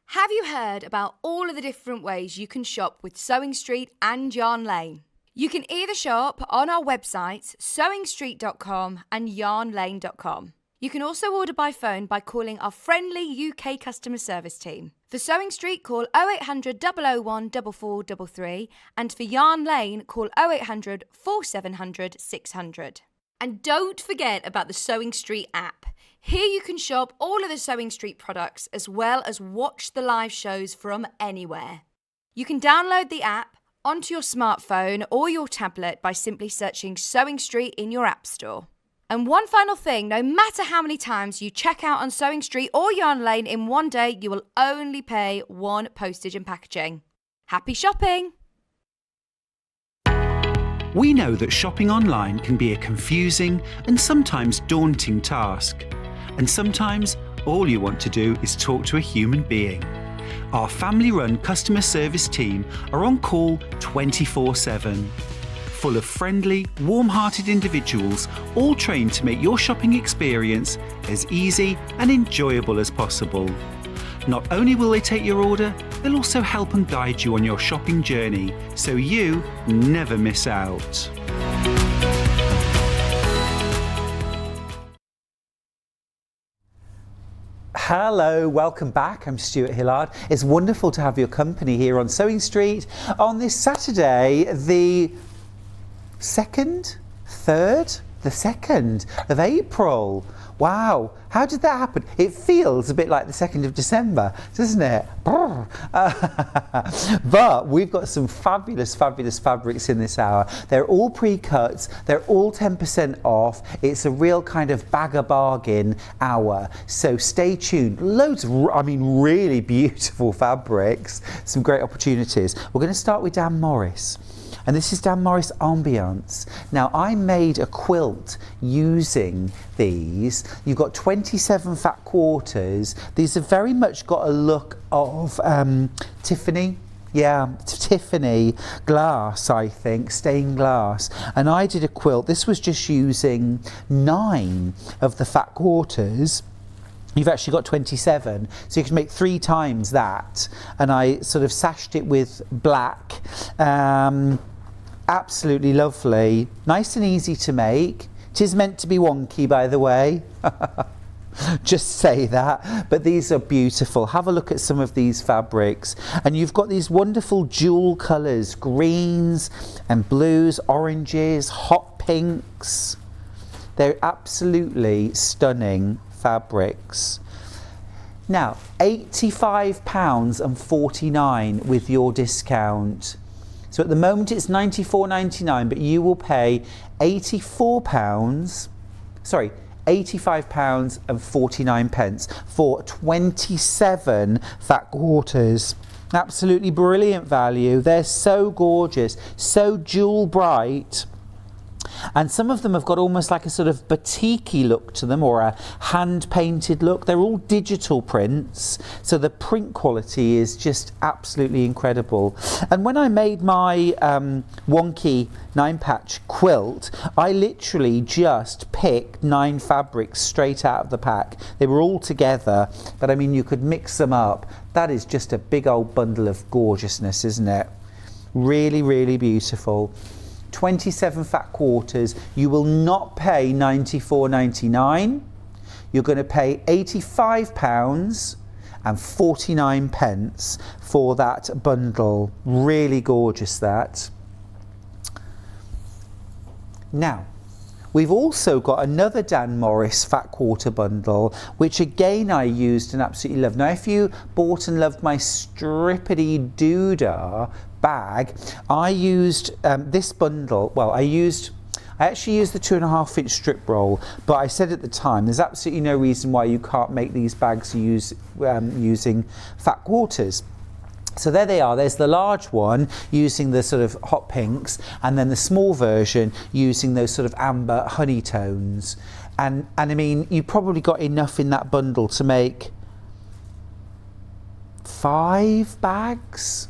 Have you heard about all of the different ways you can shop with Sewing Street and Yarn Lane? You can either shop on our websites, sewingstreet.com and yarnlane.com. You can also order by phone by calling our friendly UK customer service team. For Sewing Street, call 0800 001 4433 and for Yarn Lane, call 0800 4700 600. And don't forget about the Sewing Street app. Here you can shop all of the Sewing Street products as well as watch the live shows from anywhere. You can download the app onto your smartphone or your tablet by simply searching Sewing Street in your app store. And one final thing, no matter how many times you check out on Sewing Street or Yarn Lane in one day, you will only pay one postage and packaging. Happy shopping! We know that shopping online can be a confusing and sometimes daunting task. And sometimes all you want to do is talk to a human being. Our family-run customer service team are on call 24/7. Full of friendly, warm-hearted individuals, all trained to make your shopping experience as easy and enjoyable as possible. Not only will they take your order, they'll also help and guide you on your shopping journey, so you never miss out. Hello, welcome back. I'm Stuart Hillard. It's wonderful to have your company here on Sewing Street on this Saturday, the 2nd of April. Wow, how did that happen? It feels a bit like the 2nd of December, doesn't it? But we've got some fabulous fabrics in this hour. They're all pre-cut, they're all 10% off. It's a real kind of bagger bargain hour. So stay tuned. Loads of, really beautiful fabrics, some great opportunities. We're going to start with Dan Morris. And this is Dan Morris Ambiance. Now, I made a quilt using these. You've got 27 fat quarters. These have very much got a look of Tiffany. Yeah, Tiffany glass, I think, stained glass. And I did a quilt. This was just using 9 of the fat quarters. You've actually got 27, so you can make 3 times that. And I sort of sashed it with black. Absolutely lovely. Nice and easy to make. It is meant to be wonky, by the way. just say that. But these are beautiful. Have a look at some of these fabrics. And you've got these wonderful dual colours, greens and blues, oranges, hot pinks. They're absolutely stunning fabrics. Now, £85.49 with your discount. So at the moment it's £94.99, but you will pay £85.49 for 27 fat quarters. Absolutely brilliant value. They're so gorgeous, so jewel bright. And some of them have got almost like a sort of batik-y look to them, or a hand-painted look. They're all digital prints, so the print quality is just absolutely incredible. And when I made my wonky 9-patch quilt, I literally just picked 9 fabrics straight out of the pack. They were all together, but I mean, you could mix them up. That is just a big old bundle of gorgeousness, isn't it? Really, really beautiful. 27 fat quarters. You will not pay £94.99. You're going to pay £85.49 for that bundle. Really gorgeous, that. Now, we've also got another Dan Morris fat quarter bundle, which again I used and absolutely loved. Now, if you bought and loved my Strippity Doodah bag, I used this bundle. Well, I actually used the 2.5-inch strip roll, but I said at the time there's absolutely no reason why you can't make these bags using fat quarters. So there they are. There's the large one using the sort of hot pinks, and then the small version using those sort of amber honey tones. And I mean, you probably got enough in that bundle to make 5 bags.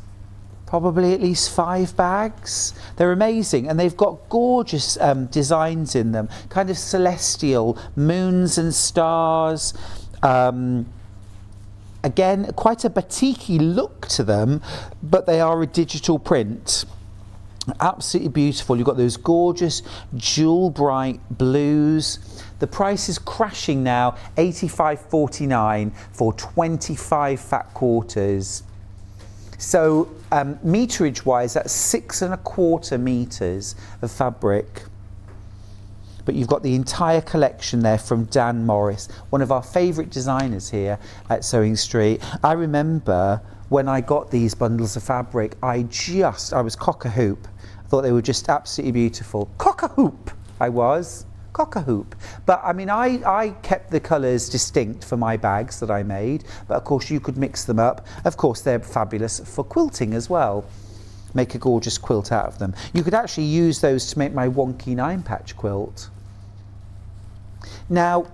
Probably at least 5 bags. They're amazing, and they've got gorgeous designs in them, kind of celestial moons and stars. Again, quite a batik-y look to them, but they are a digital print. Absolutely beautiful. You've got those gorgeous jewel bright blues. The price is crashing now, £85.49 for 25 fat quarters. So meterage wise, that's 6¼ meters of fabric. But you've got the entire collection there from Dan Morris, one of our favourite designers here at Sewing Street. I remember when I got these bundles of fabric, I was cock-a-hoop. I thought they were just absolutely beautiful. Cock-a-hoop, I was. Cock-a-hoop. But I mean, I kept the colours distinct for my bags that I made, but of course you could mix them up. Of course they're fabulous for quilting as well. Make a gorgeous quilt out of them. You could actually use those to make my wonky 9-patch quilt. Now,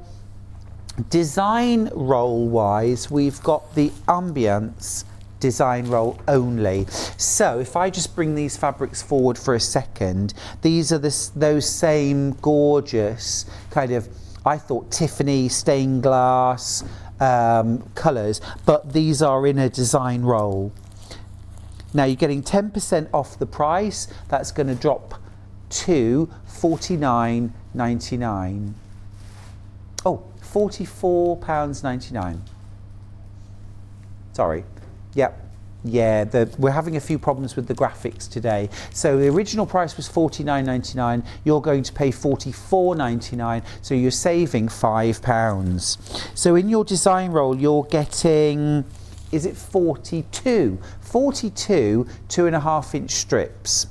design roll wise, we've got the Ambience design roll only. So if I just bring these fabrics forward for a second, these are those same gorgeous kind of, I thought, Tiffany stained glass colours, but these are in a design roll. Now you're getting 10% off the price. That's going to drop to £49.99. Oh, £44.99. Sorry. Yep. Yeah, we're having a few problems with the graphics today. So the original price was £49.99. You're going to pay £44.99. So you're saving £5. So in your design roll, you're getting, is it 42? 42 2.5-inch strips.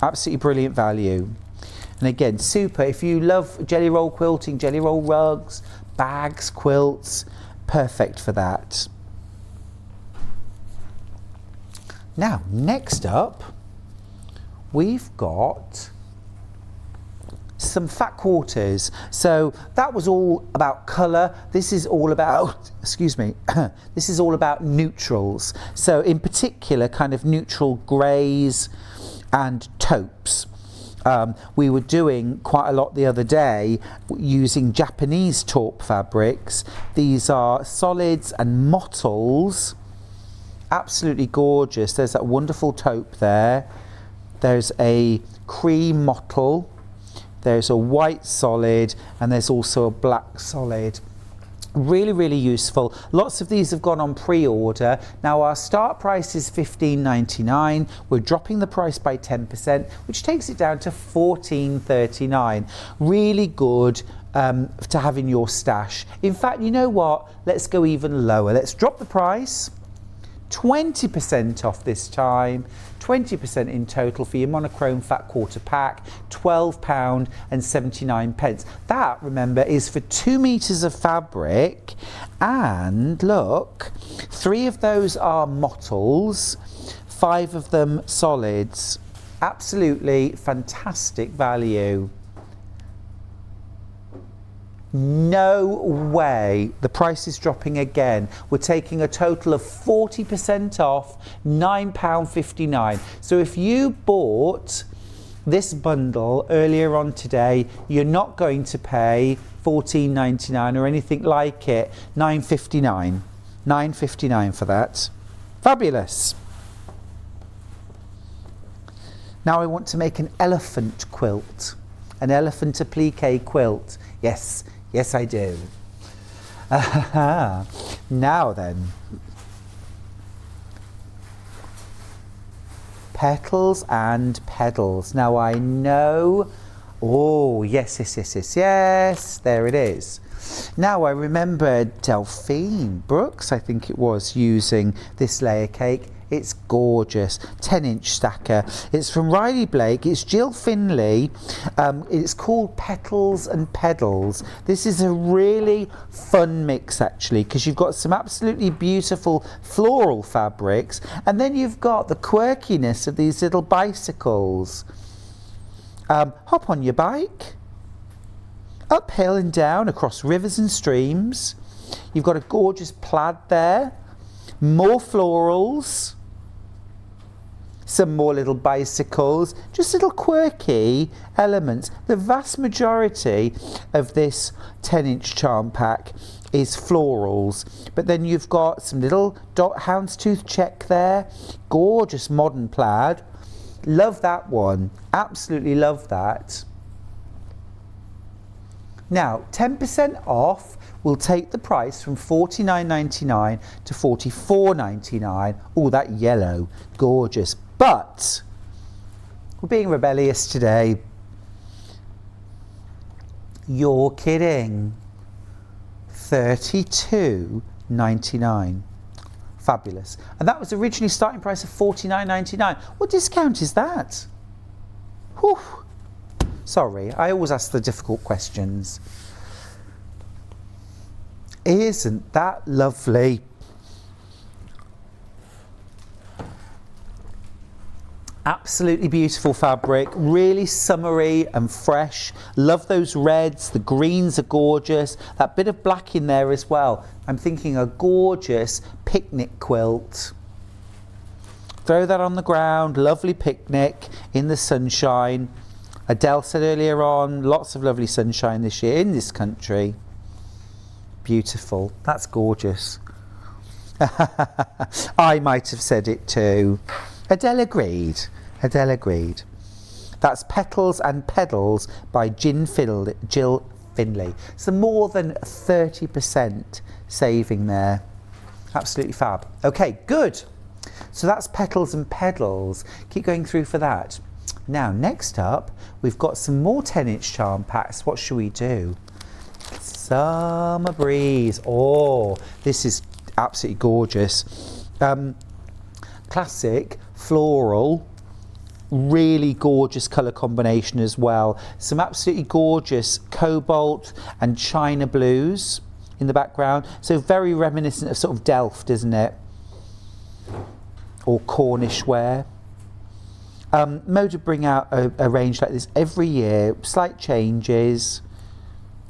Absolutely brilliant value. And again, super. If you love jelly roll quilting, jelly roll rugs, bags, quilts, perfect for that. Now, next up, we've got some fat quarters. So that was all about colour. This is all about, excuse me, this is all about neutrals. So in particular, kind of neutral greys and taupes. We were doing quite a lot the other day using Japanese taupe fabrics. These are solids and mottles. Absolutely gorgeous. There's that wonderful taupe there. There's a cream mottle. There's a white solid, and there's also a black solid. Really, really useful. Lots of these have gone on pre-order. Now our start price is $15.99. We're dropping the price by 10%, which takes it down to $14.39. Really good to have in your stash. In fact, you know what? Let's go even lower. Let's drop the price. 20% off this time, 20% in total for your monochrome fat quarter pack, £12.79. That, remember, is for 2 meters of fabric, and look, 3 of those are mottles, 5 of them solids. Absolutely fantastic value. No way. The price is dropping again. We're taking a total of 40% off, £9.59. So if you bought this bundle earlier on today, you're not going to pay $14.99 or anything like it. £9.59. £9.59 for that. Fabulous. Now I want to make an elephant quilt. An elephant applique quilt. Yes. Yes, I do. Now then, petals and pedals. Now I know, oh yes, there it is. Now I remember Delphine Brooks, I think it was, using this layer cake. It's gorgeous, 10-inch stacker. It's from Riley Blake, it's Jill Finley. It's called Petals and Pedals. This is a really fun mix actually, because you've got some absolutely beautiful floral fabrics, and then you've got the quirkiness of these little bicycles. Hop on your bike, uphill and down across rivers and streams. You've got a gorgeous plaid there, more florals, some more little bicycles, just little quirky elements. The vast majority of this 10-inch charm pack is florals, but then you've got some little houndstooth check there, gorgeous modern plaid. Love that one, absolutely love that. Now 10% off will take the price from $49.99 to $44.99. Oh, that yellow, gorgeous. But we're being rebellious today. You're kidding. $32.99. Fabulous. And that was originally starting price of $49.99. What discount is that? Whew. Sorry, I always ask the difficult questions. Isn't that lovely? Absolutely beautiful fabric, really summery and fresh. Love those reds, the greens are gorgeous. That bit of black in there as well. I'm thinking a gorgeous picnic quilt. Throw that on the ground, lovely picnic in the sunshine. Adele said earlier on, lots of lovely sunshine this year in this country. Beautiful, that's gorgeous. I might have said it too. Adele agreed. Adele agreed. That's Petals and Pedals by Jill Finley. So more than 30% saving there. Absolutely fab. Okay, good. So that's Petals and Pedals. Keep going through for that. Now, next up, we've got some more 10-inch charm packs. What should we do? Summer Breeze. Oh, this is absolutely gorgeous. Classic floral, really gorgeous colour combination as well. Some absolutely gorgeous cobalt and china blues in the background. So very reminiscent of sort of Delft, isn't it? Or Cornish wear. Moda bring out a range like this every year, slight changes,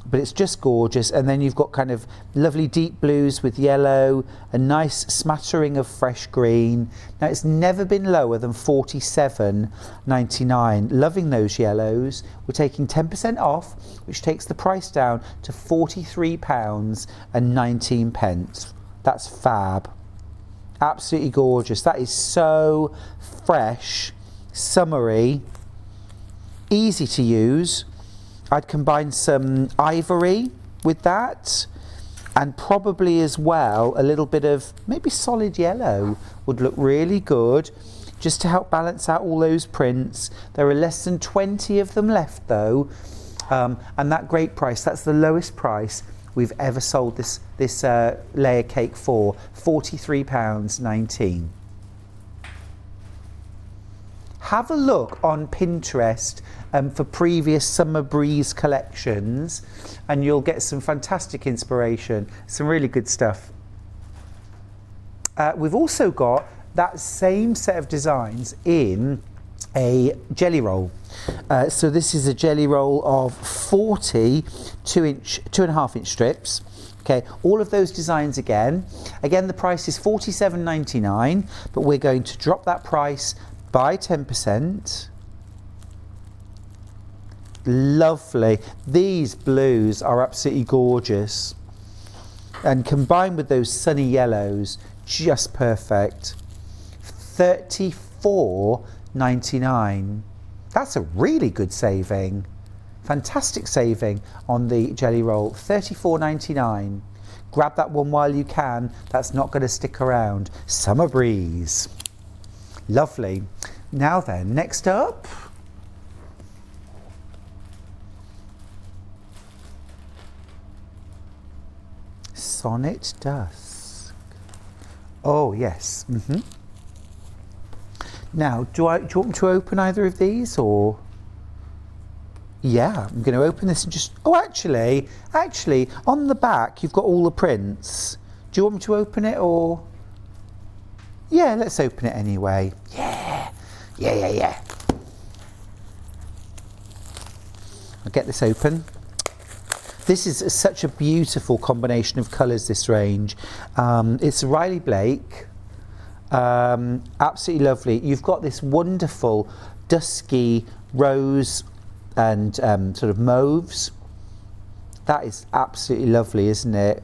but it's just gorgeous. And then you've got kind of lovely deep blues with yellow, a nice smattering of fresh green. Now it's never been lower than $47.99. Loving those yellows. We're taking 10% off, which takes the price down to £43.19. That's fab. Absolutely gorgeous. That is so fresh, summery, easy to use. I'd combine some ivory with that. And probably as well, a little bit of maybe solid yellow would look really good, just to help balance out all those prints. There are less than 20 of them left though, and that great price, that's the lowest price we've ever sold this layer cake for, £43.19. Have a look on Pinterest for previous Summer Breeze collections, and you'll get some fantastic inspiration, some really good stuff. We've also got that same set of designs in a jelly roll. So this is a jelly roll of 40 2.5 inch strips. Okay, all of those designs again. Again, the price is £47.99, but we're going to drop that price by 10%. Lovely. These blues are absolutely gorgeous. And combined with those sunny yellows, just perfect. £34.99. That's a really good saving. Fantastic saving on the jelly roll. £34.99. Grab that one while you can. That's not going to stick around. Summer Breeze. Lovely. Now then, next up. Sonnet Dusk. Oh yes. Now, do you want me to open either of these, or? Yeah, I'm going to open this and just. Oh, actually, on the back you've got all the prints. Do you want me to open it, or? Yeah, let's open it anyway. Yeah. I'll get this open. This is such a beautiful combination of colours, this range. It's Riley Blake. Absolutely lovely. You've got this wonderful dusky rose and sort of mauves. That is absolutely lovely, isn't it?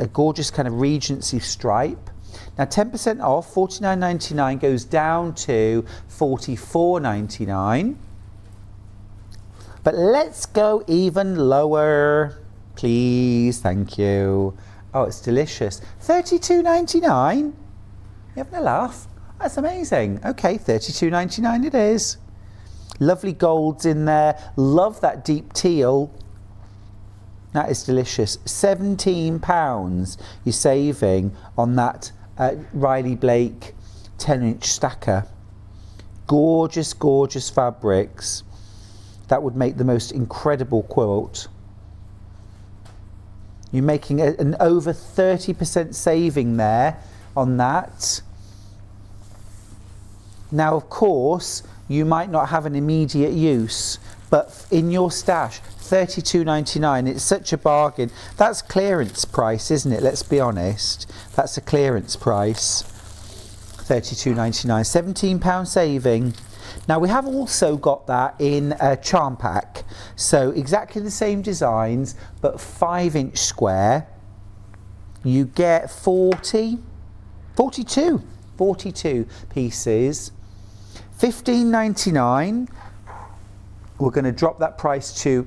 A gorgeous kind of Regency stripe. Now 10% off, £49.99 goes down to £44.99. But let's go even lower, please. Thank you. Oh, it's delicious. £32.99. You having a laugh? That's amazing. Okay, £32.99 it is. Lovely golds in there. Love that deep teal. That is delicious. £17 you're saving on that Riley Blake 10-inch stacker. Gorgeous, gorgeous fabrics. That would make the most incredible quilt. You're making an over 30% saving there on that. Now, of course, you might not have an immediate use, but in your stash, £32.99, it's such a bargain. That's clearance price, isn't it? Let's be honest. That's a clearance price. £32.99, £17 saving. Now we have also got that in a charm pack. So exactly the same designs, but 5-inch square. You get 42 pieces. £15.99. We're going to drop that price to,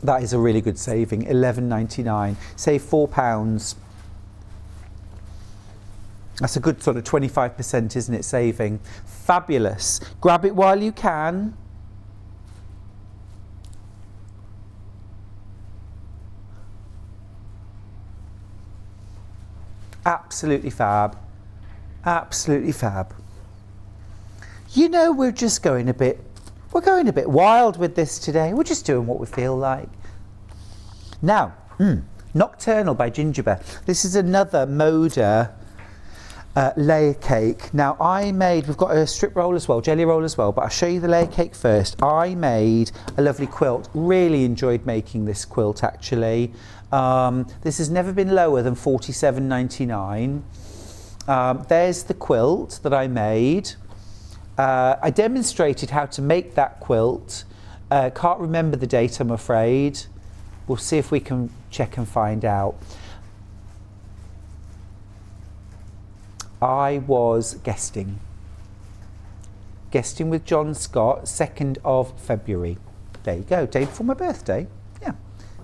that is a really good saving, £11.99. Save £4. That's a good sort of 25%, isn't it, saving? Fabulous. Grab it while you can. Absolutely fab. Absolutely fab. You know, we're going a bit wild with this today. We're just doing what we feel like. Now, Nocturnal by Gingerbread. This is another Moda layer cake. Now we've got a strip roll as well, jelly roll as well, but I'll show you the layer cake first. I made a lovely quilt. Really enjoyed making this quilt actually. This has never been lower than £47.99. There's the quilt that I made. I demonstrated how to make that quilt. Can't remember the date, I'm afraid. We'll see if we can check and find out. I was guesting with John Scott, 2nd of February. There you go, day before my birthday. Yeah,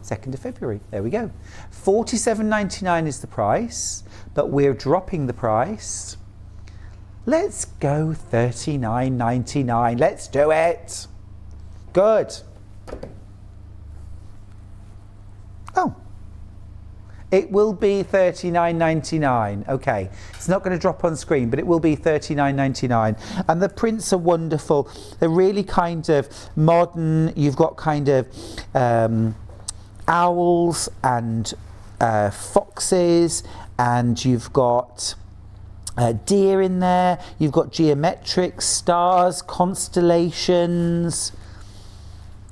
2nd of February. There we go. £47.99 is the price, but we're dropping the price. Let's go £39.99. Let's do it. Good. Oh. It will be £39.99. Okay, it's not going to drop on screen, but it will be £39.99. And the prints are wonderful. They're really kind of modern. You've got kind of owls and foxes, and you've got deer in there. You've got geometric stars, constellations,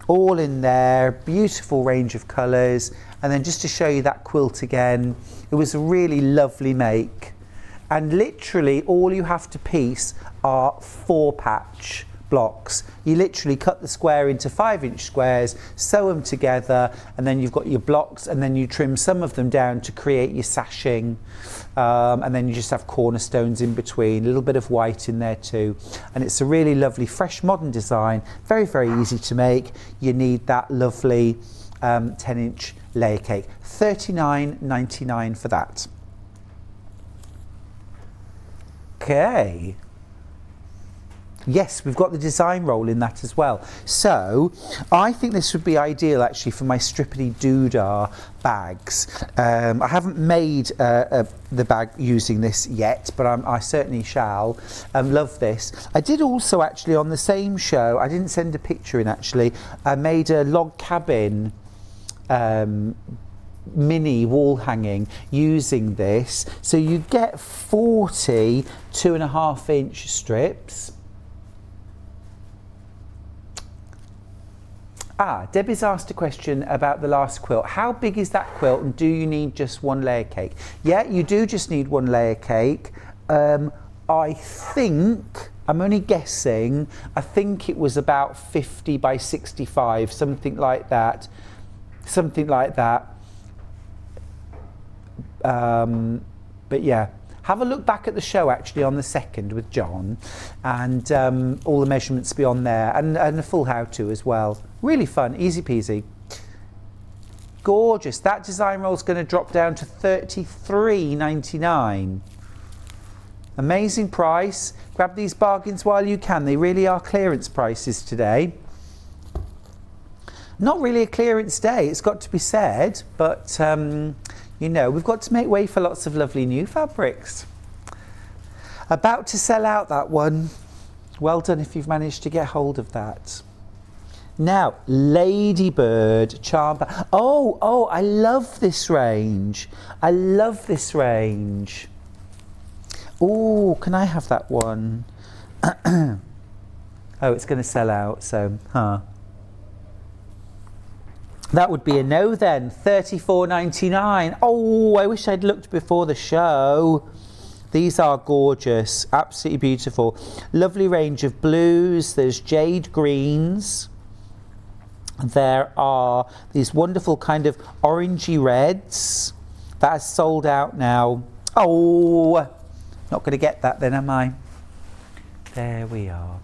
all in there. Beautiful range of colours. And then just to show you that quilt again, it was a really lovely make. And literally all you have to piece are 4-patch blocks. You literally cut the square into 5-inch squares, sew them together, and then you've got your blocks, and then you trim some of them down to create your sashing. And then you just have cornerstones in between, a little bit of white in there too. And it's a really lovely, fresh, modern design. Very, very easy to make. You need that lovely 10-inch layer cake. £39.99 for that. Okay. Yes, we've got the design roll in that as well. So I think this would be ideal actually for my Strippity Doodah bags. I haven't made the bag using this yet, but I certainly shall. Love this. I did also actually on the same show, I didn't send a picture in actually, I made a log cabin mini wall hanging using this. So you get 40 2.5-inch strips. Debbie's asked a question about the last quilt. How big is that quilt, and do you need just one layer cake? Yeah, you do just need one layer cake. I think, I'm only guessing, I think it was about 50 by 65, something like that. Something like that. But yeah, have a look back at the show actually on the 2nd with John, and all the measurements be on there, and a full how-to as well. Really fun, easy peasy. Gorgeous. That design roll is going to drop down to £33.99. Amazing price. Grab these bargains while you can. They really are clearance prices today. Not really a clearance day, it's got to be said, but you know, we've got to make way for lots of lovely new fabrics. About to sell out, that one. Well done if you've managed to get hold of that. Now, Ladybird Charm Bag. Oh, I love this range. I love this range. Oh, can I have that one? Oh, it's going to sell out, so, That would be a no then. £34.99. Oh, I wish I'd looked before the show. These are gorgeous, absolutely beautiful. Lovely range of blues. There's jade greens. There are these wonderful kind of orangey reds. That is sold out now. Oh, not going to get that then, am I? There we are.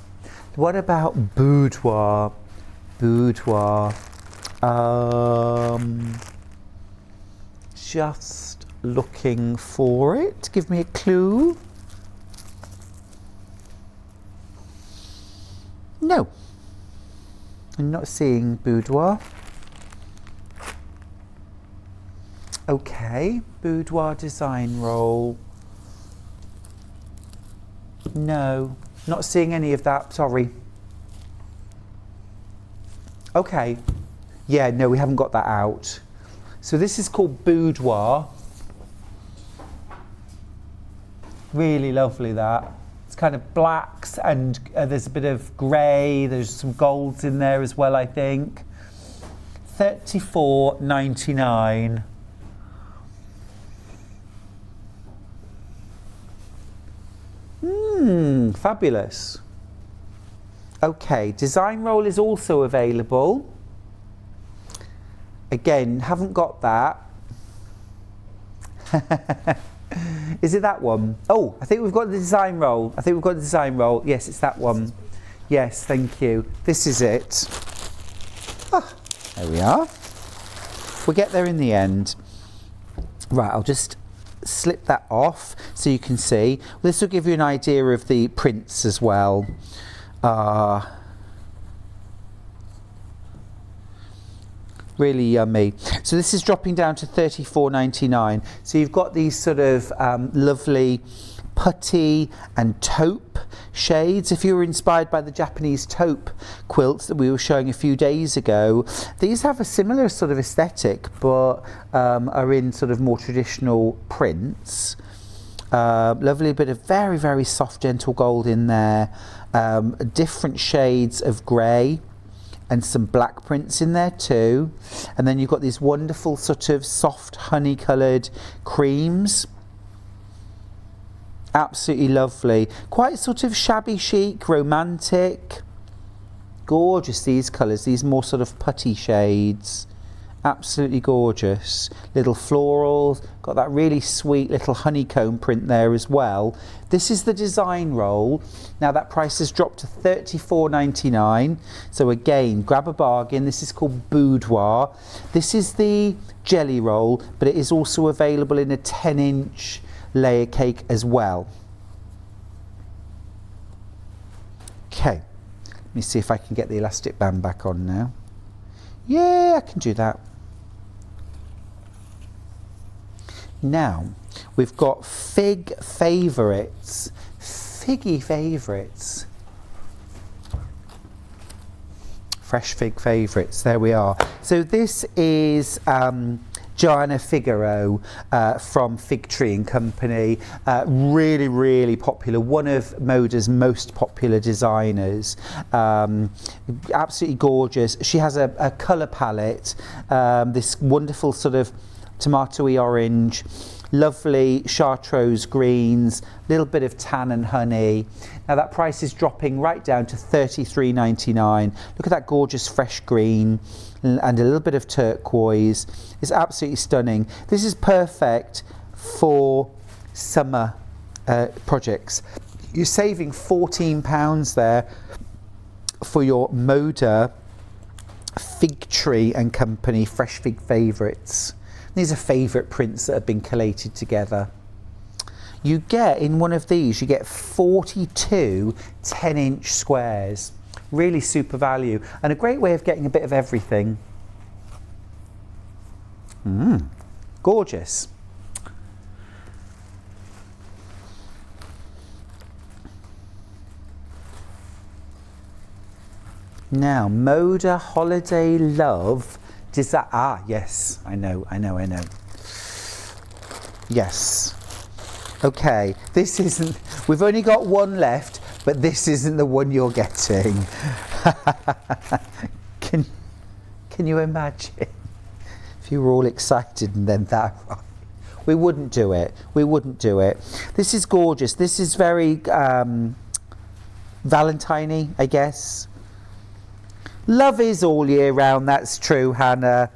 What about boudoir? Boudoir. Just looking for it. Give me a clue. No. I'm not seeing boudoir. Okay, boudoir design roll. No, not seeing any of that, sorry. Okay, yeah, no, we haven't got that out. So this is called boudoir. Really lovely that. It's kind of blacks and there's a bit of grey, there's some golds in there as well, I think. £34.99. Fabulous. Okay, design roll is also available. Again, haven't got that. Is it that one? Oh, I think we've got the design roll. I think we've got the design roll. Yes, it's that one. Yes, thank you. This is it. Ah, there we are. We'll get there in the end. Right, I'll just slip that off so you can see. This will give you an idea of the prints as well. Really yummy. So this is dropping down to £34.99. So you've got these sort of lovely putty and taupe shades. If you were inspired by the Japanese taupe quilts that we were showing a few days ago, these have a similar sort of aesthetic, but are in sort of more traditional prints. Lovely bit of very, very soft, gentle gold in there. Different shades of grey and some black prints in there too. And then you've got these wonderful sort of soft honey coloured creams. Absolutely lovely. Quite sort of shabby chic, romantic. Gorgeous, these colours, these more sort of putty shades. Absolutely gorgeous. Little florals, got that really sweet little honeycomb print there as well. This is the design roll. Now that price has dropped to £34.99. So again, grab a bargain. This is called Boudoir. This is the jelly roll, but it is also available in a 10-inch layer cake as well. Okay, let me see if I can get the elastic band back on now. Yeah, I can do that. Now, we've got fig favourites, figgy favourites. Fresh fig favourites, there we are. So this is Joanna Figaro from Fig Tree and Company. Really, really popular. One of Moda's most popular designers. Absolutely gorgeous. She has a colour palette, this wonderful sort of tomatoey orange, lovely chartreuse greens, little bit of tan and honey. Now that price is dropping right down to £33.99. Look at that gorgeous fresh green and a little bit of turquoise. It's absolutely stunning. This is perfect for summer projects. You're saving £14 there for your Moda Fig Tree and Company Fresh Fig Favourites. These are favourite prints that have been collated together. You get, in one of these, you get 42 10-inch squares. Really super value and a great way of getting a bit of everything. Gorgeous. Now, Moda Holiday Love. Yes, I know. Yes. Okay, this isn't, we've only got one left, but this isn't the one you're getting. Can you imagine? If you were all excited and then that, we wouldn't do it. This is gorgeous. This is very Valentine-y, I guess. Love is all year round, that's true, Hannah.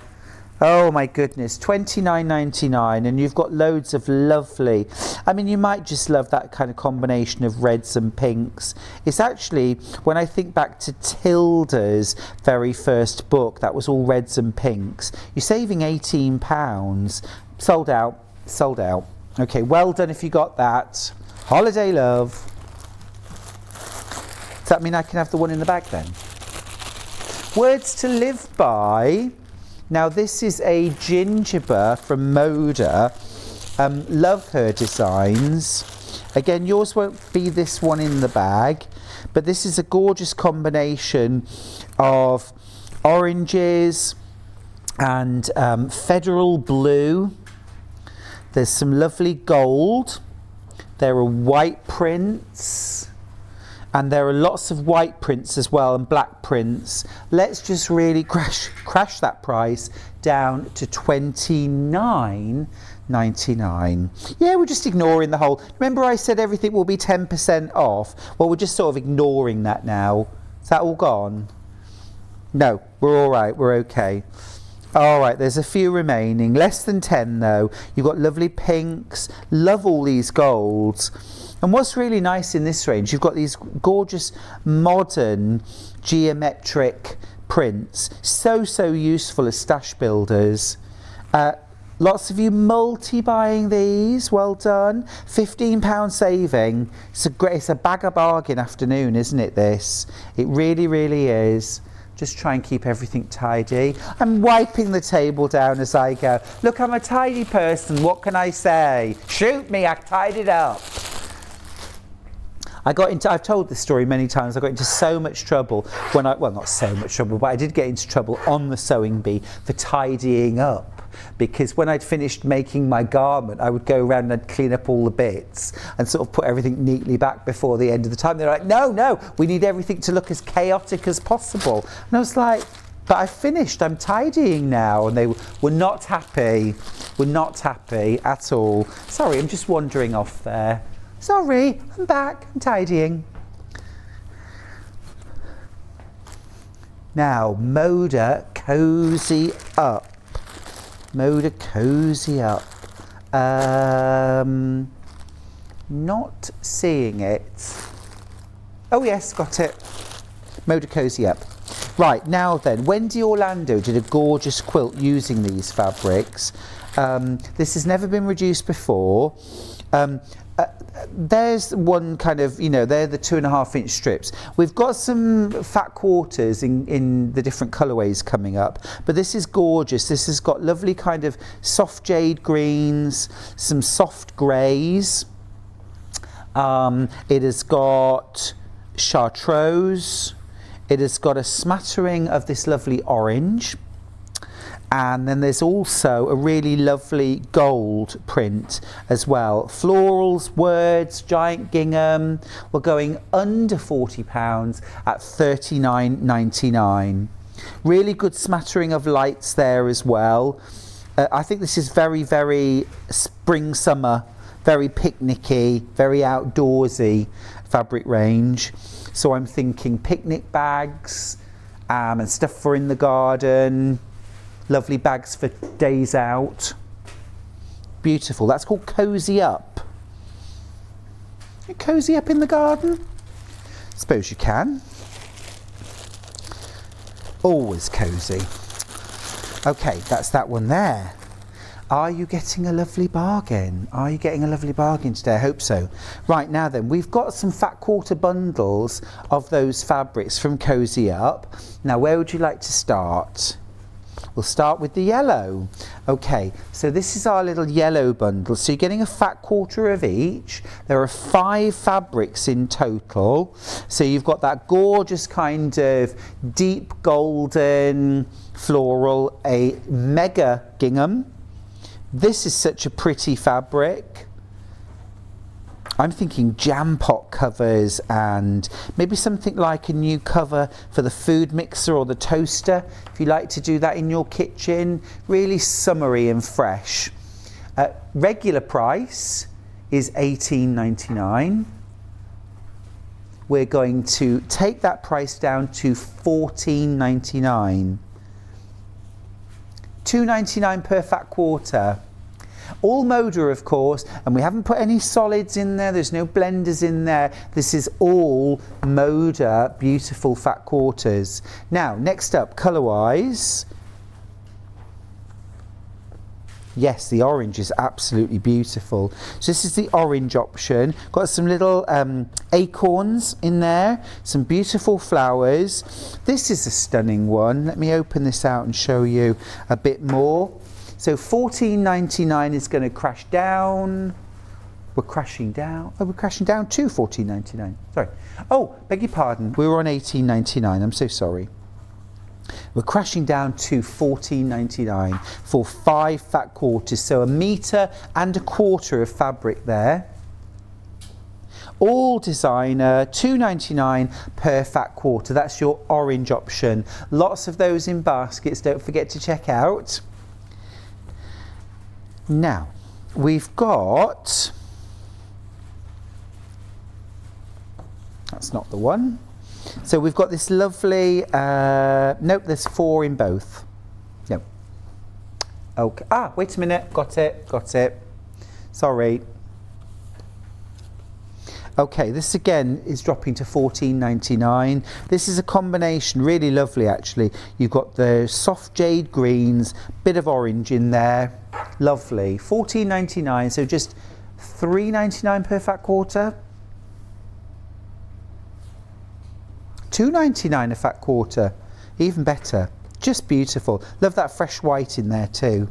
Oh my goodness, £29.99, and you've got loads of lovely, I mean, you might just love that kind of combination of reds and pinks. It's actually, when I think back to Tilda's very first book, that was all reds and pinks. You're saving £18. Sold out. Okay, well done if you got that. Holiday Love. Does that mean I can have the one in the bag then? Words to live by. Now this is a gingerbread from Moda. Love her designs. Again, yours won't be this one in the bag, but this is a gorgeous combination of oranges and federal blue. There's some lovely gold. There are white prints. And there are lots of white prints as well and black prints. Let's just really crash that price down to £29.99. Yeah, we're just ignoring the whole. Remember I said everything will be 10% off? Well, we're just sort of ignoring that now. Is that all gone? No, we're all right, we're okay. All right, there's a few remaining. Less than 10 though. You've got lovely pinks. Love all these golds. And what's really nice in this range, you've got these gorgeous modern geometric prints. So useful as stash builders. Lots of you multi-buying these, well done. £15 saving. It's a bag of bargain afternoon, isn't it, this? It really, really is. Just try and keep everything tidy. I'm wiping the table down as I go. Look, I'm a tidy person, what can I say? Shoot me, I tidied up. I've told this story many times, I got into so much trouble when well, not so much trouble, but I did get into trouble on the sewing bee for tidying up. Because when I'd finished making my garment, I would go around and I'd clean up all the bits and sort of put everything neatly back before the end of the time. They're like, no, we need everything to look as chaotic as possible. And I was like, but I finished, I'm tidying now. And they were not happy at all. Sorry, I'm just wandering off there. Sorry, I'm back, I'm tidying. Now, Moda Cozy Up. Moda Cozy Up. Not seeing it. Oh yes, got it. Moda Cozy Up. Right, now then, Wendy Orlando did a gorgeous quilt using these fabrics. This has never been reduced before. There's one kind of, they're the 2.5-inch strips. We've got some fat quarters in the different colourways coming up, but this is gorgeous. This has got lovely kind of soft jade greens, some soft greys. It has got chartreuse. It has got a smattering of this lovely orange. And then there's also a really lovely gold print as well. Florals, words, giant gingham. We're going under £40 at $39.99. Really good smattering of lights there as well. I think this is very, very spring, summer, very picnicky, very outdoorsy fabric range. So I'm thinking picnic bags and stuff for in the garden. Lovely bags for days out. Beautiful. That's called Cozy Up. You cozy up in the garden? Suppose you can. Always cozy. Okay, that's that one there. Are you getting a lovely bargain? Are you getting a lovely bargain today? I hope so. Right, now then, we've got some fat quarter bundles of those fabrics from Cozy Up. Now, where would you like to start? We'll start with the yellow. Okay, so this is our little yellow bundle. So you're getting a fat quarter of each. There are 5 fabrics in total. So you've got that gorgeous kind of deep golden floral, a mega gingham. This is such a pretty fabric. I'm thinking jam pot covers and maybe something like a new cover for the food mixer or the toaster, if you like to do that in your kitchen. Really summery and fresh. Regular price is $18.99. We're going to take that price down to $14.99. $2.99 per fat quarter. All Moda, of course, and we haven't put any solids in there, there's no blenders in there. This is all Moda beautiful fat quarters. Now, next up, colour-wise. Yes, the orange is absolutely beautiful. So this is the orange option. Got some little acorns in there, some beautiful flowers. This is a stunning one. Let me open this out and show you a bit more. So $14.99 is going to crash down. We're crashing down. Oh, we're crashing down to $14.99. Sorry. Oh, beg your pardon. We were on $18.99. I'm so sorry. We're crashing down to $14.99 for 5 fat quarters. So 1.25 meters of fabric there. All designer, $2.99 per fat quarter. That's your orange option. Lots of those in baskets. Don't forget to check out. Now, we've got, that's not the one. So we've got this lovely, nope, there's 4 in both. No. Okay, wait a minute, got it. Sorry. Okay, this again is dropping to $14.99. This is a combination, really lovely actually. You've got the soft jade greens, bit of orange in there. Lovely. $14.99, so just $3.99 per fat quarter. $2.99 a fat quarter, even better. Just beautiful. Love that fresh white in there too.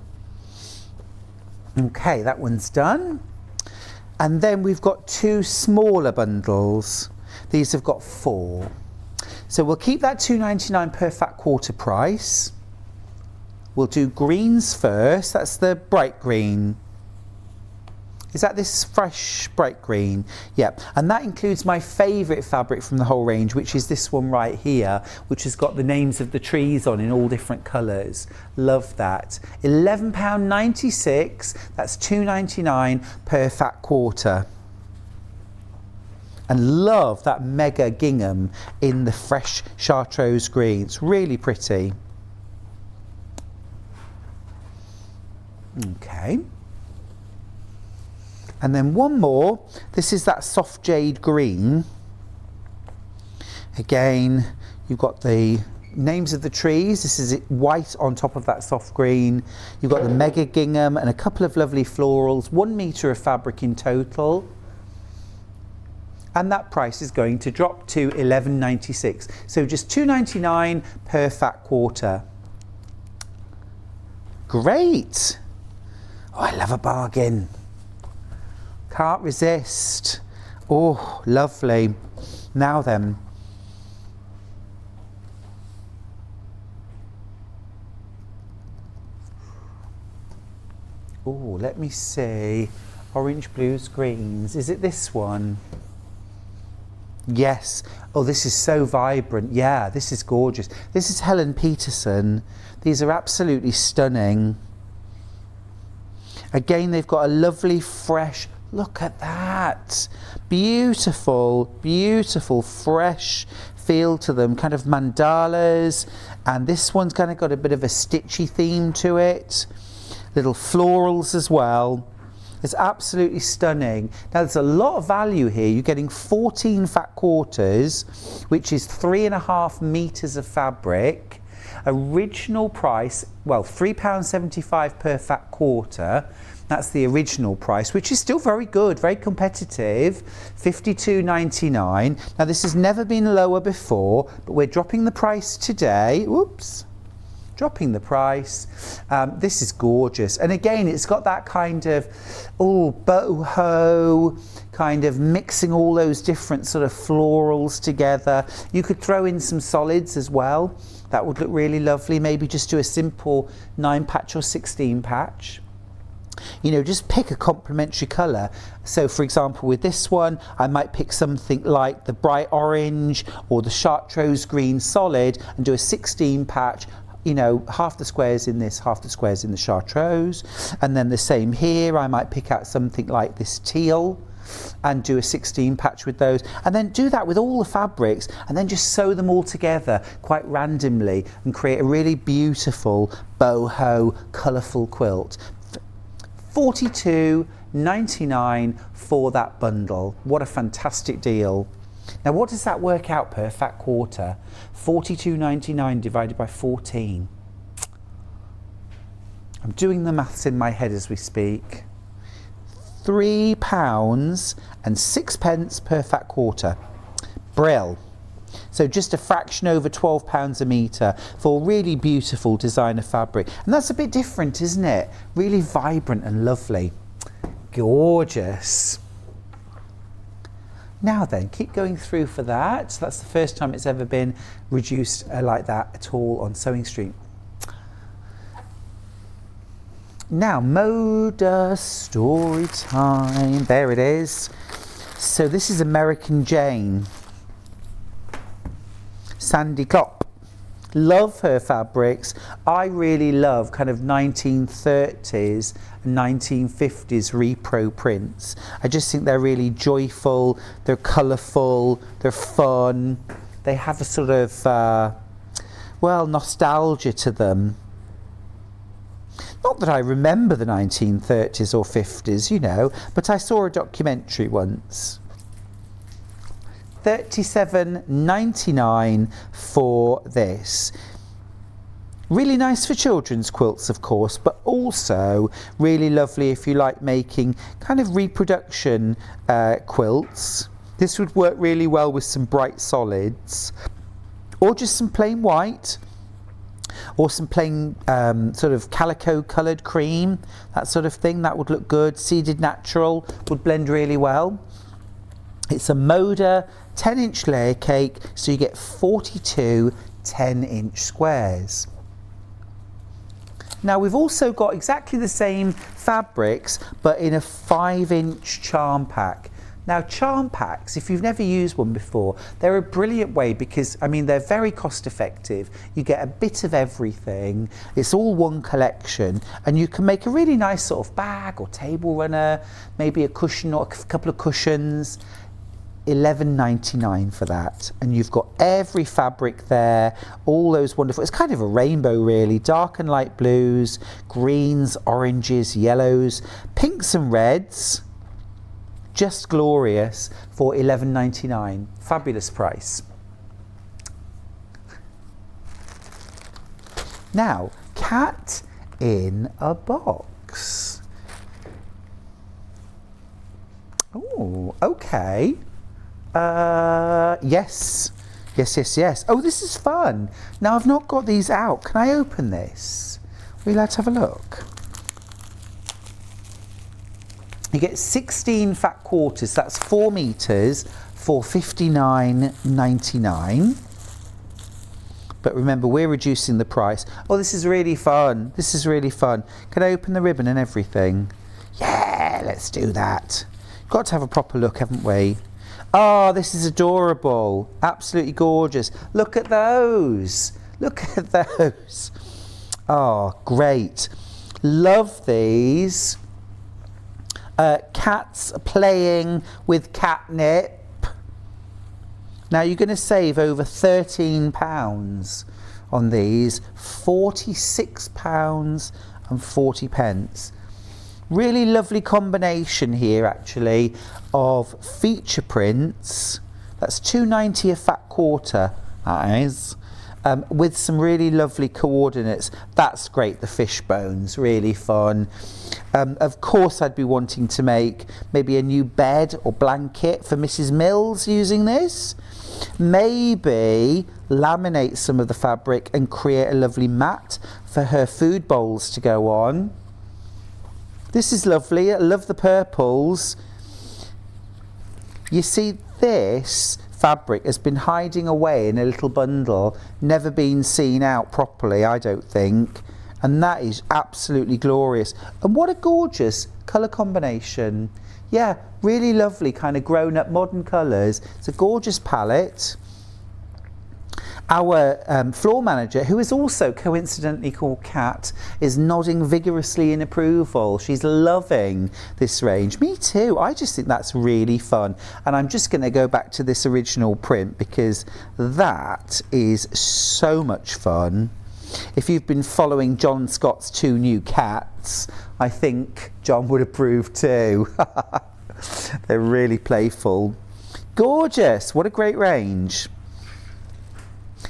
Okay, that one's done. And then we've got 2 smaller bundles. These have got 4. So we'll keep that $2.99 per fat quarter price. We'll do greens first. That's the bright green. Is that this fresh bright green? Yep. And that includes my favourite fabric from the whole range, which is this one right here, which has got the names of the trees on in all different colours. Love that. £11.96. That's $2.99 per fat quarter. And love that mega gingham in the fresh chartreuse green. It's really pretty. Okay. And then one more, this is that soft jade green. Again, you've got the names of the trees. This is white on top of that soft green. You've got the mega gingham and a couple of lovely florals, 1 metre of fabric in total. And that price is going to drop to $11.96. So just $2.99 per fat quarter. Great. Oh, I love a bargain. Can't resist. Oh, lovely. Now then. Oh, let me see. Orange, blues, greens. Is it this one? Yes. Oh, this is so vibrant. Yeah, this is gorgeous. This is Helen Peterson. These are absolutely stunning. Again, they've got a lovely fresh, look at that. Beautiful, beautiful, fresh feel to them, kind of mandalas. And this one's kind of got a bit of a stitchy theme to it. Little florals as well. It's absolutely stunning. Now there's a lot of value here. You're getting 14 fat quarters, which is 3.5 metres of fabric. Original price, well, £3.75 per fat quarter. That's the original price, which is still very good, very competitive, $52.99. Now this has never been lower before, but we're dropping the price today. Oops. Dropping the price. This is gorgeous. And again, it's got that kind of, boho, kind of mixing all those different sort of florals together. You could throw in some solids as well. That would look really lovely. Maybe just do a simple 9 patch or 16 patch. You know, just pick a complementary colour. So for example, with this one, I might pick something like the bright orange or the chartreuse green solid and do a 16 patch. You know, half the squares in this, half the squares in the chartreuse. And then the same here, I might pick out something like this teal and do a 16 patch with those. And then do that with all the fabrics and then just sew them all together quite randomly and create a really beautiful boho, colourful quilt. $42.99 for that bundle. What a fantastic deal. Now what does that work out per fat quarter? $42.99 divided by 14. I'm doing the maths in my head as we speak. £3.06 per fat quarter. Brill. So just a fraction over £12 a metre for really beautiful designer fabric. And that's a bit different, isn't it? Really vibrant and lovely. Gorgeous. Now then, keep going through for that. So that's the first time it's ever been reduced like that at all on Sewing Street. Now, Moda story time. There it is. So this is American Jane. Sandy Klopp. Love her fabrics. I really love kind of 1930s and 1950s repro prints. I just think they're really joyful, they're colourful, they're fun. They have a sort of, nostalgia to them. Not that I remember the 1930s or 50s, you know, but I saw a documentary once. $37.99 for this. Really nice for children's quilts, of course, but also really lovely if you like making kind of reproduction quilts. This would work really well with some bright solids, or just some plain white, or some plain sort of calico coloured cream, that sort of thing. That would look good. Seeded natural would blend really well. It's a Moda 10-inch layer cake, so you get 42 10-inch squares. Now we've also got exactly the same fabrics, but in a 5-inch charm pack. Now charm packs, if you've never used one before, they're a brilliant way because, I mean, they're very cost effective. You get a bit of everything. It's all one collection, and you can make a really nice sort of bag or table runner, maybe a cushion or a couple of cushions. $11.99 for that, and you've got every fabric there, all those wonderful, it's kind of a rainbow really, dark and light blues, greens, oranges, yellows, pinks and reds. Just glorious for $11.99. Fabulous price. Now, cat in a box. Oh, okay. Yes. Oh, this is fun. Now, I've not got these out. Can I open this? Are you allowed to have a look? You get 16 fat quarters. That's 4 meters for $59.99. But remember, we're reducing the price. Oh, this is really fun. This is really fun. Can I open the ribbon and everything? Yeah, let's do that. Got to have a proper look, haven't we? Oh, this is adorable. Absolutely gorgeous. Look at those. Look at those. Oh, great. Love these. Cats playing with catnip. Now you're going to save over £13 on these. £46.40. Really lovely combination here actually of feature prints. That's $2.90 a fat quarter, that is, with some really lovely coordinates. That's great, the fish bones, really fun. Of course I'd be wanting to make maybe a new bed or blanket for Mrs. Mills using this. Maybe laminate some of the fabric and create a lovely mat for her food bowls to go on. This is lovely. I love the purples. You see, this fabric has been hiding away in a little bundle, never been seen out properly, I don't think. And that is absolutely glorious. And what a gorgeous colour combination. Yeah, really lovely kind of grown-up modern colours. It's a gorgeous palette. Our floor manager, who is also coincidentally called Kat, is nodding vigorously in approval. She's loving this range. Me too. I just think that's really fun. And I'm just going to go back to this original print because that is so much fun. If you've been following John Scott's 2 new cats, I think John would approve too. They're really playful. Gorgeous. What a great range.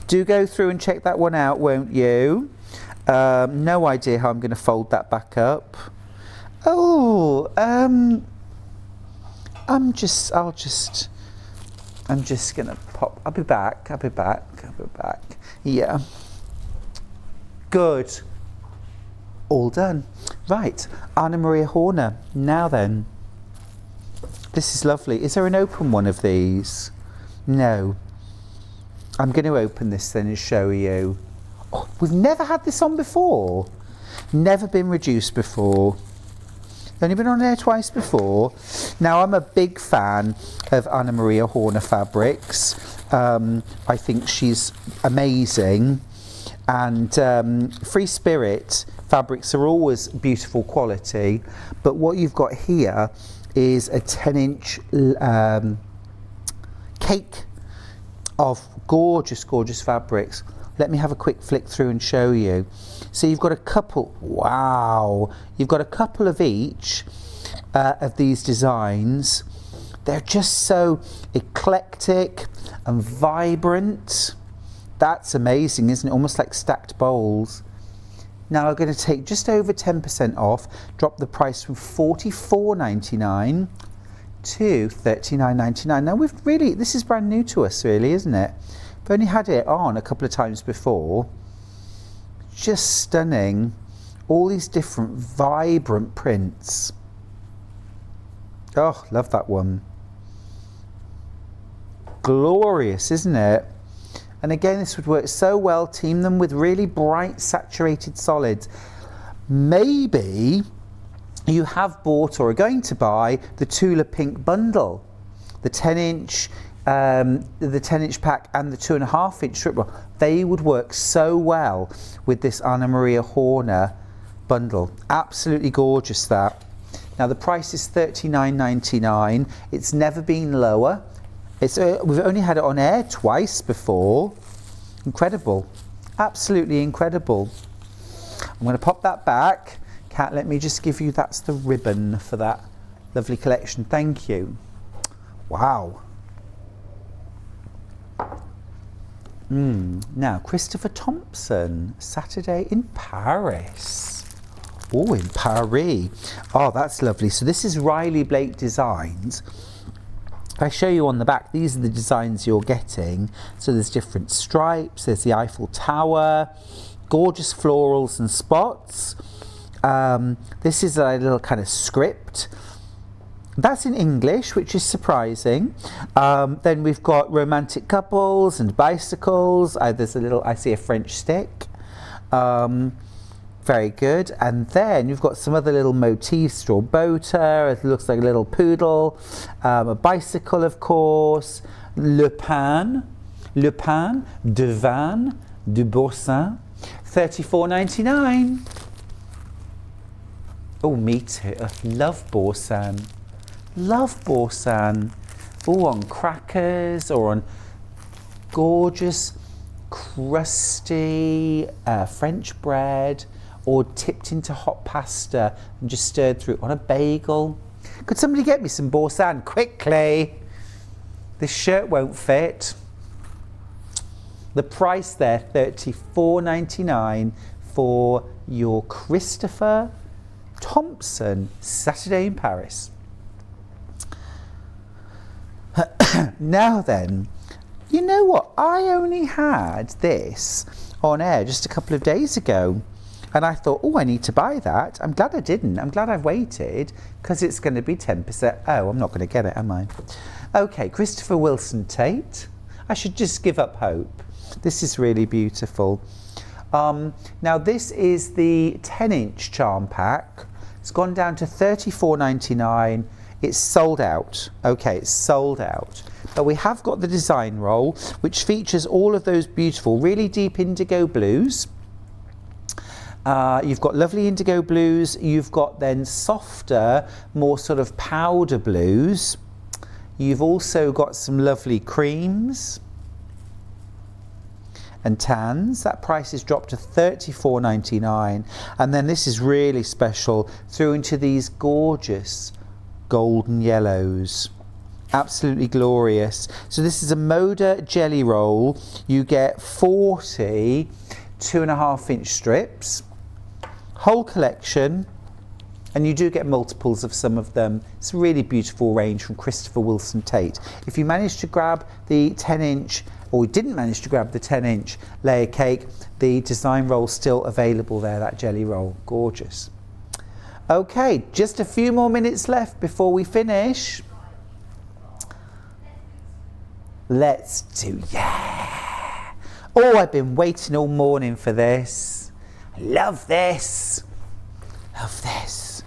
Do go through and check that one out, won't you? No idea how I'm going to fold that back up. Oh, I'm just going to pop. I'll be back. Yeah. Good. All done. Right, Anna Maria Horner. Now then. This is lovely. Is there an open one of these? No. I'm going to open this then and show you. Oh, we've never had this on before. Never been reduced before. Only been on there twice before. Now, I'm a big fan of Anna Maria Horner fabrics. I think she's amazing. And Free Spirit fabrics are always beautiful quality. But what you've got here is a 10-inch cake of gorgeous, gorgeous fabrics. Let me have a quick flick through and show you. So you've got a couple, wow, you've got a couple of each of these designs. They're just so eclectic and vibrant. That's amazing, isn't it? Almost like stacked bowls. Now I'm going to take just over 10% off, drop the price from $44.99 to $39.99. Now this is brand new to us really, isn't it? We've only had it on a couple of times before. Just stunning. All these different vibrant prints. Oh, love that one. Glorious, isn't it? And again, this would work so well. Team them with really bright saturated solids. Maybe you have bought or are going to buy the Tula Pink bundle, the 10-inch pack and the 2.5-inch strip roll. They would work so well with this Anna Maria Horner bundle. Absolutely gorgeous, that. Now the price is $39.99. It's never been lower. We've only had it on air twice before. Incredible. Absolutely incredible. I'm going to pop that back. Kat, let me just give you, that's the ribbon for that lovely collection. Thank you. Wow. Now, Christopher Thompson, Saturday in Paris. Oh, in Paris. Oh, that's lovely. So this is Riley Blake Designs. If I show you on the back, these are the designs you're getting. So there's different stripes, there's the Eiffel Tower, gorgeous florals and spots. This is a little kind of script. That's in English, which is surprising. Then we've got romantic couples and bicycles. There's a little, I see a French stick. Very good. And then you've got some other little motifs, straw boater, it looks like a little poodle, a bicycle, of course, le pain, de van, du boursin, $34.99. Oh, me too. I love boursin. Love boursin. Oh, on crackers or on gorgeous, crusty French bread, or tipped into hot pasta and just stirred through on a bagel. Could somebody get me some boursin quickly? This shirt won't fit. The price there, $34.99 for your Christopher Thompson Saturday in Paris. Now then, you know what? I only had this on air just a couple of days ago. And I thought, oh, I need to buy that. I'm glad I didn't. I'm glad I've waited, because it's going to be 10%. Oh, I'm not going to get it, am I? Okay, Christopher Wilson Tate. I should just give up hope. This is really beautiful. Now, this is the 10-inch charm pack. It's gone down to $34.99. It's sold out. Okay, it's sold out. But we have got the design roll, which features all of those beautiful, really deep indigo blues. You've got lovely indigo blues. You've got then softer, more sort of powder blues. You've also got some lovely creams and tans. That price is dropped to $34.99. And then this is really special, through into these gorgeous golden yellows. Absolutely glorious. So this is a Moda jelly roll. You get 40 2.5-inch strips, whole collection, and you do get multiples of some of them. It's a really beautiful range from Christopher Wilson Tate. If you managed to grab the 10-inch, or didn't manage to grab the 10-inch layer cake, the design roll's still available there, that jelly roll. Gorgeous. Okay, just a few more minutes left before we finish. Let's do, yeah. Oh, I've been waiting all morning for this. I love this. Love this.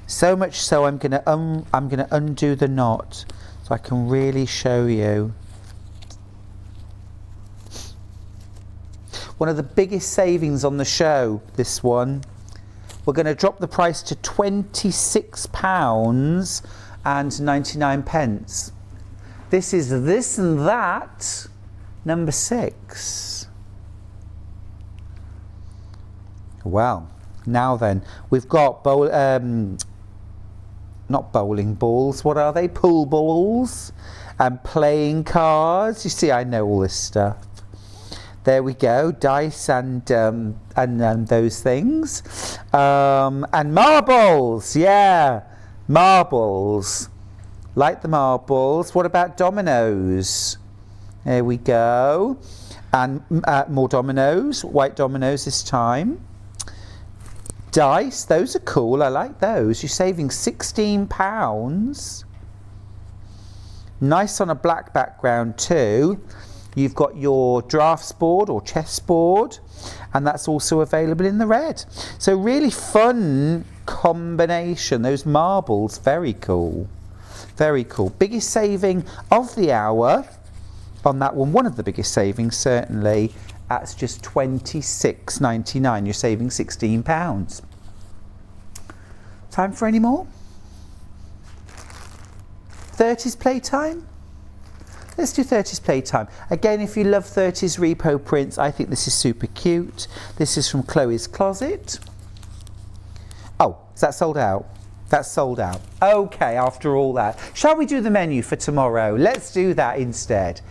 So much so I'm gonna undo the knot so I can really show you. One of the biggest savings on the show, this one. We're going to drop the price to £26.99. This is This and That, number 6. Well, now then, we've got not bowling balls. What are they? Pool balls and playing cards. You see, I know all this stuff. There we go, dice and those things. And marbles, yeah, marbles. Like the marbles. What about dominoes? There we go. And more dominoes, white dominoes this time. Dice, those are cool, I like those. You're saving £16. Nice on a black background too. You've got your drafts board or chess board, and that's also available in the red. So really fun combination. Those marbles, very cool. Very cool. Biggest saving of the hour on that one of the biggest savings certainly. That's just £26.99. You're saving £16. Time for any more? 30s playtime? Let's do 30s playtime. Again, if you love 30s repo prints, I think this is super cute. This is from Chloe's Closet. Oh, is that sold out? That's sold out. Okay, after all that. Shall we do the menu for tomorrow? Let's do that instead.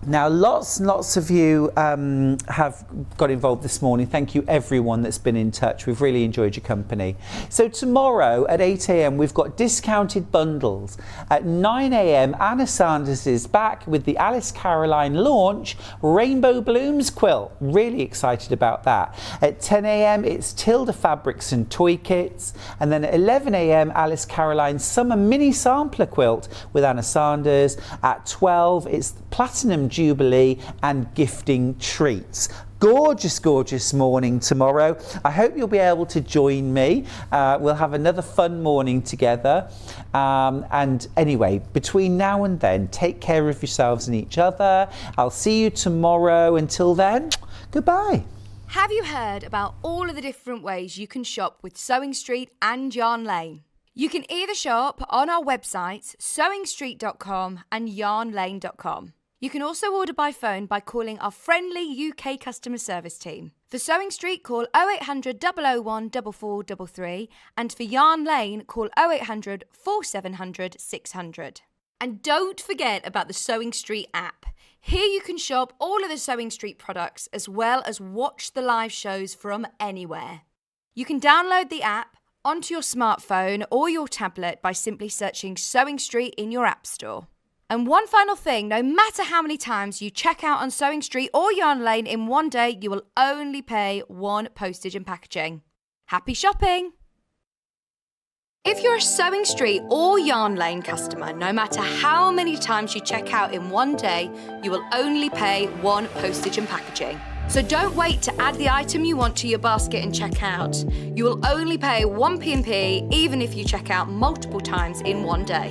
Now, lots and lots of you have got involved this morning. Thank you, everyone that's been in touch. We've really enjoyed your company. So tomorrow at 8 a.m, we've got discounted bundles. At 9 a.m, Anna Sanders is back with the Alice Caroline launch Rainbow Blooms quilt. Really excited about that. At 10 a.m, it's Tilda Fabrics and Toy Kits. And then at 11 a.m, Alice Caroline's Summer Mini Sampler quilt with Anna Sanders. At 12, it's Platinum Jubilee and gifting treats. Gorgeous, gorgeous morning tomorrow. I hope you'll be able to join me. We'll have another fun morning together. And anyway, between now and then, take care of yourselves and each other. I'll see you tomorrow. Until then, goodbye. Have you heard about all of the different ways you can shop with Sewing Street and Yarn Lane? You can either shop on our websites, sewingstreet.com and yarnlane.com. You can also order by phone by calling our friendly UK customer service team. For Sewing Street, call 0800 001 4433, and for Yarn Lane, call 0800 4700 600. And don't forget about the Sewing Street app. Here you can shop all of the Sewing Street products as well as watch the live shows from anywhere. You can download the app onto your smartphone or your tablet by simply searching Sewing Street in your app store. And one final thing, no matter how many times you check out on Sewing Street or Yarn Lane in one day, you will only pay one postage and packaging. Happy shopping! If you're a Sewing Street or Yarn Lane customer, no matter how many times you check out in one day, you will only pay one postage and packaging. So don't wait to add the item you want to your basket and check out. You will only pay one P&P even if you check out multiple times in one day.